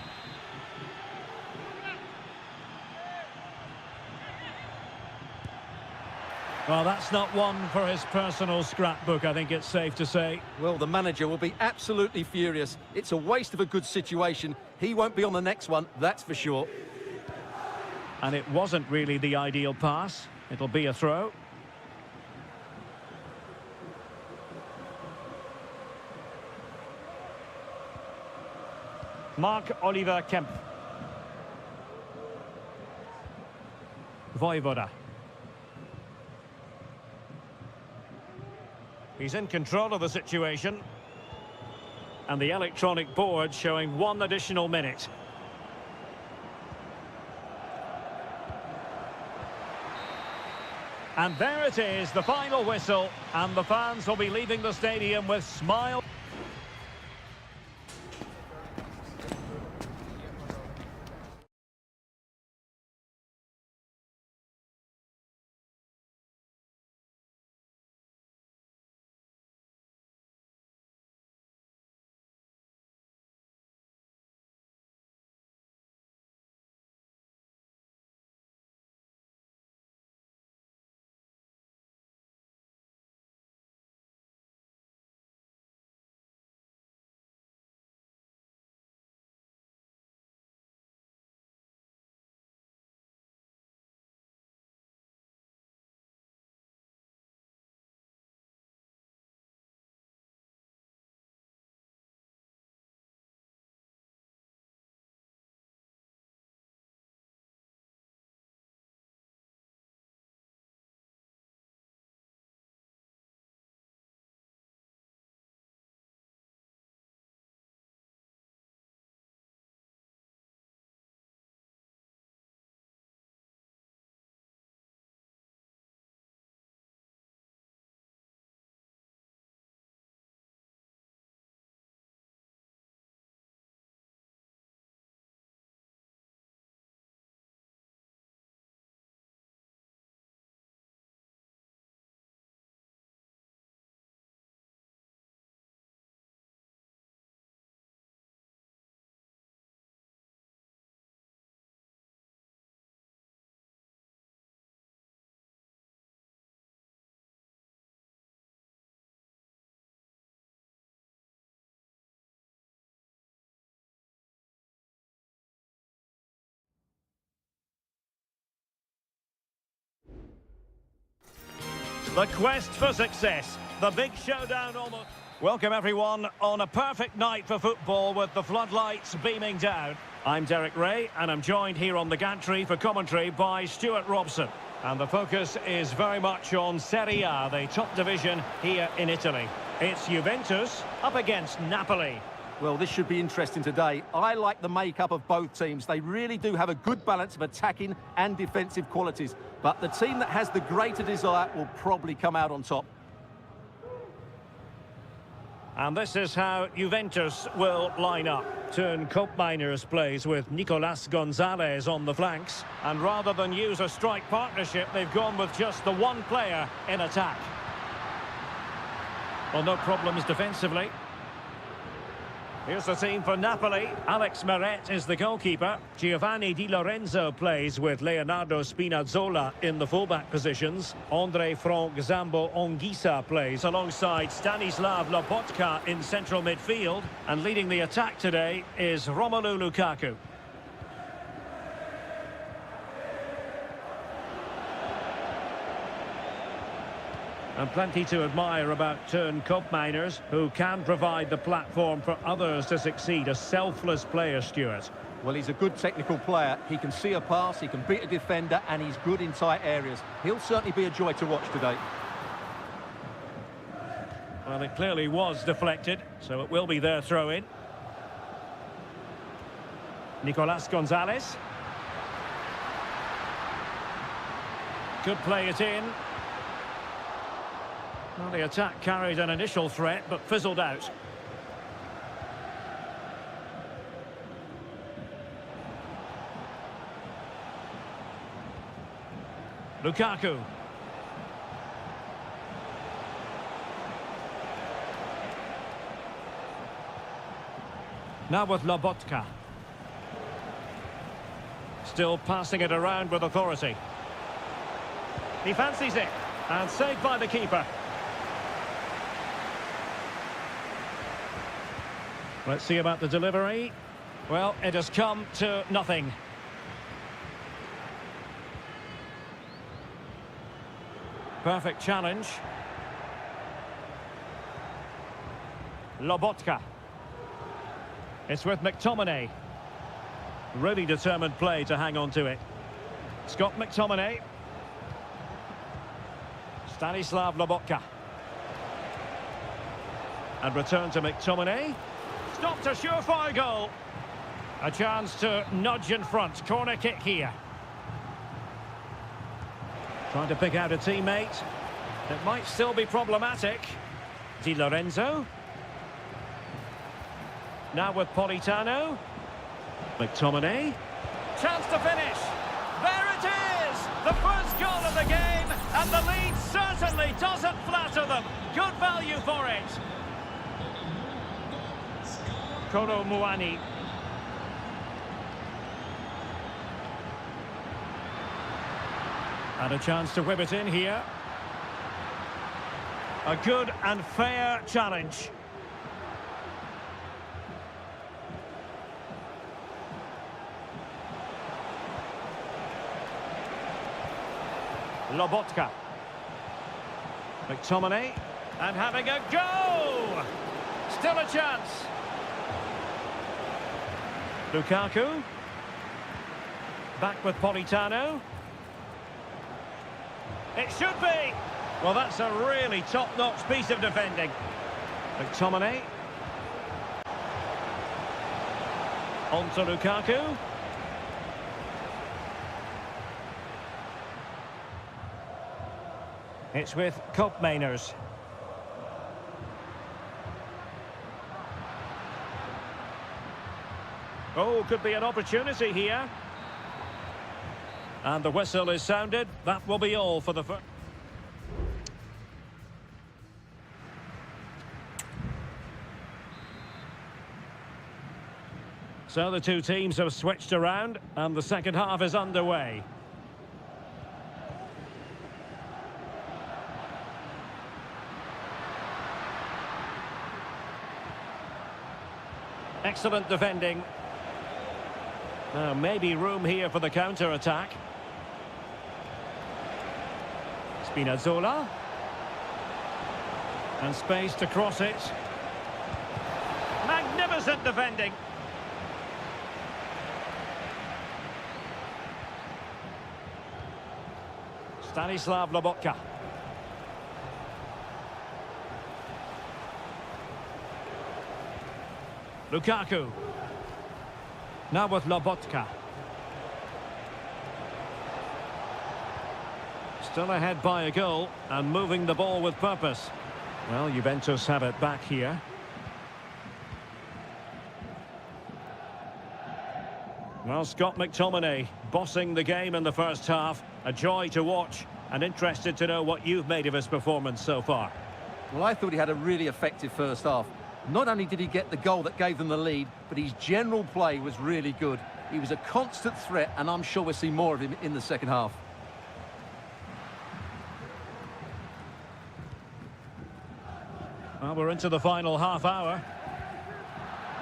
Well, that's not one for his personal scrapbook, I think it's safe to say. Well, the manager will be absolutely furious. It's a waste of a good situation. He won't be on the next one, that's for sure. And it wasn't really the ideal pass. It'll be a throw. Marc-Oliver Kemp. Vojvoda. He's in control of the situation. And the electronic board showing 1 additional minute. And there it is, the final whistle, and the fans will be leaving the stadium with smiles. The quest for success, the big showdown almost. Welcome everyone on a perfect night for football with the floodlights beaming down. I'm Derek Ray and I'm joined here on the gantry for commentary by Stuart Robson. And the focus is very much on Seria, the top division here in Italy. It's Juventus up against Napoli. Well, this should be interesting today. I like the makeup of both teams. They really do have a good balance of attacking and defensive qualities. But the team that has the greater desire will probably come out on top. And this is how Juventus will line up. Turn Koopmeiners plays with Nicolas Gonzalez on the flanks. And rather than use a strike partnership, they've gone with just the one player in attack. Well, no problems defensively. Here's the team for Napoli. Alex Meret is the goalkeeper. Giovanni Di Lorenzo plays with Leonardo Spinazzola in the fullback positions. Andre Frank Zambo Ongisa plays alongside Stanislav Lobotka in central midfield. And leading the attack today is Romelu Lukaku. And plenty to admire about Turn Koopmeiners, who can provide the platform for others to succeed. A selfless player, Stuart. Well, he's a good technical player. He can see a pass, he can beat a defender, and he's good in tight areas. He'll certainly be a joy to watch today. Well, it clearly was deflected, so it will be their throw-in. Nicolas Gonzalez. Could play it in. Well, the attack carried an initial threat, but fizzled out. Lukaku. Now with Lobotka. Still passing it around with authority. He fancies it, and saved by the keeper. Let's see about the delivery. Well, it has come to nothing. Perfect challenge. Lobotka. It's with McTominay. Really determined play to hang on to it. Scott McTominay. Stanislav Lobotka. And return to McTominay. Stopped a surefire goal. A chance to nudge in front. Corner kick here. Trying to pick out a teammate. It might still be problematic. Di Lorenzo. Now with Politano. McTominay. Chance to finish. There it is! The first goal of the game, and the lead certainly doesn't flatter them. Good value for it. Koro Muani. And a chance to whip it in here. A good and fair challenge. Lobotka. McTominay. And having a go! Still a chance. Lukaku. Back with Politano. It should be! Well, that's a really top-notch piece of defending. McTominay. On to Lukaku. It's with Koopmeiners. Oh, could be an opportunity here. And the whistle is sounded. That will be all for the first. So the two teams have switched around and the second half is underway. Excellent defending. Maybe room here for the counter-attack. Spinazzola. And space to cross it. Magnificent defending. Stanislav Lobotka. Lukaku. Now with Lobotka. Still ahead by a goal and moving the ball with purpose. Well, Juventus have it back here. Well, Scott McTominay bossing the game in the first half. A joy to watch and interested to know what you've made of his performance so far. Well, I thought he had a really effective first half. Not only did he get the goal that gave them the lead, but his general play was really good. He was a constant threat, and I'm sure we'll see more of him in the second half. Well, we're into the final half hour.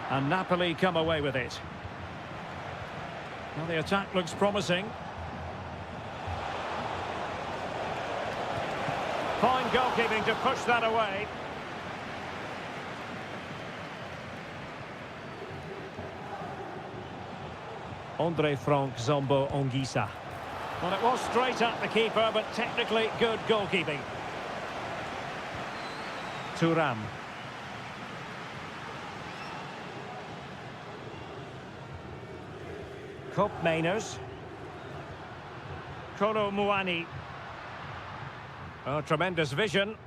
And Napoli come away with it. Well, the attack looks promising. Fine goalkeeping to push that away. Andre Frank Zombo Ongisa. Well, it was straight at the keeper, but technically good goalkeeping. Thuram. Koopmeiners. Kolo Muani. Oh, tremendous vision.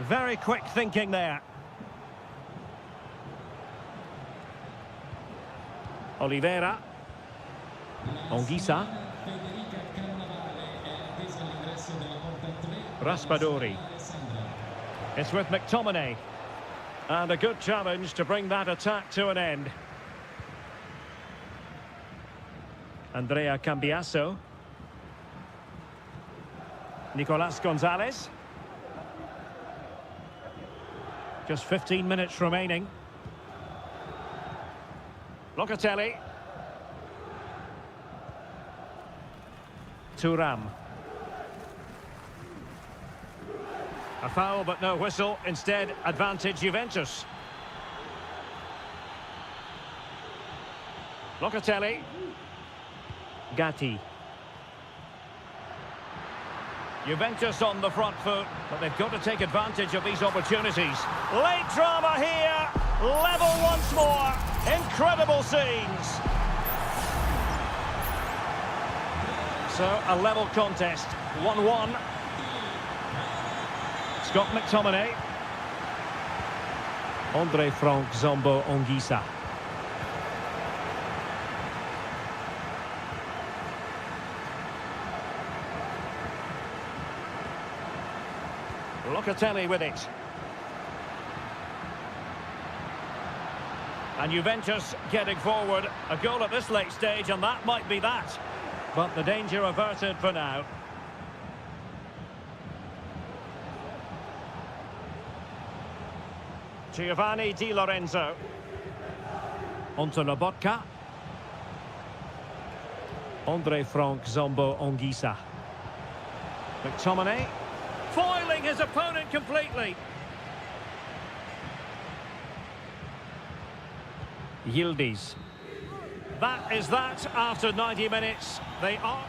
Very quick thinking there. Oliveira. Ongisa. Raspadori. It's with McTominay. And a good challenge to bring that attack to an end. Andrea Cambiasso. Nicolas Gonzalez. Just 15 minutes remaining. Locatelli. Thuram. A foul but no whistle. Instead, advantage Juventus. Locatelli. Gatti. Juventus on the front foot, but they've got to take advantage of these opportunities. Late drama here. Level once more. Incredible scenes. So, a level contest, 1-1. Scott McTominay. Andre Frank Zombo Ongisa. Locatelli with it. And Juventus getting forward. A goal at this late stage, and that might be that. But the danger averted for now. Giovanni Di Lorenzo. Onto Lobotka. Andre Frank Zombo Ongisa. McTominay. Foiling his opponent completely. Yildiz. That is that after 90 minutes. They are...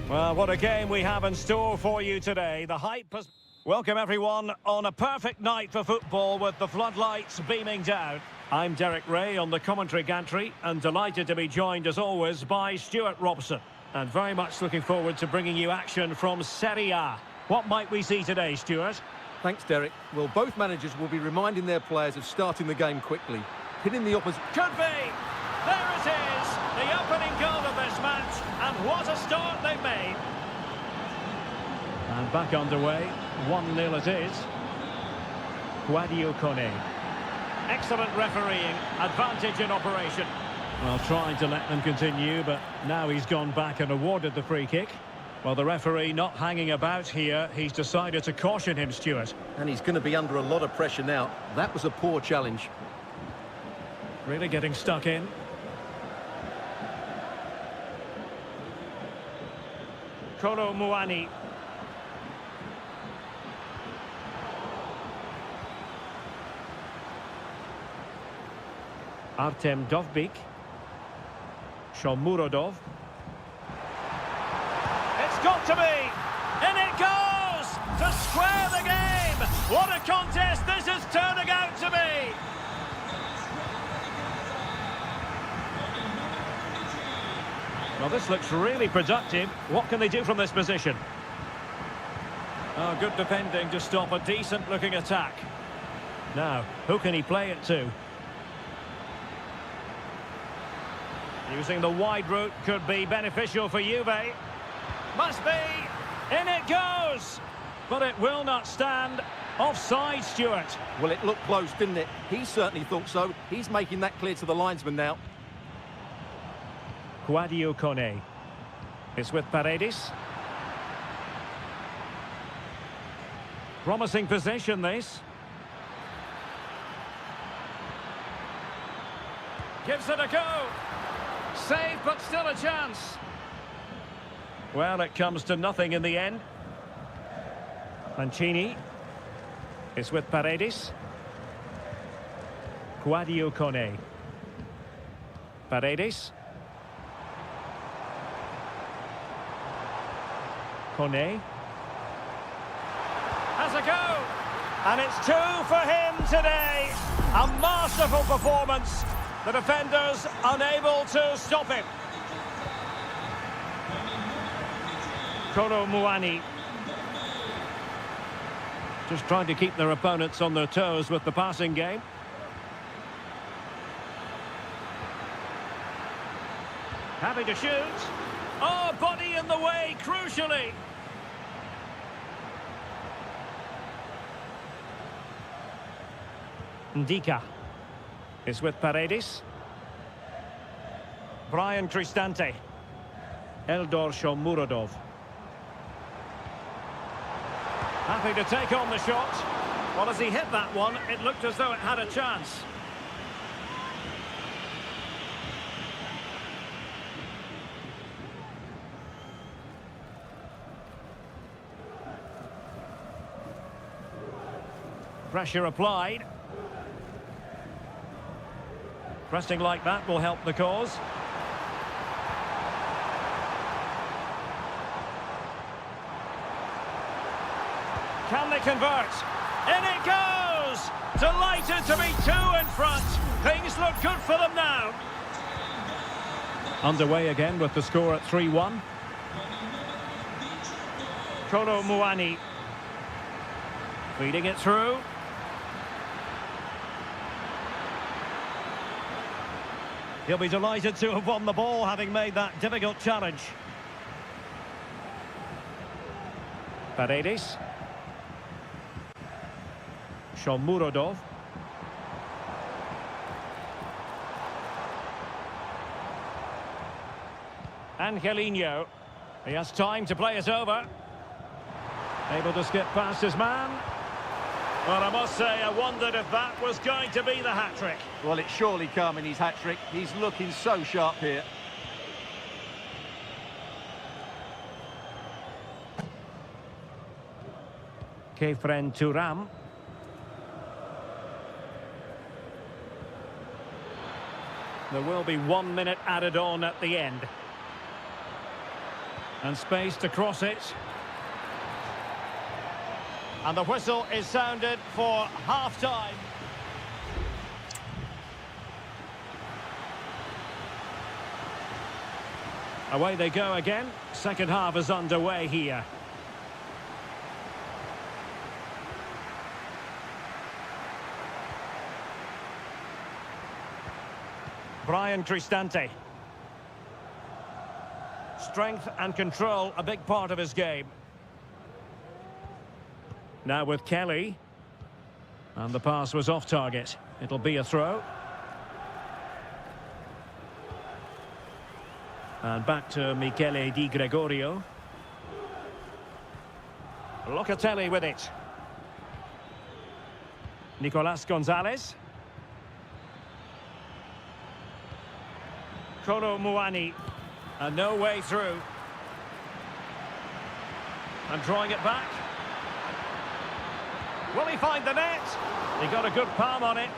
Well, what a game we have in store for you today. The hype has... Welcome, everyone, on a perfect night for football with the floodlights beaming down. I'm Derek Ray on the commentary gantry and delighted to be joined, as always, by Stuart Robson. And very much looking forward to bringing you action from Seria. What might we see today, Stuart? Thanks, Derek. Well, both managers will be reminding their players of starting the game quickly, hitting the opposite... Could be! There it is! The opening goal of this match, and what a start they've made! And back underway, 1-0 it is. Guadio Kone. Excellent refereeing, advantage in operation. Well, trying to let them continue, but now he's gone back and awarded the free kick. Well, the referee not hanging about here. He's decided to caution him, Stuart. And he's going to be under a lot of pressure now. That was a poor challenge. Really getting stuck in. Kolo Muani. Artem Dovbik. Shomurodov. It's got to be! In it goes! To square the game! What a contest this is turning out to be! Well, this looks really productive. What can they do from this position? Oh, good defending to stop a decent-looking attack. Now, who can he play it to? Using the wide route could be beneficial for Juve. Must be! In it goes! But it will not stand. Offside, Stuart. Well, it looked close, didn't it? He certainly thought so. He's making that clear to the linesman now. Quadio Kone. It's with Paredes. Promising possession, this. Gives it a go. Save, but still a chance. Well, it comes to nothing in the end. Mancini. It's with Paredes. Quadio Kone. Paredes. Kone. Has a go. And it's 2 for him today. A masterful performance. The defenders unable to stop him. Kolo Muani. Just trying to keep their opponents on their toes with the passing game. Happy to shoot. Oh, body in the way, crucially. Ndika is with Paredes. Brian Cristante. Eldor Shomurodov. Happy to take on the shot. Well, as he hit that one, it looked as though it had a chance. Pressure applied. Pressing like that will help the cause. Can they convert? In it goes! Delighted to be 2 in front. Things look good for them now. Underway again with the score at 3-1. Kolo Muani. Feeding it through. He'll be delighted to have won the ball, having made that difficult challenge. Paredes. Shomurodov. Angelino. He has time to play it over. Able to skip past his man. Well, I must say, I wondered if that was going to be the hat-trick. Well, it's surely coming, his hat-trick. He's looking so sharp here. Kefren Turam. There will be 1 minute added on at the end. And space to cross it. And the whistle is sounded for half-time. Away they go again. Second half is underway here. Brian Cristante. Strength and control, a big part of his game. Now with Kelly. And the pass was off target. It'll be a throw. And back to Michele Di Gregorio. Locatelli with it. Nicolas Gonzalez. Kolo Muani. And no way through. And drawing it back. Will he find the net? He got a good palm on it.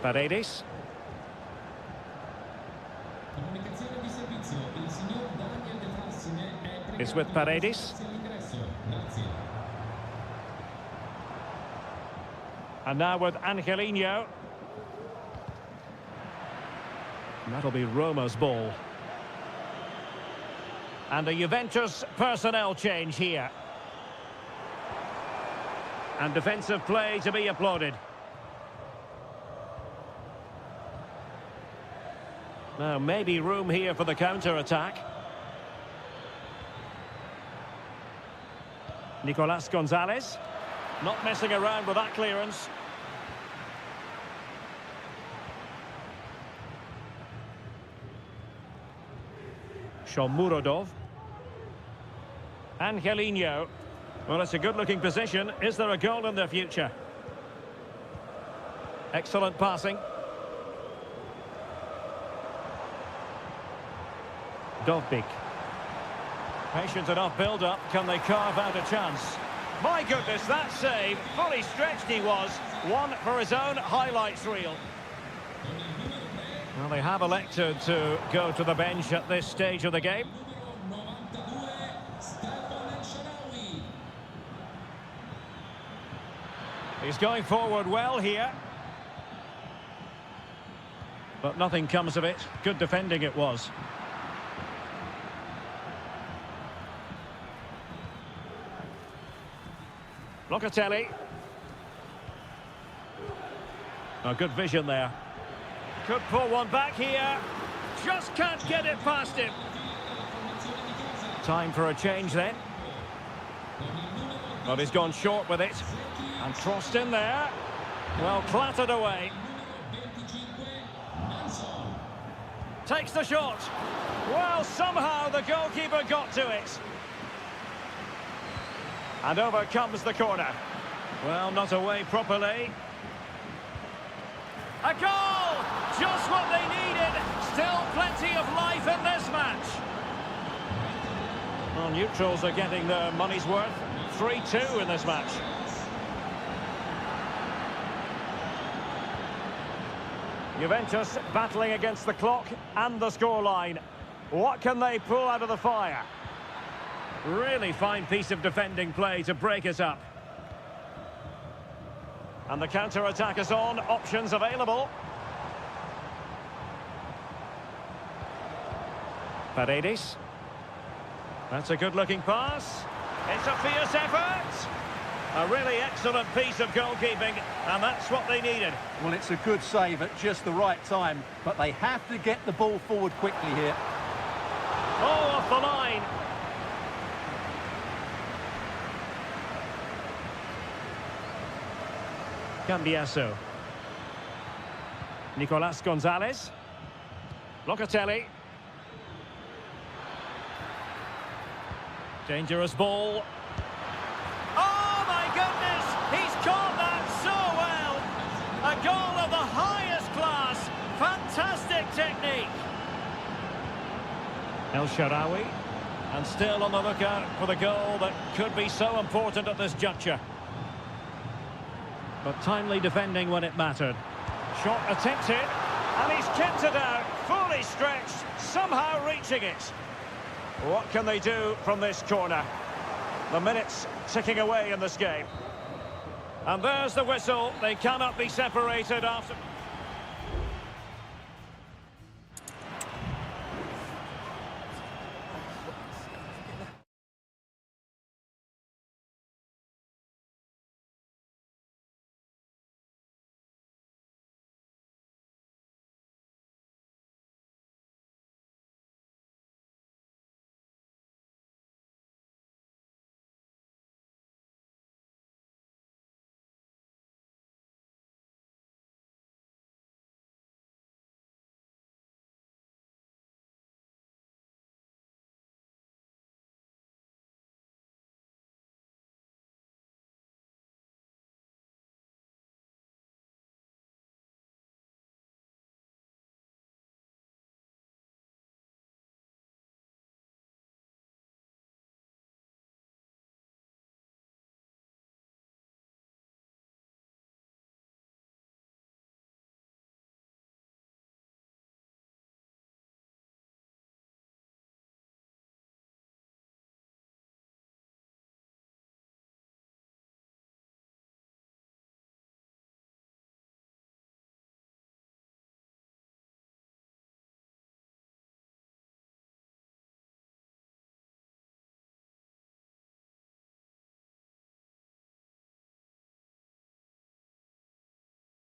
Paredes. Comunicazione di servizio. Il signor Daniel De Frassine è It's with Paredes. all'ingresso. Grazie. And now with Angelino. And that'll be Roma's ball. And a Juventus personnel change here. And defensive play to be applauded. Now, maybe room here for the counter-attack. Nicolas Gonzalez. Not messing around with that clearance. Shomurodov. Angelino. Well, it's a good-looking position. Is there a goal in their future? Excellent passing. Dovbik. Patient enough build-up. Can they carve out a chance? My goodness, that save. Fully stretched he was. One for his own highlights reel. Well, they have elected to go to the bench at this stage of the game. He's going forward well here. But nothing comes of it. Good defending it was. Locatelli. Oh, good vision there. Could pull one back here. Just can't get it past him. Time for a change then. But he's gone short with it. And crossed in there. Well, clattered away. Takes the shot. Well, somehow the goalkeeper got to it. And over comes the corner. Well, not away properly. A goal! Just what they needed. Still plenty of life in this match. Well, neutrals are getting their money's worth. 3-2 in this match. Juventus battling against the clock and the scoreline. What can they pull out of the fire? Really fine piece of defending play to break it up. And the counter-attack is on. Options available. Paredes. That's a good-looking pass. It's a fierce effort. A really excellent piece of goalkeeping, and that's what they needed. Well, it's a good save at just the right time, but they have to get the ball forward quickly here. Oh, off the line. Cambiaso. Nicolas Gonzalez. Locatelli. Dangerous ball. Oh, my goodness! He's caught that so well! A goal of the highest class. Fantastic technique. El Shaarawy. And still on the lookout for the goal that could be so important at this juncture. But timely defending when it mattered. Shot attempted, and he's kept it out, fully stretched, somehow reaching it. What can they do from this corner? The minutes ticking away in this game. And there's the whistle. They cannot be separated after...